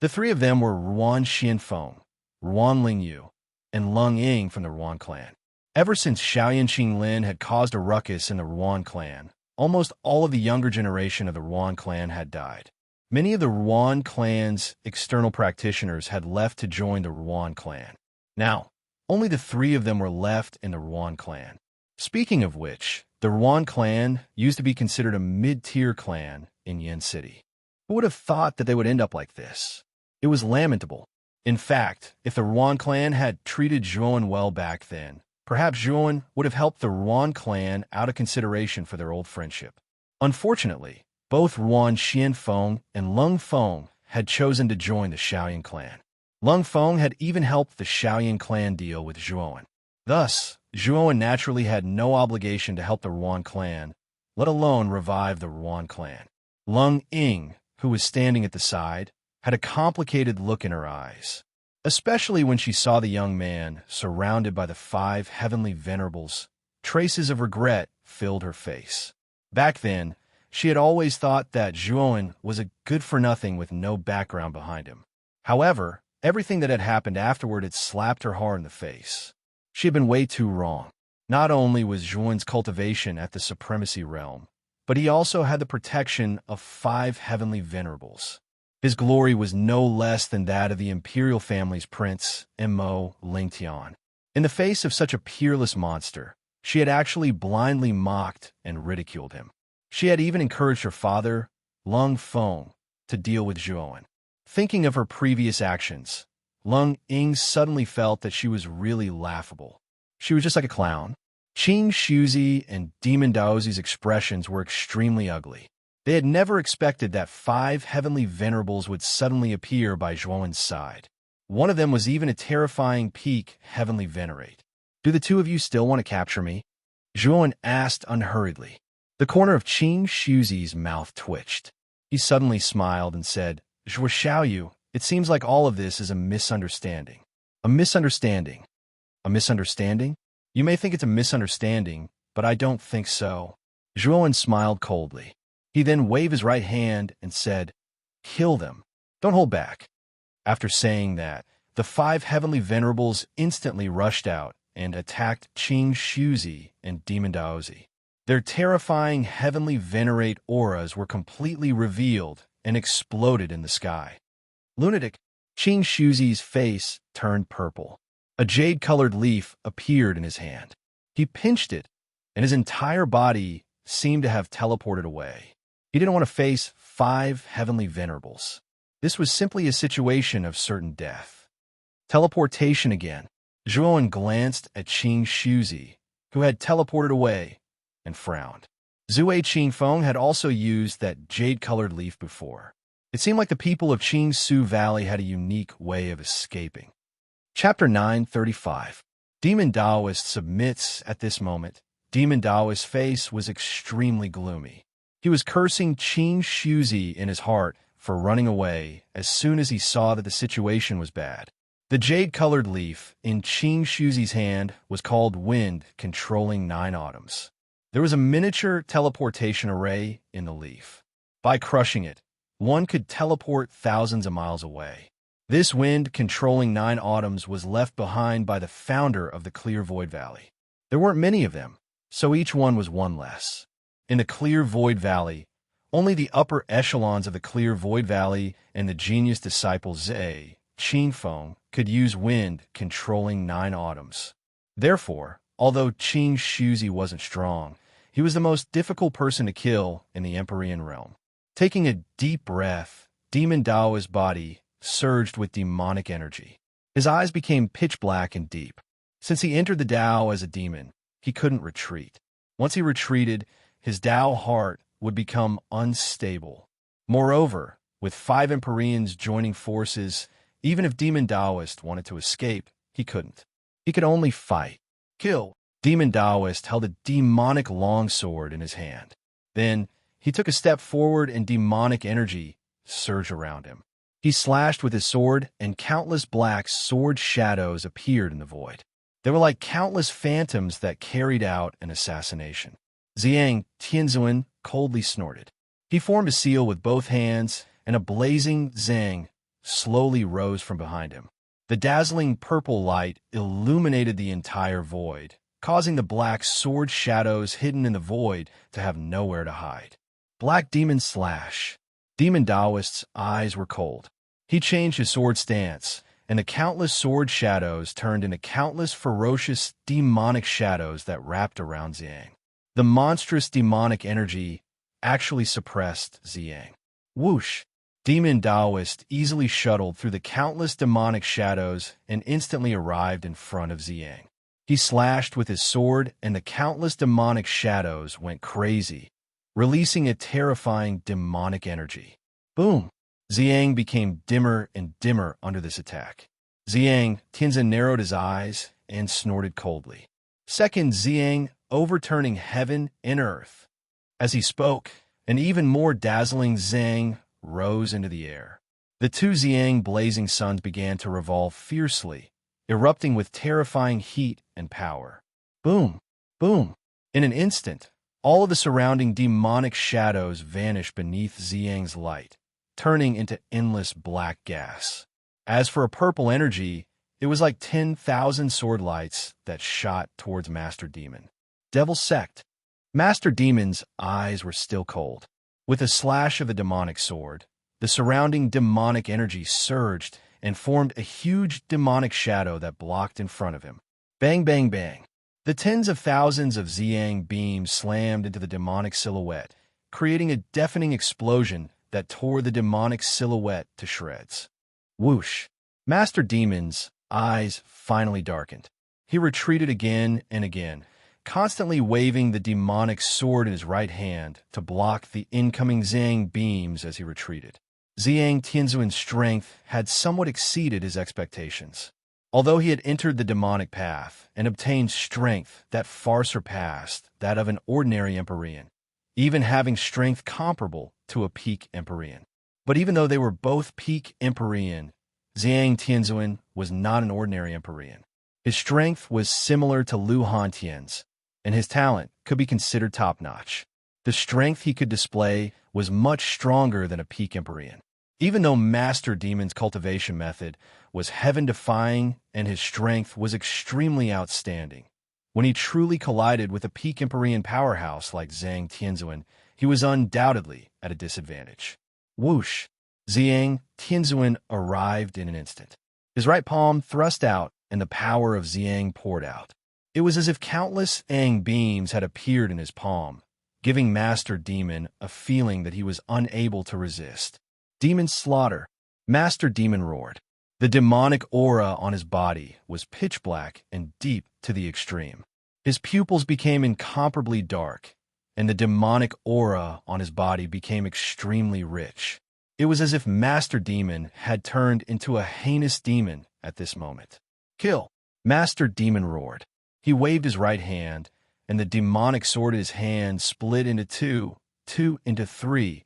The 3 of them were Ruan Xianfeng, Ruan Lingyu, and Lung Ying from the Ruan clan. Ever since Xiaoyan Qinglin had caused a ruckus in the Ruan clan, almost all of the younger generation of the Ruan clan had died. Many of the Ruan clan's external practitioners had left to join the Ruan clan. Now, only the 3 of them were left in the Ruan clan. Speaking of which, the Ruan clan used to be considered a mid-tier clan in Yin City. Who would have thought that they would end up like this? It was lamentable. In fact, if the Ruan clan had treated Zhuan well back then, perhaps Zhuan would have helped the Ruan clan out of consideration for their old friendship. Unfortunately, both Ruan Xianfeng and Lung Feng had chosen to join the Shaoyan clan. Lung Feng had even helped the Shaoyan clan deal with Zhuan. Thus, Zhuan naturally had no obligation to help the Ruan clan, let alone revive the Ruan clan. Lung Ying, who was standing at the side, had a complicated look in her eyes, especially when she saw the young man surrounded by the 5 heavenly venerables. Traces of regret filled her face. Back then, she had always thought that Zhuan was a good-for-nothing with no background behind him. However, everything that had happened afterward had slapped her hard in the face. She had been way too wrong. Not only was Zhuan's cultivation at the supremacy realm, but he also had the protection of 5 heavenly venerables. His glory was no less than that of the imperial family's prince, Mo Lingtian. In the face of such a peerless monster, she had actually blindly mocked and ridiculed him. She had even encouraged her father, Lung Feng, to deal with Zhuowen. Thinking of her previous actions, Lung Ying suddenly felt that she was really laughable. She was just like a clown. Qing Shuzi and Demon Daozi's expressions were extremely ugly. They had never expected that 5 heavenly venerables would suddenly appear by Zhuowen's side. One of them was even a terrifying peak heavenly venerate. "Do the two of you still want to capture me?" Zhuowen asked unhurriedly. The corner of Qing Shuzi's mouth twitched. He suddenly smiled and said, "Zhuo Xiaoyu, it seems like all of this is a misunderstanding." "A misunderstanding? A misunderstanding? You may think it's a misunderstanding, but I don't think so." Zhuowen smiled coldly. He then waved his right hand and said, "Kill them. Don't hold back." After saying that, the 5 heavenly venerables instantly rushed out and attacked Qing Shuzi and Demon Daozi. Their terrifying heavenly venerate auras were completely revealed and exploded in the sky. Lunatic! Qing Shuzi's face turned purple. A jade-colored leaf appeared in his hand. He pinched it, and his entire body seemed to have teleported away. He didn't want to face 5 heavenly venerables. This was simply a situation of certain death. Teleportation again. Zhuowen glanced at Qing Shuzi, who had teleported away, and frowned. Zue Qingfeng had also used that jade-colored leaf before. It seemed like the people of Qingsu Valley had a unique way of escaping. Chapter 935. Demon Daoist submits at this moment. Demon Daoist's face was extremely gloomy. He was cursing Qing Shuzi in his heart for running away as soon as he saw that the situation was bad. The jade-colored leaf in Qing Shuzi's hand was called Wind, controlling 9 autumns. There was a miniature teleportation array in the leaf. By crushing it, one could teleport thousands of miles away. This wind controlling 9 autumns was left behind by the founder of the Clear Void Valley. There weren't many of them, so each one was one less. In the Clear Void Valley, only the upper echelons of the Clear Void Valley and the genius disciple Zhe Qingfeng could use wind controlling 9 autumns. Therefore, although Qing Shuzi wasn't strong, he was the most difficult person to kill in the Empyrean realm. Taking a deep breath, Demon Dao's body surged with demonic energy. His eyes became pitch black and deep. Since he entered the Dao as a demon, he couldn't retreat. Once he retreated, his Dao heart would become unstable. Moreover, with 5 Empyreans joining forces, even if Demon Daoist wanted to escape, he couldn't. He could only fight. Kill. Demon Daoist held a demonic longsword in his hand. Then, he took a step forward and demonic energy surged around him. He slashed with his sword, and countless black sword shadows appeared in the void. They were like countless phantoms that carried out an assassination. Ziyang Tianzuan coldly snorted. He formed a seal with both hands, and a blazing zhang slowly rose from behind him. The dazzling purple light illuminated the entire void, causing the black sword shadows hidden in the void to have nowhere to hide. Black Demon Slash. Demon Daoist's eyes were cold. He changed his sword stance, and the countless sword shadows turned into countless ferocious demonic shadows that wrapped around Ziyang. The monstrous demonic energy actually suppressed Ziyang. Whoosh! Demon Daoist easily shuttled through the countless demonic shadows and instantly arrived in front of Ziyang. He slashed with his sword, and the countless demonic shadows went crazy, releasing a terrifying demonic energy. Boom! Ziyang became dimmer and dimmer under this attack. Ziyang Tianzin narrowed his eyes and snorted coldly. Second Ziyang overturning heaven and earth. As he spoke, an even more dazzling zhang rose into the air. The 2 Ziyang blazing suns began to revolve fiercely, erupting with terrifying heat and power. Boom! Boom! In an instant, all of the surrounding demonic shadows vanished beneath Ziyang's light, turning into endless black gas. As for a purple energy, it was like 10,000 sword lights that shot towards Master Demon. Devil Sect. Master Demon's eyes were still cold. With a slash of the demonic sword, the surrounding demonic energy surged and formed a huge demonic shadow that blocked in front of him. Bang, bang, bang. The tens of thousands of Ziyang beams slammed into the demonic silhouette, creating a deafening explosion that tore the demonic silhouette to shreds. Whoosh! Master Demon's eyes finally darkened. He retreated again and again, constantly waving the demonic sword in his right hand to block the incoming Zhang beams as he retreated. Zhang Tianzuan's strength had somewhat exceeded his expectations. Although he had entered the demonic path and obtained strength that far surpassed that of an ordinary Empyrean, even having strength comparable to a peak Empyrean. But even though they were both peak Empyrean, Zhang Tianzuan was not an ordinary Empyrean. His strength was similar to Lu Hantian's, and his talent could be considered top-notch. The strength he could display was much stronger than a peak Empyrean. Even though Master Demon's cultivation method was heaven-defying and his strength was extremely outstanding, when he truly collided with a peak Empyrean powerhouse like Zhang Tianzuan, he was undoubtedly at a disadvantage. Whoosh! Zhang Tianzuan arrived in an instant. His right palm thrust out and the power of Zhang poured out. It was as if countless Ang beams had appeared in his palm, giving Master Demon a feeling that he was unable to resist. Demon slaughter! Master Demon roared. The demonic aura on his body was pitch black and deep to the extreme. His pupils became incomparably dark, and the demonic aura on his body became extremely rich. It was as if Master Demon had turned into a heinous demon at this moment. Kill! Master Demon roared. He waved his right hand, and the demonic sword in his hand split into two into three,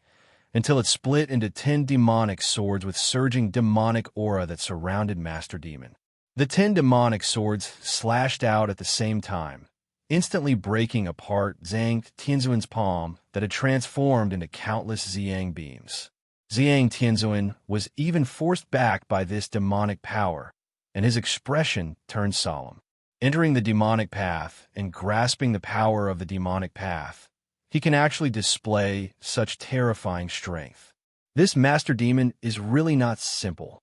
until it split into 10 demonic swords with surging demonic aura that surrounded Master Demon. The 10 demonic swords slashed out at the same time, instantly breaking apart Zhang Tianzuan's palm that had transformed into countless Zhang beams. Zhang Tianzuan was even forced back by this demonic power, and his expression turned solemn. Entering the demonic path and grasping the power of the demonic path, he can actually display such terrifying strength. This Master Demon is really not simple.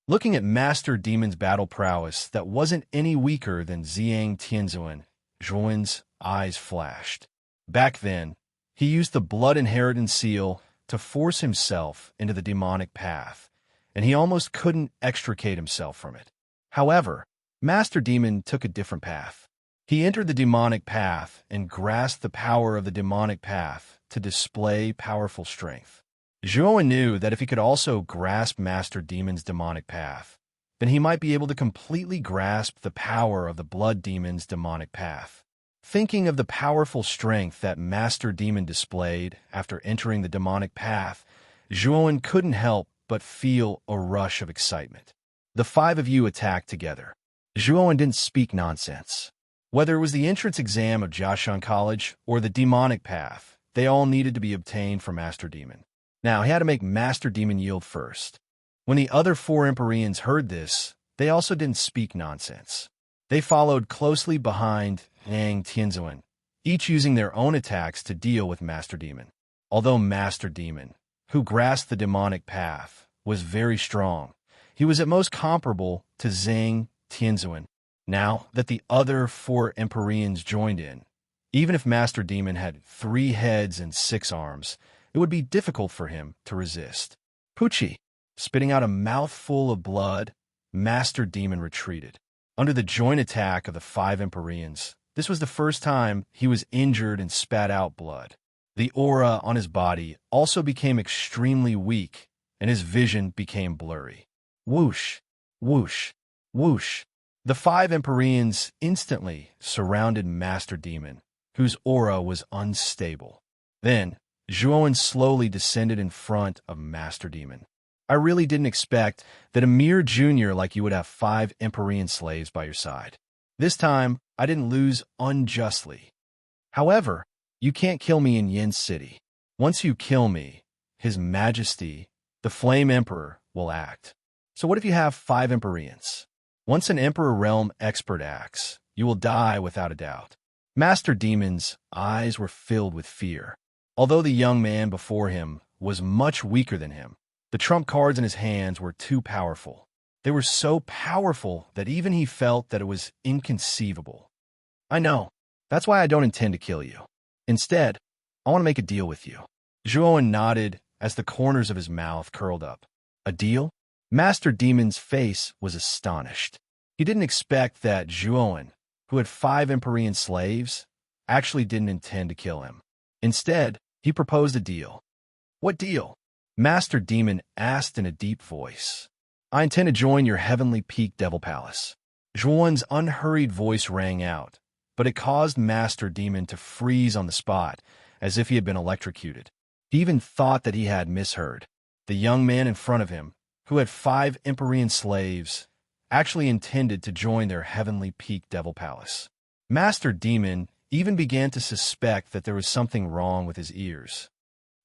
Looking at Master Demon's battle prowess that wasn't any weaker than Zhang Tianzuan, Zhuan's eyes flashed. Back then, he used the blood inheritance seal to force himself into the demonic path, and he almost couldn't extricate himself from it. However, Master Demon took a different path. He entered the demonic path and grasped the power of the demonic path to display powerful strength. Zhuan knew that if he could also grasp Master Demon's demonic path, then he might be able to completely grasp the power of the Blood Demon's demonic path. Thinking of the powerful strength that Master Demon displayed after entering the demonic path, Zhuan couldn't help but feel a rush of excitement. The 5 of you attacked together. Zhuan didn't speak nonsense. Whether it was the entrance exam of Jiashan College or the demonic path, they all needed to be obtained for Master Demon. Now, he had to make Master Demon yield first. When the other 4 Empyreans heard this, they also didn't speak nonsense. They followed closely behind Zhang Tianzuan, each using their own attacks to deal with Master Demon. Although Master Demon, who grasped the demonic path, was very strong, he was at most comparable to Zhang Tianzuan. Now that the other 4 Empyreans joined in, even if Master Demon had 3 heads and 6 arms, it would be difficult for him to resist. Pucci! Spitting out a mouthful of blood, Master Demon retreated. Under the joint attack of the 5 Empyreans, this was the first time he was injured and spat out blood. The aura on his body also became extremely weak, and his vision became blurry. Whoosh! Whoosh! Whoosh! The 5 Empyreans instantly surrounded Master Demon, whose aura was unstable. Then, Zhuan slowly descended in front of Master Demon. I really didn't expect that a mere junior like you would have 5 Empyrean slaves by your side. This time, I didn't lose unjustly. However, you can't kill me in Yin City. Once you kill me, His Majesty, the Flame Emperor, will act. So what if you have 5 Empyreans? Once an Emperor Realm expert acts, you will die without a doubt. Master Demon's eyes were filled with fear. Although the young man before him was much weaker than him, the trump cards in his hands were too powerful. They were so powerful that even he felt that it was inconceivable. I know. That's why I don't intend to kill you. Instead, I want to make a deal with you. Zhuowen nodded as the corners of his mouth curled up. A deal? Master Demon's face was astonished. He didn't expect that Zhuowen, who had 5 Empyrean slaves, actually didn't intend to kill him. Instead, he proposed a deal. What deal? Master Demon asked in a deep voice. I intend to join your heavenly peak Devil Palace. Zhuowen's unhurried voice rang out, but it caused Master Demon to freeze on the spot, as if he had been electrocuted. He even thought that he had misheard. The young man in front of him, who had 5 Empyrean slaves, actually intended to join their heavenly peak Devil Palace. Master Demon even began to suspect that there was something wrong with his ears.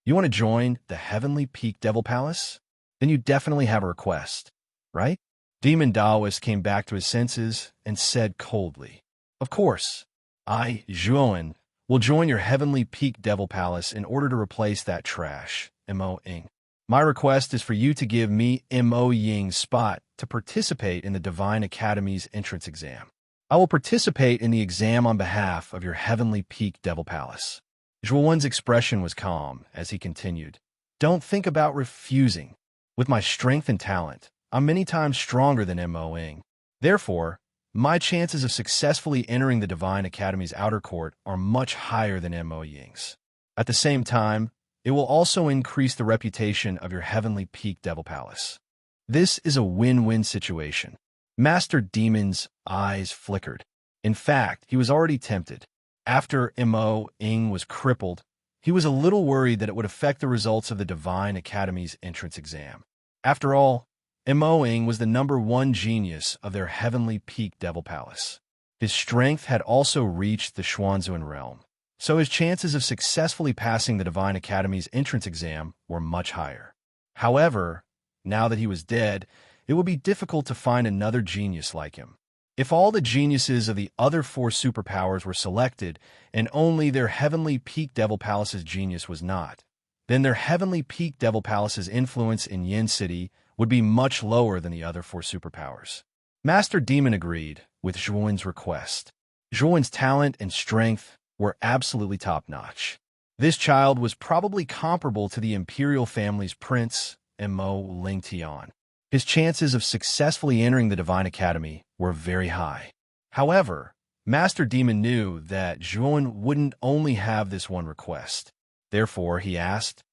You want to join the heavenly peak Devil Palace? Then you definitely have a request, right? Demon Taoist came back to his senses and said coldly, Of course, I, Zhuowen, will join your heavenly peak Devil Palace in order to replace that trash, Mo Ying. My request is for you to give me Mo Ying's spot to participate in the Divine Academy's entrance exam. I will participate in the exam on behalf of your heavenly peak Devil Palace. Zhuowen's expression was calm as he continued. Don't think about refusing. With my strength and talent, I'm many times stronger than Mo Ying. Therefore, my chances of successfully entering the Divine Academy's outer court are much higher than Mo Ying's. At the same time, it will also increase the reputation of your heavenly peak Devil Palace. This is a win-win situation. Master Demon's eyes flickered. In fact, he was already tempted. After Mo Ying was crippled, he was a little worried that it would affect the results of the Divine Academy's entrance exam. After all, Mo Ying was the #1 genius of their heavenly peak Devil Palace. His strength had also reached the Xuanzuan realm, so his chances of successfully passing the Divine Academy's entrance exam were much higher. However, now that he was dead, it would be difficult to find another genius like him. If all the geniuses of the other 4 superpowers were selected, and only their heavenly peak Devil Palace's genius was not, then their heavenly peak Devil Palace's influence in Yin City would be much lower than the other 4 superpowers. Master Demon agreed with Zhuowen's request. Zhuowen's talent and strength were absolutely top-notch. This child was probably comparable to the imperial family's prince, Mo Lingtian. His chances of successfully entering the Divine Academy were very high. However, Master Demon knew that Zhuowen wouldn't only have this one request. Therefore, he asked,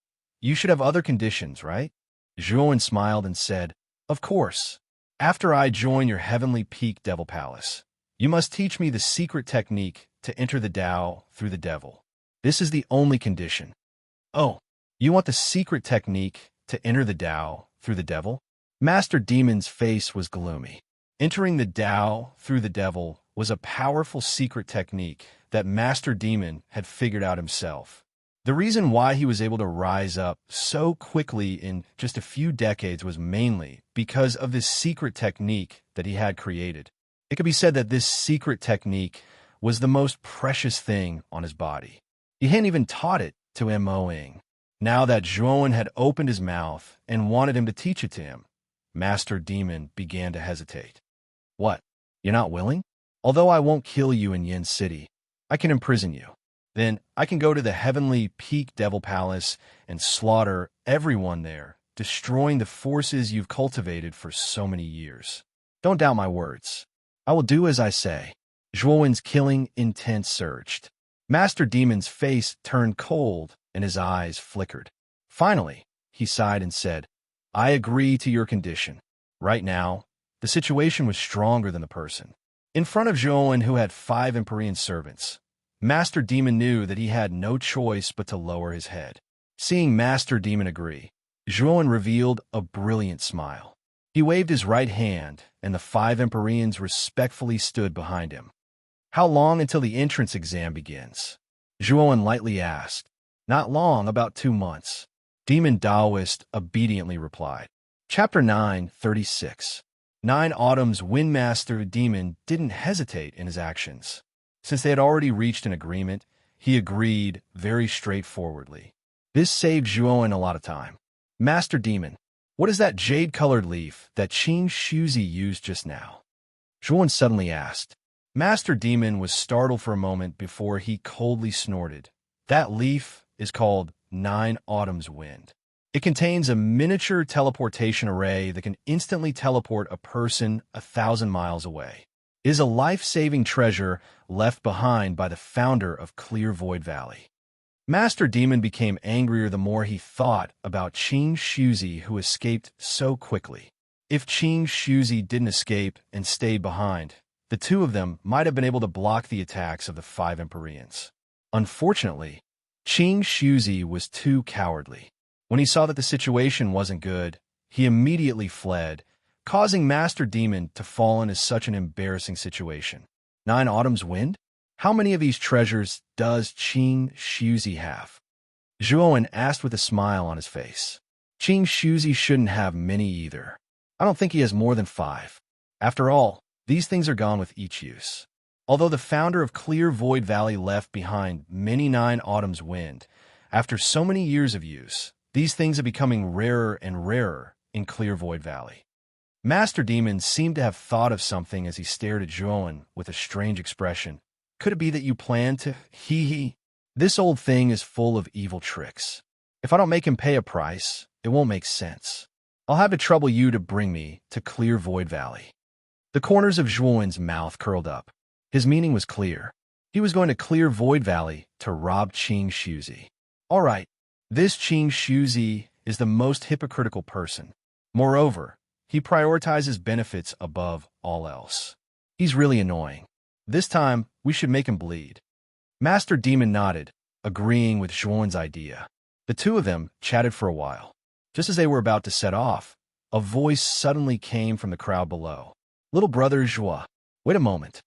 You should have other conditions, right? Zhuowen smiled and said, Of course. After I join your heavenly peak Devil Palace, you must teach me the secret technique to enter the Tao through the devil. This is the only condition. Oh, you want the secret technique to enter the Tao through the devil? Master Demon's face was gloomy. Entering the Tao through the devil was a powerful secret technique that Master Demon had figured out himself. The reason why he was able to rise up so quickly in just a few decades was mainly because of this secret technique that he had created. It could be said that this secret technique was the most precious thing on his body. He hadn't even taught it to Mo Ying. Now that Zhuowen had opened his mouth and wanted him to teach it to him, Master Demon began to hesitate. What? You're not willing? Although I won't kill you in Yin City, I can imprison you. Then I can go to the heavenly peak Devil Palace and slaughter everyone there, destroying the forces you've cultivated for so many years. Don't doubt my words. I will do as I say. Zhuowen's killing intent surged. Master Demon's face turned cold and his eyes flickered. Finally, he sighed and said, I agree to your condition. Right now, the situation was stronger than the person. In front of Zhuowen, who had 5 Empyrean servants, Master Demon knew that he had no choice but to lower his head. Seeing Master Demon agree, Zhuowen revealed a brilliant smile. He waved his right hand, and the 5 Empyreans respectfully stood behind him. How long until the entrance exam begins? Zhuowen lightly asked. Not long, about 2 months. Demon Taoist obediently replied. Chapter 9:36. 9 Autumn's Windmaster Demon didn't hesitate in his actions. Since they had already reached an agreement, he agreed very straightforwardly. This saved Zhuowen a lot of time. Master Demon, what is that jade-colored leaf that Qin Shuzi used just now? Zhuowen suddenly asked. Master Demon was startled for a moment before he coldly snorted. That leaf is called 9 Autumn's Wind. It contains a miniature teleportation array that can instantly teleport a person 1,000 miles away. It is a life-saving treasure left behind by the founder of Clear Void Valley. Master Demon became angrier the more he thought about Qing Shuzi, who escaped so quickly. If Qing Shuzi didn't escape and stayed behind, the two of them might have been able to block the attacks of the 5 Empyreans. Unfortunately, Qing Shuzi was too cowardly. When he saw that the situation wasn't good, he immediately fled, causing Master Demon to fall into such an embarrassing situation. 9 Autumn's Wind? How many of these treasures does Qing Shuzi have? Zhuowen asked with a smile on his face. Qing Shuzi shouldn't have many either. I don't think he has more than 5. After all, these things are gone with each use. Although the founder of Clear Void Valley left behind many 9 Autumn's Wind, after so many years of use, these things are becoming rarer and rarer in Clear Void Valley. Master Demon seemed to have thought of something as he stared at Zhuowen with a strange expression. Could it be that you plan to? Hee. This old thing is full of evil tricks. If I don't make him pay a price, it won't make sense. I'll have to trouble you to bring me to Clear Void Valley. The corners of Zhuowen's mouth curled up. His meaning was clear. He was going to Clear Void Valley to rob Qing Shuzi. All right, this Qing Shuzi is the most hypocritical person. Moreover, he prioritizes benefits above all else. He's really annoying. This time, we should make him bleed. Master Demon nodded, agreeing with Zhuowen's idea. The two of them chatted for a while. Just as they were about to set off, a voice suddenly came from the crowd below. Little brother Zhuo, wait a moment.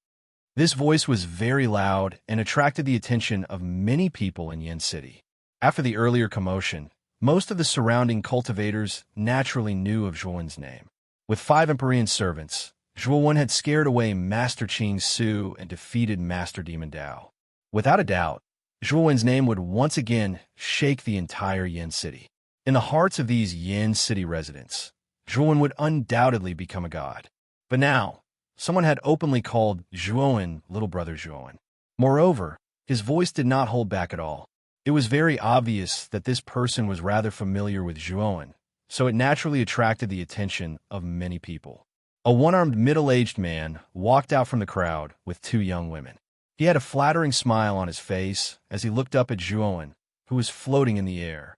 This voice was very loud and attracted the attention of many people in Yin City. After the earlier commotion, most of the surrounding cultivators naturally knew of Zhuowen's name. With 5 Empyrean servants, Zhuowen had scared away Master Qing Su and defeated Master Demon Dao. Without a doubt, Zhuowen's name would once again shake the entire Yin City. In the hearts of these Yin City residents, Zhuowen would undoubtedly become a god. But now, someone had openly called Zhuowen Little Brother Zhuowen. Moreover, his voice did not hold back at all. It was very obvious that this person was rather familiar with Zhuowen, so it naturally attracted the attention of many people. A one-armed middle-aged man walked out from the crowd with 2 young women. He had a flattering smile on his face as he looked up at Zhuowen, who was floating in the air.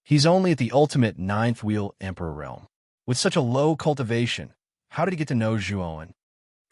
He's only at the ultimate 9th wheel Emperor realm. With such a low cultivation, how did he get to know Zhuowen?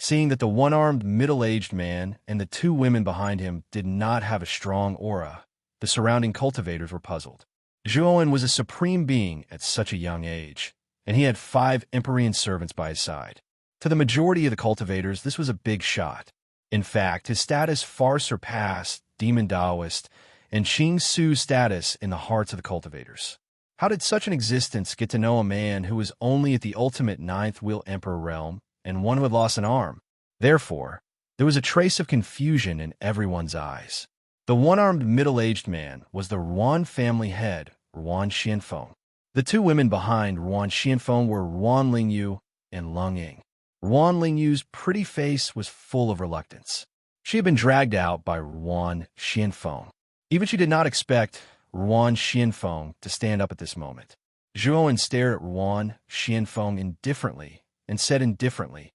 Seeing that the one-armed middle-aged man and the 2 women behind him did not have a strong aura, the surrounding cultivators were puzzled. Zhuowen was a supreme being at such a young age, and he had 5 Empyrean servants by his side. To the majority of the cultivators, this was a big shot. In fact, his status far surpassed Demon Daoist and Qing Su's status in the hearts of the cultivators. How did such an existence get to know a man who was only at the ultimate 9th wheel Emperor realm and one who had lost an arm? Therefore, there was a trace of confusion in everyone's eyes. The one-armed middle-aged man was the Ruan family head, Ruan Xianfeng. The 2 women behind Ruan Xianfeng were Ruan Lingyu and Lung Ying. Ruan Lingyu's pretty face was full of reluctance. She had been dragged out by Ruan Xianfeng. Even she did not expect Ruan Xianfeng to stand up at this moment. Zhuowen stared at Ruan Xianfeng indifferently and said indifferently,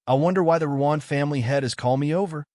I wonder why the Ruan family head has called me over.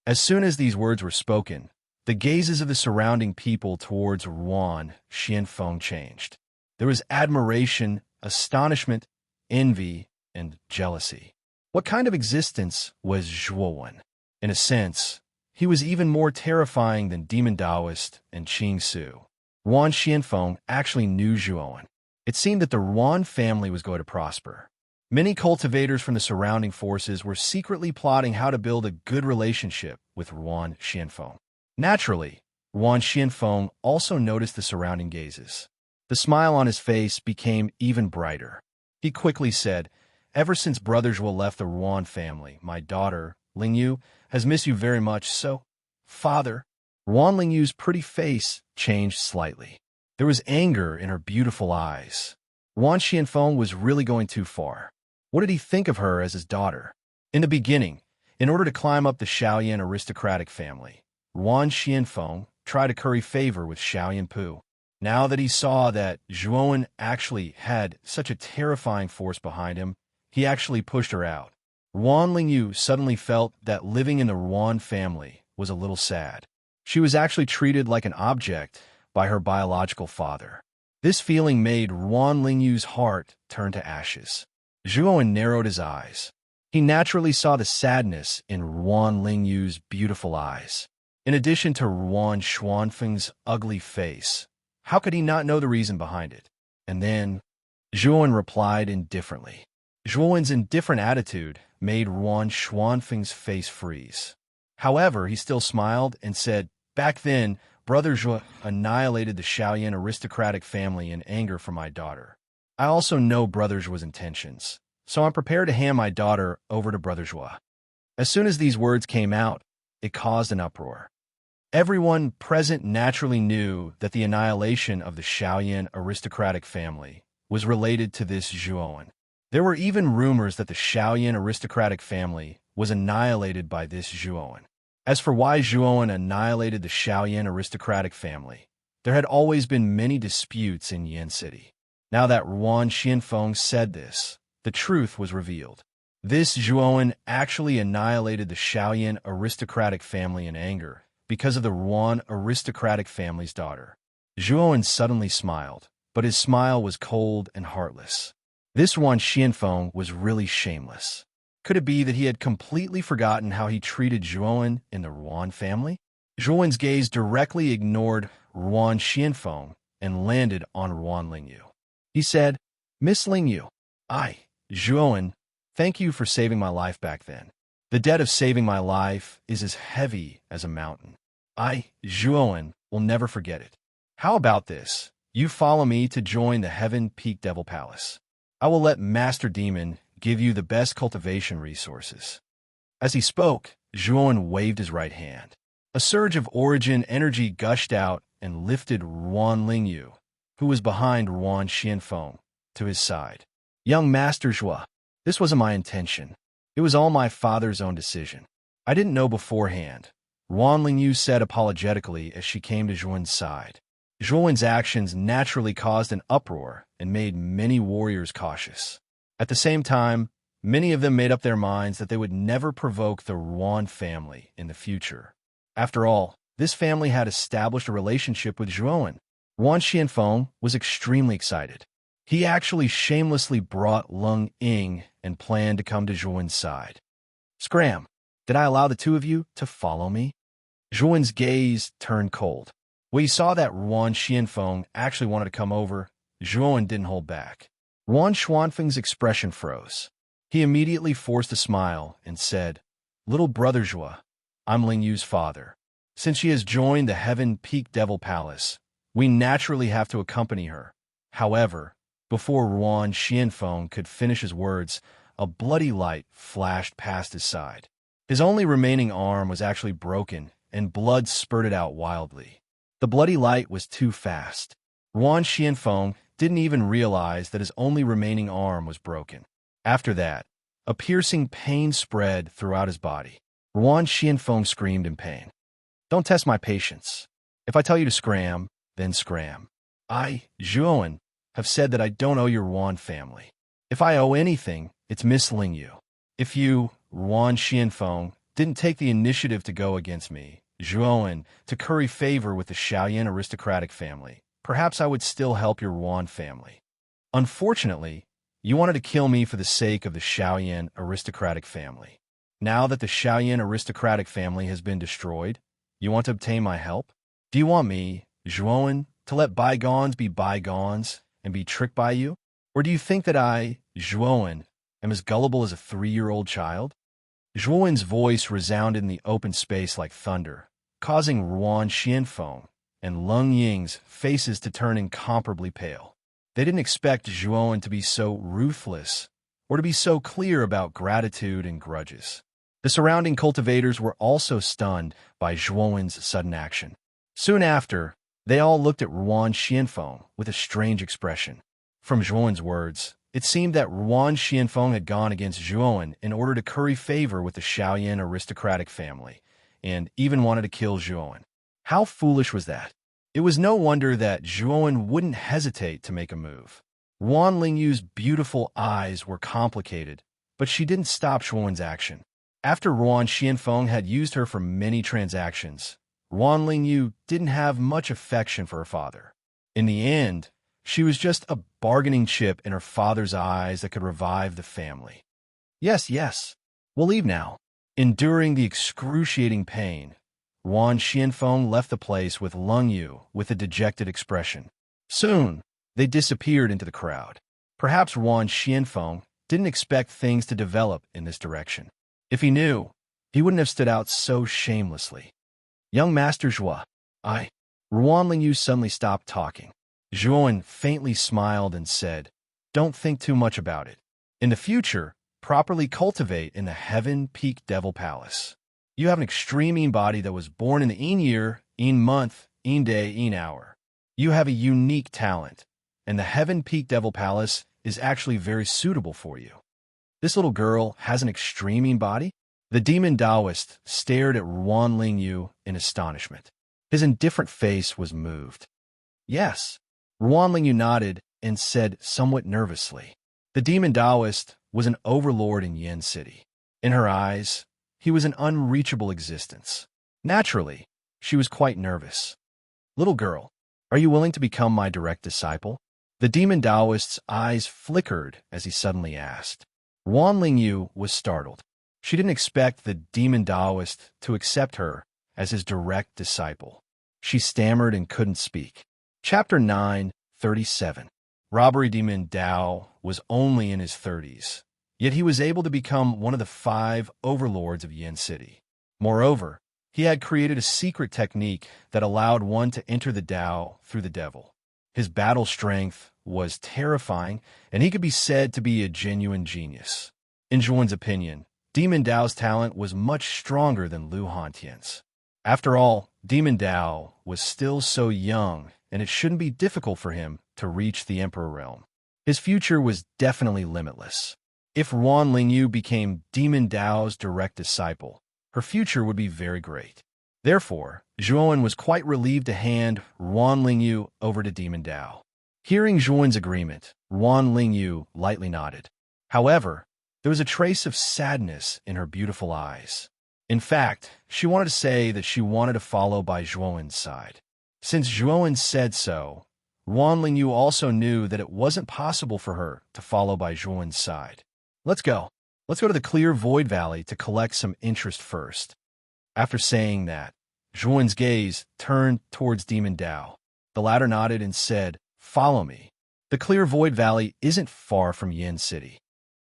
As soon as these words were spoken, the gazes of the surrounding people towards Ruan Xianfeng changed. There was admiration, astonishment, envy, and jealousy. What kind of existence was Zhuowen? In a sense, he was even more terrifying than Demon Daoist and Qing Su. Ruan Xianfeng actually knew Zhuowen. It seemed that the Ruan family was going to prosper. Many cultivators from the surrounding forces were secretly plotting how to build a good relationship with Ruan Xianfeng. Naturally, Ruan Xianfeng also noticed the surrounding gazes. The smile on his face became even brighter. He quickly said, Ever since Brother Zhuo left the Ruan family, my daughter, Lingyu, has missed you very much, so, Father. Ruan Lingyu's pretty face changed slightly. There was anger in her beautiful eyes. Ruan Xianfeng was really going too far. What did he think of her as his daughter? In the beginning, in order to climb up the Shaoyan aristocratic family, Ruan Xianfeng tried to curry favor with Xiaoyan Pu. Now that he saw that Zhuowen actually had such a terrifying force behind him, he actually pushed her out. Ruan Lingyu suddenly felt that living in the Ruan family was a little sad. She was actually treated like an object by her biological father. This feeling made Ruan Lingyu's heart turn to ashes. Zhuowen narrowed his eyes. He naturally saw the sadness in Ruan Lingyu's beautiful eyes. In addition to Ruan Xuanfeng's ugly face, how could he not know the reason behind it? And then, Zhuowen replied indifferently. Zhuowen's indifferent attitude made Ruan Xuanfeng's face freeze. However, he still smiled and said, "Back then, Brother Zhuo annihilated the Shaoyan aristocratic family in anger for my daughter. I also know Brother Zhuo's intentions, so I'm prepared to hand my daughter over to Brother Zhuo." As soon as these words came out, it caused an uproar. Everyone present naturally knew that the annihilation of the Shaoyan aristocratic family was related to this Zhuowen. There were even rumors that the Shaoyan aristocratic family was annihilated by this Zhuowen. As for why Zhuowen annihilated the Shaoyan aristocratic family, there had always been many disputes in Yan City. Now that Ruan Xianfeng said this, the truth was revealed. This Zhuowen actually annihilated the Shaoyan aristocratic family in anger because of the Ruan aristocratic family's daughter. Zhuowen suddenly smiled, but his smile was cold and heartless. This Ruan Xianfeng was really shameless. Could it be that he had completely forgotten how he treated Zhuowen in the Ruan family? Zhuowen's gaze directly ignored Ruan Xianfeng and landed on Ruan Lingyu. He said, "Miss Lingyu, Zhuowen, thank you for saving my life back then. The debt of saving my life is as heavy as a mountain. Zhuowen, will never forget it. How about this? You follow me to join the Heaven Peak Devil Palace. I will let Master Demon give you the best cultivation resources." As he spoke, Zhuowen waved his right hand. A surge of origin energy gushed out and lifted Ruan Lingyu, who was behind Ruan Xianfeng, to his side. "Young Master Zhuo, this wasn't my intention. It was all my father's own decision. I didn't know beforehand," Ruan Lingyu said apologetically as she came to Zhuowen's side. Zhuowen's actions naturally caused an uproar and made many warriors cautious. At the same time, many of them made up their minds that they would never provoke the Ruan family in the future. After all, this family had established a relationship with Zhuowen. Ruan Xianfeng was extremely excited. He actually shamelessly brought Lung Ying and planned to come to Zhuowen's side. "Scram, did I allow the two of you to follow me?" Zhuowen's gaze turned cold. When he saw that Ruan Xianfeng actually wanted to come over, Zhuowen didn't hold back. Ruan Xuanfeng's expression froze. He immediately forced a smile and said, "Little brother Zhuo, I'm Lingyu's father. Since she has joined the Heaven Peak Devil Palace, we naturally have to accompany her." However, before Ruan Xianfeng could finish his words, a bloody light flashed past his side. His only remaining arm was actually broken, and blood spurted out wildly. The bloody light was too fast. Ruan Xianfeng didn't even realize that his only remaining arm was broken. After that, a piercing pain spread throughout his body. Ruan Xianfeng screamed in pain. "Don't test my patience. If I tell you to scram, then scram. Zhuowen, have said that I don't owe your Ruan family. If I owe anything, it's Miss Lingyu. If you, Ruan Xianfeng, didn't take the initiative to go against me, Zhuowen, to curry favor with the Shaoyan aristocratic family, perhaps I would still help your Ruan family. Unfortunately, you wanted to kill me for the sake of the Shaoyan aristocratic family. Now that the Shaoyan aristocratic family has been destroyed, you want to obtain my help? Do you want me, Zhuowen, to let bygones be bygones and be tricked by you? Or do you think that I, Zhuowen, am as gullible as a 3-year-old child?" Zhuowen's voice resounded in the open space like thunder, causing Ruan Xianfeng and Lung Ying's faces to turn incomparably pale. They didn't expect Zhuowen to be so ruthless or to be so clear about gratitude and grudges. The surrounding cultivators were also stunned by Zhuowen's sudden action. Soon after, they all looked at Ruan Xianfeng with a strange expression. From Zhuowen's words, it seemed that Ruan Xianfeng had gone against Zhuowen in order to curry favor with the Shaoyan aristocratic family, and even wanted to kill Zhuowen. How foolish was that? It was no wonder that Zhuowen wouldn't hesitate to make a move. Wan Lingyu's beautiful eyes were complicated, but she didn't stop Zhuowen's action. After Ruan Xianfeng had used her for many transactions, Wan Lingyu didn't have much affection for her father. In the end, she was just a bargaining chip in her father's eyes that could revive the family. Yes, yes, we'll leave now. Enduring the excruciating pain, Wan Xianfeng left the place with Lingyu with a dejected expression. Soon, they disappeared into the crowd. Perhaps Wan Xianfeng didn't expect things to develop in this direction. If he knew, he wouldn't have stood out so shamelessly. Young Master Zhua, Ruan Lingyu suddenly stopped talking. Zhuowen faintly smiled and said, don't think too much about it. In the future, properly cultivate in the Heaven Peak Devil Palace. You have an extreme body that was born in the year, month, day, hour. You have a unique talent, and the Heaven Peak Devil Palace is actually very suitable for you. This little girl has an extreme body? The demon Taoist stared at Ruan Lingyu in astonishment. His indifferent face was moved. Yes. Ruan Lingyu nodded and said somewhat nervously. The demon Taoist was an overlord in Yin City. In her eyes, he was an unreachable existence. Naturally, she was quite nervous. Little girl, are you willing to become my direct disciple? The demon Taoist's eyes flickered as he suddenly asked. Ruan Lingyu was startled. She didn't expect the demon Taoist to accept her as his direct disciple. She stammered and couldn't speak. Chapter 9:37. Robbery demon Dao was only in his 30s, yet he was able to become one of the 5 overlords of Yin City. Moreover, he had created a secret technique that allowed one to enter the Dao through the devil. His battle strength was terrifying, and he could be said to be a genuine genius. In Zhuowen's opinion, Demon Dao's talent was much stronger than Lu Hantian's. After all, Demon Dao was still so young, and it shouldn't be difficult for him to reach the Emperor realm. His future was definitely limitless. If Ruan Lingyu became Demon Dao's direct disciple, her future would be very great. Therefore, Zhuowen was quite relieved to hand Ruan Lingyu over to Demon Dao. Hearing Zhuowen's agreement, Ruan Lingyu lightly nodded. However, there was a trace of sadness in her beautiful eyes. In fact, she wanted to say that she wanted to follow by Zhuowen's side. Since Zhuowen said so, Ruan Lingyu also knew that it wasn't possible for her to follow by Zhuowen's side. Let's go. Let's go to the clear void valley to collect some interest first. After saying that, Zhuowen's gaze turned towards Demon Dao. The latter nodded and said, follow me. The clear void valley isn't far from Yin City.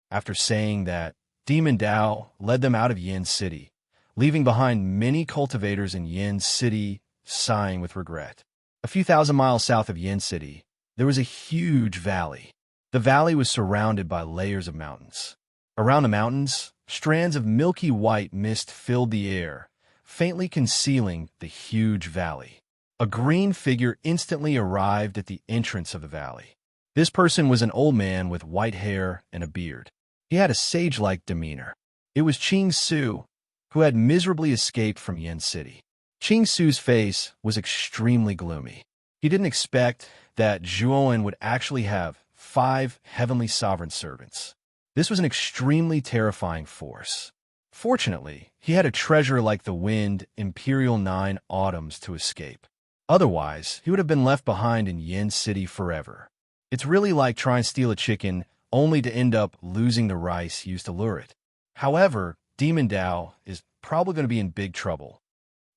After saying that, Demon Dao led them out of Yin City, leaving behind many cultivators in Yin City, sighing with regret. A few thousand miles south of Yin City, there was a huge valley. The valley was surrounded by layers of mountains. Around the mountains, strands of milky white mist filled the air, faintly concealing the huge valley. A green figure instantly arrived at the entrance of the valley. This person was an old man with white hair and a beard. He had a sage-like demeanor. It was Qing Su, who had miserably escaped from Yin City. Qing Su's face was extremely gloomy. He didn't expect that Zhuowen would actually have 5 heavenly sovereign servants. This was an extremely terrifying force. Fortunately, he had a treasure like the wind Imperial 9 Autumns to escape. Otherwise, he would have been left behind in Yin City forever. It's really like trying to steal a chicken only to end up losing the rice used to lure it. However, Demon Dao is probably going to be in big trouble.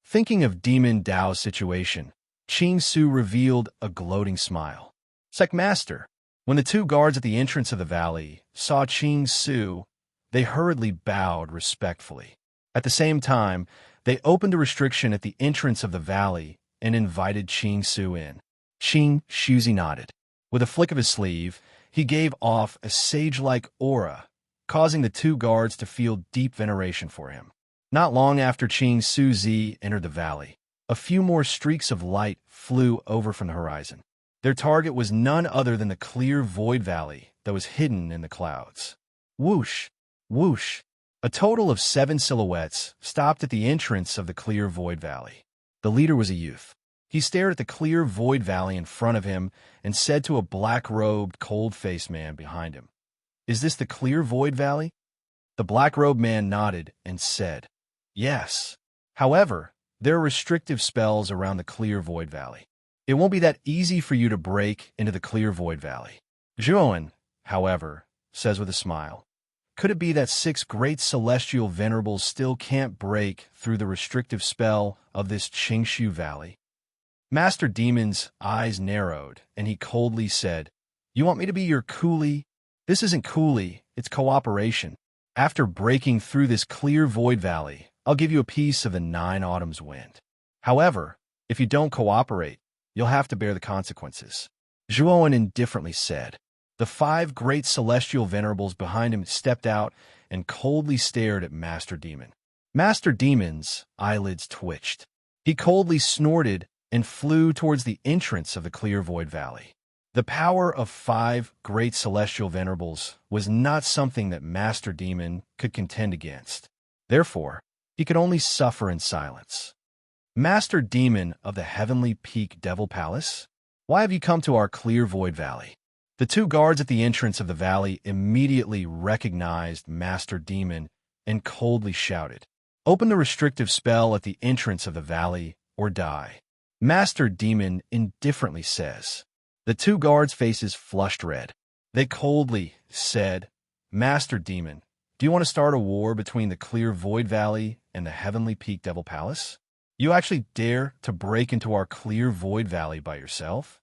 Thinking of Demon Dao's situation, Qing Su revealed a gloating smile. It's like, Master. When the 2 guards at the entrance of the valley saw Qing Su, they hurriedly bowed respectfully. At the same time, they opened a restriction at the entrance of the valley and invited Qing Su in. Qing Shuzi nodded. With a flick of his sleeve, he gave off a sage-like aura, causing the 2 guards to feel deep veneration for him. Not long after Qing Suzi entered the valley, a few more streaks of light flew over from the horizon. Their target was none other than the clear void valley that was hidden in the clouds. Whoosh! Whoosh! A total of 7 silhouettes stopped at the entrance of the clear void valley. The leader was a youth. He stared at the clear void valley in front of him and said to a black-robed, cold-faced man behind him, "Is this the clear void valley?" The black-robed man nodded and said, "Yes. However, there are restrictive spells around the clear void valley. It won't be that easy for you to break into the clear void valley." Zhuowen, however, says with a smile, "Could it be that 6 great celestial venerables still can't break through the restrictive spell of this Qingshu Valley?" Master Demon's eyes narrowed, and he coldly said, "You want me to be your coolie? This isn't coolie, it's cooperation. After breaking through this clear void valley, I'll give you a piece of the 9 autumns wind. However, if you don't cooperate, you'll have to bear the consequences." Zhuowen indifferently said. The 5 great celestial venerables behind him stepped out and coldly stared at Master Demon. Master Demon's eyelids twitched. He coldly snorted and flew towards the entrance of the clear void valley. The power of 5 great celestial venerables was not something that Master Demon could contend against. Therefore, he could only suffer in silence. "Master Demon of the Heavenly Peak Devil Palace, why have you come to our clear void valley?" The 2 guards at the entrance of the valley immediately recognized Master Demon and coldly shouted, "Open the restrictive spell at the entrance of the valley or die." Master Demon indifferently says. The 2 guards' faces flushed red. They coldly said, "Master Demon, do you want to start a war between the clear void valley and the Heavenly Peak Devil Palace? You actually dare to break into our clear void valley by yourself?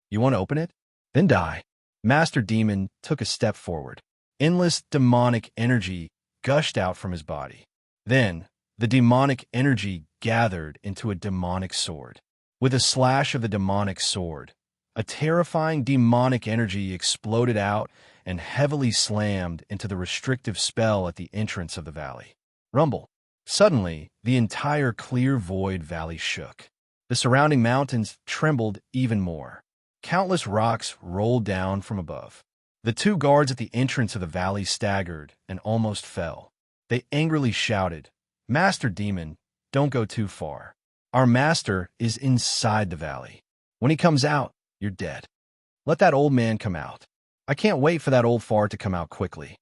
You want to open it? Then die." Master Demon took a step forward. Endless demonic energy gushed out from his body. Then, the demonic energy gathered into a demonic sword. With a slash of the demonic sword, a terrifying demonic energy exploded out and heavily slammed into the restrictive spell at the entrance of the valley. Rumble. Suddenly, the entire clear void valley shook. The surrounding mountains trembled even more. Countless rocks rolled down from above. The 2 guards at the entrance of the valley staggered and almost fell. They angrily shouted, "Master Demon, don't go too far. Our master is inside the valley. When he comes out, you're dead. Let that old man come out. I can't wait for that old fart to come out quickly."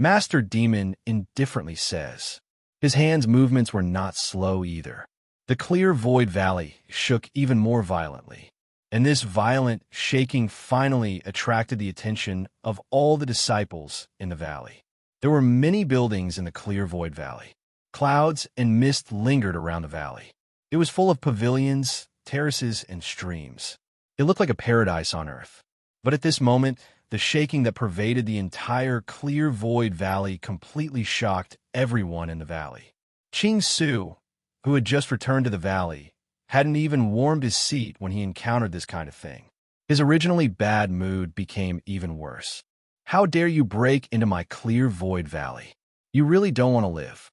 Master Demon indifferently says. His hands' movements were not slow either. The clear void valley shook even more violently, and this violent shaking finally attracted the attention of all the disciples in the valley. There were many buildings in the clear void valley. Clouds and mist lingered around the valley. It was full of pavilions, terraces, and streams. It looked like a paradise on earth. But at this moment, the shaking that pervaded the entire clear void valley completely shocked everyone in the valley. Qing Su, who had just returned to the valley, hadn't even warmed his seat when he encountered this kind of thing. His originally bad mood became even worse. "How dare you break into my clear void valley? You really don't want to live."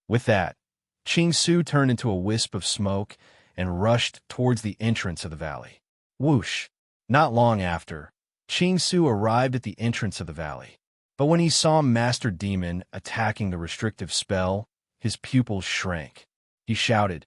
With that, Qing Su turned into a wisp of smoke and rushed towards the entrance of the valley. Whoosh! Not long after, Qing Su arrived at the entrance of the valley. But when he saw Master Demon attacking the restrictive spell, his pupils shrank. He shouted,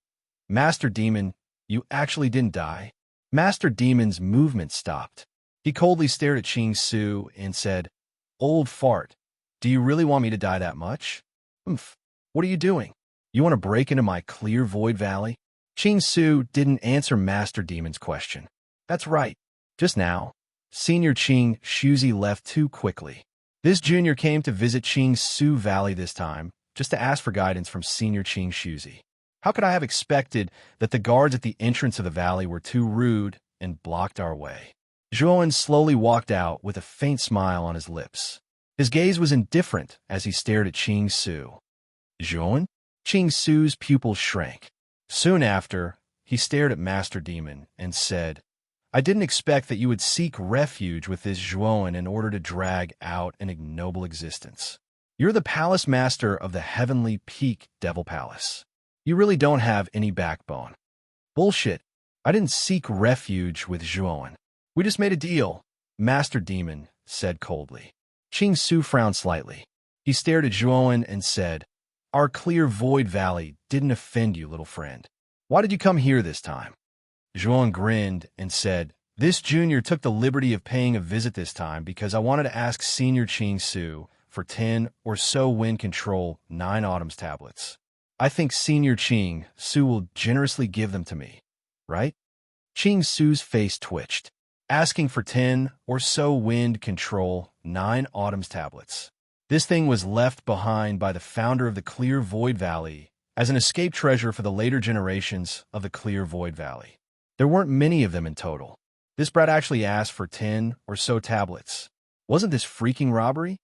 "Master Demon, you actually didn't die?" Master Demon's movement stopped. He coldly stared at Qing Su and said, "Old fart, do you really want me to die that much? Humph, what are you doing? You want to break into my clear void valley?" Qing Su didn't answer Master Demon's question. That's right. Just now, Senior Qing Shuzi left too quickly. This junior came to visit Qing Su Valley this time, just to ask for guidance from Senior Qing Shuzi. How could I have expected that the guards at the entrance of the valley were too rude and blocked our way? Zhuowen slowly walked out with a faint smile on his lips. His gaze was indifferent as he stared at Qing Su. Zhuowen? Qing Su's pupils shrank. Soon after, he stared at Master Demon and said, "I didn't expect that you would seek refuge with this Zhuowen in order to drag out an ignoble existence. You're the palace master of the Heavenly Peak Devil Palace. You really don't have any backbone." "Bullshit. I didn't seek refuge with Zhuowen. We just made a deal," Master Demon said coldly. Qing Su frowned slightly. He stared at Zhuowen and said, "Our clear void valley didn't offend you, little friend. Why did you come here this time?" Zhuan grinned and said, "This junior took the liberty of paying a visit this time because I wanted to ask Senior Qing Su for 10 or so wind control 9 autumns tablets. I think Senior Qing Su will generously give them to me, right?" Qing Su's face twitched. Asking for 10 or so wind control 9 autumns tablets. This thing was left behind by the founder of the Clear Void Valley as an escape treasure for the later generations of the Clear Void Valley. There weren't many of them in total. This brat actually asked for 10 or so tablets. Wasn't this freaking robbery?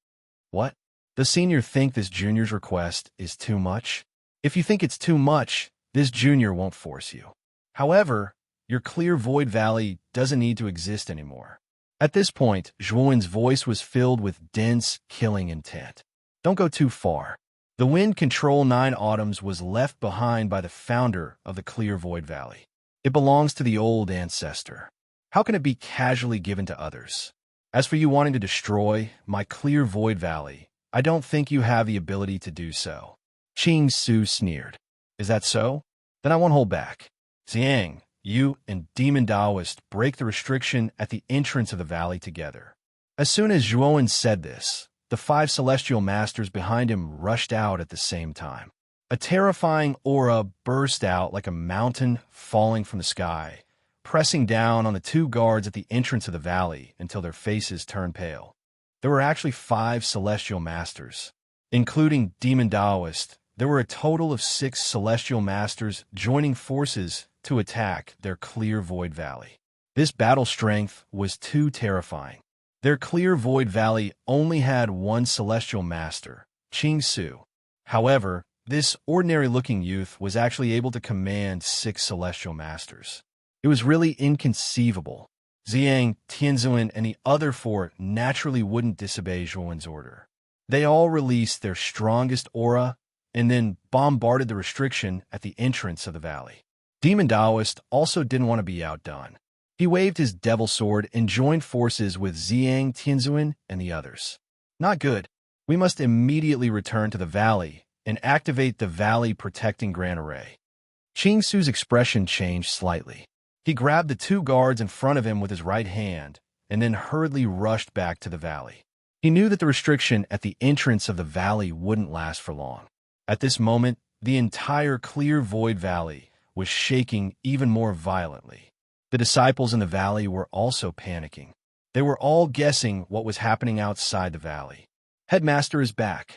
What? Does Senior think this junior's request is too much? If you think it's too much, this junior won't force you. However, your Clear Void Valley doesn't need to exist anymore. At this point, Zhuan's voice was filled with dense, killing intent. Don't go too far. The Wind Control 9 Autumns was left behind by the founder of the Clear Void Valley. It belongs to the old ancestor. How can it be casually given to others? As for you wanting to destroy my Clear Void Valley, I don't think you have the ability to do so. Qing Su sneered. Is that so? Then I won't hold back. Xiang, you and Demon Taoist break the restriction at the entrance of the valley together. As soon as Zhuan said this, the 5 celestial masters behind him rushed out at the same time. A terrifying aura burst out like a mountain falling from the sky, pressing down on the 2 guards at the entrance of the valley until their faces turned pale. There were actually 5 celestial masters. Including Demon Taoist, there were a total of 6 celestial masters joining forces to attack their Clear Void Valley. This battle strength was too terrifying. Their Clear Void Valley only had 1 celestial master, Qing Su. However, this ordinary-looking youth was actually able to command 6 celestial masters. It was really inconceivable. Xiang, Tianzuan, and the other 4 naturally wouldn't disobey Zhuan's order. They all released their strongest aura and then bombarded the restriction at the entrance of the valley. Demon Taoist also didn't want to be outdone. He waved his devil sword and joined forces with Xiang, Tianzuan, and the others. Not good. We must immediately return to the valley and activate the Valley Protecting Grand Array. Qing Su's expression changed slightly. He grabbed the 2 guards in front of him with his right hand and then hurriedly rushed back to the valley. He knew that the restriction at the entrance of the valley wouldn't last for long. At this moment, the entire Clear Void Valley was shaking even more violently. The disciples in the valley were also panicking. They were all guessing what was happening outside the valley. Headmaster is back.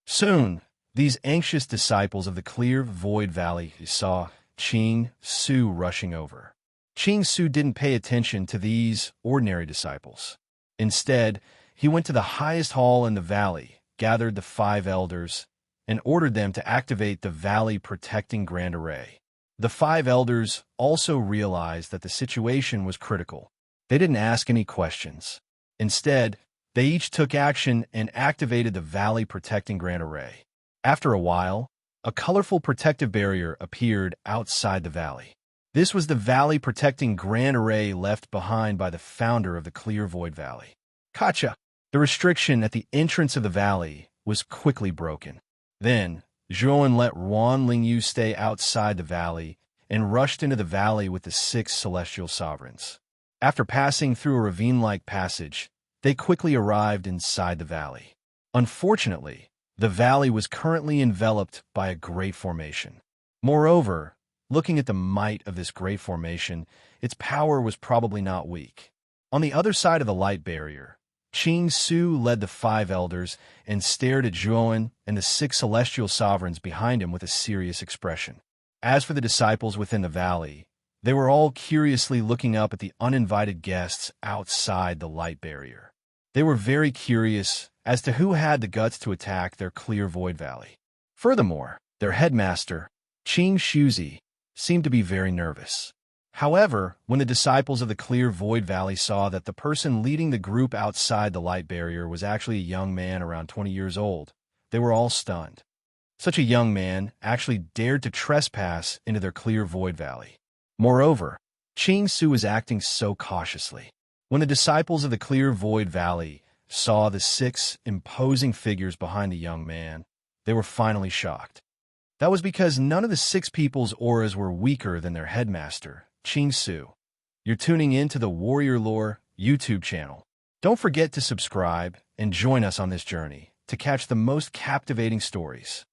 Soon, these anxious disciples of the Clear Void Valley saw Qing Su rushing over. Qing Su didn't pay attention to these ordinary disciples. Instead, he went to the highest hall in the valley, gathered the 5 elders, and ordered them to activate the Valley Protecting Grand Array. The 5 elders also realized that the situation was critical. They didn't ask any questions. Instead, they each took action and activated the Valley Protecting Grand Array. After a while, a colorful protective barrier appeared outside the valley. This was the Valley Protecting Grand Array left behind by the founder of the Clear Void Valley. Gotcha! The restriction at the entrance of the valley was quickly broken. Then, Zhuan let Ruan Lingyu stay outside the valley and rushed into the valley with the 6 celestial sovereigns. After passing through a ravine-like passage, they quickly arrived inside the valley. Unfortunately, the valley was currently enveloped by a great formation. Moreover, looking at the might of this great formation, its power was probably not weak. On the other side of the light barrier, Qing Su led the 5 elders and stared at Zhuan and the 6 celestial sovereigns behind him with a serious expression. As for the disciples within the valley, they were all curiously looking up at the uninvited guests outside the light barrier. They were very curious as to who had the guts to attack their Clear Void Valley. Furthermore, their headmaster, Qing Shuzi, seemed to be very nervous. However, when the disciples of the Clear Void Valley saw that the person leading the group outside the light barrier was actually a young man around 20 years old, they were all stunned. Such a young man actually dared to trespass into their Clear Void Valley. Moreover, Qing Su was acting so cautiously. When the disciples of the Clear Void Valley saw the 6 imposing figures behind the young man, they were finally shocked. That was because none of the 6 people's auras were weaker than their headmaster, Su. You're tuning in to the Warrior Lore YouTube channel. Don't forget to subscribe and join us on this journey to catch the most captivating stories.